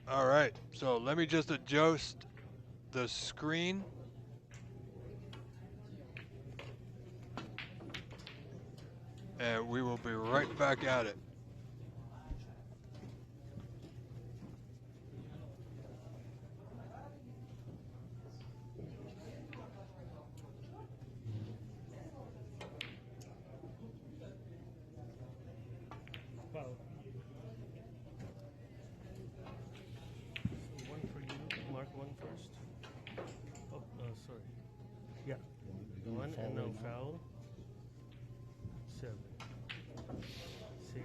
S1: All right, so let me just adjust the screen. And we will be right back at it.
S8: Wow. So one for you. Mark one first. Oh, sorry. Yeah. One and no foul. 7. Save.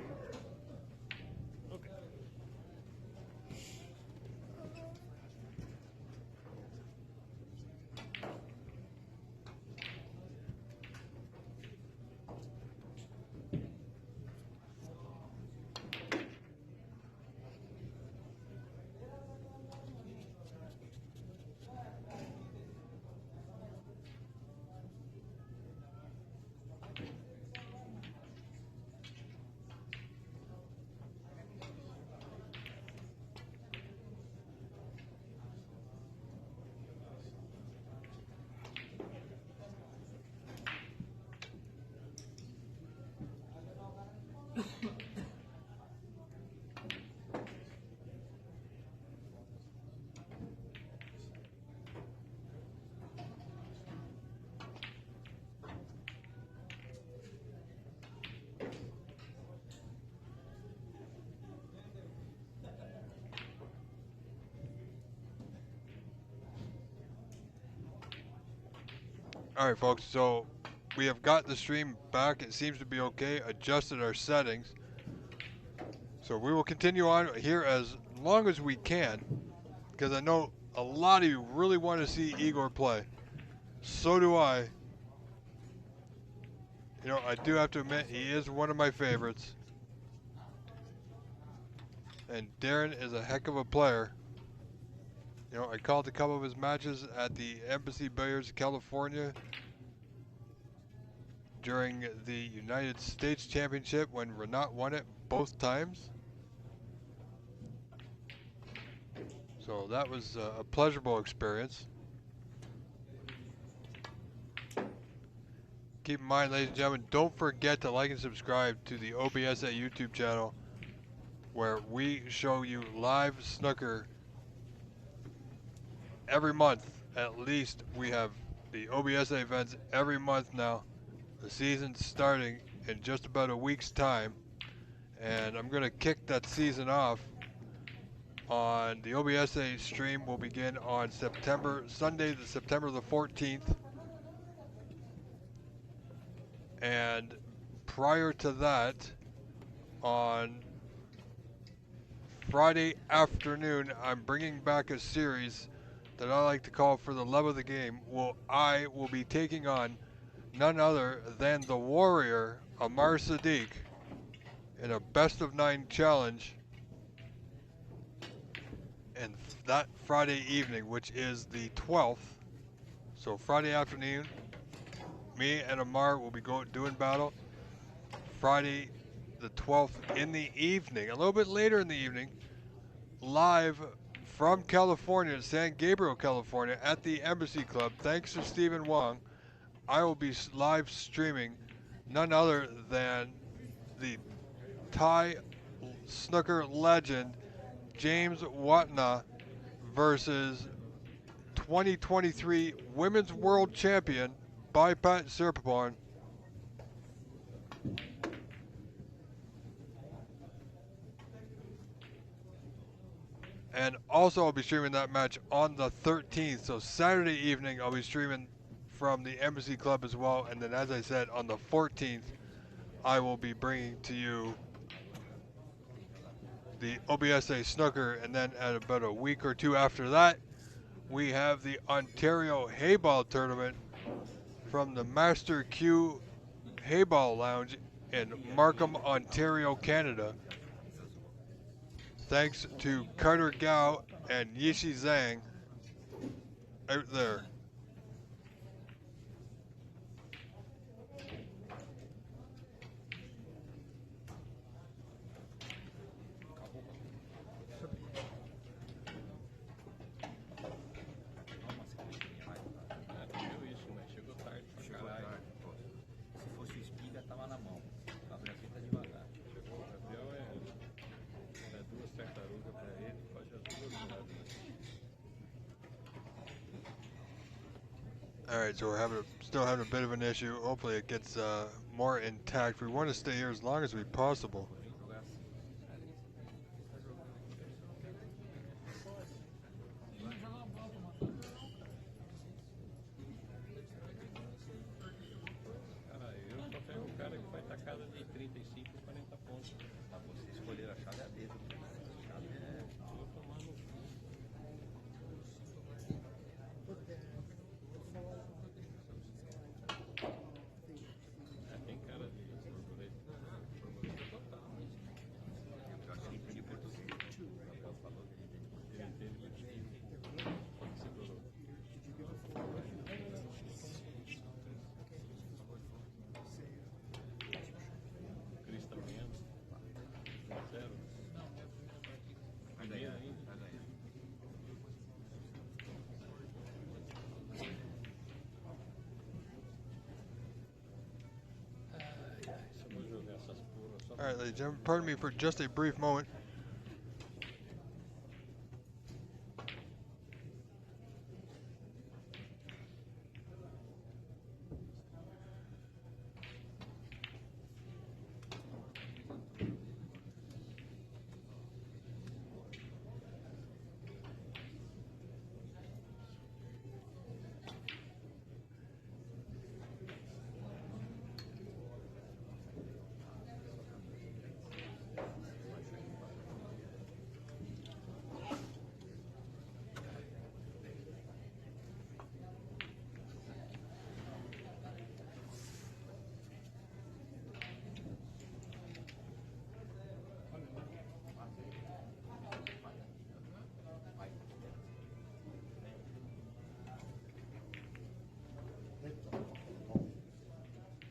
S8: Okay.
S1: All right, folks, so we have got the stream back. It seems to be okay. Adjusted our settings. So we will continue on here as long as we can, because I know a lot of you really want to see Igor play. So do I. You know, I do have to admit, he is one of my favorites. And Darren is a heck of a player. You know, I called a couple of his matches at the Embassy Billiards, California during the United States Championship when Renat won it both times. So that was a pleasurable experience. Keep in mind, ladies and gentlemen, don't forget to like and subscribe to the OBSA YouTube channel, where we show you live snooker every month. At least we have the OBSA events every month now. The season's starting in just about a week's time, and I'm going to kick that season off on the OBSA stream. Will begin on Sunday, September the 14th. And prior to that, on Friday afternoon, I'm bringing back a series that I like to call For the Love of the Game. I will be taking on none other than the Warrior, Amar Sadiq, in a best-of-9 challenge. And that Friday evening, which is the 12th, so Friday afternoon, me and Amar will be doing battle. Friday the 12th in the evening, a little bit later in the evening, live from California, San Gabriel, California, at the Embassy Club. Thanks to Stephen Wong, I will be live streaming none other than the Thai snooker legend James Watna versus 2023 Women's World Champion Baipat Sirpaporn. And also I'll be streaming that match on the 13th, so Saturday evening I'll be streaming from the Embassy Club as well, and then as I said, on the 14th I will be bringing to you the OBSA Snooker, and then at about a week or two after that, we have the Ontario Hayball Tournament from the Master Q Hayball Lounge in Markham, Ontario, Canada. Thanks to Carter Gao and Yishi Zhang out there.
S3: Viu isso, mas chegou tarde pra
S9: Chegou
S3: caralho.
S9: tarde, pô. Se fosse o espiga, tava na mão. O Gabrielzinho tá devagar.
S3: Chegou, o Gabriel é duas tartarugas pra ele, pode as duas do lado.
S1: All right, so we're still having a bit of an issue. Hopefully it gets more intact. We want to stay here as long as we possible.
S9: Jogar assim.
S3: Cara, eu só pego um cara que vai tacada de 35 e 40 pontos.
S9: Mas você escolher a chave é a dedo. A chave é.
S3: Vou tomar no cu. Tem cara de borboleta. Borboleta total.
S9: Eu acho que entendi português. O Gabriel falou que ele entende.
S3: Ele entende muito bem. Segurou. Cris tá ganhando. 0.
S9: Vai ganhar, vai ganhar.
S3: Só vou jogar essas porras só.
S1: All right, ladies and gentlemen, pardon me for just a brief moment.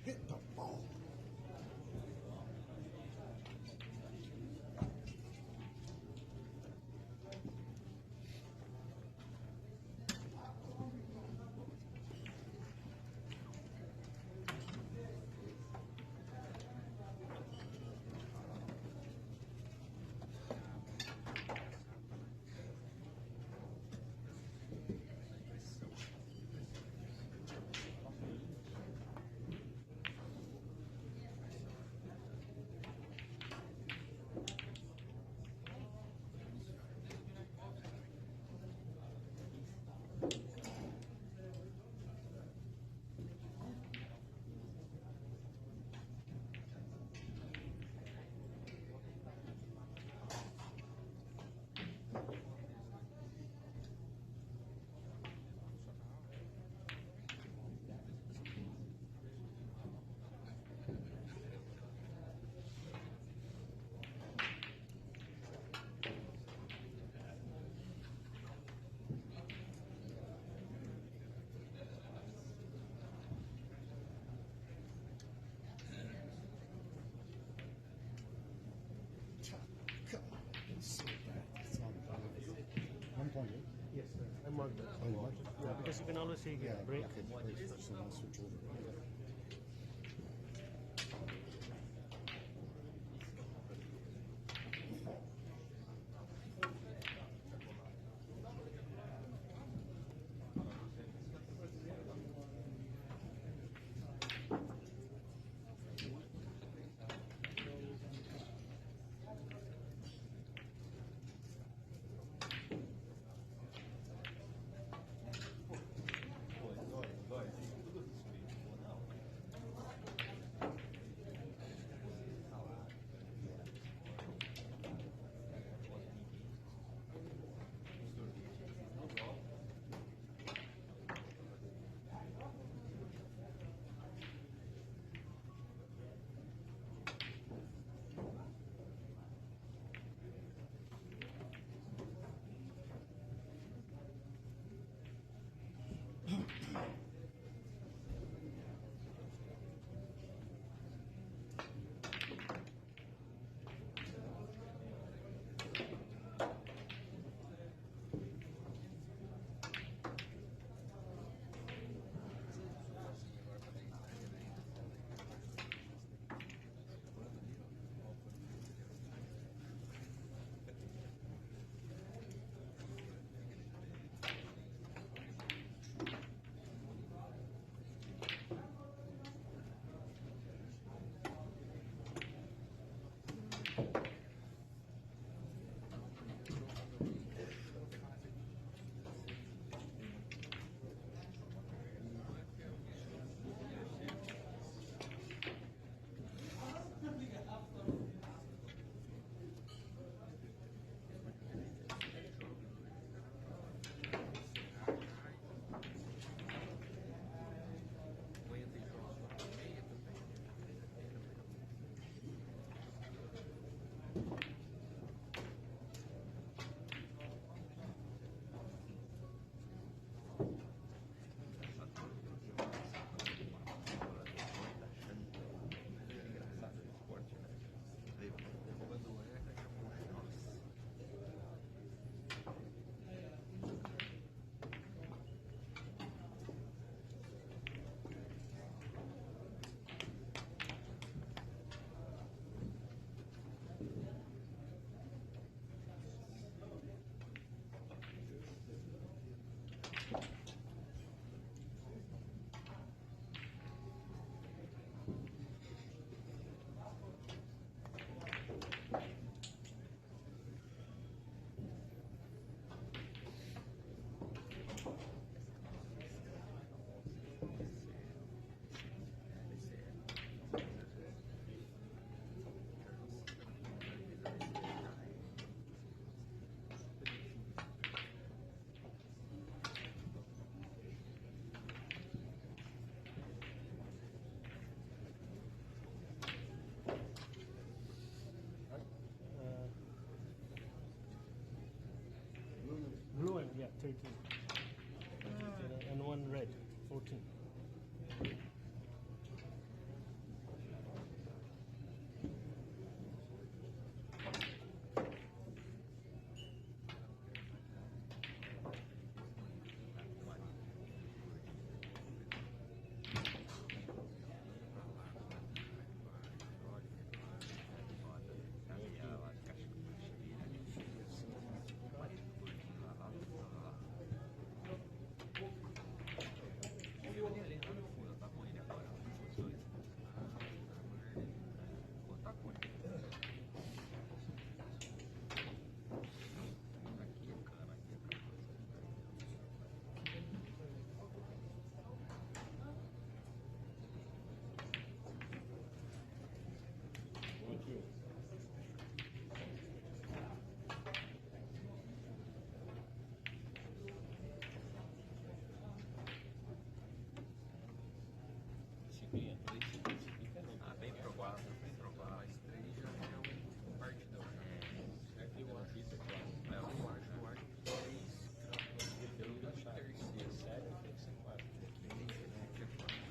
S7: Hit the ball. So bad. It's on the bottom. 1.8?
S8: Yes, sir. I marked that.
S7: Oh, you marked it?
S8: Yeah, because you can always see here,
S7: Yeah,
S8: break.
S7: okay. Wait, so I'll switch over.
S8: Blue and yeah, 13. And one red, 14.
S9: Ah, bem provável, bem provável. Mais 3 já é um partidão. Eu acho isso, é claro. Eu acho 3. Pelo menos terceiro. Sério, tem que ser 4.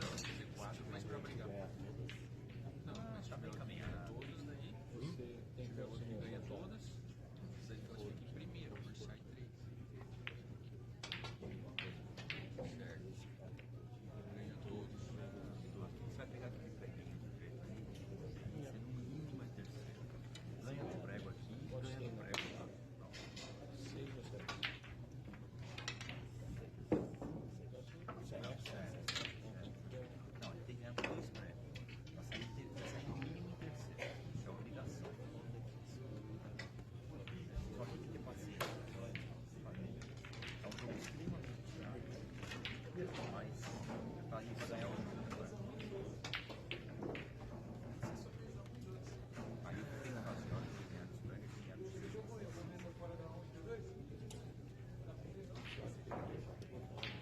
S9: Não, tem que ser 4, mas pra brigar. Não, mas pra bem caminhar todos daí. Você tem que ver o que ganha todas. Você classifica em primeiro, por sai 3. Certo. Ganha todos. Você vai pegar aquele prego aqui. Você no mínimo é terceiro. Ganha do prego aqui, ganha do prego lá.
S8: 6 ou 7.
S9: Não, ele tem que ganhar 2 pregos. Vai sair no mínimo em terceiro. Isso é obrigação. Só que tem que ter paciência. É um jogo extremamente chato. Mas tá ali pra ganhar o jogo. Aí eu tenho ocasião de ganhar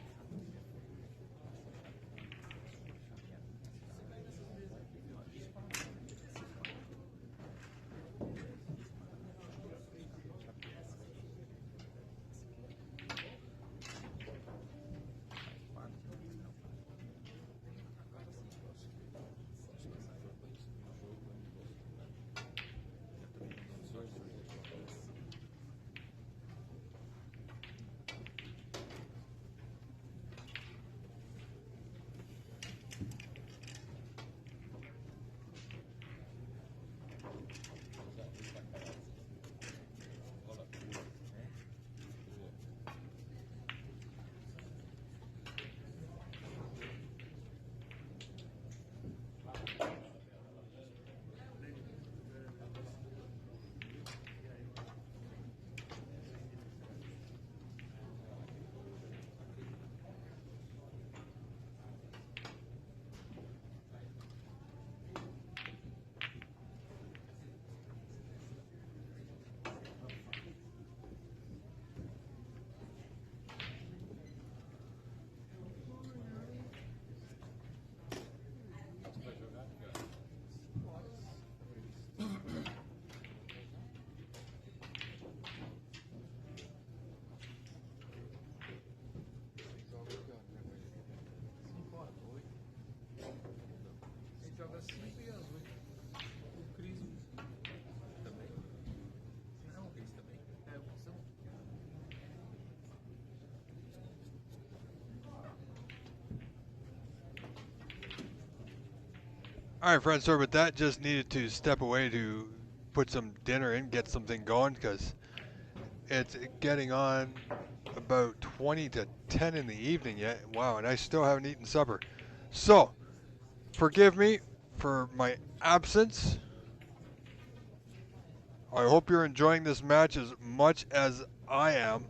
S9: dos pregos e ganhar dos pregos. Joga 5 e as 8. O Cris também. Não, o Cris também. É, o Cris também.
S1: All right, friends, sorry about that. Just needed to step away to put some dinner in, get something going, because it's getting on about 20 to 10 in the evening yet. Wow, and I still haven't eaten supper. So, forgive me for my absence. I hope you're enjoying this match as much as I am.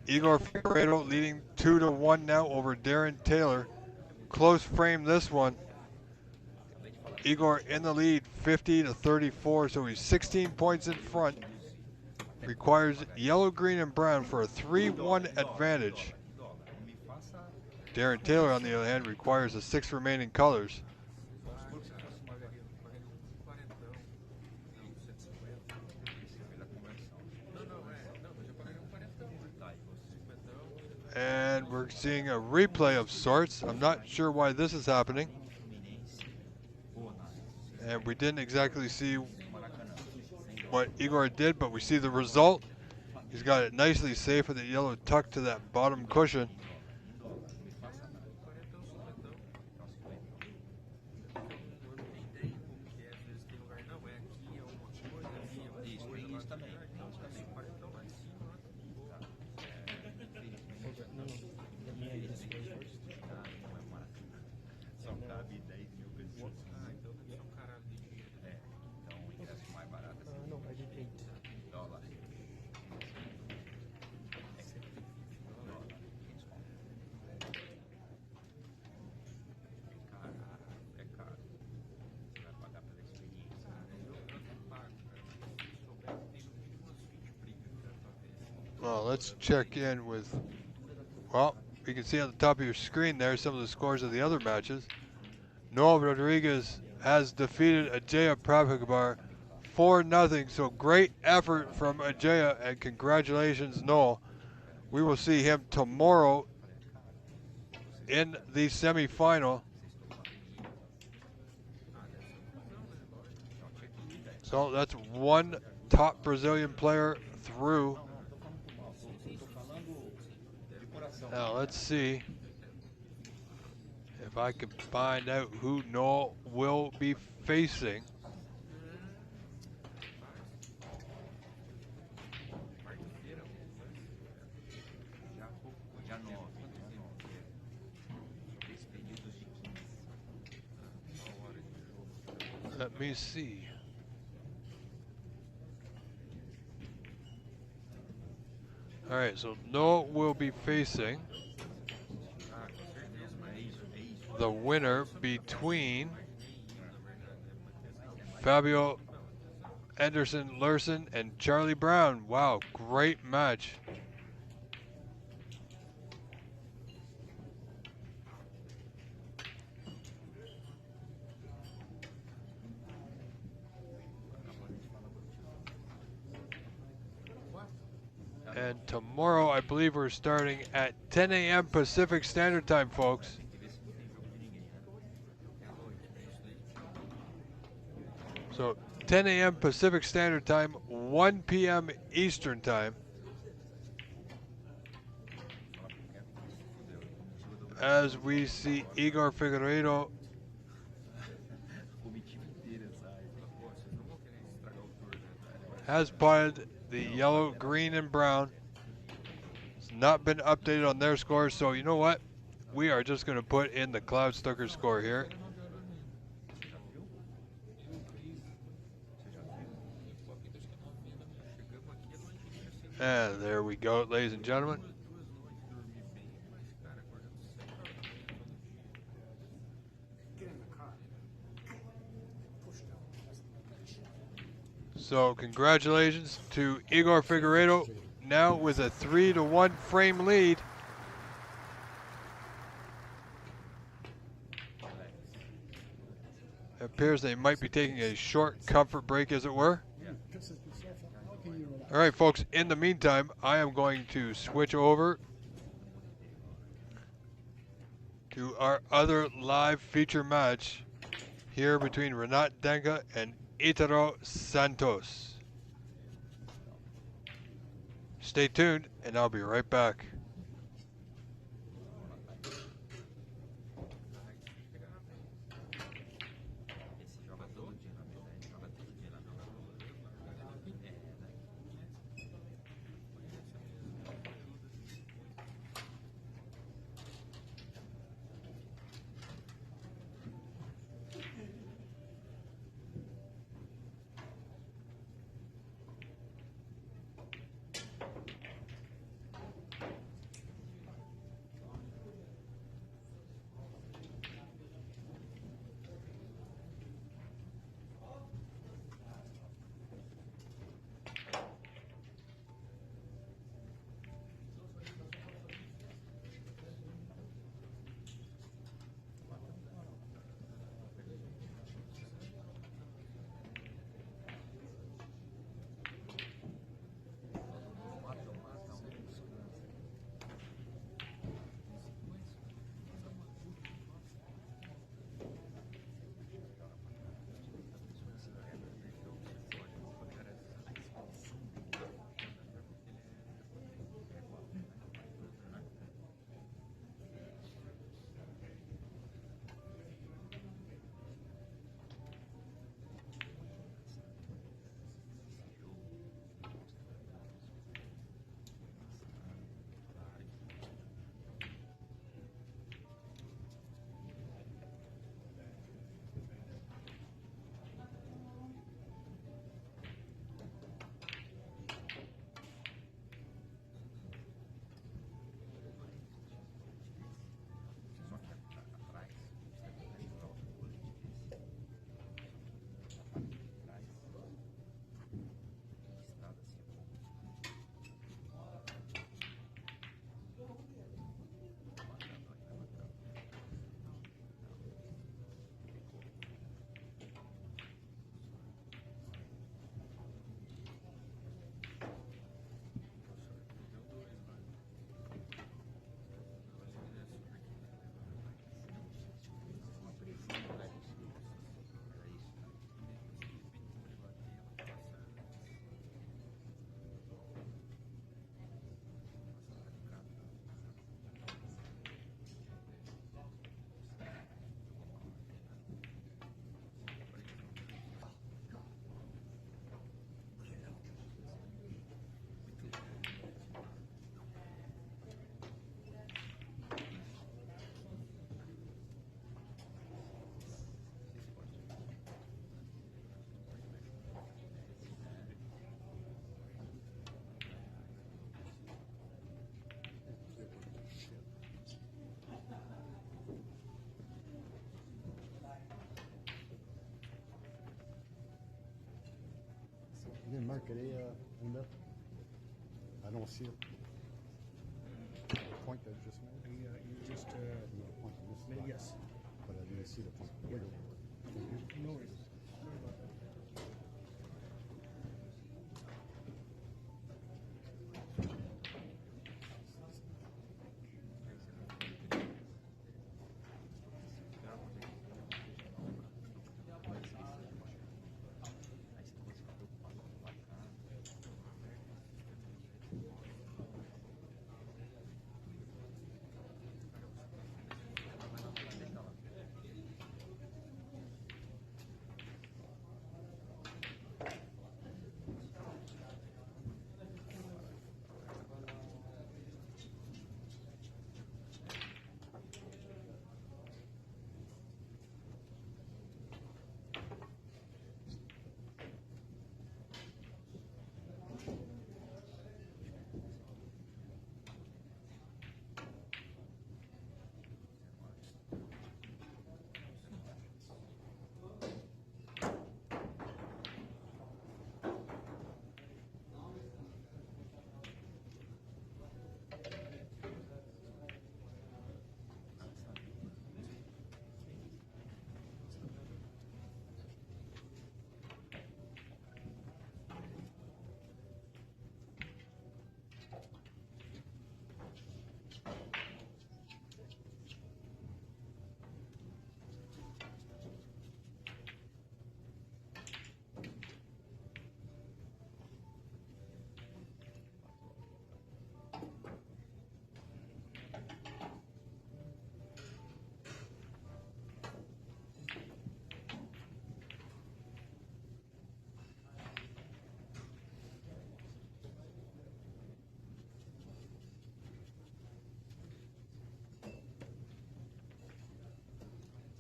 S1: Igor Figeredo leading 2-1 now over Darren Taylor close frame this one. Igor in the lead, 50-34, so he's 16 points in front. Requires yellow, green, and brown for a 3-1 advantage. Darren Taylor, on the other hand, requires the 6 remaining colors. And we're seeing a replay of sorts. I'm not sure why this is happening. And we didn't exactly see what Igor did, but we see the result. He's got it nicely safe with the yellow tucked to that bottom cushion.
S8: No, I did 8.
S1: Well, let's check in with, well, you can see on the top of your screen there some of the scores of the other matches. Noel Rodriguez has defeated Ajaya Prabhakar 4-0, so great effort from Ajaya, and congratulations, Noel. We will see him tomorrow in the semifinal. So that's one top Brazilian player through. Now let's see if I can find out who Noel will be facing. Let me see. All right, so Noel will be facing the winner between Fabio Anderson Lurson and Charlie Brown. Wow, great match. And tomorrow, I believe we're starting at 10 a.m. Pacific Standard Time, folks. So 10 a.m. Pacific Standard Time, 1 p.m. Eastern Time. As we see Igor Figeredo has potted the yellow, green, and brown. It's not been updated on their scores, so you know what? We are just going to put in the Cloud Snooker score here. And there we go, ladies and gentlemen. So congratulations to Igor Figeredo, now with a 3-1 frame lead. It appears they might be taking a short comfort break, as it were. All right, folks, in the meantime, I am going to switch over to our other live feature match here between Renat Danka and Itaro Santos. Stay tuned, and I'll be right back.
S7: You didn't mark it, Linda? I don't see it. The point that just made?
S8: Yeah, you just,
S7: No, the point on this side.
S8: yes.
S7: But I didn't see the point.
S8: Yeah. No worries. Sorry about that.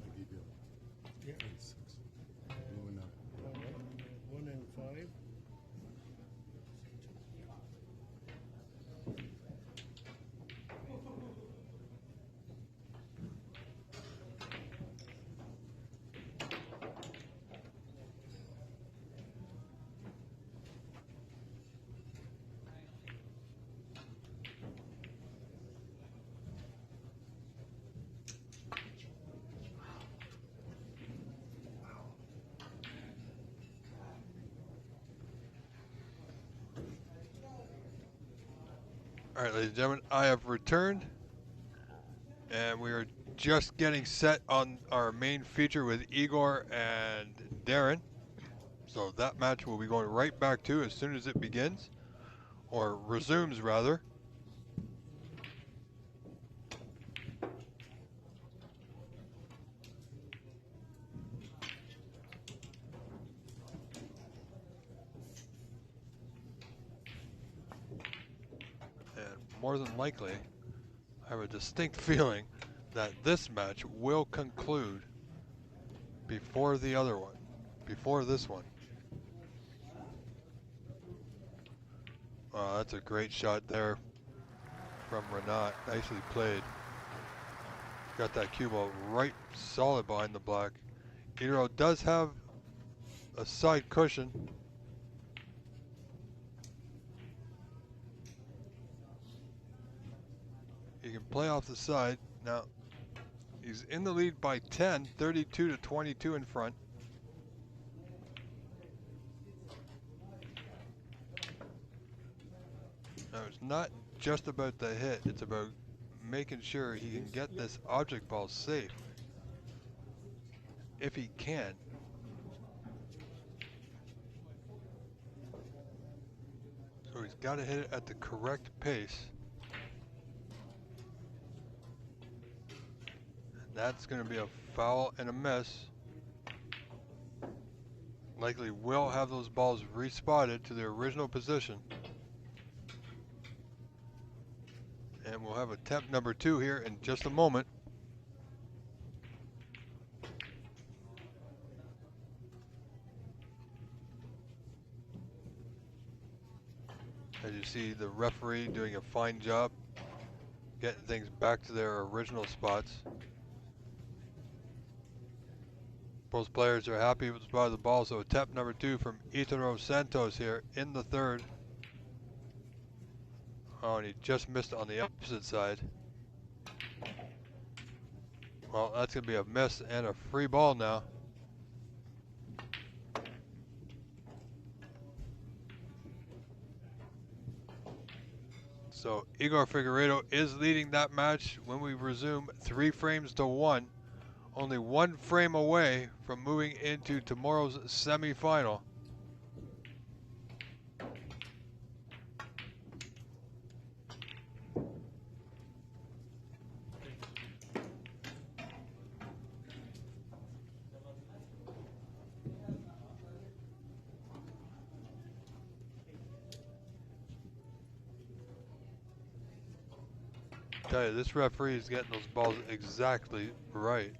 S7: I gave you
S8: Yeah.
S7: 6. Blue and
S8: 1 and 5.
S1: All right, ladies and gentlemen, I have returned, and we are just getting set on our main feature with Igor and Darren. So that match will be going right back to as soon as it begins, or resumes rather. And more than likely, I have a distinct feeling that this match will conclude before the other one, before this one. That's a great shot there from Renat. Nicely played. Got that cue ball right solid behind the black. Iro does have a side cushion. He can play off the side. Now, he's in the lead by 10, 32 to 22 in front. Now, it's not just about the hit, it's about making sure he can get this object ball safe. If he can. So he's got to hit it at the correct pace. And that's going to be a foul and a miss. Likely will have those balls respotted to their original position. And we'll have attempt number 2 here in just a moment. As you see, the referee doing a fine job getting things back to their original spots. Both players are happy with the spot of the ball, so attempt number 2 from Itaro Santos here in the third. Oh, and he just missed on the opposite side. Well, that's going to be a miss and a free ball now. So Igor Figeredo is leading that match when we resume 3 frames to 1. Only 1 frame away from moving into tomorrow's semifinal. Tell you, this referee is getting those balls exactly right.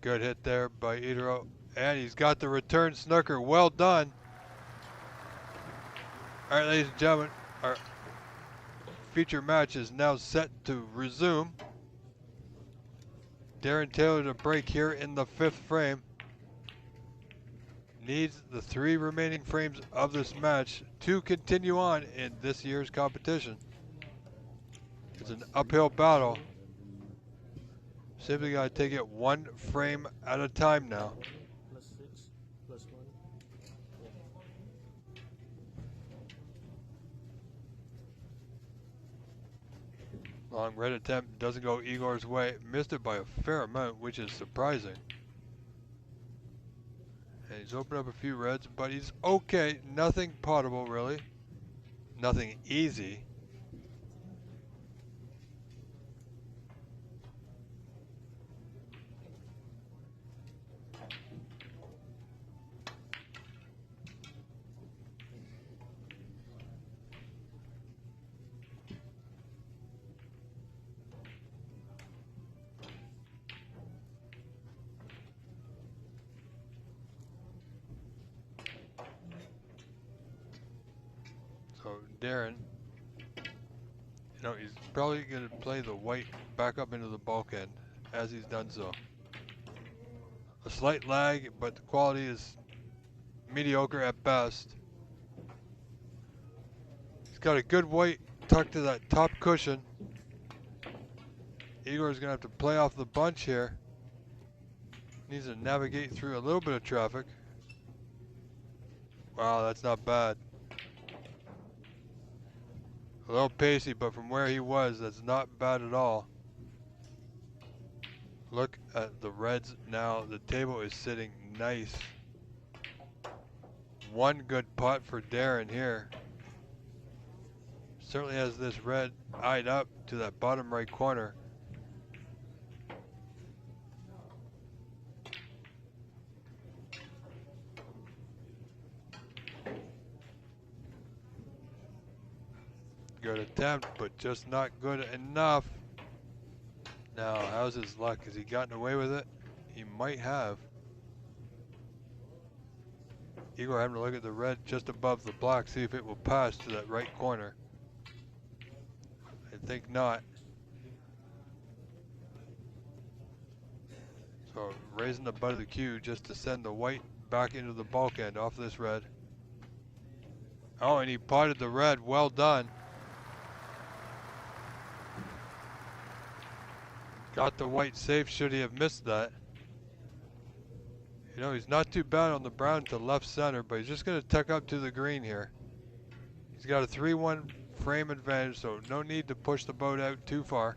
S1: Good hit there by Itaro, and he's got the return snooker. Well done. All right, ladies and gentlemen, our feature match is now set to resume. Darren Taylor to break here in the 5th frame. Needs the 3 remaining frames of this match to continue on in this year's competition. It's an uphill battle. Simply got to take it 1 frame at a time now.
S8: +6, +1.
S1: Long red attempt doesn't go Igor's way. Missed it by a fair amount, which is surprising. And he's opened up a few reds, but he's okay. Nothing potable, really. Nothing easy. So Darren, you know, he's probably going to play the white back up into the bulkhead as he's done so. A slight lag, but the quality is mediocre at best. He's got a good white tucked to that top cushion. Igor's going to have to play off the bunch here. Needs to navigate through a little bit of traffic. Wow, that's not bad. A little pacey, but from where he was, that's not bad at all. Look at the reds now. The table is sitting nice. 1 good putt for Darren here. Certainly has this red eyed up to that bottom right corner. Good attempt, but just not good enough. Now, how's his luck? Has he gotten away with it? He might have. Igor having to look at the red just above the black, see if it will pass to that right corner. I think not. So raising the butt of the cue just to send the white back into the bulkhead off this red. Oh, and he potted the red. Well done. Got the white safe should he have missed that. You know, he's not too bad on the brown to left center, but he's just going to tuck up to the green here. He's got a 3-1 frame advantage, so no need to push the boat out too far.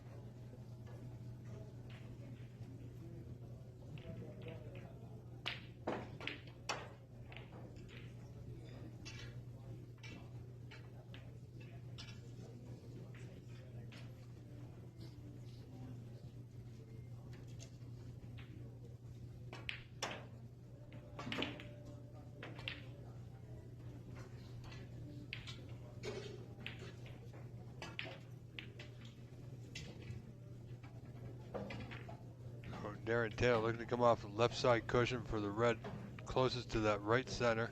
S1: Darren Taylor looking to come off the left side cushion for the red closest to that right center.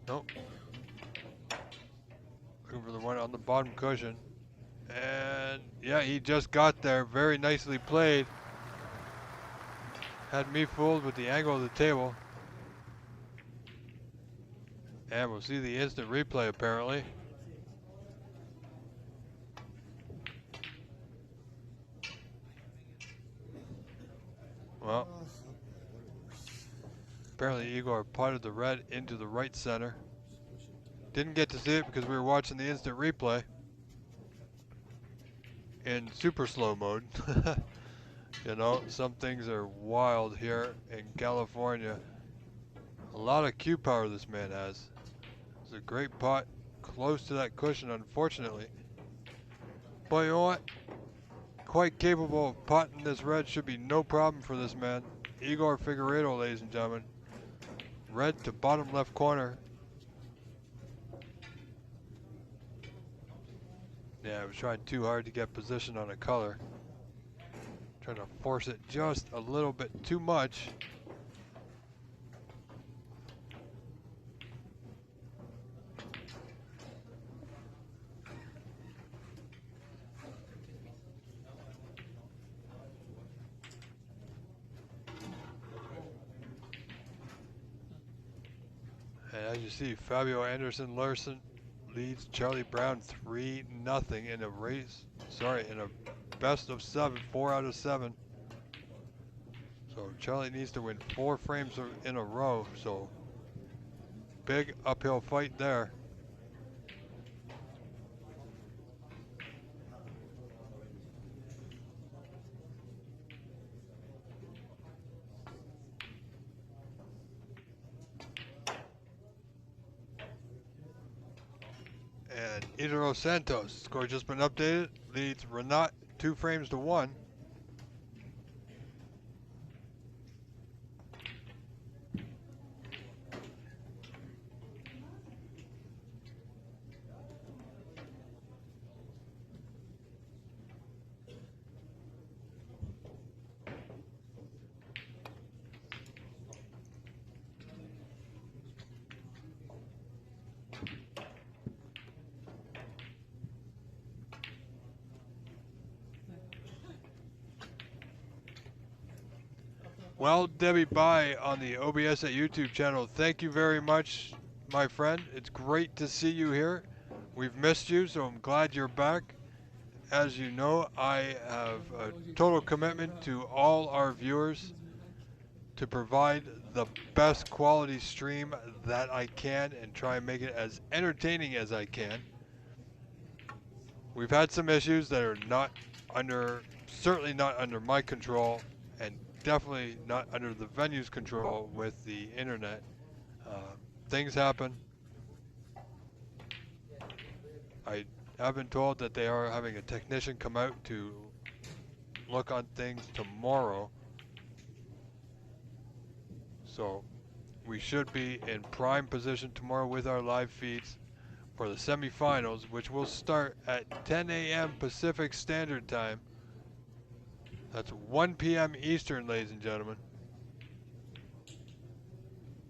S1: Nope. Looking for the one on the bottom cushion. And yeah, he just got there. Very nicely played. Had me fooled with the angle of the table. And we'll see the instant replay apparently. Well, apparently Igor potted the red into the right center. Didn't get to see it because we were watching the instant replay in super slow mode. You know, some things are wild here in California. A lot of cue power this man has. It's a great pot, close to that cushion, unfortunately. But you know what? Quite capable of potting this red. Should be no problem for this man. Igor Figeredo, ladies and gentlemen. Red to bottom left corner. Yeah, I was trying too hard to get position on a color. Trying to force it just a little bit too much. And as you see, Fabio Anderson Larson leads Charlie Brown 3-0 in a race. Sorry, in a best of 7, 4 out of 7. So Charlie needs to win 4 frames in a row. So big uphill fight there. And Idro Santos, score just been updated, leads Renat 2 frames to 1. Well, Debbie Bye on the OBS at YouTube channel, thank you very much, my friend. It's great to see you here. We've missed you, so I'm glad you're back. As you know, I have a total commitment to all our viewers to provide the best quality stream that I can and try and make it as entertaining as I can. We've had some issues that are certainly not under my control, and definitely not under the venue's control with the internet. Things happen. I have been told that they are having a technician come out to look on things tomorrow. So we should be in prime position tomorrow with our live feeds for the semifinals, which will start at 10 a.m. Pacific Standard Time. That's 1 p.m. Eastern, ladies and gentlemen.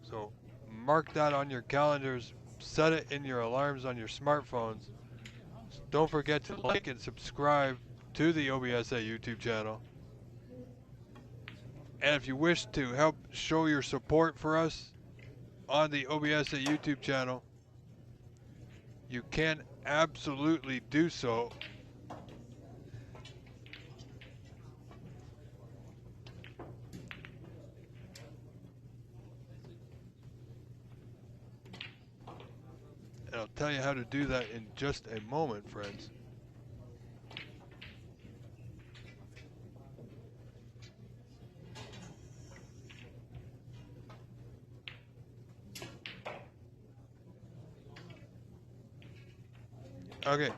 S1: So mark that on your calendars, set it in your alarms on your smartphones. Don't forget to like and subscribe to the OBSA YouTube channel. And if you wish to help show your support for us on the OBSA YouTube channel, you can absolutely do so. And I'll tell you how to do that in just a moment, friends. Okay,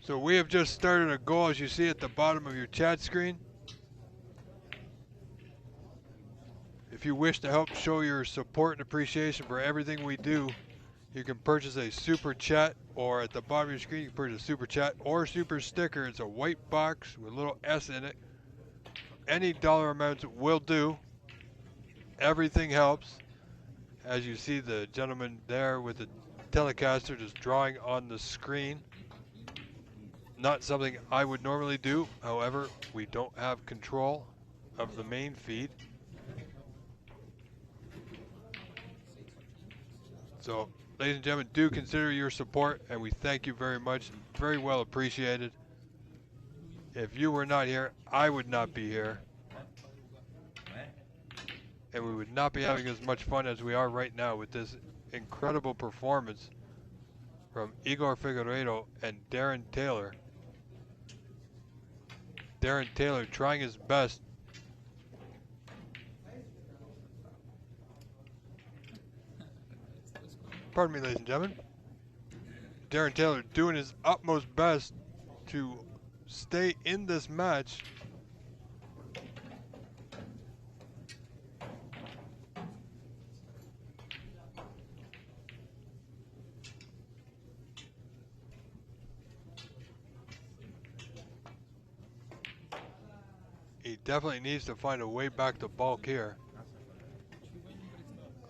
S1: so we have just started a goal, as you see at the bottom of your chat screen. If you wish to help show your support and appreciation for everything we do, you can purchase a super chat, or at the bottom of your screen you can purchase a super chat or super sticker. It's a white box with a little S in it. Any dollar amounts will do. Everything helps. As you see the gentleman there with the Telecaster just drawing on the screen. Not something I would normally do. However, we don't have control of the main feed. So, ladies and gentlemen, do consider your support, and we thank you very much. Very well appreciated. If you were not here, I would not be here. And we would not be having as much fun as we are right now with this incredible performance from Igor Figeredo and Darren Taylor. Darren Taylor trying his best pardon me, ladies and gentlemen. Darren Taylor doing his utmost best to stay in this match. He definitely needs to find a way back to bulk here.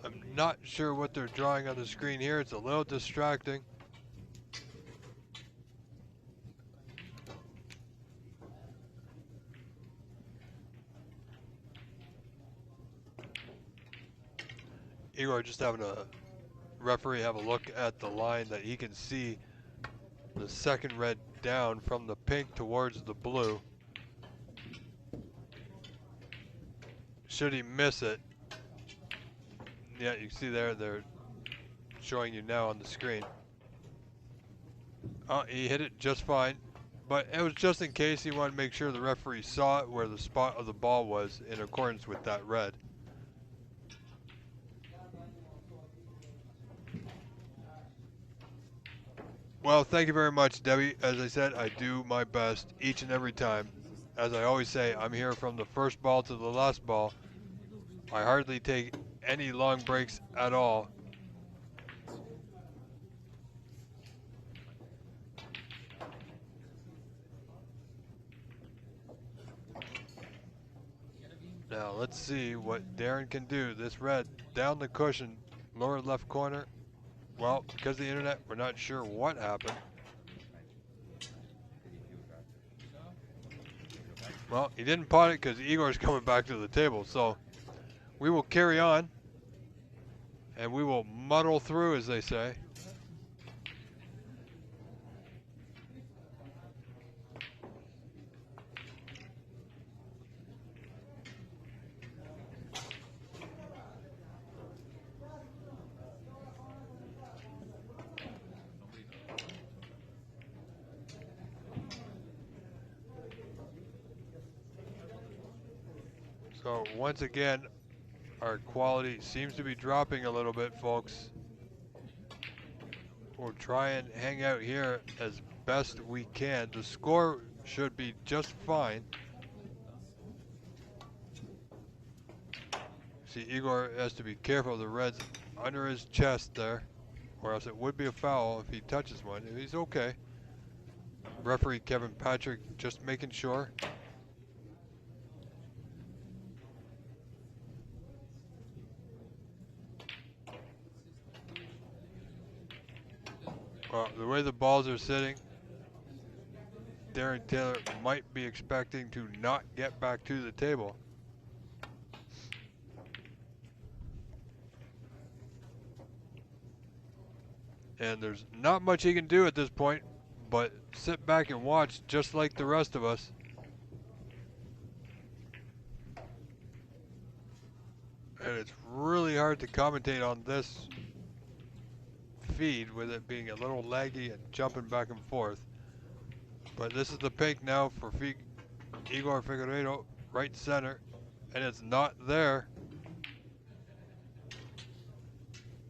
S1: I'm not sure what they're drawing on the screen here. It's a little distracting. Igor just having a referee have a look at the line that he can see the second red down from the pink towards the blue. Should he miss it? Yeah, you see there, they're showing you now on the screen. Oh, he hit it just fine, but it was just in case he wanted to make sure the referee saw it where the spot of the ball was in accordance with that red. Well, thank you very much, Debbie. As I said, I do my best each and every time. As I always say, I'm here from the first ball to the last ball. I hardly take any long breaks at all. Now let's see what Darren can do. This red down the cushion, lower left corner. Well, because of the internet, we're not sure what happened. Well, he didn't pot it because Igor's coming back to the table. So we will carry on and we will muddle through, as they say. So once again, our quality seems to be dropping a little bit, folks. We'll try and hang out here as best we can. The score should be just fine. See, Igor has to be careful of the reds under his chest there, or else it would be a foul if he touches one. He's okay. Referee Kevin Patrick just making sure. Well, the way the balls are sitting, Darren Taylor might be expecting to not get back to the table. And there's not much he can do at this point, but sit back and watch just like the rest of us. And it's really hard to commentate on this feed with it being a little laggy and jumping back and forth. But this is the pink now for Igor Figeredo, right center, and it's not there.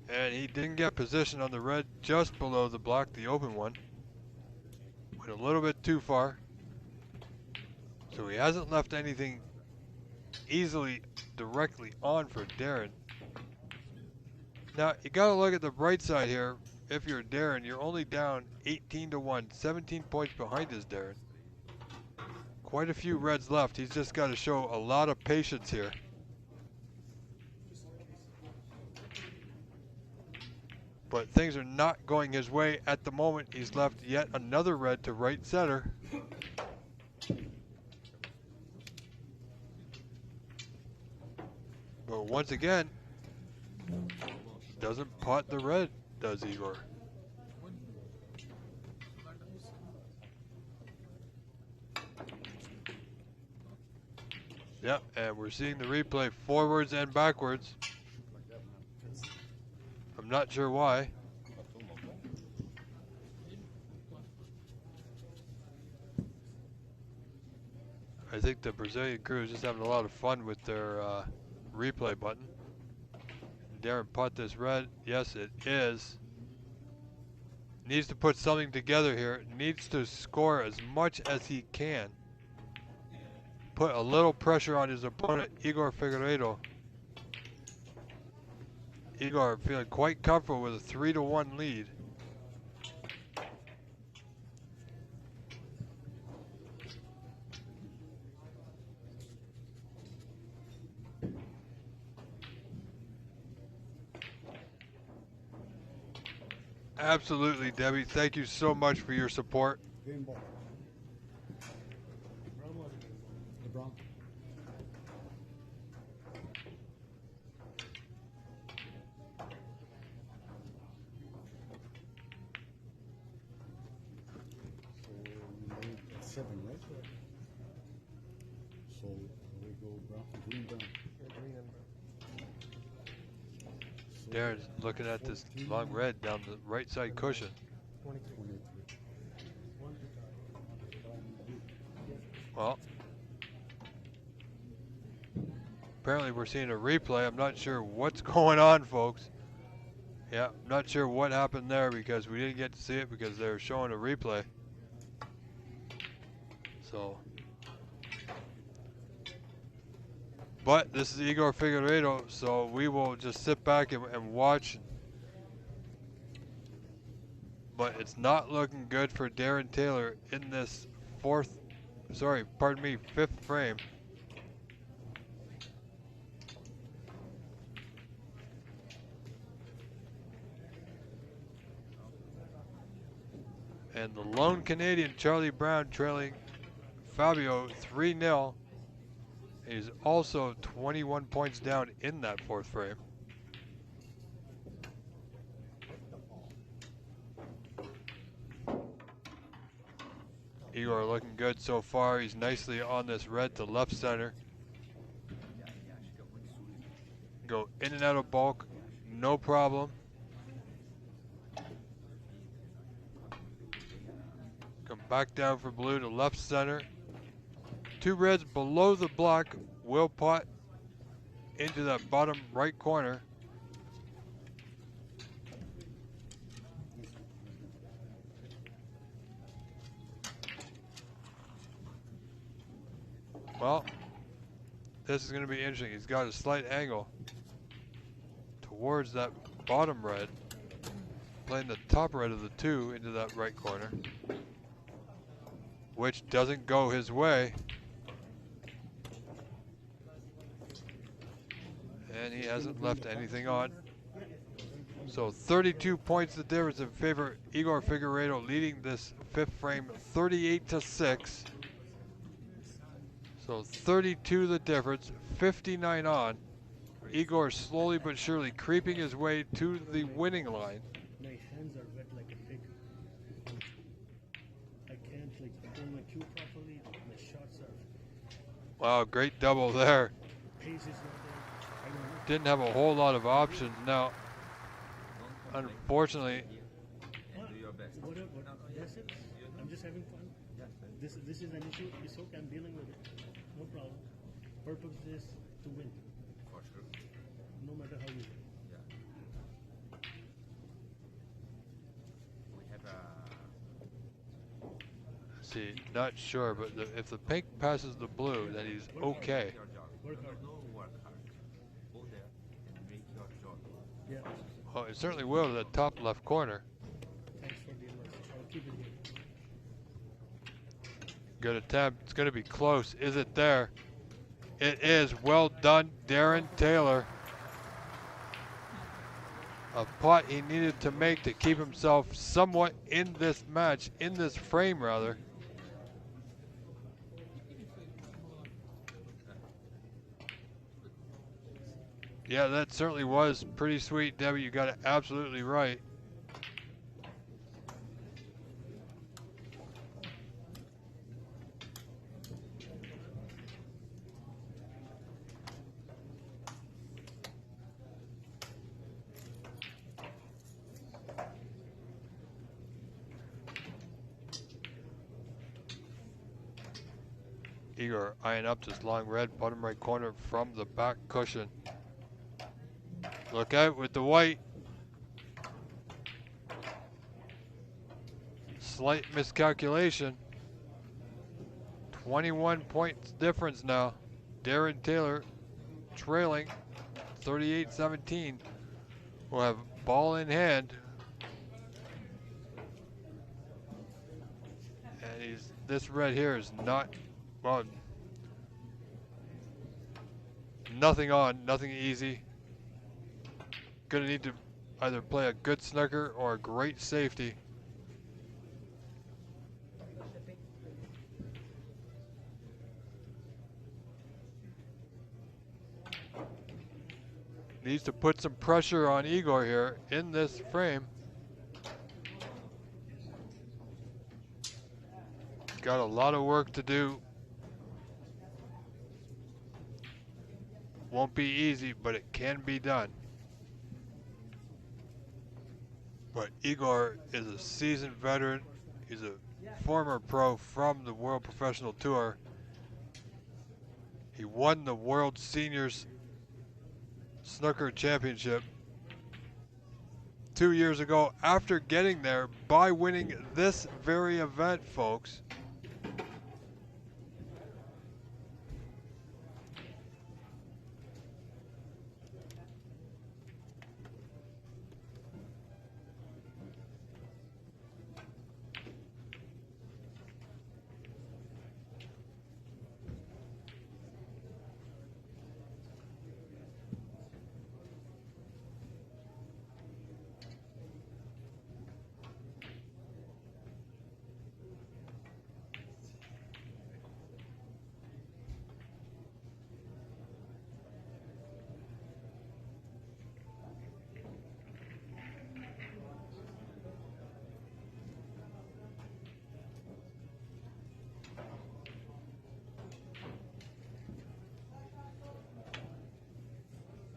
S1: And he didn't get position on the red just below the block, the open one. Went a little bit too far. So he hasn't left anything easily directly on for Darren. Now, you got to look at the bright side here. If you're Darren, you're only down 18-1, 17 points behind his Darren. Quite a few reds left. He's just got to show a lot of patience here. But things are not going his way at the moment. He's left yet another red to right center. But once again, doesn't pot the red, does Igor? Yep, and we're seeing the replay forwards and backwards. I'm not sure why. I think the Brazilian crew is just having a lot of fun with their replay button. Darren pot this red. Yes, it is. Needs to put something together here. Needs to score as much as he can. Put a little pressure on his opponent, Igor Figeredo. Igor feeling quite comfortable with a 3-1 lead. Absolutely, Debbie. Thank you so much for your support.
S7: Game ball. LeBron. So we made 7, right? So we go brown, green, brown. So
S1: Darren's looking at this long red down the right side cushion.
S7: 23.
S1: Well, apparently we're seeing a replay. I'm not sure what's going on, folks. Yeah, I'm not sure what happened there because we didn't get to see it because they were showing a replay. So, but this is Igor Figeredo, so we will just sit back and watch. But it's not looking good for Darren Taylor in this fifth frame. And the lone Canadian, Charlie Brown, trailing Fabio 3-0. He's also 21 points down in that fourth frame. Igor looking good so far. He's nicely on this red to left center. Go in and out of bulk, no problem. Come back down for blue to left center. 2 reds below the block will pot into that bottom right corner. Well, this is going to be interesting. He's got a slight angle towards that bottom red, playing the top red of the 2 into that right corner, which doesn't go his way. And he hasn't left anything on. So 32 points the difference in favor of Igor Figeredo, leading this fifth frame 38-6. So 32 the difference, 59 on. Igor slowly but surely creeping his way to the winning line.
S8: My hands are wet like a pig. I can't like hold my cue properly. My shots are.
S1: Wow, great double there.
S8: Pace is not there. I don't know.
S1: Didn't have a whole lot of options. Now, unfortunately,
S8: What, that's it. I'm just having fun. This is an issue. It's okay. I'm dealing with it. No problem. Purpose is to win.
S9: For sure.
S8: No matter how you win.
S9: Yeah. We have a.
S1: see, not sure, but if the pink passes the blue, then he's okay.
S9: Your job.
S8: Work hard.
S9: No work hard. Go there and make your job.
S8: Yeah.
S1: Well, it certainly will to the top left corner.
S8: Thanks for the advice. I'll keep it here.
S1: Good attempt. It's going to be close. Is it there? It is. Well done, Darren Taylor. A putt he needed to make to keep himself somewhat in this match, in this frame rather. Yeah, that certainly was pretty sweet, Debbie. You got it absolutely right. Igor eyeing up this long red bottom right corner from the back cushion. Look out with the white. Slight miscalculation. 21 points difference now. Darren Taylor trailing 38-17. Will have ball in hand. And this red here is not, well, nothing on, nothing easy. Gonna need to either play a good snooker or a great safety. Needs to put some pressure on Igor here in this frame. Got a lot of work to do. Won't be easy, but it can be done. But Igor is a seasoned veteran. He's a former pro from the World Professional Tour. He won the World Seniors Snooker Championship 2 years ago after getting there by winning this very event, folks.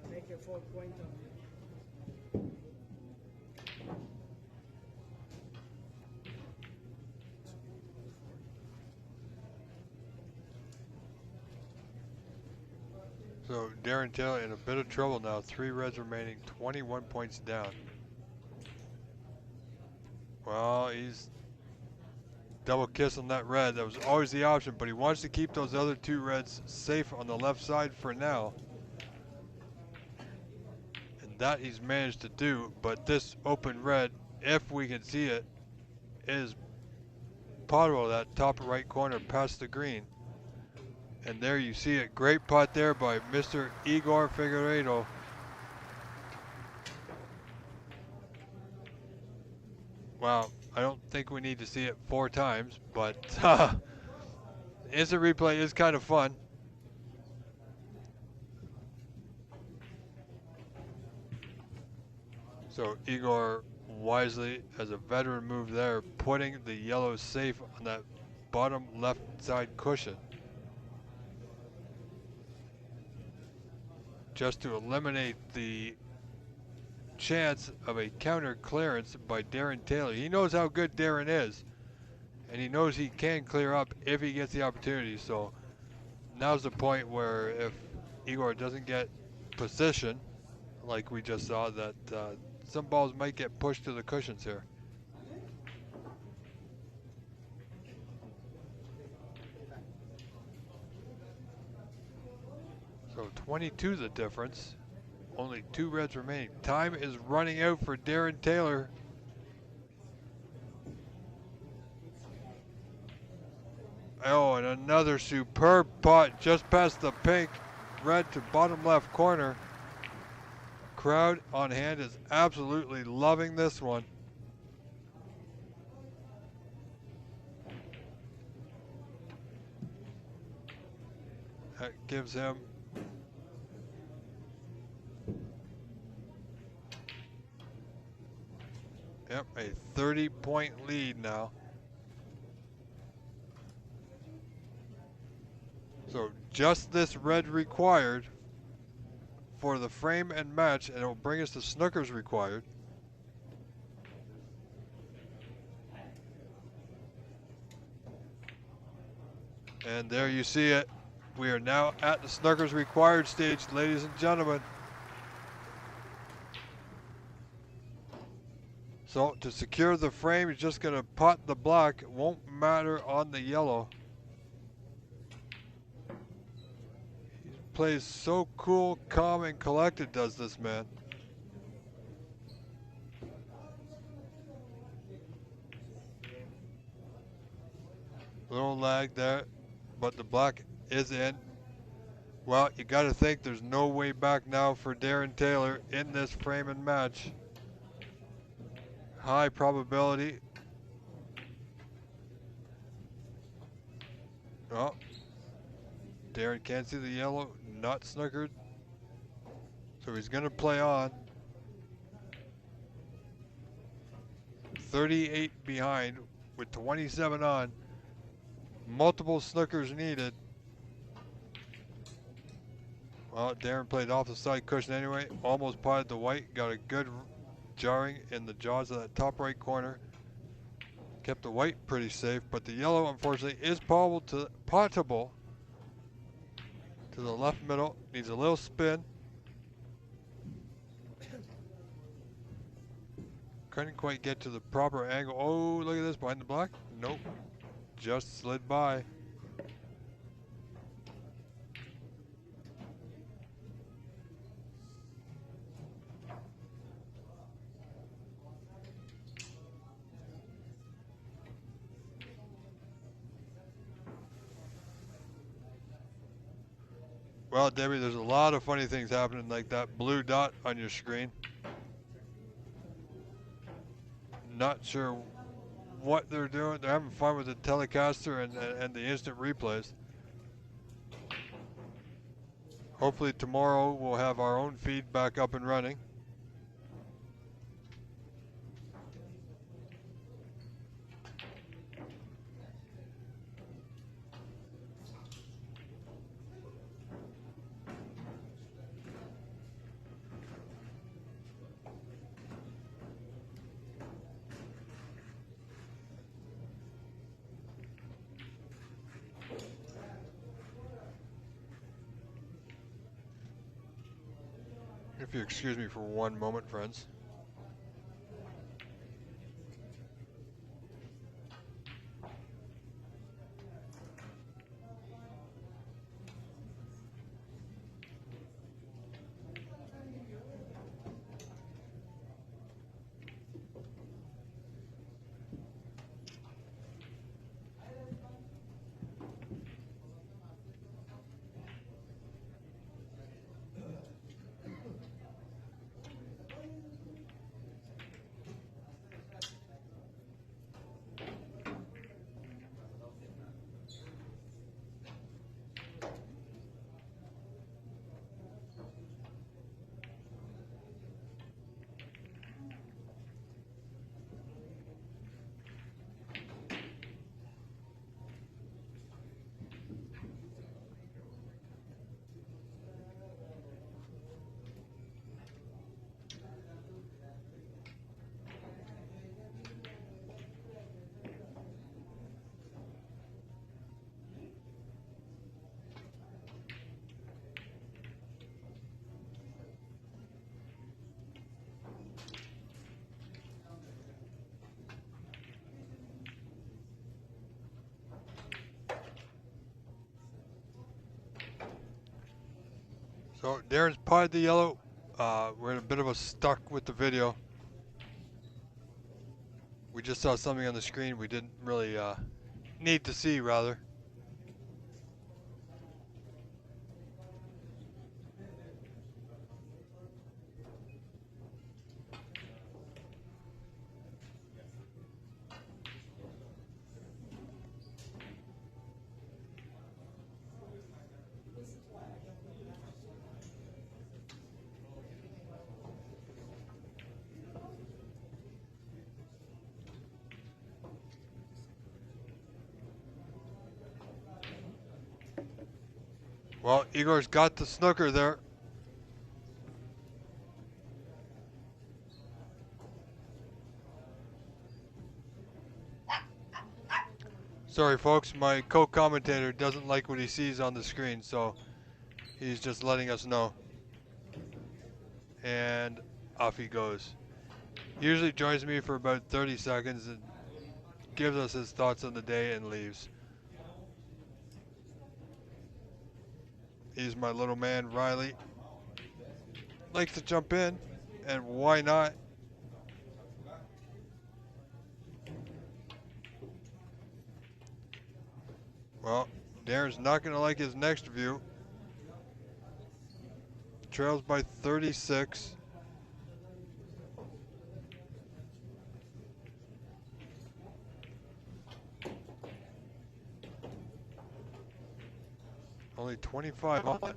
S5: Make your 4 point on
S1: So Darren Taylor in a bit of trouble now. 3 reds remaining, 21 points down. Well, he's double kissing that red. That was always the option, but he wants to keep those other 2 reds safe on the left side for now. And that he's managed to do, but this open red, if we can see it, is potable, that top right corner past the green. And there you see it. Great putt there by Mr. Igor Figeredo. Wow, I don't think we need to see it 4 times, but instant replay is kind of fun. So Igor wisely, as a veteran move there, putting the yellow safe on that bottom left side cushion, just to eliminate the chance of a counter clearance by Darren Taylor. He knows how good Darren is, and he knows he can clear up if he gets the opportunity. So now's the point where if Igor doesn't get position, like we just saw, that some balls might get pushed to the cushions here. So 22 the difference. Only 2 reds remaining. Time is running out for Darren Taylor. Oh, and another superb putt just past the pink, red to bottom left corner. Crowd on hand is absolutely loving this one. That gives him Yep, a 30-point lead now. So just this red required for the frame and match, and it will bring us to Snooker's required. And there you see it. We are now at the Snooker's required stage, ladies and gentlemen. So to secure the frame, you're just gonna pot the black. It won't matter on the yellow. He plays so cool, calm, and collected, does this man. Little lag there, but the black is in. Well, you gotta think there's no way back now for Darren Taylor in this frame and match. High probability. Oh, Darren can't see the yellow, not snookered. So he's gonna play on. 38 behind with 27 on. Multiple snookers needed. Well, Darren played off the side cushion anyway. Almost potted the white. Got a good jarring in the jaws of that top right corner. Kept the white pretty safe, but the yellow, unfortunately, is potable to the left middle. Needs a little spin. Couldn't quite get to the proper angle. Oh, look at this, behind the black. Nope, just slid by. Well, Debbie, there's a lot of funny things happening, like that blue dot on your screen. Not sure what they're doing. They're having fun with the Telecaster and the instant replays. Hopefully tomorrow we'll have our own feed back up and running. If you excuse me for one moment, friends. So Darren's potted the yellow. We're in a bit of a stuck with the video. We just saw something on the screen we didn't really need to see, rather. Well, Igor's got the snooker there. Sorry, folks, my co-commentator doesn't like what he sees on the screen, so he's just letting us know. And off he goes. He usually joins me for about 30 seconds and gives us his thoughts on the day and leaves. He's my little man, Riley. Likes to jump in, and why not? Well, Darren's not going to like his next view. Trails by 36. Only 25 on it.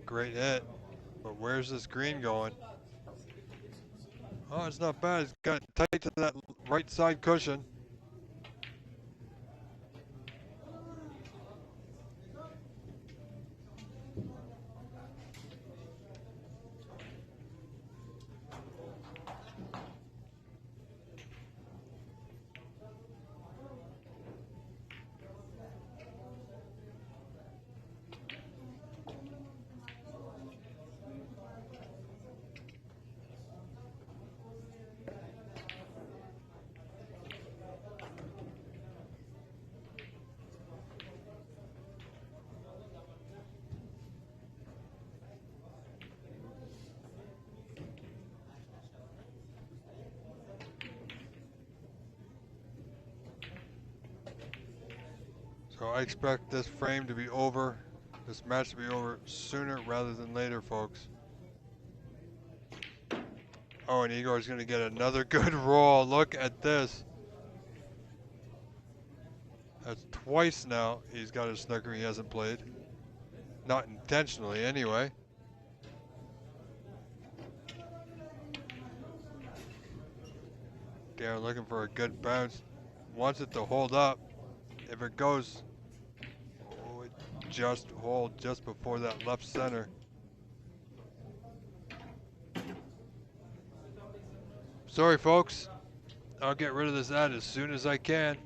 S1: Great hit. But where's this green going? Oh, it's not bad. It's got tight to that right side cushion. So I expect this frame to be over, this match to be over sooner rather than later, folks. Oh, and Igor's going to get another good roll. Look at this. That's twice now he's got a snooker he hasn't played. Not intentionally, anyway. Darren looking for a good bounce. Wants it to hold up. If it goes, oh, it just hold just before that left center. Sorry, folks. I'll get rid of this ad as soon as I can.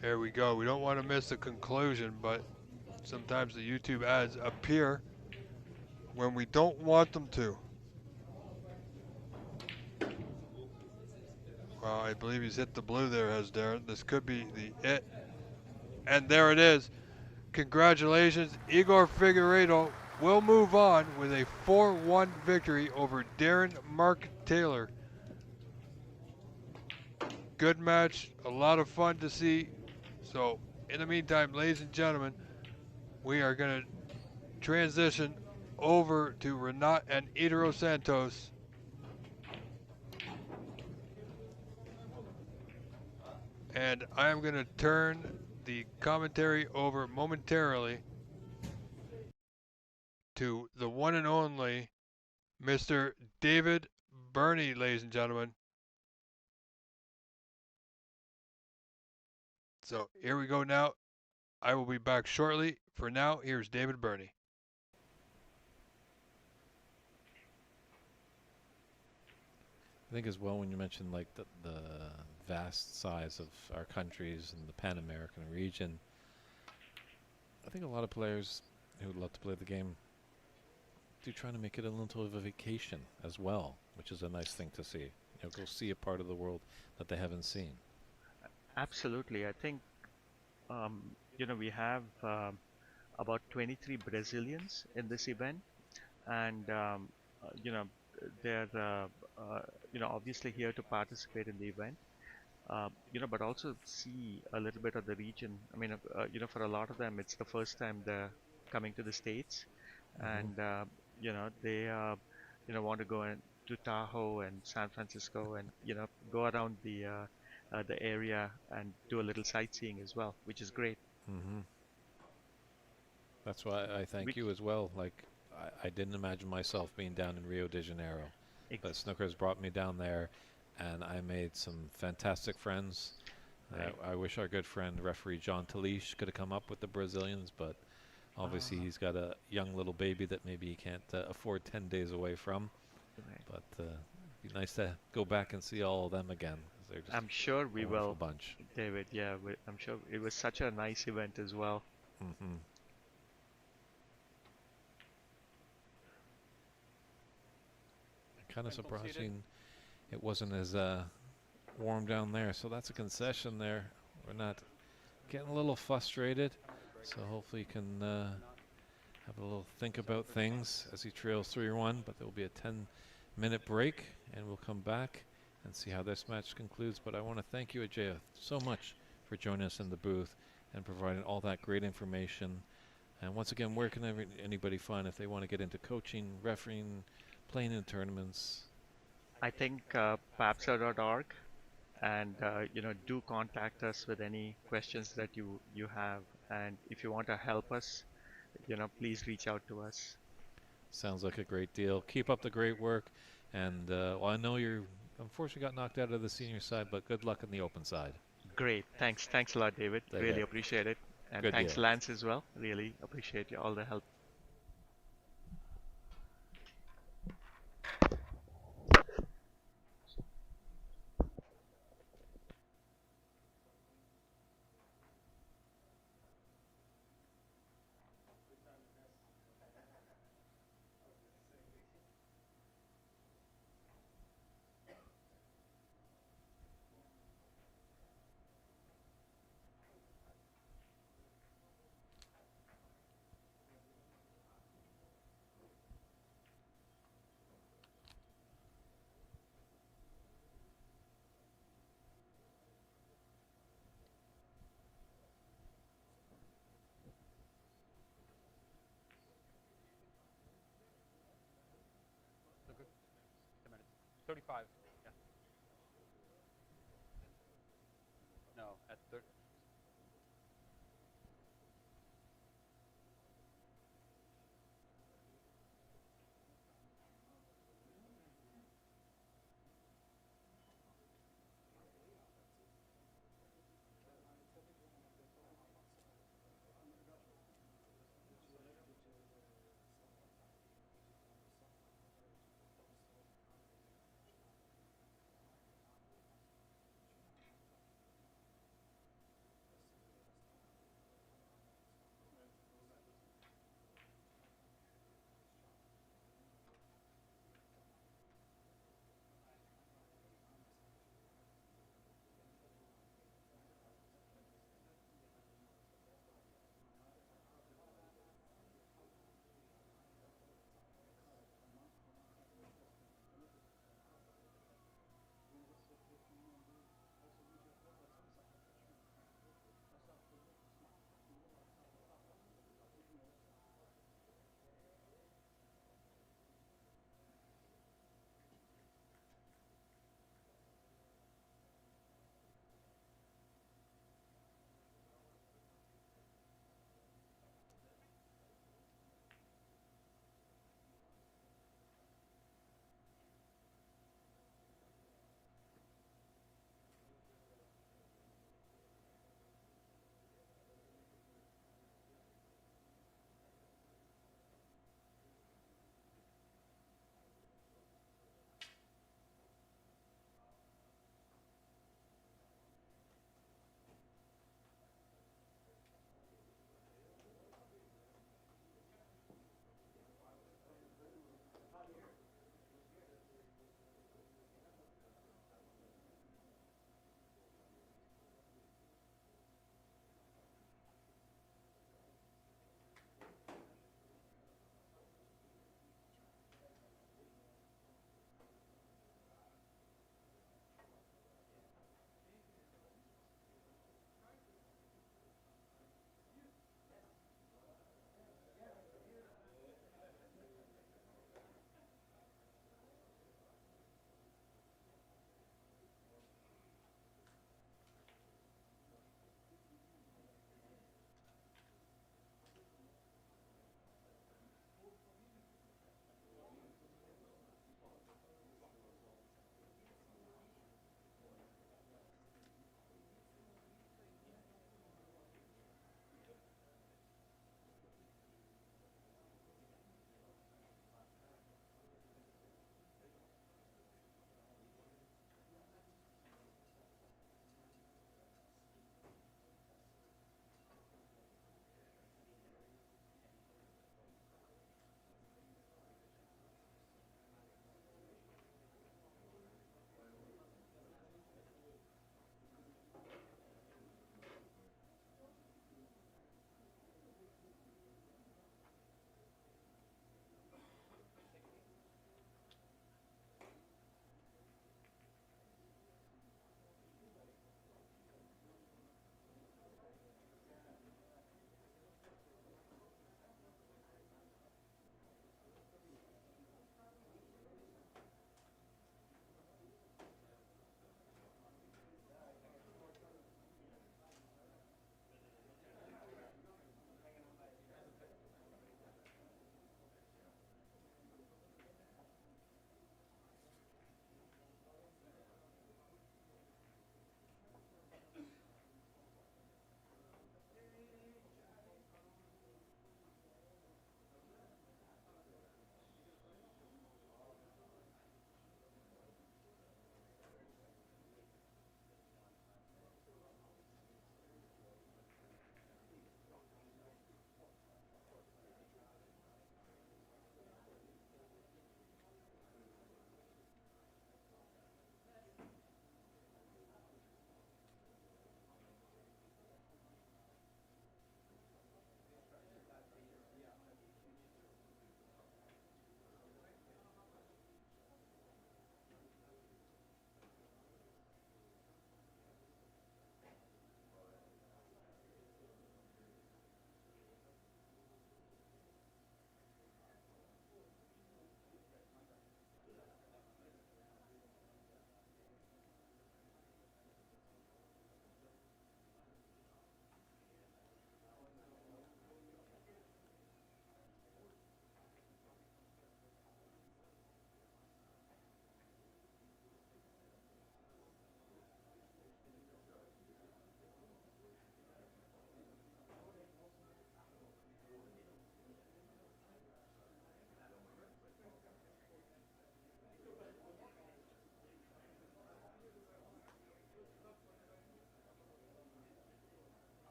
S1: There we go. We don't want to miss the conclusion, but sometimes the YouTube ads appear when we don't want them to. Well, I believe he's hit the blue there, has Darren. This could be the it. And there it is. Congratulations, Igor Figeredo will move on with a 4-1 victory over Darren Mark Taylor. Good match, a lot of fun to see. So, in the meantime, ladies and gentlemen, we are going to transition over to Renat and Idro Santos. And I am going to turn the commentary over momentarily to the one and only Mr. David Burney, ladies and gentlemen. So here we go now. I will be back shortly. For now, here's David Burney.
S3: I think as well when you mentioned like the vast size of our countries and the Pan-American region, I think a lot of players who love to play the game do try to make it a little of a vacation as well, which is a nice thing to see. You know, go see a part of the world that they haven't seen.
S10: Absolutely. I think, we have about 23 Brazilians in this event, and, they're, obviously here to participate in the event, but also see a little bit of the region. I mean, for a lot of them, it's the first time they're coming to the States, and, they, want to go to Tahoe and San Francisco and, go around the area and do a little sightseeing as well, which is great.
S3: Mm-hmm. That's why I thank you as well. Like, I didn't imagine myself being down in Rio de Janeiro. but snooker's brought me down there, and I made some fantastic friends.
S10: Right.
S3: I wish our good friend referee John Talish could have come up with the Brazilians, but obviously he's got a young little baby that maybe he can't afford 10 days away from.
S10: Right.
S3: But it'd be nice to go back and see all of them again. 'Cause they're just
S10: I'm sure we
S3: a wonderful
S10: will,
S3: bunch.
S10: David. Yeah, I'm sure it was such a nice event as well.
S3: Mm-hmm. Kind of surprising it wasn't as warm down there. So that's a concession there. We're not getting a little frustrated. So hopefully you can have a little think about things as he trails 3-1. But there will be a 10-minute break, and we'll come back and see how this match concludes. But I want to thank you, Ajay, so much for joining us in the booth and providing all that great information. And once again, where can anybody find if they want to get into coaching, refereeing, playing in tournaments?
S10: I think papsa.org, and do contact us with any questions that you have, and if you want to help us, please reach out to us.
S3: Sounds like a great deal. Keep up the great work, and well, I know you unfortunately got knocked out of the senior side, but good luck in the open side.
S10: Great, thanks a lot, David.
S3: Take
S10: Really
S3: care.
S10: appreciate it, and
S3: Good
S10: thanks
S3: deal.
S10: Lance as well. Really appreciate all the help.
S9: So good. 10 minutes. 35. Yeah. No, at 30.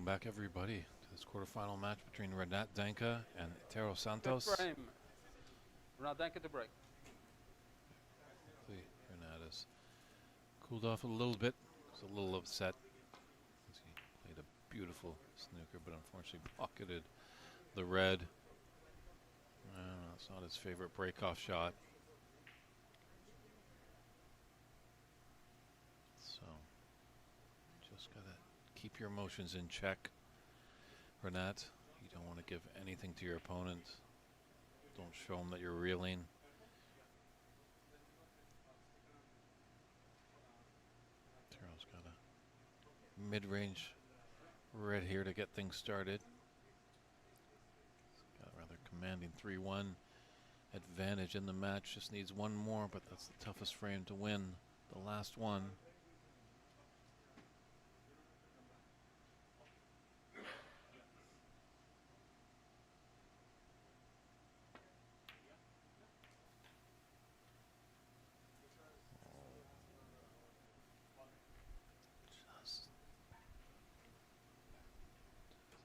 S3: back, everybody, to this quarterfinal match between Renat Danka and Tero Santos.
S9: Good frame. Renat Danka to break.
S3: Hopefully Renat has cooled off a little bit. He's a little upset. He played a beautiful snooker, but unfortunately pocketed the red. It's not his favorite break-off shot. So, just gotta keep your emotions in check, Renat. You don't want to give anything to your opponent. Don't show them that you're reeling. Tero's got a mid-range red here to get things started. He's got a rather commanding 3-1 advantage in the match. Just needs one more, but that's the toughest frame to win. The last one.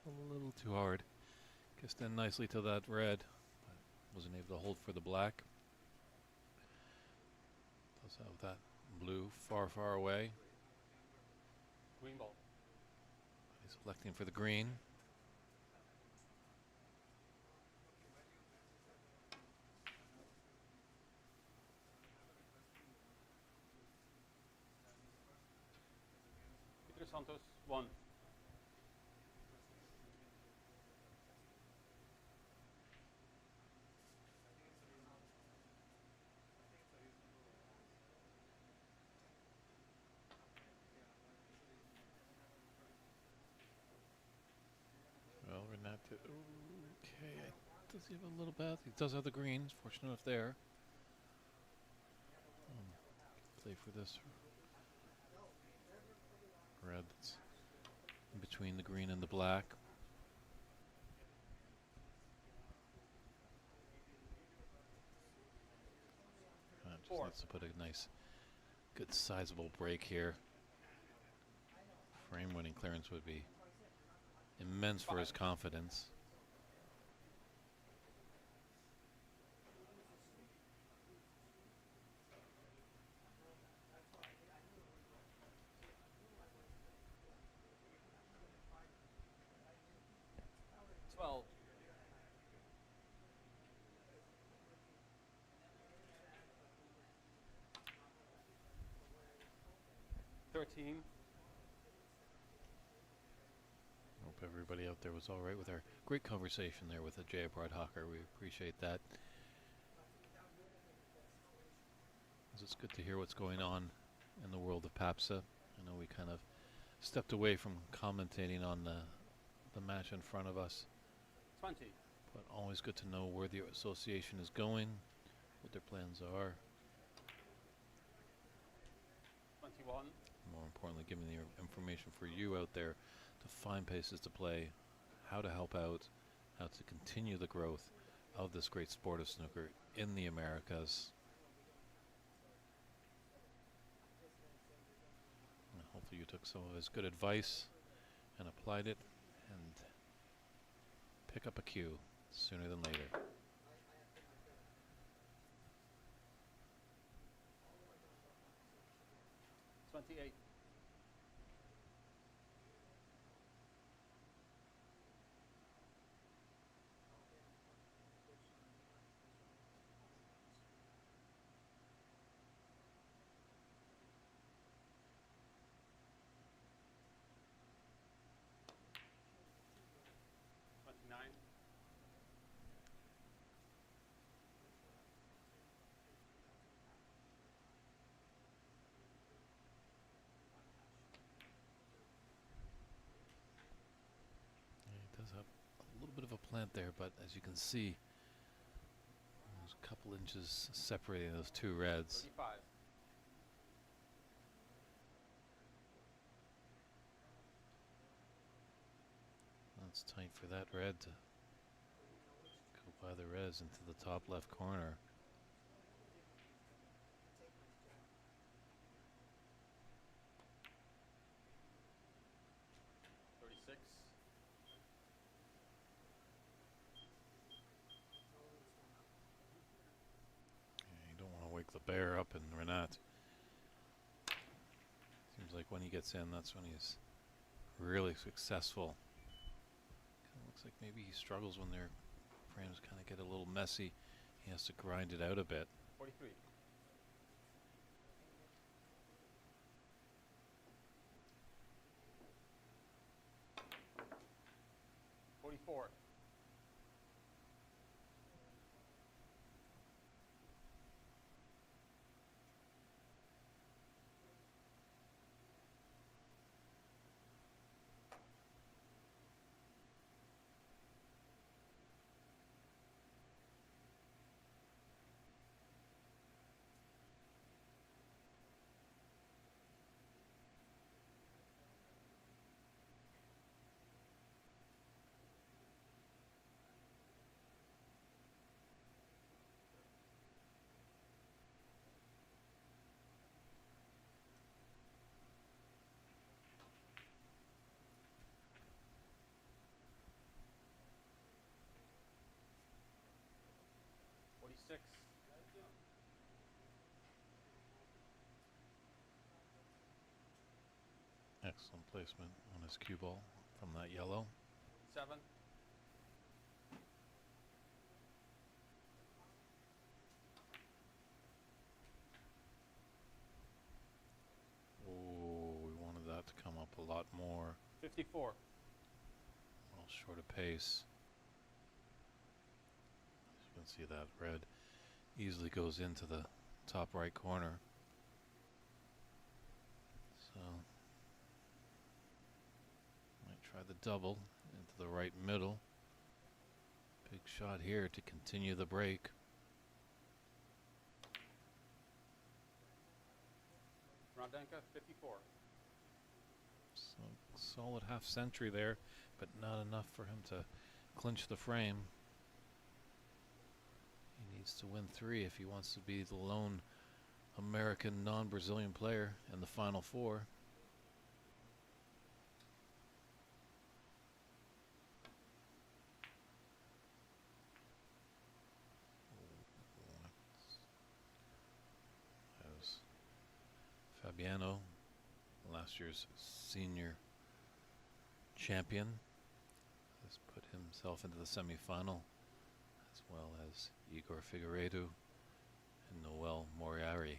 S3: A little too hard. Gets in nicely to that red, but wasn't able to hold for the black. Does have that blue far, far away.
S9: Green ball.
S3: He's electing for the green.
S9: Peter Santos, 1.
S3: Well, Renat, okay, does he have a little bad? He does have the greens, fortunate enough there. Play for this red that's in between the green and the black. Just needs to put a nice, good sizable break here. Frame winning clearance would be immense for his confidence. Hope everybody out there was all right with our great conversation there with the Jay Hawker. We appreciate that. It's good to hear what's going on in the world of PAPSA. I know we kind of stepped away from commentating on the match in front of us.
S9: 20.
S3: But always good to know where the association is going, what their plans are.
S9: 21.
S3: More importantly, giving the information for you out there to find places to play, how to help out, how to continue the growth of this great sport of snooker in the Americas. And hopefully you took some of his good advice and applied it and pick up a cue sooner than later.
S9: $28.
S3: Have a little bit of a plant there, but as you can see, there's a couple inches separating those two reds.
S9: 35.
S3: That's tight for that red to go by the reds into the top left corner. bear up in Renat. Seems like when he gets in, that's when he's really successful. Kinda looks like maybe he struggles when their frames kind of get a little messy. He has to grind it out a bit.
S9: 43. 44. Six.
S3: Excellent placement on his cue ball from that yellow.
S9: 7.
S3: Oh, we wanted that to come up a lot more.
S9: 54.
S3: A little short of pace. As you can see, that red easily goes into the top right corner. So might try the double into the right middle. Big shot here to continue the break.
S9: Ron Danka, 54.
S3: So solid half century there, but not enough for him to clinch the frame. He needs to win 3 if he wants to be the lone American non-Brazilian player in the final 4. As Fabiano, last year's senior champion, has put himself into the semifinal, as well as Igor Figeredo and Noel Moriari.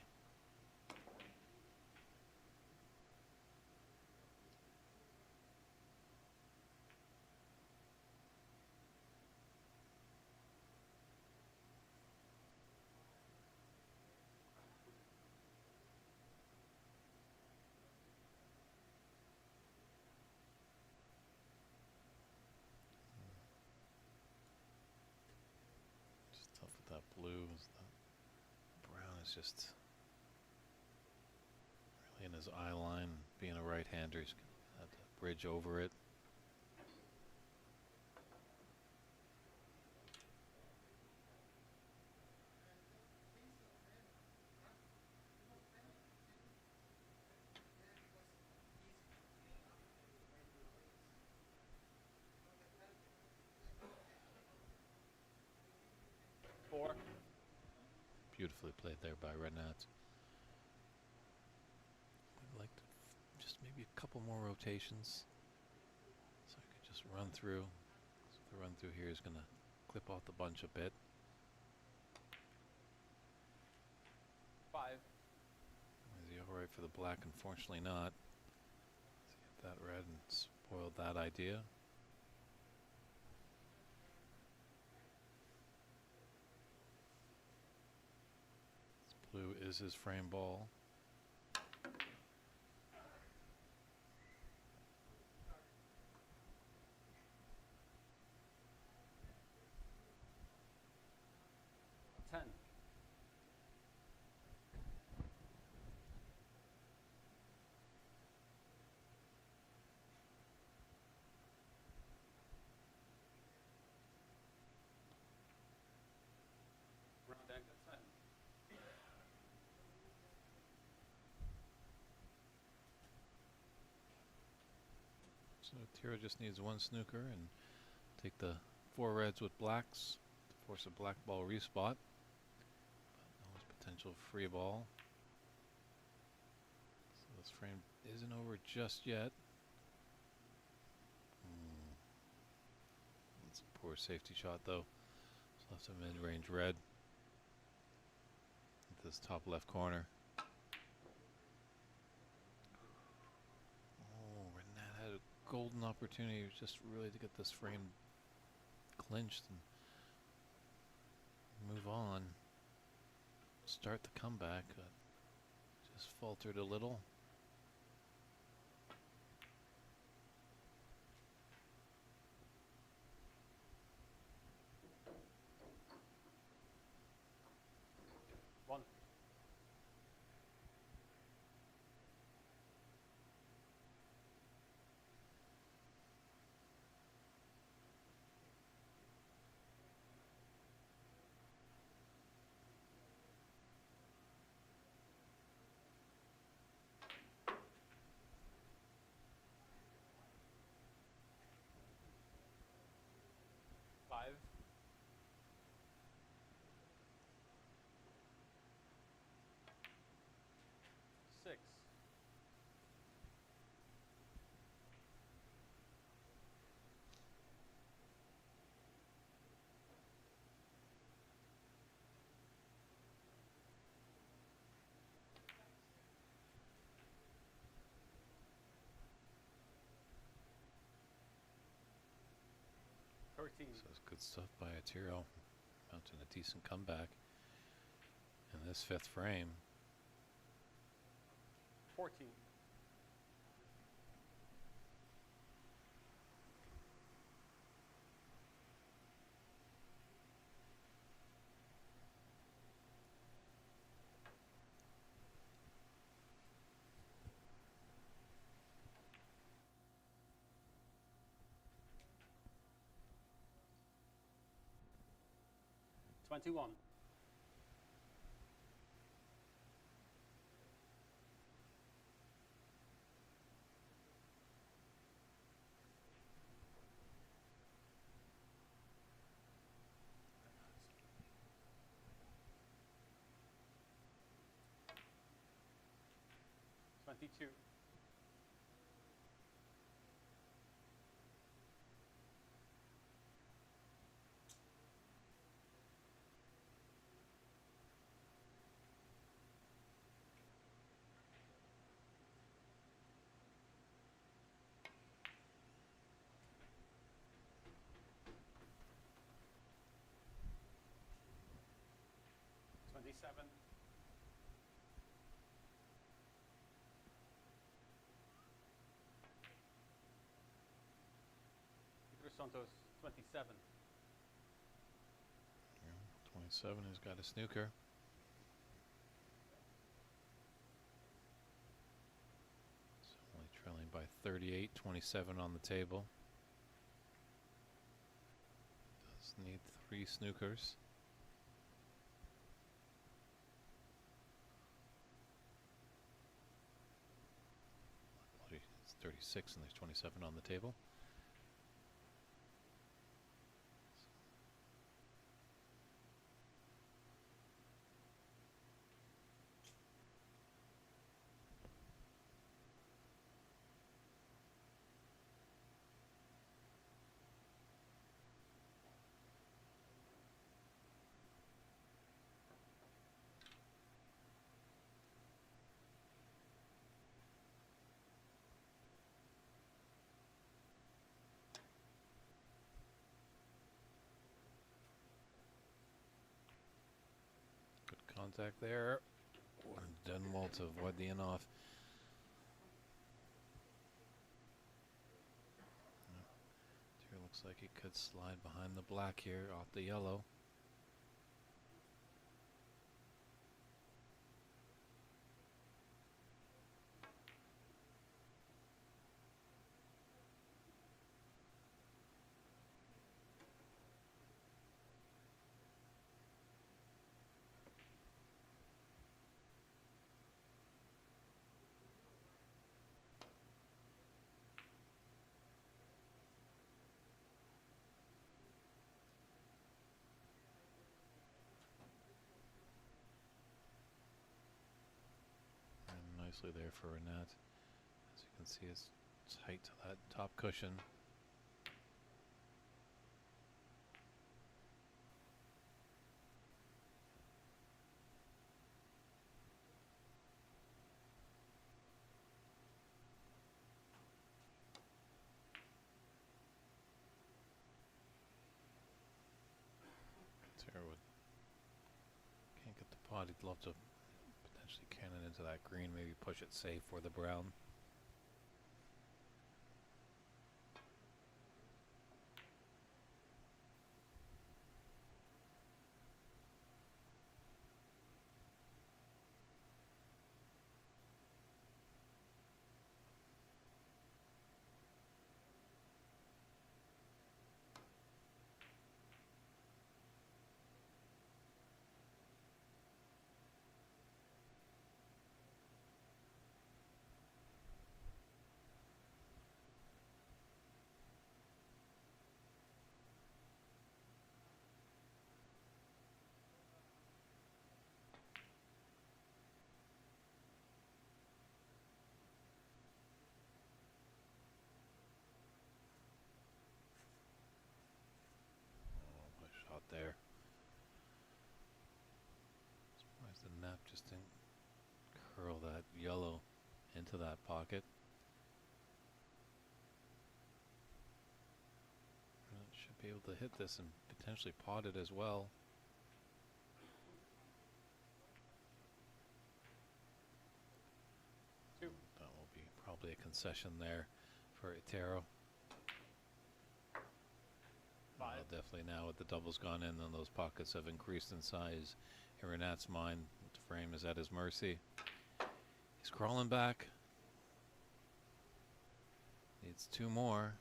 S3: Just tough with that blue. The brown is just really in his eye line. Being a right-hander, he's gonna have to bridge over it. Beautifully played there by Renat. I'd like to just maybe a couple more rotations so I could just run through. So the run through here is going to clip off the bunch a bit.
S9: 5.
S3: Is he alright for the black? Unfortunately not. Let's get that red and spoiled that idea. Blue is his frame ball. So Tiro just needs one snooker and take the 4 reds with blacks to force a black ball respot. But always potential potential free ball. So this frame isn't over just yet. It's a poor safety shot though. It's left a mid-range red at this top left corner. Oh, Renat had a golden opportunity just really to get this frame clinched and move on. Start the comeback, but just faltered a little.
S9: One. Five. Six.
S3: So it's good stuff by Atiro, mounting a decent comeback in this fifth frame.
S9: 14. $21. $22. $27. Igor Santos, 27.
S3: 27 has got a snooker. So only trailing by 38, 27 on the table. Does need 3 snookers. It's 36 and there's 27 on the table. Contact there. Done well to avoid the in-off. Here looks like he could slide behind the black here off the yellow. nicely there for Renat. As you can see, it's tight to that top cushion. Terwood can't get the pot. He'd love to potentially cannon into that green, maybe push it safe for the brown. Shot there. Surprised the nap just didn't curl that yellow into that pocket. Should be able to hit this and potentially pot it as well.
S9: Two.
S3: That will be probably a concession there for Itero. Definitely now with the doubles gone in, and those pockets have increased in size. In Renat's mind, the frame is at his mercy. He's crawling back. Needs two more.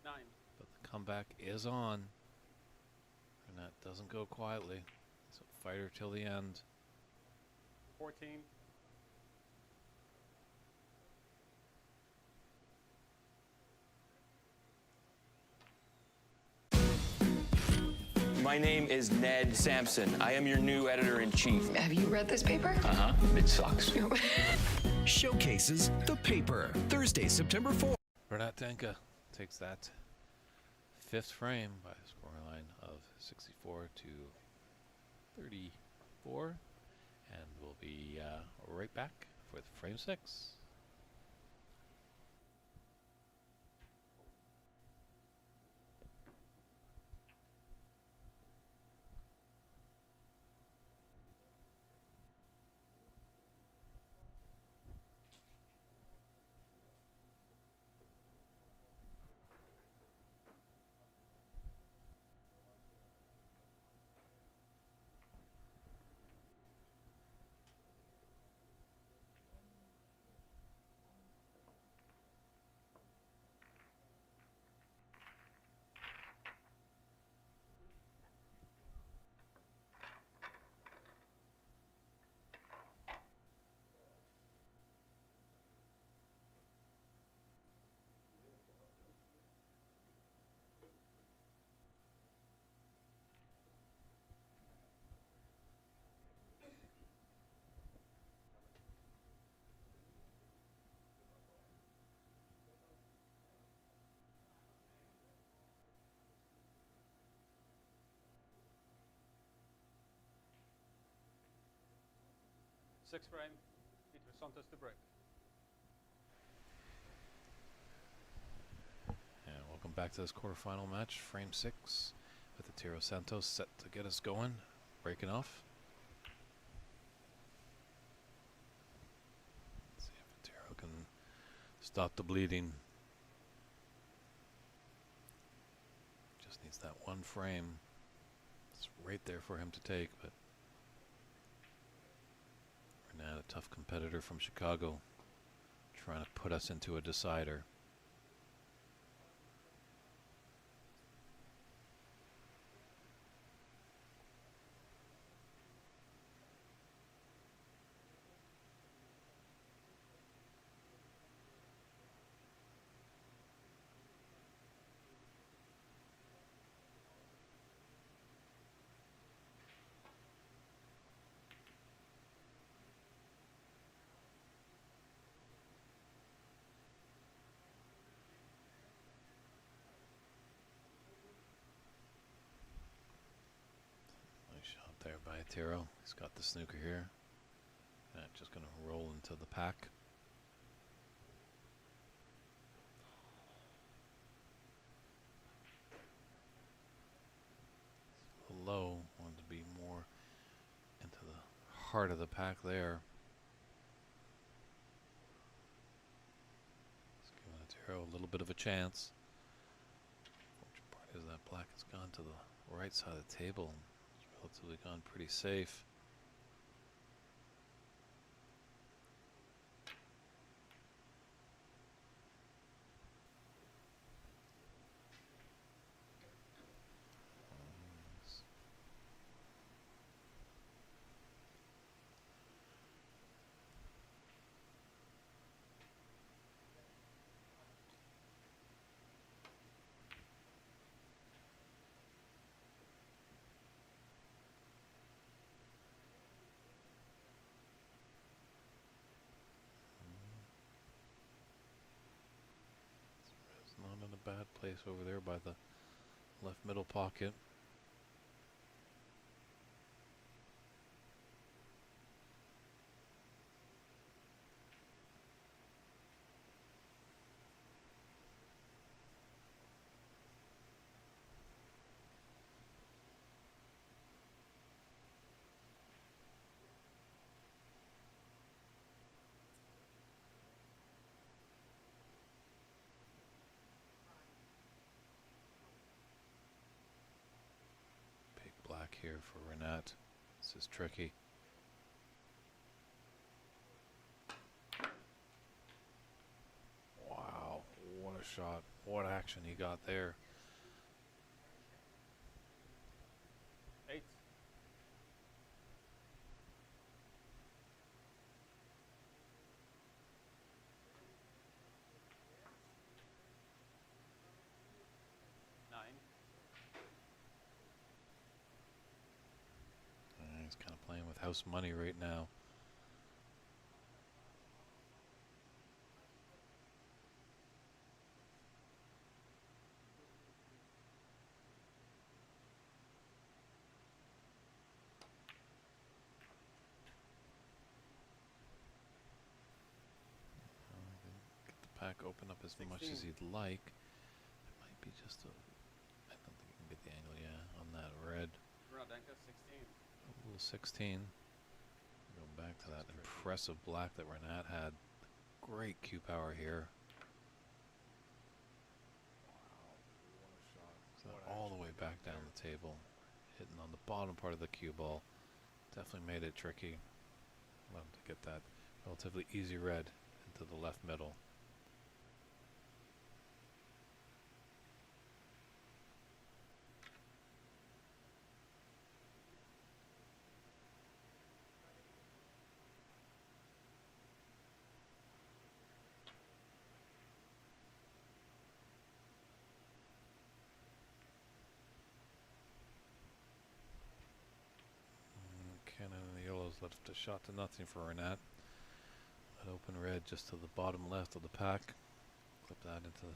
S9: 9.
S3: But the comeback is on. Renat doesn't go quietly. He's a fighter till the end.
S9: 14.
S11: My name is Ned Sampson. I am your new editor-in-chief.
S12: Have you read this paper?
S11: Uh-huh. It sucks.
S13: Showcases The Paper, Thursday, September 4th.
S3: Renat Danka takes that fifth frame by a scoreline of 64 to 34. And we'll be right back with frame 6.
S9: Sixth frame. Peter Santos to break.
S3: And welcome back to this quarterfinal match, frame 6, with Itero Santos set to get us going, breaking off. Let's see if Itero can stop the bleeding. Just needs that one frame. It's right there for him to take, but Renat, a tough competitor from Chicago, trying to put us into a decider. Tiro. He's got the snooker here. Just going to roll into the pack. Low, wanted to be more into the heart of the pack there. Let's give Tiro a little bit of a chance. Fortunate part is that black has gone to the right side of the table. It's relatively gone pretty safe. Not in a bad place over there by the left middle pocket. Black here for Renat. This is tricky. Wow, what a shot. What action he got there.
S9: 8. 9.
S3: He's kind of playing with house money right now. Get the pack open up as
S9: 16.
S3: much as he'd like. It might be just a... I don't think you can get the angle, yeah, on that red.
S9: Danka, 16.
S3: Little 16. Go back to that impressive black that Renat had. Great cue power here. So all the way back down the table, hitting on the bottom part of the cue ball. Definitely made it tricky. Allowed him to get that relatively easy red into the left middle. Cannon and the yellows left a shot to nothing for Renat. That open red just to the bottom left of the pack. Clip that into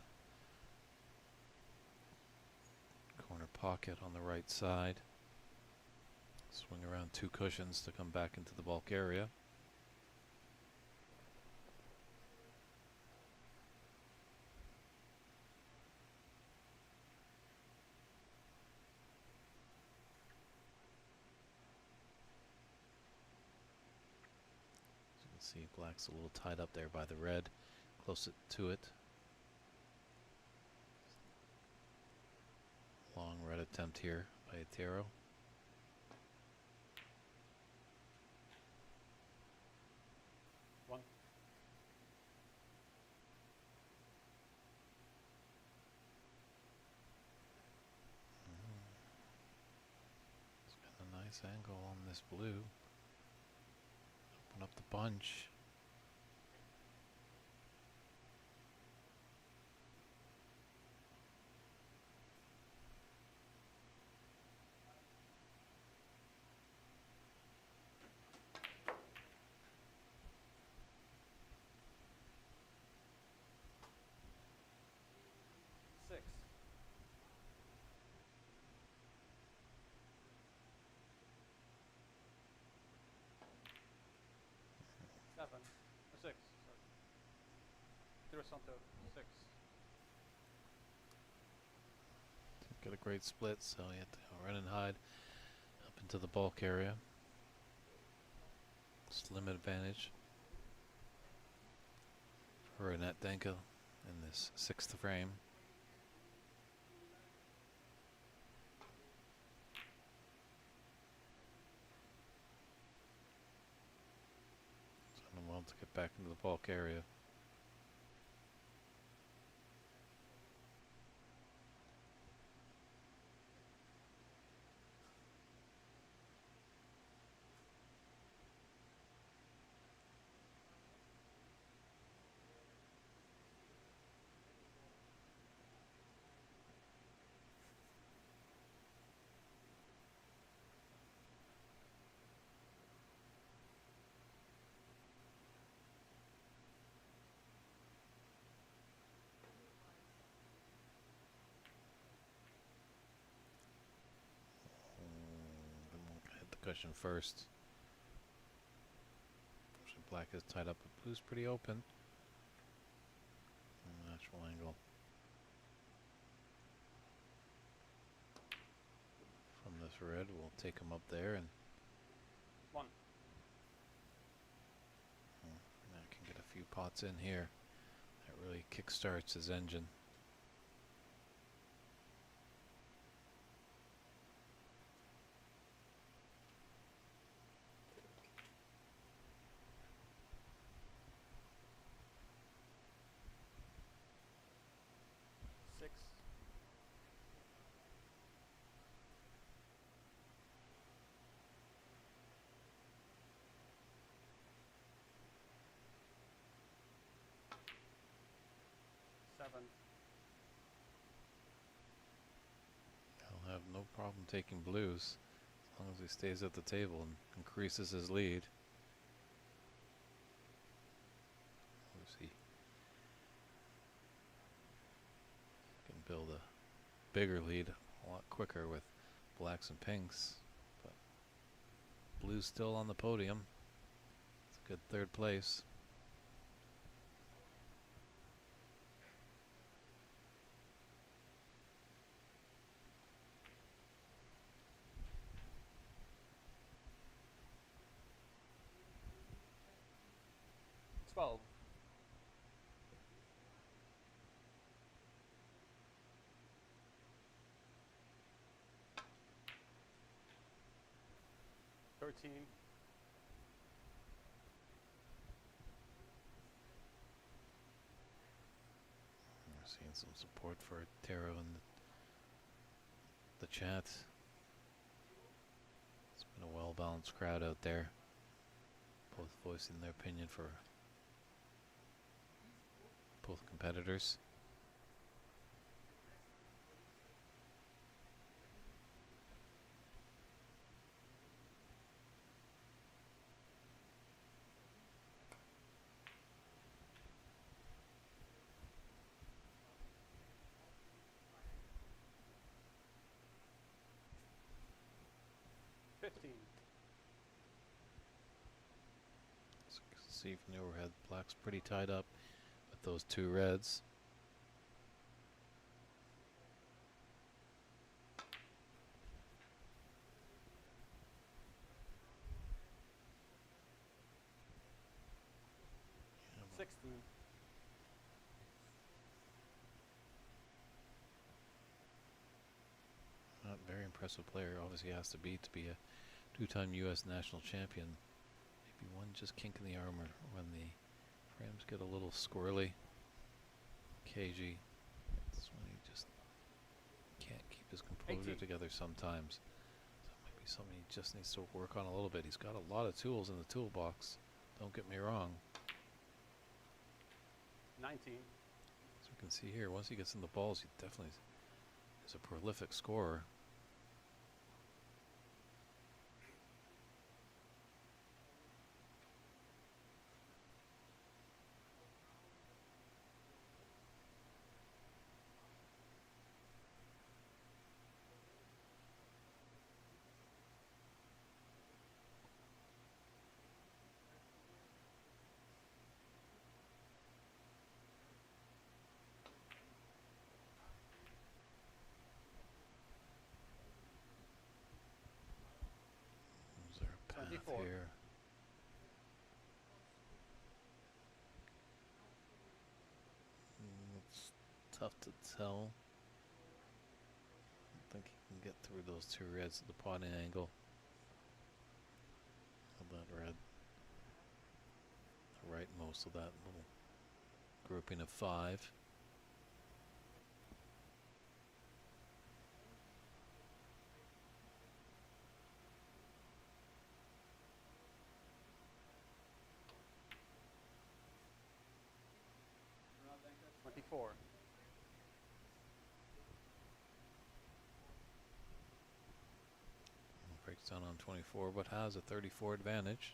S3: the corner pocket on the right side. Swing around 2 cushions to come back into the bulk area. See, black's a little tied up there by the red, close to it. Long red attempt here by Tiro.
S9: One.
S3: It's got a nice angle on this blue. Open up the bunch.
S12: 7. 6. Sorry. Tiro Santo. 6.
S3: Got a great split, so you have to run and hide up into the bulk area. Slim advantage for Annette Danka in this 6th frame. So I'm well to get back into the bulk area. Hit the cushion first. Black is tied up, but blue's pretty open. Natural angle. From this red, we'll take him up there and
S12: 1.
S3: I can get a few pots in here. That really kickstarts his engine. He'll have no problem taking blues as long as he stays at the table and increases his lead. He can build a bigger lead a lot quicker with blacks and pinks, but blue's still on the podium. It's a good 3rd place.
S12: $12. 13.
S3: We're seeing some support for Taro in the chat. It's been a well-balanced crowd out there, both voicing their opinion for both competitors. So you can see from the overhead, black's pretty tied up with those 2 reds. Yeah,
S12: 16.
S3: Not very impressive player. Obviously has to be a 2-time U.S. national champion. Maybe one just kink in the armor when the frames get a little squirrely, cagey. That's when he just can't keep his composure
S12: 18.
S3: together sometimes. So maybe something he just needs to work on a little bit. He's got a lot of tools in the toolbox. Don't get me wrong.
S12: 19.
S3: As we can see here, once he gets in the balls, he definitely is a prolific scorer. 24. Here. It's tough to tell. I think he can get through those two reds at the potting angle. Of that red. The rightmost of that little grouping of 5. Breaks down on 24, but has a 34 advantage.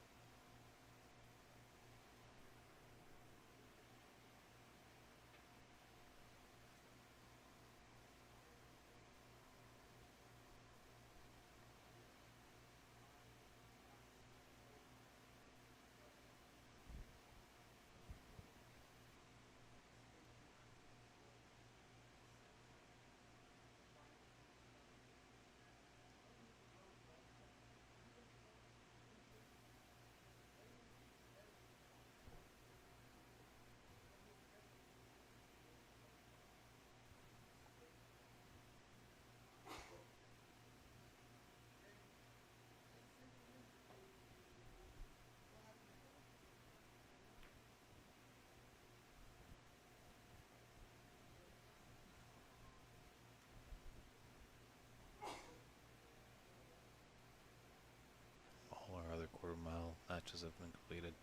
S3: Quarter-mile matches have been completed.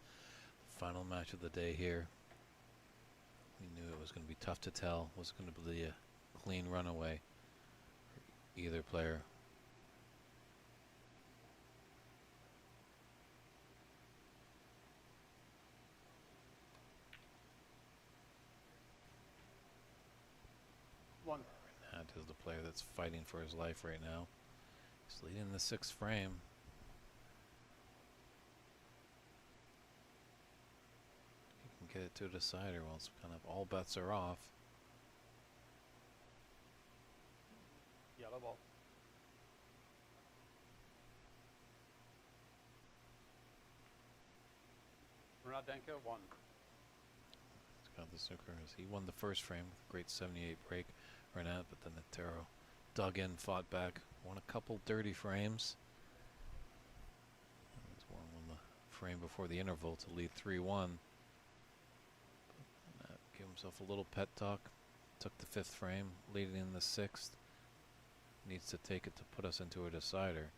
S3: Final match of the day here. We knew it was going to be tough to tell. Was going to be a clean runaway for either player. That is the player that's fighting for his life right now. He's leading the 6th frame. Get it to a decider. Well, it's kind of all bets are off.
S12: Yellow ball. Danka won.
S3: It's got the snooker. He won the first frame with a great 78 break right at, but then the Taro dug in, fought back, won a couple dirty frames. Won the frame before the interval to lead 3-1. Gave himself a little pet talk. Took the 5th frame, leading in the 6th. Needs to take it to put us into a decider.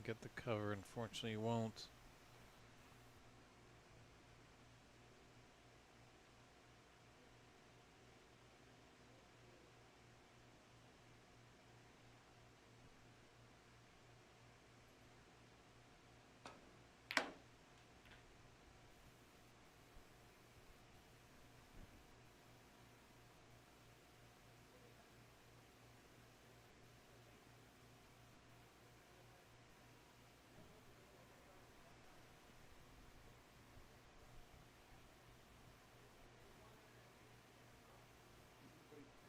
S3: Get the cover, unfortunately he won't.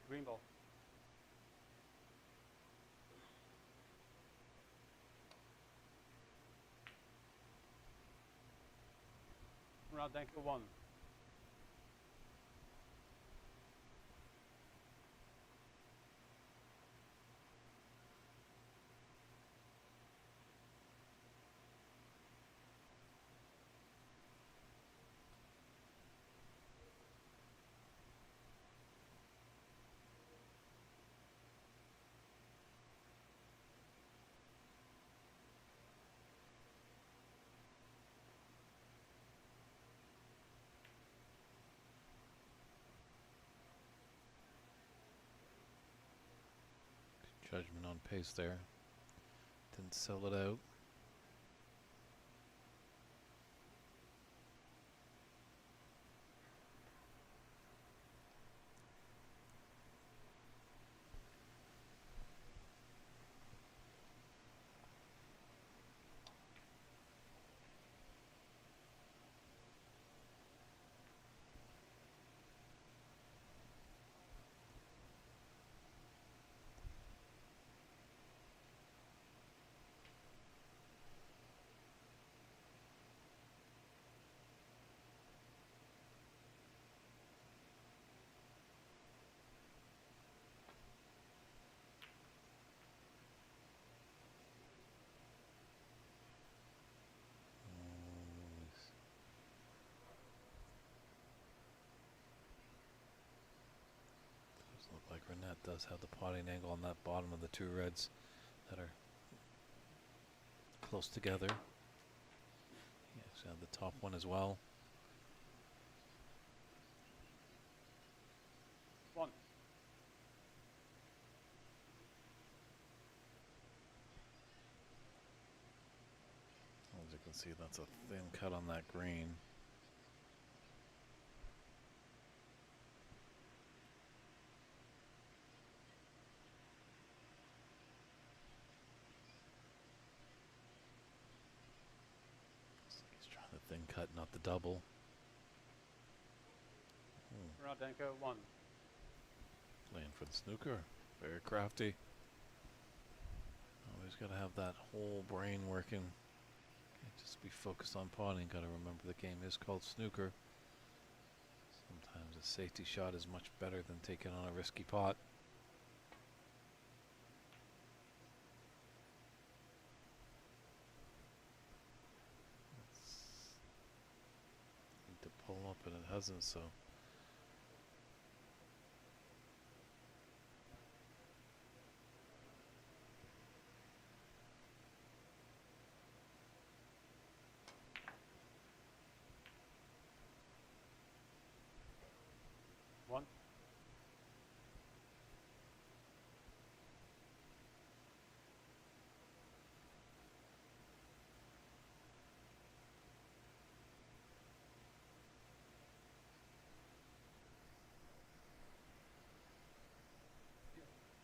S12: Green ball. Danka won.
S3: on pace there. Didn't sell it out. Does look like Renette does have the potting angle on that bottom of the two reds that are close together. He actually had the top one as well.
S12: One.
S3: As you can see, that's a thin cut on that green. He's trying the thin cut, not the double.
S12: Danka, one.
S3: Playing for the snooker. Very crafty. Always got to have that whole brain working. Can't just be focused on potting. Got to remember the game is called snooker. Sometimes a safety shot is much better than taking on a risky pot. Need to pull up and it hasn't, so.
S12: One.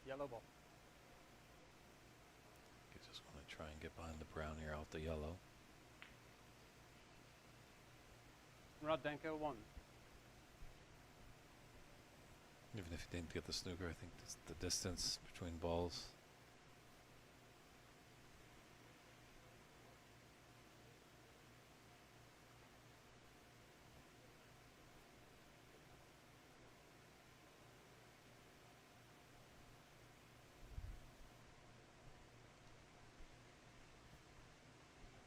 S12: Yellow ball.
S3: You just want to try and get behind the brown here out the yellow.
S12: Danka, one.
S3: Even if you didn't get the snooker, I think it's the distance between balls.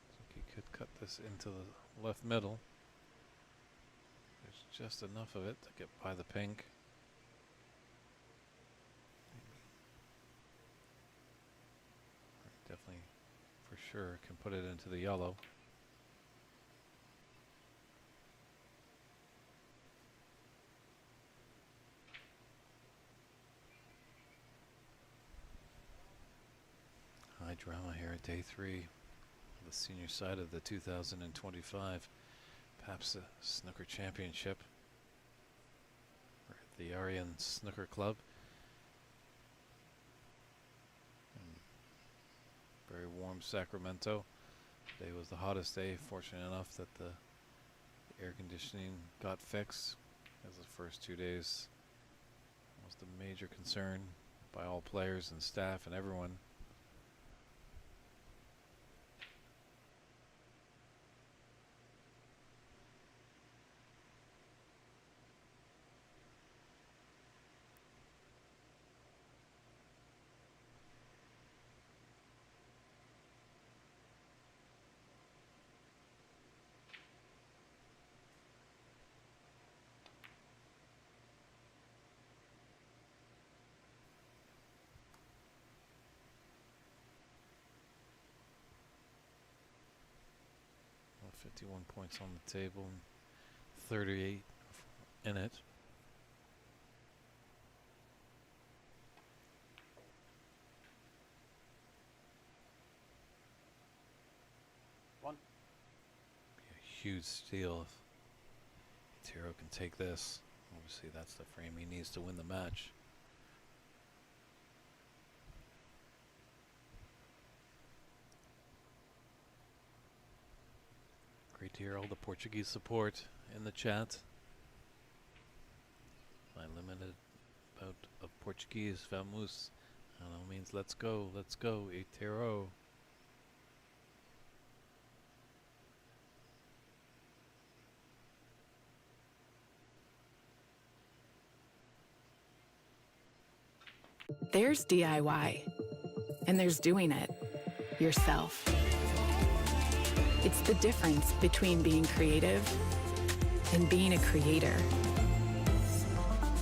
S3: So he could cut this into the left middle. There's just enough of it to get by the pink. Definitely, for sure, can put it into the yellow. High drama here at day 3, the senior side of the 2025 PAPSA Snooker Championship. We're at the Aryan Snooker Club. Very warm Sacramento. Today was the hottest day. Fortunate enough that the air conditioning got fixed, as the first 2 days was the major concern by all players and staff and everyone. Well, 51 points on the table and 38 in it.
S12: One.
S3: A huge steal if Tiro can take this. Obviously, that's the frame he needs to win the match. Great to hear all the Portuguese support in the chat. My limited bout of Portuguese, vamos. Means let's go, Itero.
S14: There's DIY, and there's doing it yourself. It's the difference between being creative and being a creator.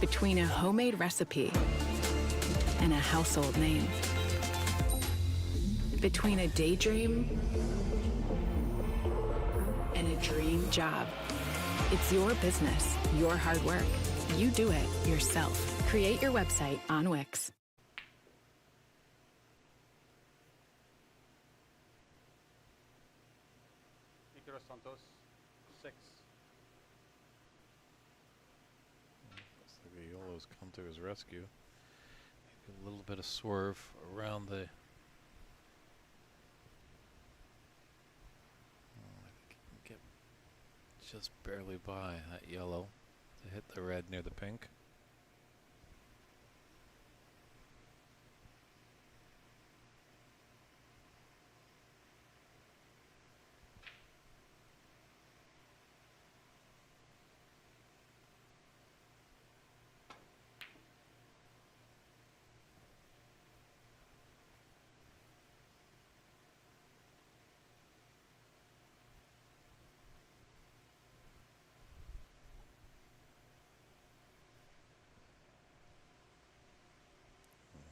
S14: Between a homemade recipe and a household name. Between a daydream and a dream job. It's your business, your hard work. You do it yourself. Create your website on Wix.
S12: Igor Santos, 6.
S3: Looks like the Yolo's come to his rescue. Maybe a little bit of swerve around the... I think he can get just barely by that yellow to hit the red near the pink.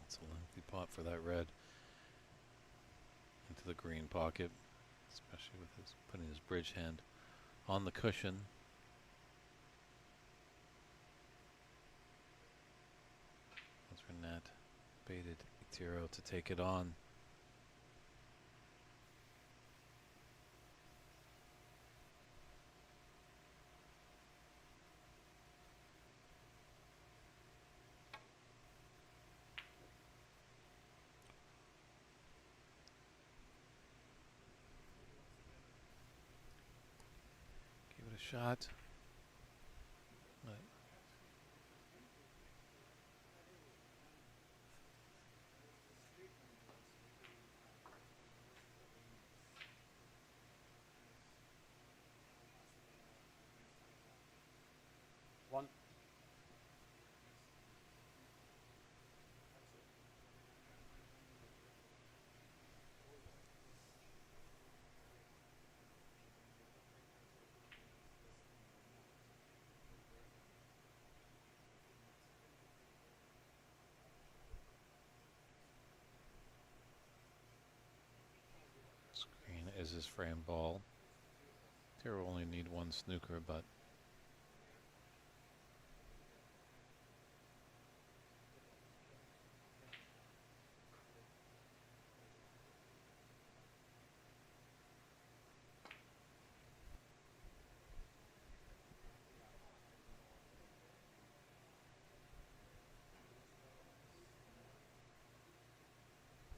S3: It's a lengthy pot for that red into the green pocket, especially with his putting his bridge hand on the cushion. As Renat baited Itiro to take it on. Give it a shot. But
S12: One.
S3: screen is his frame ball. Itiro only need one snooker, but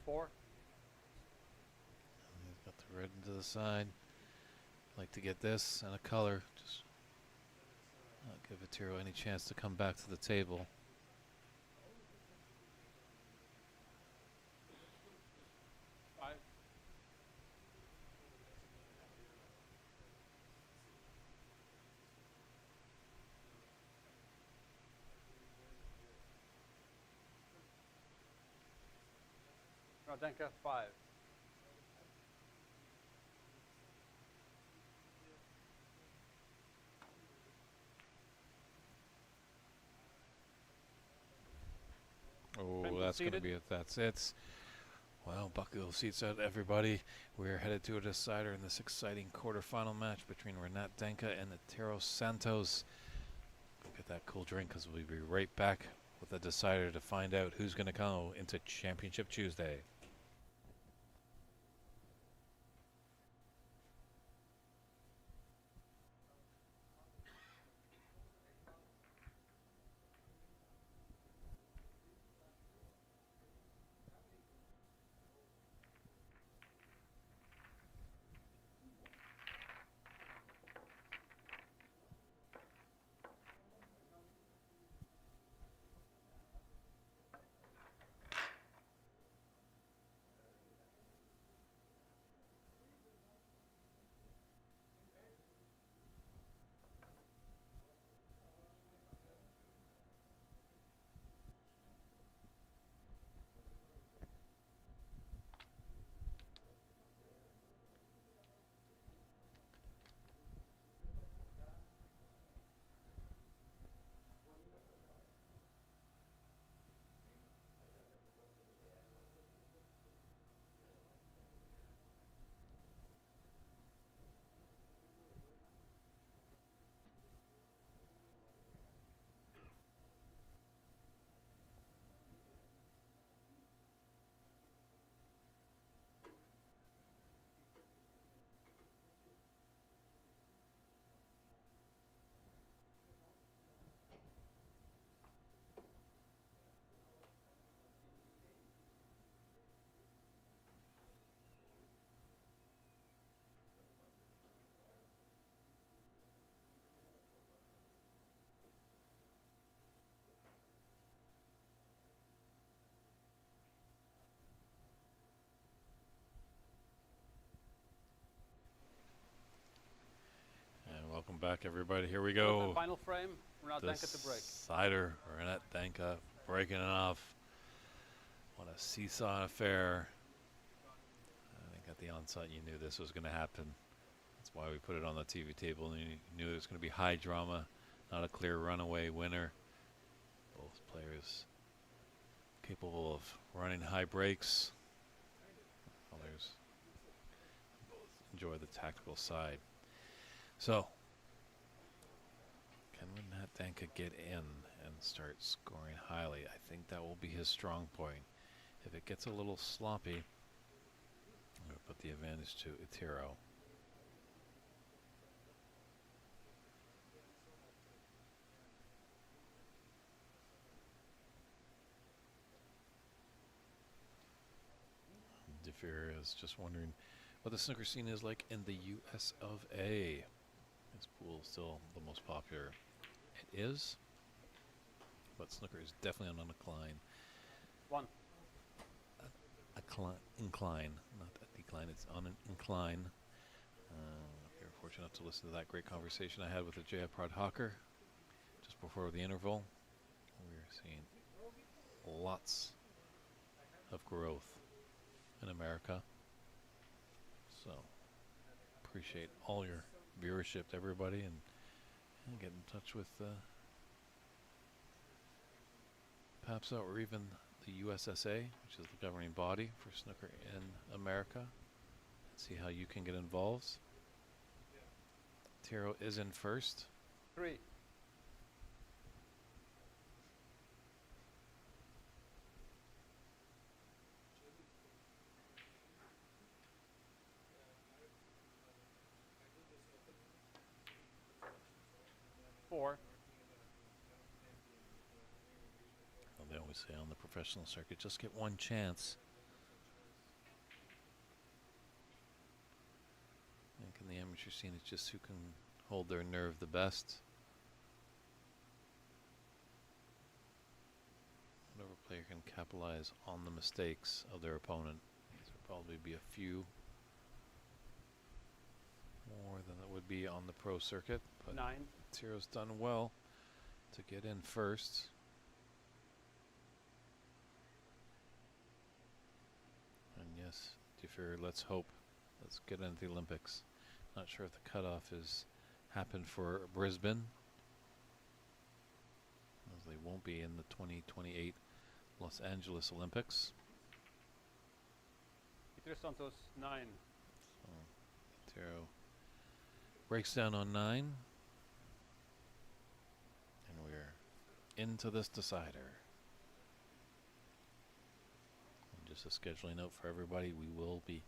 S12: Four.
S3: he's got the red into the side. Like to get this and a color. Just not give Itiro any chance to come back to the table.
S12: Five. No, Danka, 5.
S3: Oh,
S12: Frame
S3: that's going to
S12: conceded.
S3: be it. That's it. Well, buckle those seats out, everybody. We're headed to a decider in this exciting quarterfinal match between Renat Danka and Itiro Santos. Go get that cool drink because we'll be right back with the decider to find out who's going to go into Championship Tuesday. back, everybody. Here we
S12: Put up
S3: go.
S12: the final frame. We're not Danka to break.
S3: Decider. Renat Danka breaking it off. What a seesaw affair. I think at the onset you knew this was going to happen. That's why we put it on the TV table, and you knew it was going to be high drama, not a clear runaway winner. Both players capable of running high breaks. Others both enjoy the tactical side. So, can Renat Danka get in and start scoring highly? I think that will be his strong point. If it gets a little sloppy, I'm going to put the advantage to Itiro. DeFeer is just wondering what the snooker scene is like in the US of A. This pool is still the most popular. It is, but snooker is definitely on an incline.
S12: One.
S3: Incline, not a decline. It's on an incline. You're fortunate enough to listen to that great conversation I had with the Jaya Pradhakar just before the interval. We're seeing lots of growth in America. So appreciate all your viewership, everybody, and get in touch with PAPSA or even the USSA, which is the governing body for snooker in America. See how you can get involved. Tiro is in first.
S12: 3. 4.
S3: Well, they always say on the professional circuit, just get one chance. I think in the amateur scene, it's just who can hold their nerve the best. Whatever player can capitalize on the mistakes of their opponent. There'll probably be a few more than it would be on the pro circuit. But
S12: 9.
S3: Tiro's done well to get in first. And yes, DeFeer, let's hope. Let's get into the Olympics. Not sure if the cutoff is happened for Brisbane, as they won't be in the 2028 Los Angeles Olympics.
S12: Peter Santos 9.
S3: So Tiro breaks down on 9. And we're into this decider. And just a scheduling note for everybody, we will be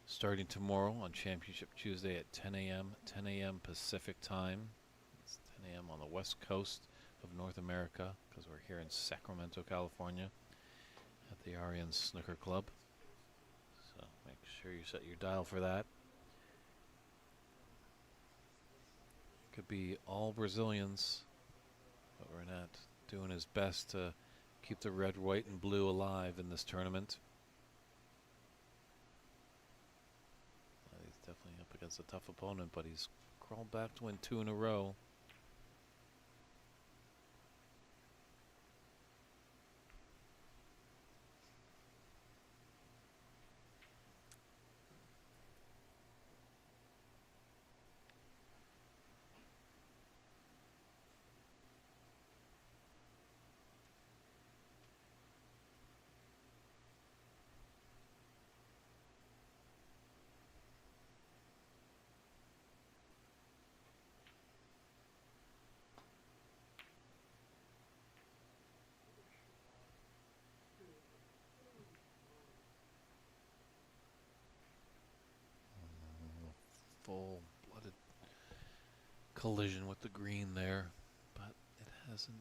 S3: starting tomorrow on Championship Tuesday at 10 a.m. 10 a.m. Pacific time. It's 10 a.m. on the west coast of North America, because we're here in Sacramento, California at the Aryan Snooker Club. So make sure you set your dial for that. Could be all Brazilians, but Renat doing his best to keep the red, white, and blue alive in this tournament. He's definitely up against a tough opponent, but he's crawled back to win 2 in a row. Full-blooded collision with the green there, but it hasn't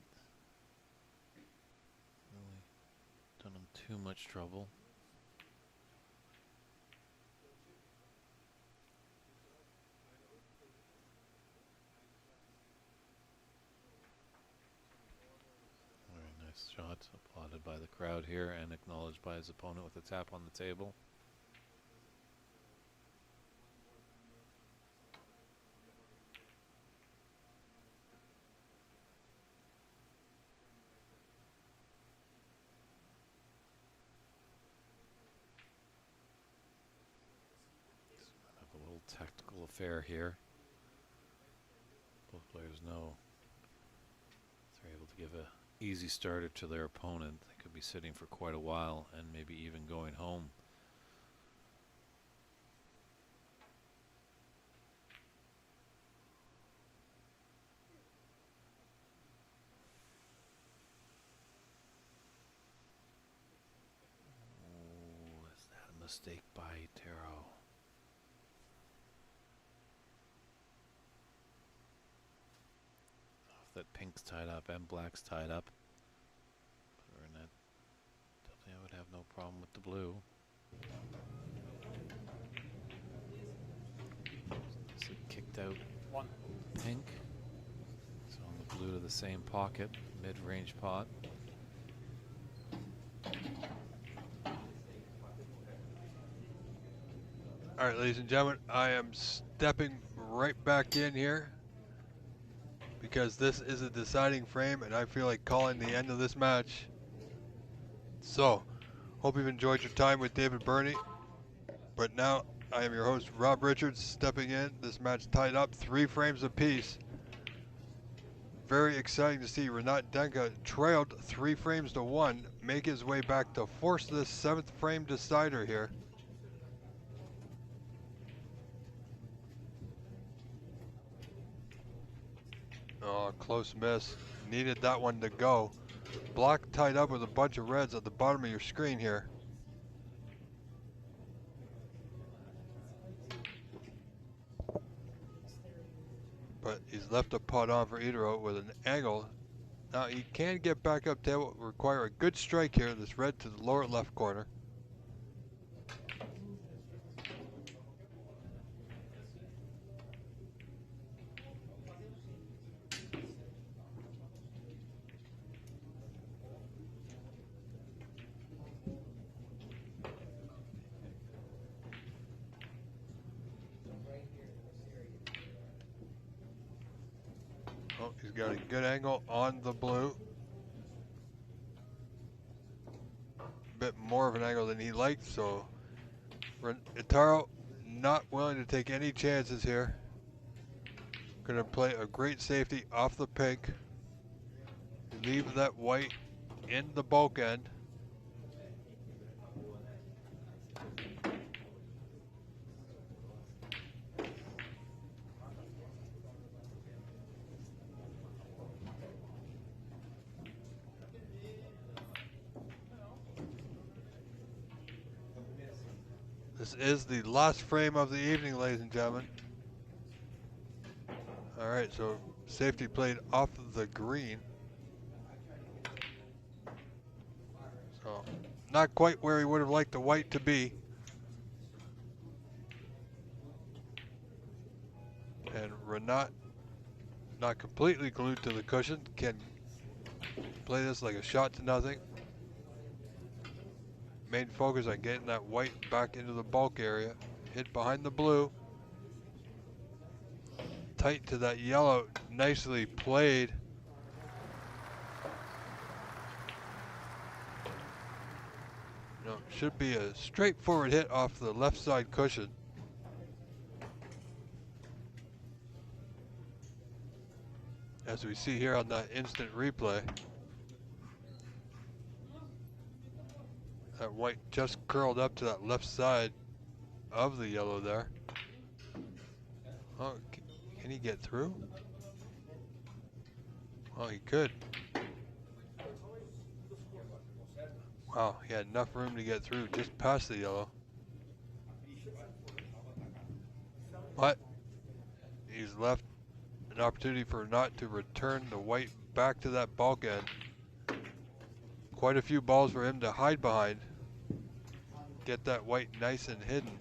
S3: really done him too much trouble. Very nice shot, applauded by the crowd here and acknowledged by his opponent with a tap on the table. physical affair here. Both players know if they're able to give a easy starter to their opponent, they could be sitting for quite a while and maybe even going home. Oh, is that a mistake by Taro? That pink's tied up and black's tied up. But Renette, definitely I would have no problem with the blue. So kicked out pink. So on the blue to the same pocket, mid-range pot.
S1: All right, ladies and gentlemen, I am stepping right back in here because this is a deciding frame and I feel like calling the end of this match. So, hope you've enjoyed your time with David Burney. But now I am your host, Rob Richards, stepping in. This match tied up 3 frames apiece. Very exciting to see Renat Danka trailed 3 frames to 1, make his way back to force this 7th frame decider here. Oh, close miss. Needed that one to go. Black tied up with a bunch of reds at the bottom of your screen here. But he's left a pot on for Idro with an angle. Now he can get back up table. It will require a good strike here. This red to the lower left corner. Oh, he's got a good angle on the blue. A bit more of an angle than he liked, so Itaro not willing to take any chances here. Gonna play a great safety off the pink. Leave that white in the bulk end. This is the last frame of the evening, ladies and gentlemen. All right, so safety played off the green. So not quite where he would have liked the white to be. And Renat, not completely glued to the cushion, can play this like a shot to nothing. Main focus on getting that white back into the bulk area. Hit behind the blue. Tight to that yellow, nicely played. No, should be a straightforward hit off the left side cushion. As we see here on that instant replay. That white just curled up to that left side of the yellow there. Oh, can he get through? Well, he could. Wow, he had enough room to get through just past the yellow. But he's left an opportunity for not to return the white back to that bulk end. Quite a few balls for him to hide behind. Get that white nice and hidden.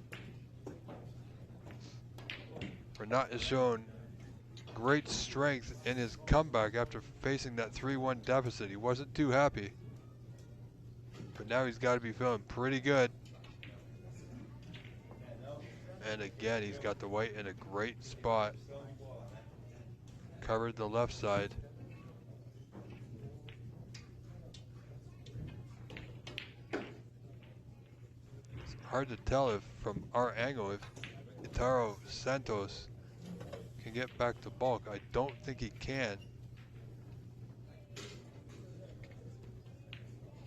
S1: Renat has shown great strength in his comeback after facing that 3-1 deficit. He wasn't too happy. But now he's got to be feeling pretty good. And again, he's got the white in a great spot. Covered the left side. It's hard to tell if from our angle if
S2: Itaro Santos can get back to bulk. I don't think he can.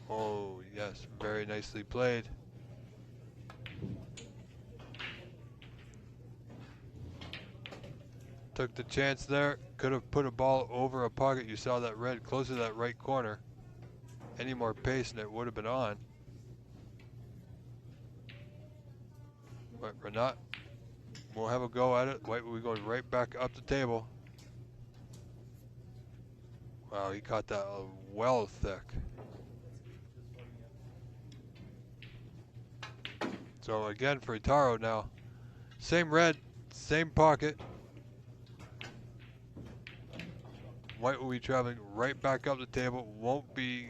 S2: Oh, yes, very nicely played. Took the chance there. Could have put a ball over a pocket. You saw that red close to that right corner. Any more pace and it would have been on. But Renat will have a go at it. White will go right back up the table. Wow, he caught that well thick. So again for Itaro now. Same red, same pocket. White will be traveling right back up the table. Won't be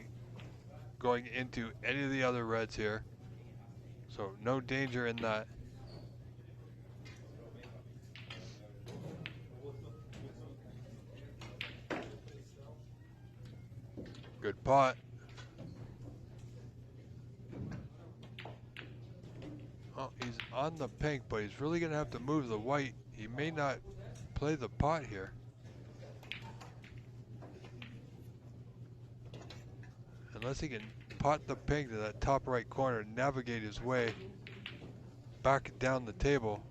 S2: going into any of the other reds here. So no danger in that. Good pot. Oh, he's on the pink, but he's really going to have to move the white. He may not play the pot here. Unless he can pot the pink to that top right corner and navigate his way back down the table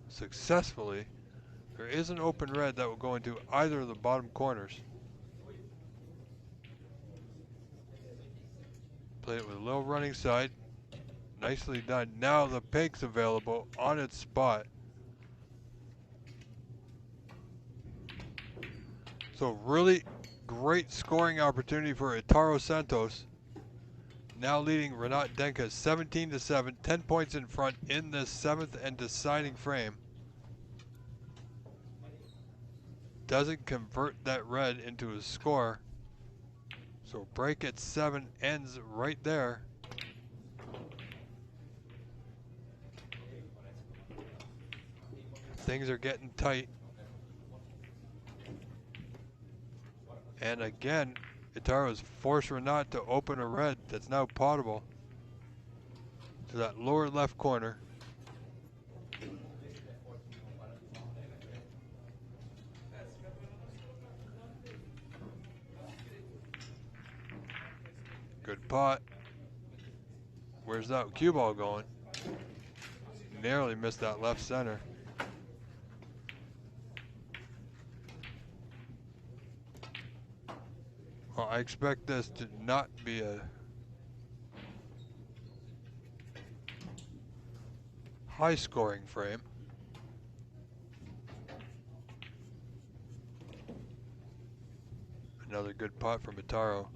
S2: successfully. There is an open red that will go into either of the bottom corners. Played it with a little running side. Nicely done. Now the pink's available on its spot. So really great scoring opportunity for Itaro Santos. Now leading Renat Danka 17-7, 10 points in front in this 7th and deciding frame. Doesn't convert that red into a score. So break at 7 ends right there. Things are getting tight. And again, Itaro's forced Renat to open a red that's now potable to that lower left corner. Good pot. Where's that cue ball going? Narrowly missed that left center. Well, I expect this to not be a high scoring frame. Another good pot from Itaro.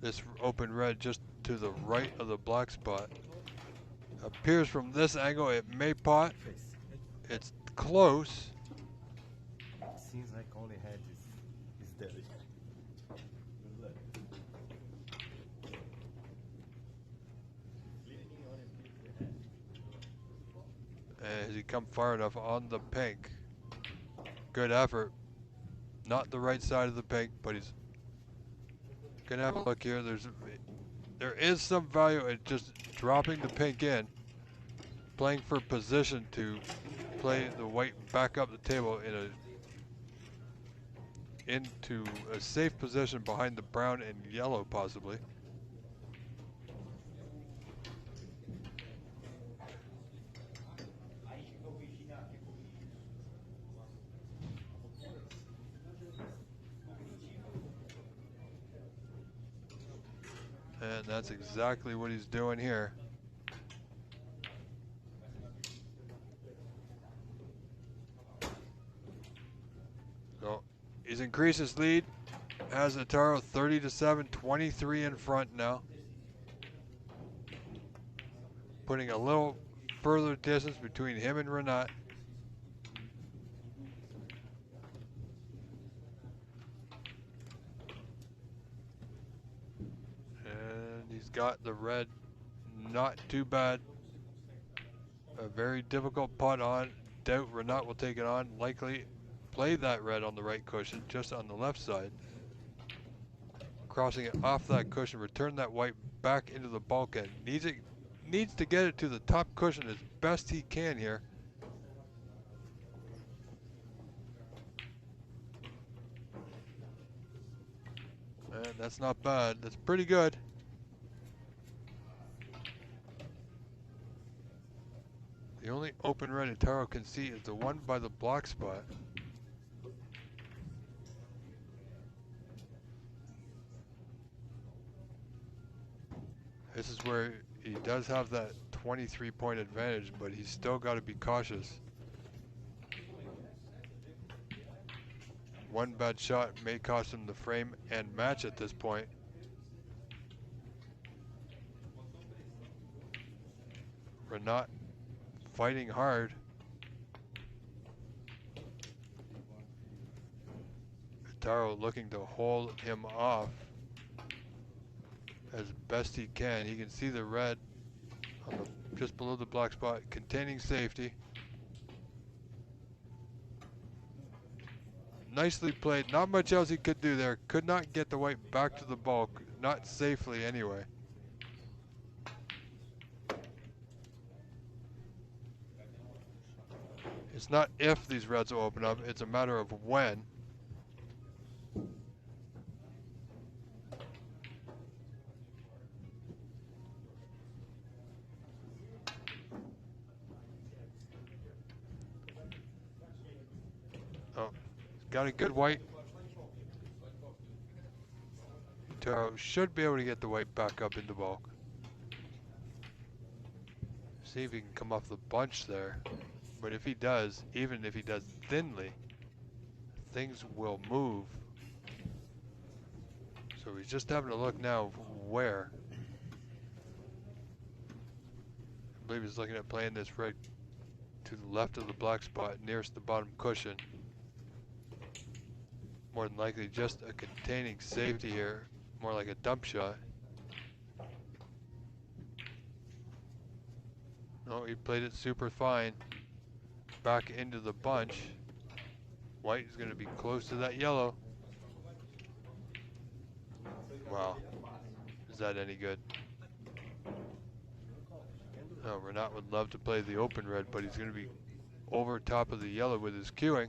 S2: This open red just to the right of the black spot. Appears from this angle it may pot. It's close.
S15: Seems like only head is dead.
S2: Has he come far enough on the pink? Good effort. Not the right side of the pink, but he's gonna have a look here. There is some value in just dropping the pink in, playing for position to play the white back up the table into a safe position behind the brown and yellow possibly. And that's exactly what he's doing here. So he's increased his lead. Has Itaro 30-7, 23 in front now. Putting a little further distance between him and Renat. He's got the red, not too bad. A very difficult putt on. Doubt Renat will take it on. Likely play that red on the right cushion, just on the left side. Crossing it off that cushion, return that white back into the bulkhead. Needs to get it to the top cushion as best he can here.
S1: That's not bad. That's pretty good. The only open red Itaro can see is the one by the block spot. This is where he does have that 23-point advantage, but he's still got to be cautious. One bad shot may cost him the frame and match at this point. Renat fighting hard. Itaro looking to hold him off as best he can. He can see the red on the, just below the black spot, containing safety. Nicely played. Not much else he could do there. Could not get the white back to the bulk. Not safely anyway. It's not if these reds will open up, it's a matter of when. Oh, got a good white. Taro should be able to get the white back up in the bulk. See if he can come off the bunch there. But if he does, even if he does thinly, things will move. So he's just having to look now where. I believe he's looking at playing this red to the left of the black spot nearest the bottom cushion. More than likely just a containing safety here, more like a dump shot. No, he played it super fine. Back into the bunch. White is going to be close to that yellow. Wow. Is that any good? No, Renat would love to play the open red, but he's going to be over top of the yellow with his queuing.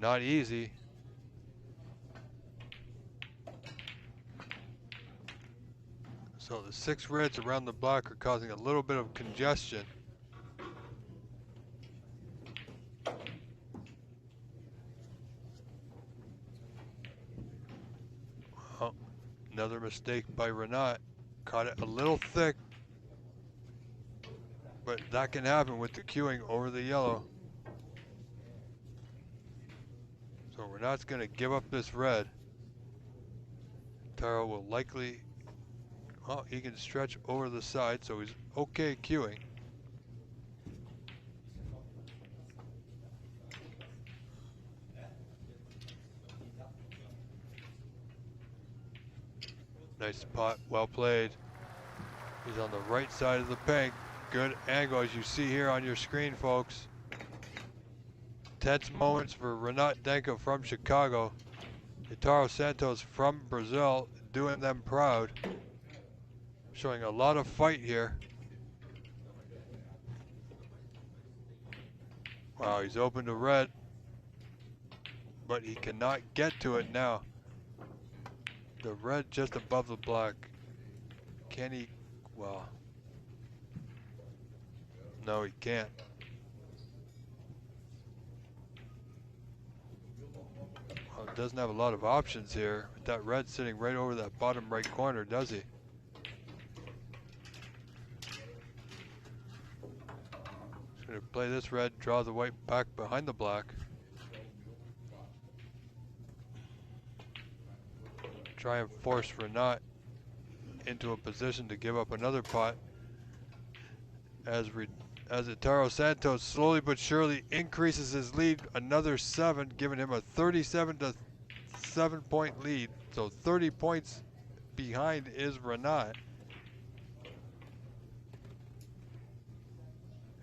S1: Not easy. So the 6 reds around the block are causing a little bit of congestion. Oh, another mistake by Renat. Caught it a little thick, but that can happen with the queuing over the yellow. So Renat's going to give up this red. Taro will likely, well, he can stretch over the side, so he's okay queuing. Nice pot, well played. He's on the right side of the peg. Good angle as you see here on your screen, folks. Tense moments for Renat Danka from Chicago. Itaro Santos from Brazil, doing them proud. Showing a lot of fight here. Wow, he's open to red, but he cannot get to it now. The red just above the black. Can he? Well, no, he can't. Well, doesn't have a lot of options here. With that red sitting right over that bottom right corner, does he? He's going to play this red, draw the white back behind the black. Try and force Renat into a position to give up another pot as Itaro Santos slowly but surely increases his lead another 7, giving him a 37-7 point lead. So 30 points behind is Renat.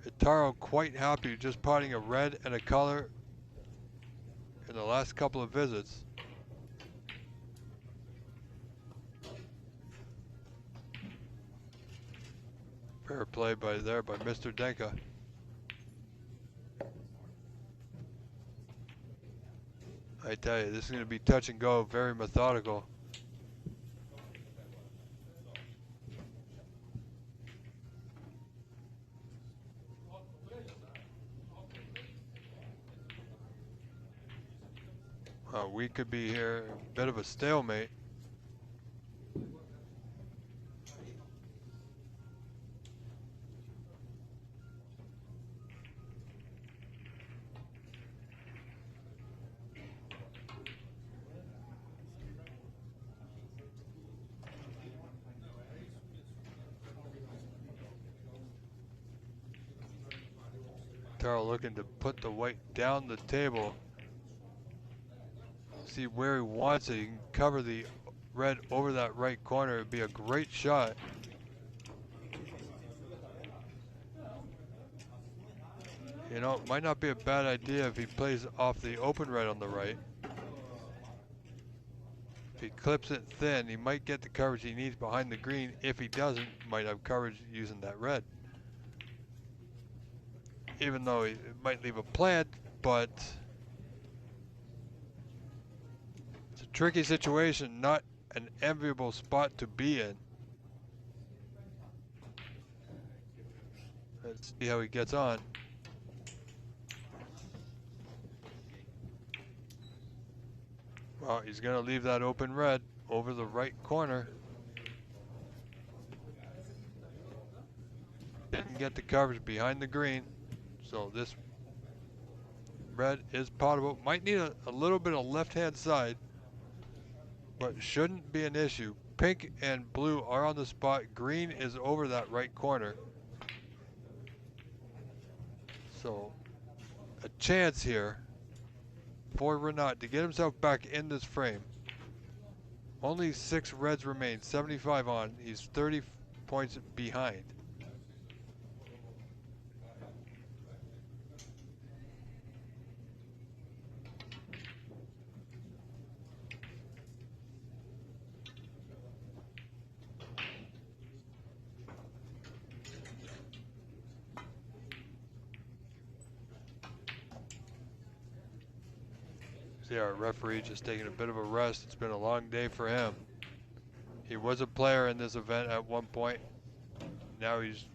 S1: Itaro quite happy just potting a red and a color in the last couple of visits. Fair play by Mr. Danka. I tell you, this is going to be touch and go, very methodical.
S2: We could be here a bit of a stalemate. Taro looking to put the white down the table. See where he wants it. He can cover the red over that right corner. It'd be a great shot. You know, it might not be a bad idea if he plays off the open red on the right. If he clips it thin, he might get the coverage he needs behind the green. If he doesn't, might have coverage using that red. Even though it might leave a plant, but it's a tricky situation, not an enviable spot to be in. Let's see how he gets on. Well, he's going to leave that open red over the right corner. Didn't get the coverage behind the green, so this red is potable. Might need a little bit of left-hand side, but shouldn't be an issue. Pink and blue are on the spot. Green is over that right corner. So a chance here for Renat to get himself back in this frame. Only 6 reds remain, 75 on. He's 30 points behind. See our referee just taking a bit of a rest. It's been a long day for him. He was a player in this event at one point. Now he's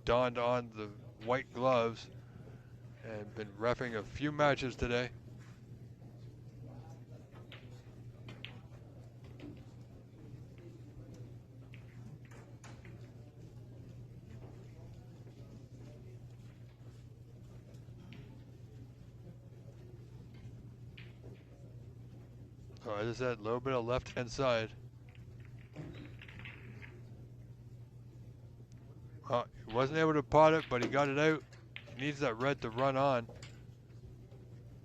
S2: donned on the white gloves and been reffing a few matches today. So as I said, a little bit of left-hand side. He wasn't able to pot it, but he got it out. He needs that red to run on.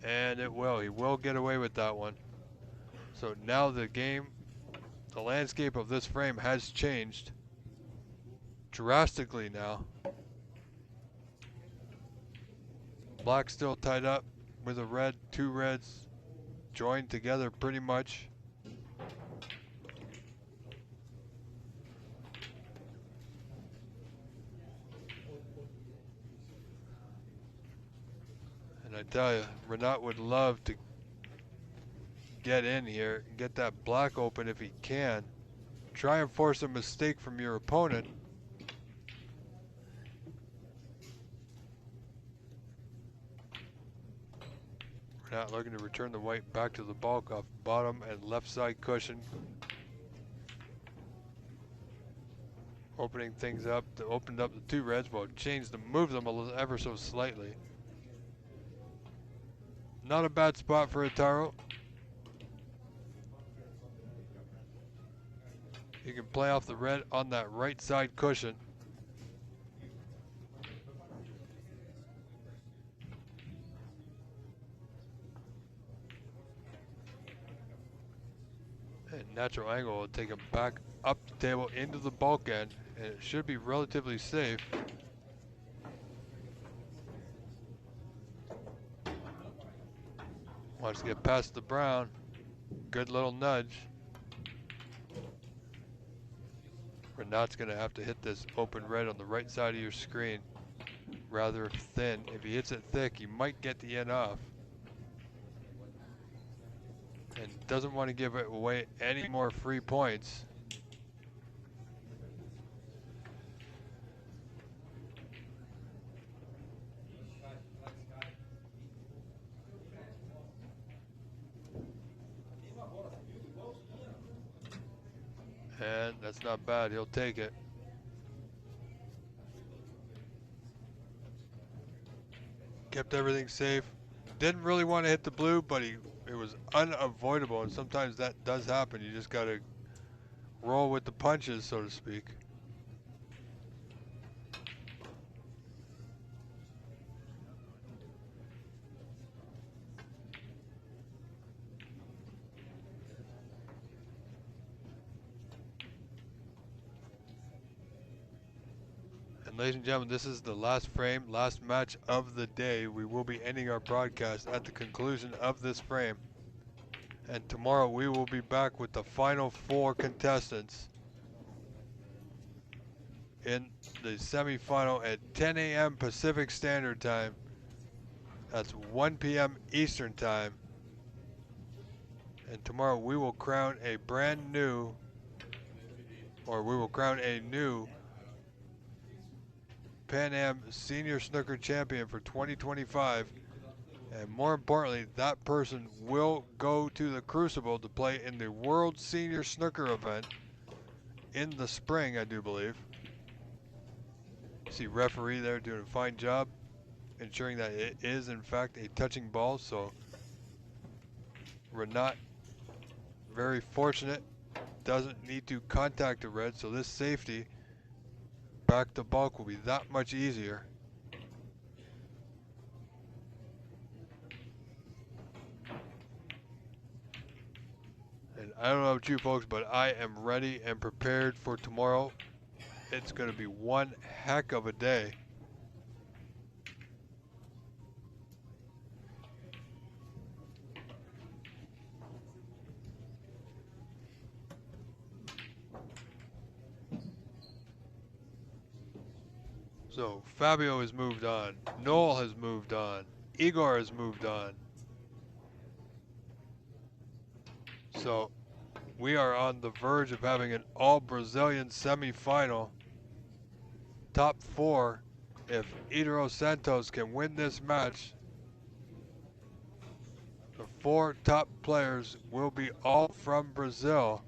S2: And it will. He will get away with that one. So now the game, the landscape of this frame has changed drastically now. Black still tied up with a red, 2 reds joined together pretty much. And I tell you, Renat would love to get in here and get that black open if he can. Try and force a mistake from your opponent. Renat looking to return the white back to the bulk off bottom and left side cushion. Opening things up, opened up the 2 reds, well, changed them, moved them ever so slightly. Not a bad spot for a Taro. You can play off the red on that right side cushion. And natural angle will take him back up the table into the bulk end, and it should be relatively safe. Wants to get past the brown. Good little nudge. Renat's going to have to hit this open red on the right side of your screen rather thin. If he hits it thick, he might get the in off. And doesn't want to give away any more free points.
S1: 10. That's not bad. He'll take it. Kept everything safe. Didn't really want to hit the blue, but it was unavoidable, and sometimes that does happen. You just got to roll with the punches, so to speak. And ladies and gentlemen, this is the last frame, last match of the day. We will be ending our broadcast at the conclusion of this frame. And tomorrow we will be back with the final 4 contestants in the semifinal at 10 a.m. Pacific Standard Time. That's 1 p.m. Eastern Time. And tomorrow we will crown a new Pan Am Senior Snooker Champion for 2025. And more importantly, that person will go to the Crucible to play in the World Senior Snooker event in the spring, I do believe. See referee there doing a fine job ensuring that it is in fact a touching ball. So Renat, very fortunate, doesn't need to contact the red, so this safety back to bulk will be that much easier. And I don't know about you folks, but I am ready and prepared for tomorrow. It's going to be one heck of a day. So Fabio has moved on, Noel has moved on, Igor has moved on. So we are on the verge of having an all-Brazilian semifinal. Top 4, if Idro Santos can win this match, the 4 top players will be all from Brazil.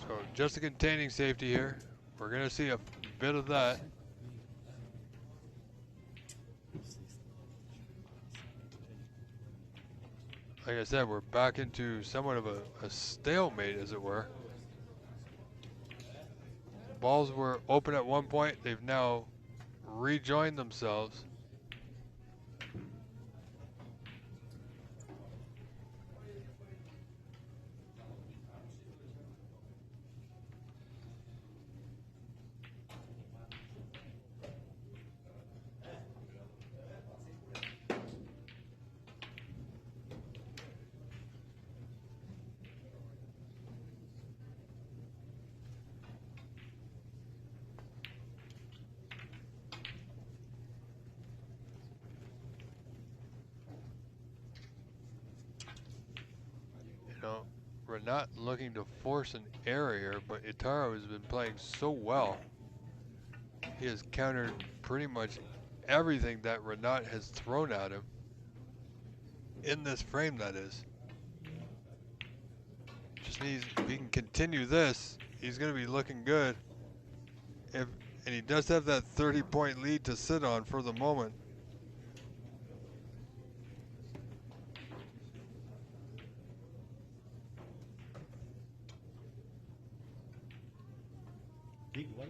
S1: So just a containing safety here. We're going to see a bit of that. Like I said, we're back into somewhat of a stalemate, as it were. Balls were open at one point. They've now rejoined themselves. We're not looking to force an error here, but Itaro has been playing so well. He has countered pretty much everything that Renat has thrown at him. In this frame, that is. Just needs, if he can continue this, he's going to be looking good. And he does have that 30-point lead to sit on for the moment.
S8: Big one.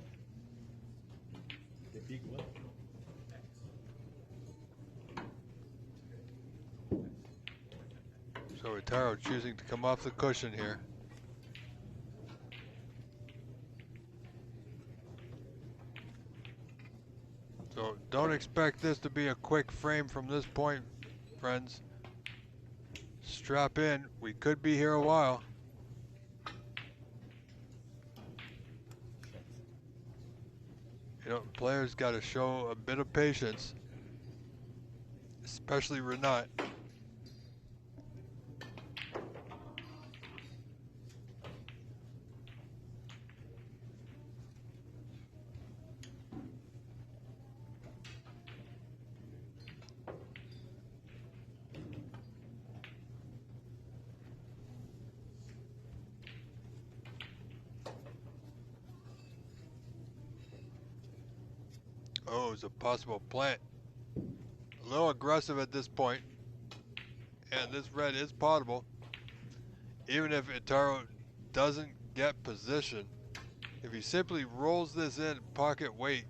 S8: The big one.
S1: So Itaro choosing to come off the cushion here. So don't expect this to be a quick frame from this point, friends. Strap in. We could be here a while. You know, players got to show a bit of patience, especially Renat. Oh, it's a possible plant. A little aggressive at this point. And this red is potable. Even if Itaro doesn't get position, if he simply rolls this in pocket weight,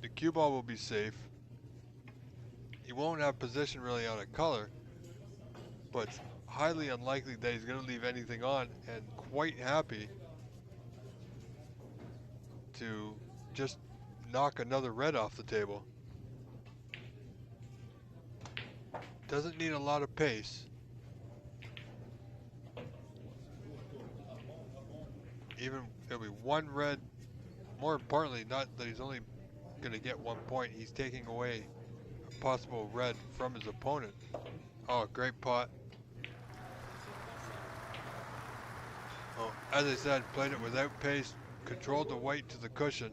S1: the cue ball will be safe. He won't have position really on a color, but it's highly unlikely that he's going to leave anything on, and quite happy to just knock another red off the table. Doesn't need a lot of pace. Even it'll be one red. More importantly, not that he's only going to get 1 point, he's taking away a possible red from his opponent. Oh, great pot. Oh, as I said, played it without pace, controlled the white to the cushion.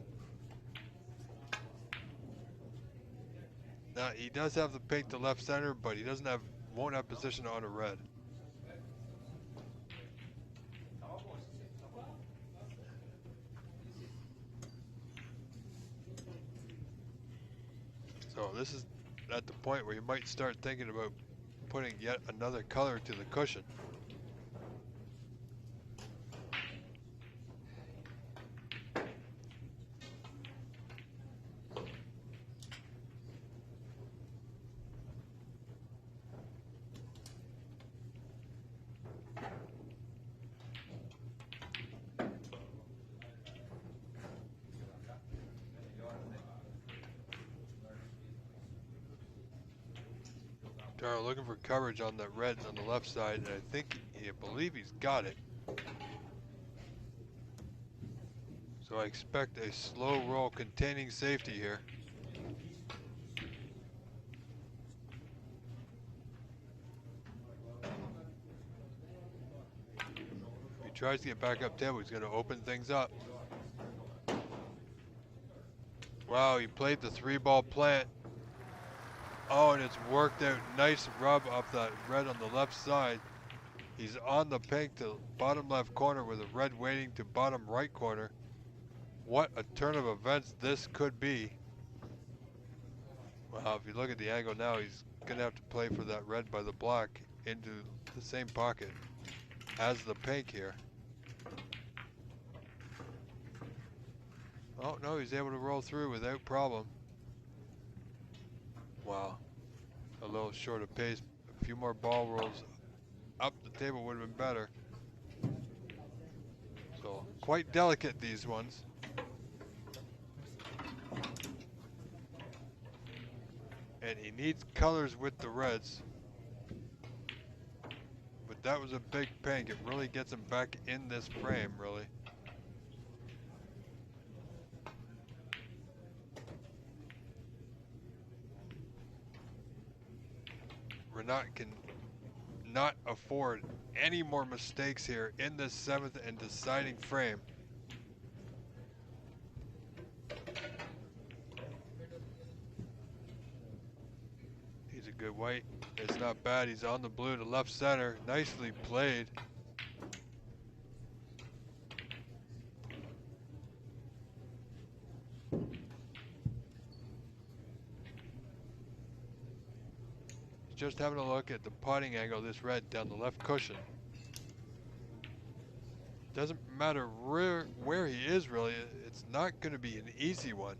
S1: Now he does have the pink to left center, but he won't have position on a red. So this is at the point where you might start thinking about putting yet another color to the cushion. Taro looking for coverage on that red on the left side, and I believe he's got it. So I expect a slow roll containing safety here. If he tries to get back up table, he's going to open things up. Wow, he played the 3-ball plant. Oh, and it's worked out. Nice rub off that red on the left side. He's on the pink to bottom left corner with a red waiting to bottom right corner. What a turn of events this could be. Wow, if you look at the angle now, he's going to have to play for that red by the black into the same pocket as the pink here. Oh, no, he's able to roll through without problem. Wow, a little short of pace. A few more ball rolls up the table would have been better. So quite delicate, these ones. And he needs colors with the reds. But that was a big pink. It really gets him back in this frame, really. Renat can not afford any more mistakes here in this 7th and deciding frame. He's a good white. It's not bad. He's on the blue to left center. Nicely played. Just having a look at the putting angle of this red down the left cushion. Doesn't matter where he is, really. It's not going to be an easy one.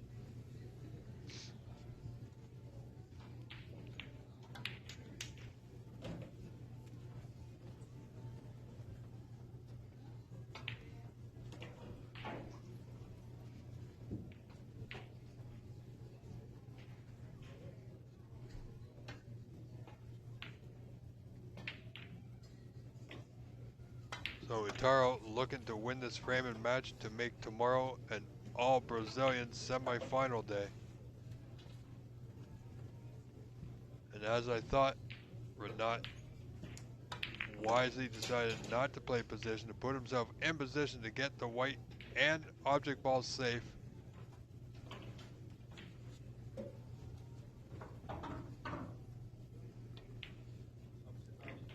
S1: So Itaro looking to win this frame and match to make tomorrow an all-Brazilian semi-final day. And as I thought, Renat wisely decided not to play position, to put himself in position to get the white and object balls safe.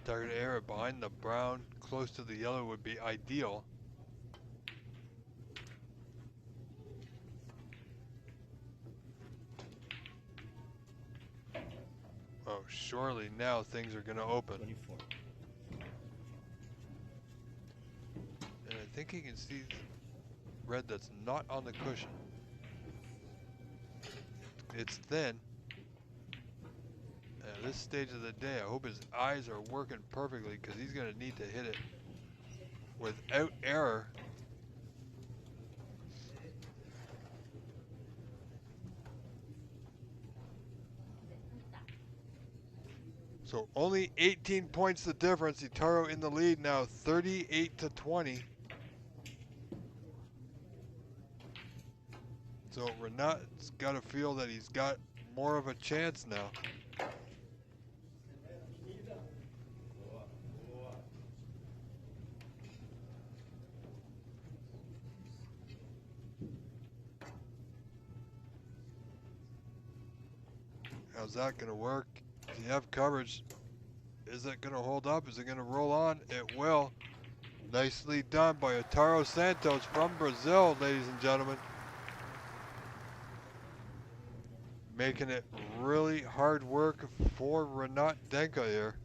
S1: Target area behind the brown, close to the yellow would be ideal. surely now things are going to open.
S8: 24.
S1: And I think he can see red that's not on the cushion. It's thin. At this stage of the day, I hope his eyes are working perfectly because he's going to need to hit it without error. So only 18 points the difference. Itaro in the lead now, 38-20. So Renat's got to feel that he's got more of a chance now. How's that going to work? Does he have coverage? Is it going to hold up? Is it going to roll on? It will. Nicely done by Itaro Santos from Brazil, ladies and gentlemen. Making it really hard work for Renat Danka here.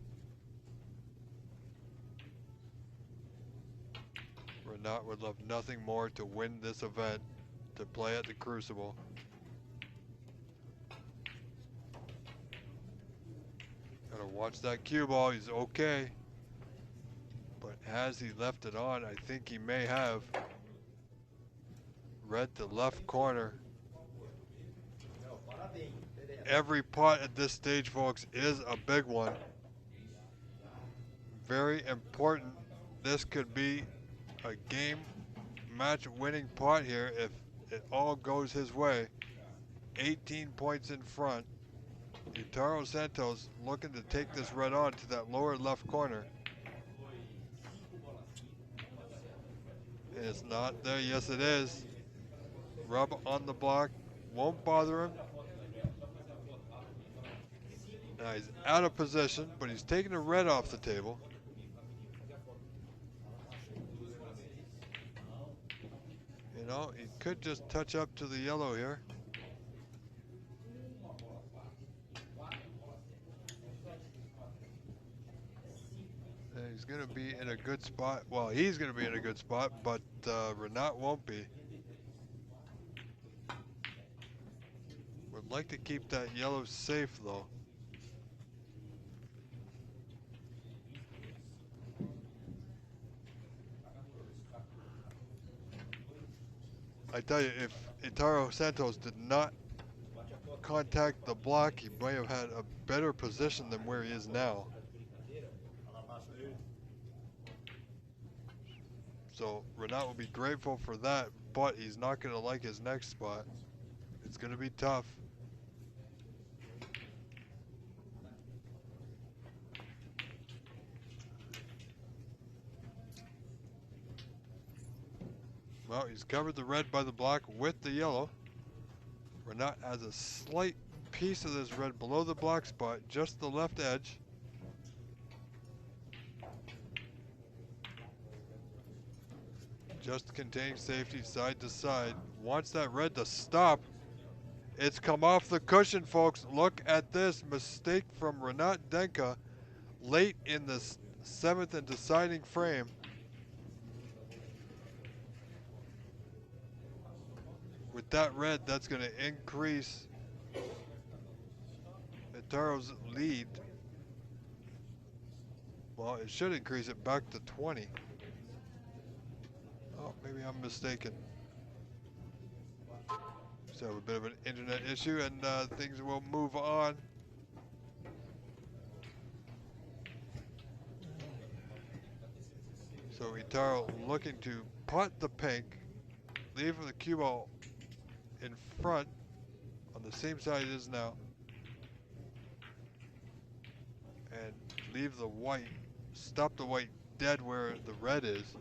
S1: Renat would love nothing more to win this event, to play at the Crucible. Gotta watch that cue ball, he's okay. But has he left it on? I think he may have. Red to left corner. Every pot at this stage, folks, is a big one. Very important. This could be a game match winning pot here if it all goes his way. 18 points in front. Itaro Santos looking to take this red on to that lower left corner. And it's not there. Yes, it is. Rub on the block. Won't bother him. Now he's out of position, but he's taking the red off the table. You know, he could just touch up to the yellow here. And he's going to be in a good spot. Well, he's going to be in a good spot, but Renat won't be. Would like to keep that yellow safe, though. I tell you, if Itaro Santos did not contact the block, he might have had a better position than where he is now. So Renat will be grateful for that, but he's not going to like his next spot. It's going to be tough. Well, he's covered the red by the block with the yellow. Renat has a slight piece of this red below the block spot, just the left edge. Just containing safety side to side. Wants that red to stop. It's come off the cushion, folks. Look at this mistake from Renat Danka late in the 7th and deciding frame. With that red, that's going to increase Itaro's lead. Well, it should increase it back to 20. Oh, maybe I'm mistaken. So a bit of an internet issue, and things will move on. So Itaro looking to putt the pink, leave the cue ball in front on the same side it is now, and leave the white, stop the white dead where the red is.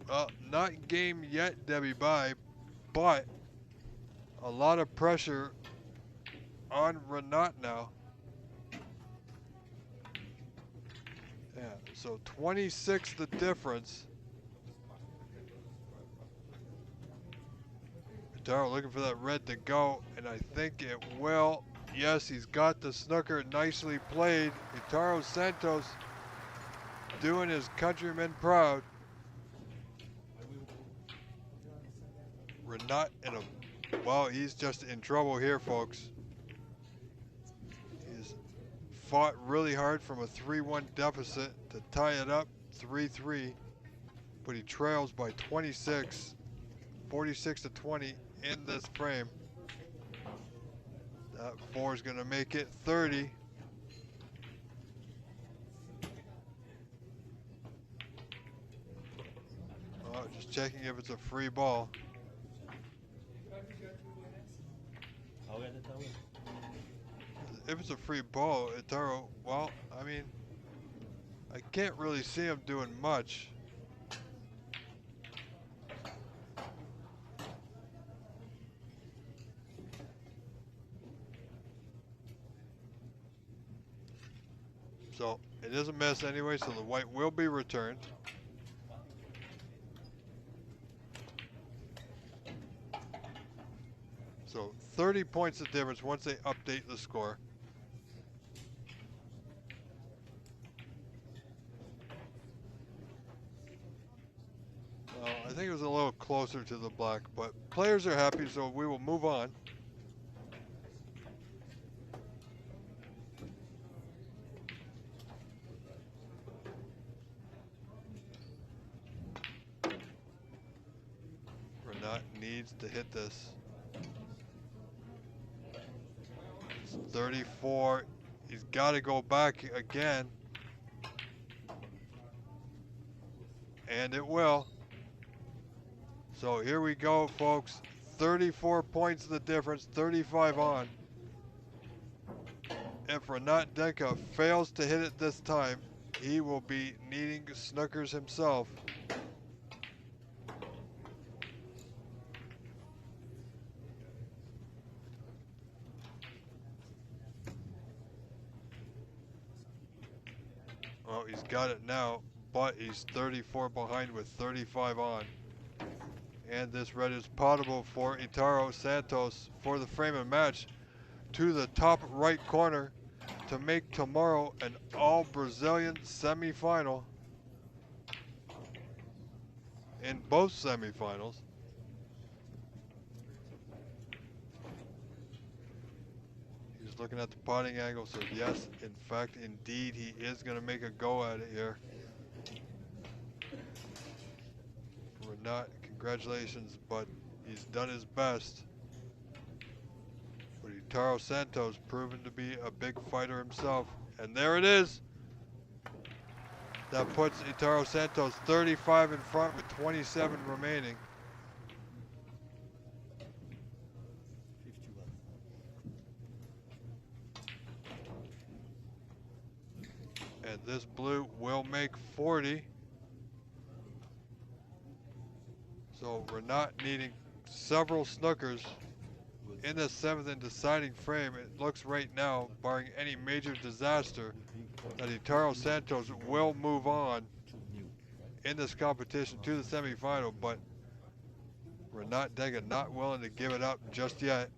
S1: Well, not game yet, Debbie Bye, but a lot of pressure on Renat now. Yeah, so 26 the difference. Itaro looking for that red to go, and I think it will. Yes, he's got the snooker. Nicely played. Itaro Santos doing his countrymen proud. Renat in a, well, he's just in trouble here, folks. He's fought really hard from a 3-1 deficit to tie it up 3-3, but he trails by 26, 46 to 20 in this frame. That 4 is going to make it 30. Oh, just checking if it's a free ball. If it's a free ball, Itaro, well, I mean, I can't really see him doing much. So it is a miss anyway, so the white will be returned. So 30 points of difference once they update the score. Well, I think it was a little closer to the black, but players are happy, so we will move on. Renat needs to hit this. It's 34. He's got to go back again. And it will. So here we go, folks. 34 points the difference, 35 on. If Renat Danka fails to hit it this time, he will be needing snookers himself. Well, he's got it now, but he's 34 behind with 35 on. And this red is potable for Itaro Santos for the frame and match to the top right corner to make tomorrow an all-Brazilian semifinal in both semifinals. He's looking at the potting angle, so yes, in fact, indeed, he is going to make a go at it here. Renat, congratulations, but he's done his best. But Itaro Santos proven to be a big fighter himself. And there it is. That puts Itaro Santos 35 in front with 27 remaining. And this blue will make 40. So we're not needing several snookers in the 7th and deciding frame. It looks right now, barring any major disaster, that Itaro Santos will move on in this competition to the semifinal, but Renat Danka not willing to give it up just yet.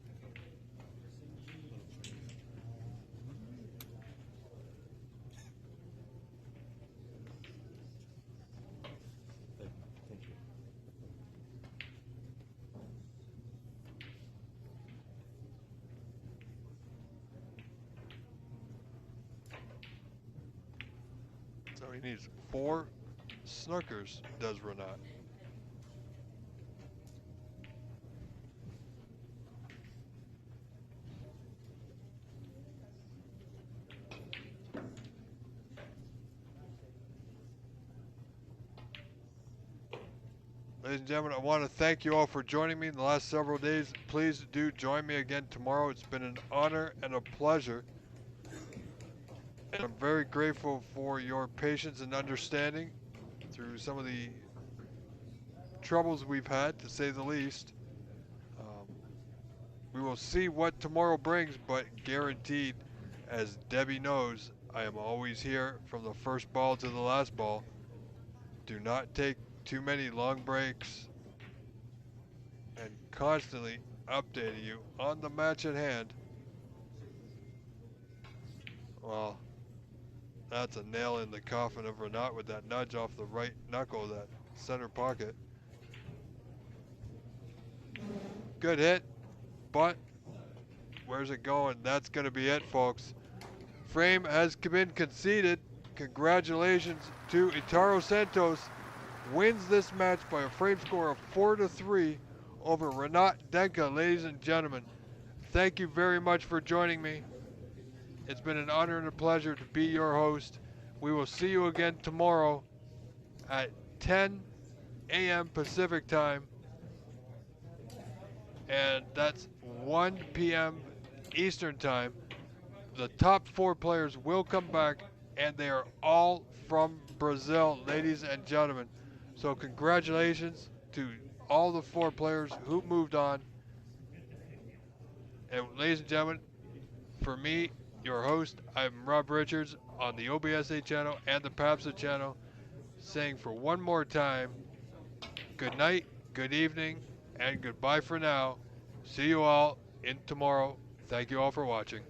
S1: So he needs 4 snookers, does Renat. Ladies and gentlemen, I want to thank you all for joining me in the last several days. Please do join me again tomorrow. It's been an honor and a pleasure. And I'm very grateful for your patience and understanding through some of the troubles we've had, to say the least. We will see what tomorrow brings, but guaranteed, as Debbie knows, I am always here from the first ball to the last ball. Do not take too many long breaks. and constantly updating you on the match at hand. Well, that's a nail in the coffin of Renat with that nudge off the right knuckle, that center pocket. Good hit, but where's it going? That's going to be it, folks. Frame has been conceded. Congratulations to Itaro Santos. Wins this match by a frame score of 4-3 over Renat Danka, ladies and gentlemen. Thank you very much for joining me. It's been an honor and a pleasure to be your host. We will see you again tomorrow at 10 a.m. Pacific time. And that's 1 p.m. Eastern time. The top 4 players will come back, and they are all from Brazil, ladies and gentlemen. So congratulations to all the 4 players who moved on. And ladies and gentlemen, for me, your host, I'm Rob Richards on the OBSA channel and the PAPSA channel, saying for one more time, good night, good evening, and goodbye for now. See you all in tomorrow. Thank you all for watching.